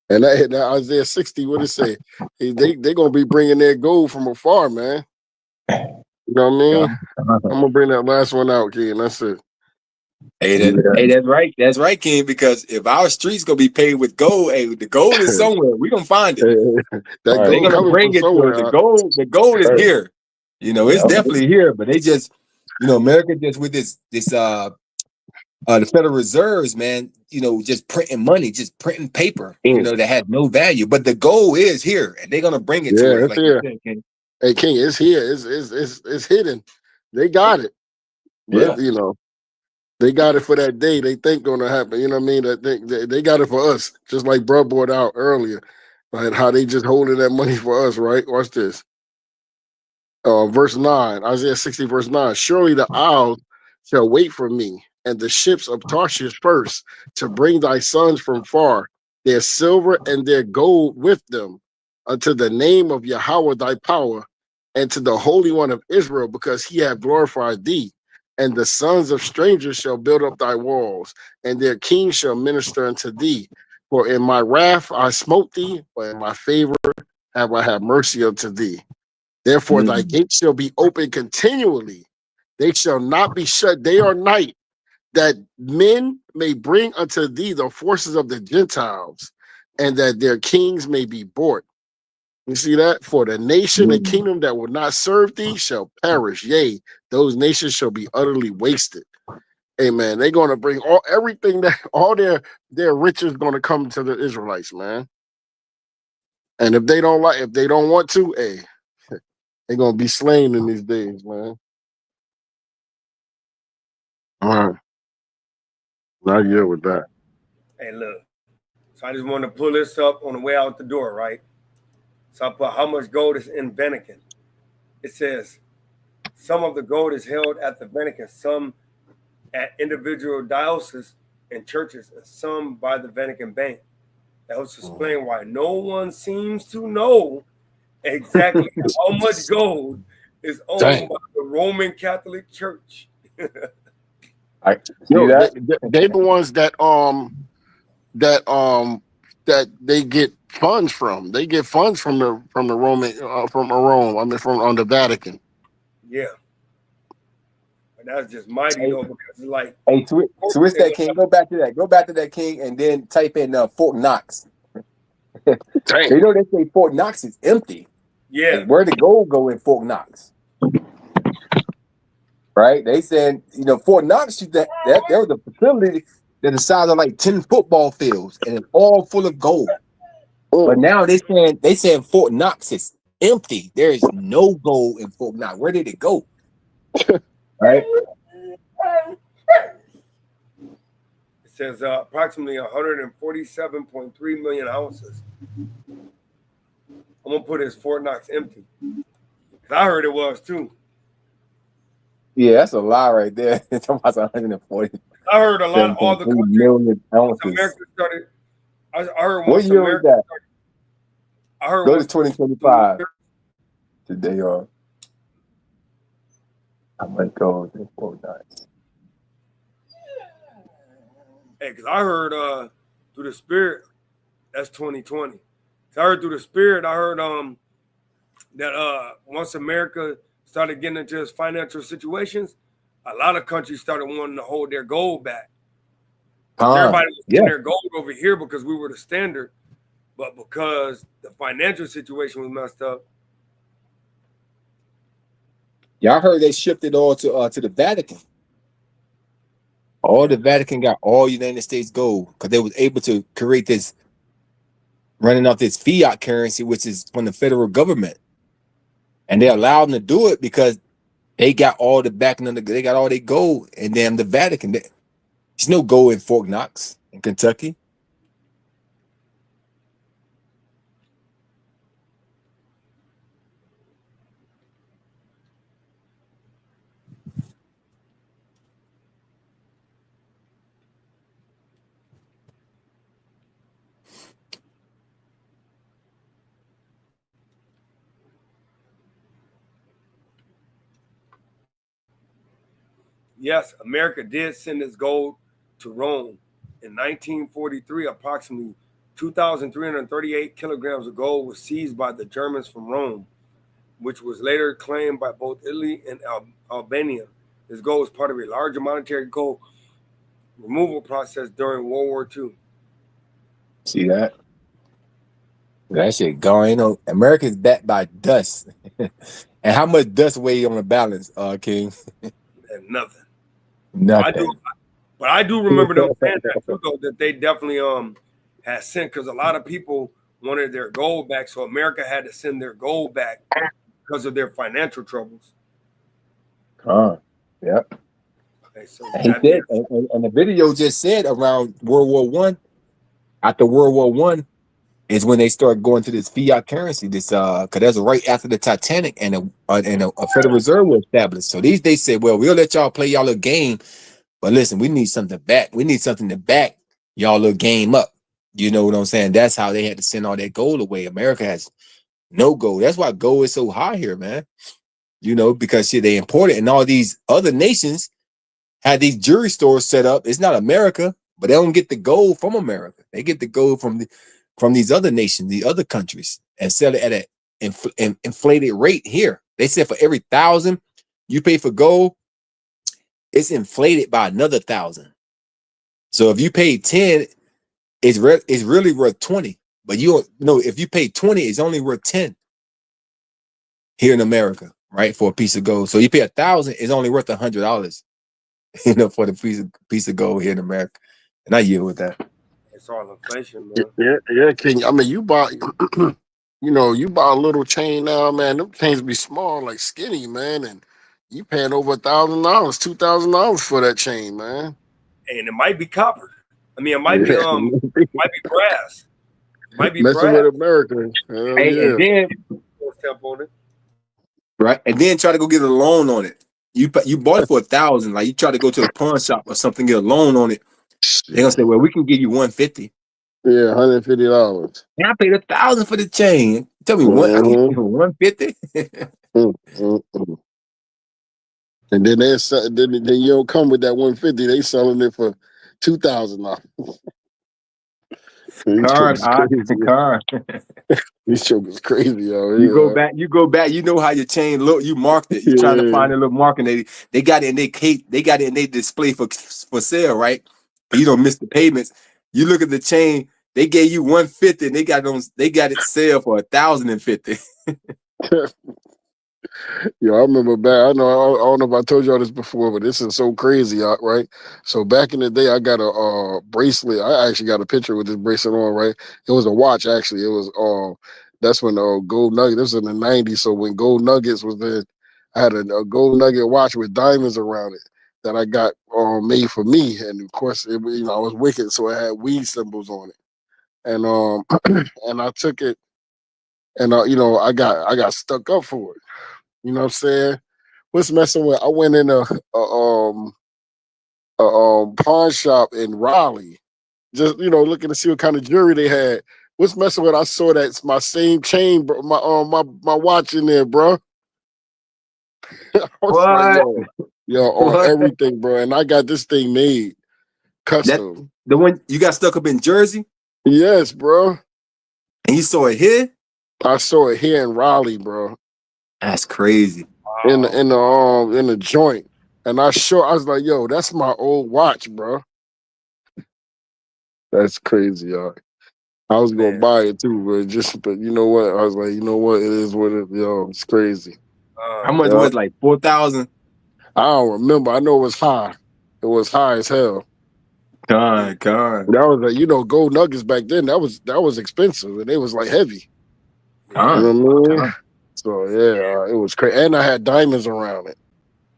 And that Isaiah 60, what it say? They gonna be bringing their gold from afar, man. You know what I mean? I'm gonna bring that last one out, King. That's it. Hey, that's right. That's right, King. Because if our streets gonna be paved with gold, hey, the gold is somewhere. We're gonna find it. They're gonna bring it to us. The gold is here. It's definitely here, but they just, America just with this the Federal Reserves, man, just printing money, just printing paper, that has no value. But the gold is here, and they're gonna bring it to us. It's here. Hey, King, it's here. It's hidden. They got it. But, They got it for that day. They think gonna happen. You know what I mean? That they got it for us, just like bro brought out earlier, like how they just holding that money for us, right? Watch this. Verse 9, Isaiah 60, verse 9. Surely the isles shall wait for me, and the ships of Tarshish first, to bring thy sons from far, their silver and their gold with them, unto the name of Yahweh thy power, and to the Holy One of Israel, because he hath glorified thee. And the sons of strangers shall build up thy walls, and their kings shall minister unto thee. For in my wrath I smote thee, but in my favor have I had mercy unto thee. Therefore thy gates shall be open continually. They shall not be shut day or night, that men may bring unto thee the forces of the Gentiles, and that their kings may be bought. You see that? For the nation and kingdom that will not serve thee shall perish. Yea, those nations shall be utterly wasted. Amen. They're going to bring everything that all their riches going to come to the Israelites, man. And if they don't want to, hey, they're going to be slain in these days, man. All right. Not yet with that. Hey, look. So I just want to pull this up on the way out the door, right? So I put how much gold is in Vatican. It says some of the gold is held at the Vatican, some at individual dioceses and churches, and some by the Vatican Bank. That helps explain why no one seems to know exactly how much gold is owned by the Roman Catholic Church. They the ones that they get funds from. They get funds from the Roman from Rome. I mean from the Vatican. Yeah. But that's just mighty though, because it's like Switch that, King. Go back to that. Go back to that, King, and then type in Fort Knox. You know they say Fort Knox is empty. Yeah. Like, where the gold go in Fort Knox? Right? They said, Fort Knox, there was a facility that the size of like 10 football fields, and it's all full of gold. But now they saying Fort Knox is empty. There is no gold in Fort Knox. Where did it go? Right? It says approximately 147.3 million ounces. I'm gonna put his Fort Knox empty. Cause I heard it was too. Yeah, that's a lie right there. It's almost 140. I heard a lot of all the million ounces. America started. I heard what year was that? I heard go to 2025. Today on. I might go to Fort Knox. Hey, cause I heard through the spirit, that's 2020. So I heard through the spirit, I heard that once America started getting into its financial situations, a lot of countries started wanting to hold their gold back. Everybody was getting their gold over here because we were the standard, but because the financial situation was messed up. Yeah, I heard they shipped it all to the Vatican. All the Vatican got all United States gold because they was able to create this, running off this fiat currency, which is from the federal government. And they allowed them to do it because they got all the backing, they got all their gold, and then the Vatican. There's no gold in Fort Knox in Kentucky. Yes, America did send its gold to Rome. In 1943, approximately 2,338 kilograms of gold was seized by the Germans from Rome, which was later claimed by both Italy and Albania. This gold was part of a larger monetary gold removal process during World War II. See that? That shit going. America's backed by dust. And how much dust weigh on the balance, King? And nothing. Nothing. I do remember them saying that too, though, that they definitely had sent, because a lot of people wanted their gold back, so America had to send their gold back because of their financial troubles. Yep. Okay, so And he said, and the video just said around World War One, after World War One, is when they start going to this fiat currency. This because that's right after the Titanic and a Federal Reserve was established. So they said, well, we'll let y'all play y'all little game, but listen, we need something back. We need something to back y'all little game up. You know what I'm saying? That's how they had to send all that gold away. America has no gold. That's why gold is so high here, man. You know, because shit, they import it, and all these other nations had these jewelry stores set up. It's not America, but they don't get the gold from America. They get the gold from these other nations, the other countries, and sell it at an inflated rate here. They said for every 1,000 you pay for gold, it's inflated by another 1,000. So if you pay 10, it's really worth 20. But you don't know, if you pay 20, it's only worth 10 here in America, right? For a piece of gold. So you pay 1,000, it's only worth $100, you know, for the piece of gold here in America. And I yield with that. It's all inflation, man. Yeah, King. I mean, you buy, you buy a little chain now, man. Them chains be small, like skinny, man, and you paying over $1,000, $2,000 for that chain, man. And it might be copper. I mean, it might be it might be brass. It might be messing brass. with America. And then right, and then try to go get a loan on it. You bought it for 1,000. Like you try to go to a pawn shop or something, get a loan on it. They're gonna say, well, we can give you $150. Yeah, $150. And I paid 1,000 for the chain. Tell me what I can for $150. And then then you don't come with that $150. They selling it for $2,000. Car. These jokers crazy, yo. You go back. You know how your chain look. You marked it. You trying to find a little marking. They got it in their case. They got it in their display for sale, right? But you don't miss the payments. You look at the chain. They gave you $150, and they got it sale for $1,050. Yo, I remember back. I don't know if I told y'all this before, but this is so crazy, right? So back in the day, I got a bracelet. I actually got a picture with this bracelet on, right? It was a watch, actually. It was that's when gold nugget. This was in the '90s. So when gold nuggets was in, I had a gold nugget watch with diamonds around it that I got made for me, and of course, I was wicked, so it had weed symbols on it, and and I took it, and I got stuck up for it. You know what I'm saying? What's messing with? I went in a pawn shop in Raleigh, just looking to see what kind of jewelry they had. What's messing with? I saw that my same chain, bro, my watch in there, bro. What? On everything, bro. And I got this thing made custom. The one you got stuck up in Jersey? Yes, bro. And you saw it here? I saw it here in Raleigh, bro. That's crazy. In the joint. And I was like, yo, that's my old watch, bro. That's crazy, y'all. I was gonna buy it too, but you know what? I was like, you know what? It is what it is. Yo, it's crazy. How much was it, like 4,000? I don't remember. I know it was high. It was high as hell. God. That was like, gold nuggets back then. That was expensive, and they was like heavy. You know what I mean? So yeah, it was crazy, and I had diamonds around it.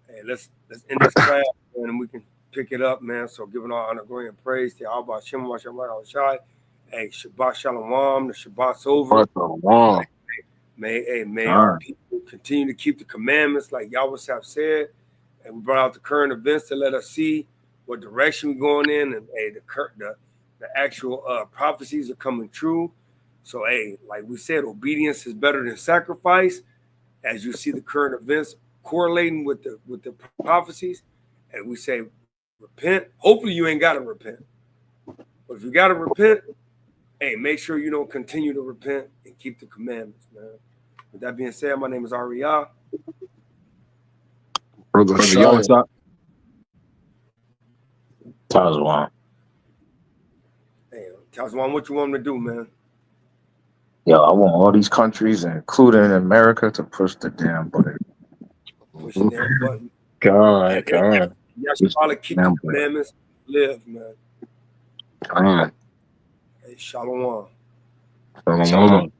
Hey, let's end this class, man, and we can pick it up, man. So giving all honor, glory, and praise to Abba Shem Shabbat Shai. Hey, Shabbat Shalom. The Shabbat's over. Shalom. May our people continue to keep the commandments, like Yahweh have said. And we brought out the current events to let us see what direction we're going in, and the actual prophecies are coming true. So, like we said, obedience is better than sacrifice. As you see the current events correlating with the prophecies, and we say, repent. Hopefully, you ain't got to repent. But if you got to repent, make sure you don't continue to repent and keep the commandments, man. With that being said, my name is Ariah. Brother Tazwan. Hey, Tazwan, what you want me to do, man? Yo, I want all these countries, including America, to push the damn button. Push the damn button. God. Y'all should probably keep the commandments, live, man. God. Hey, Shalom. Shalom.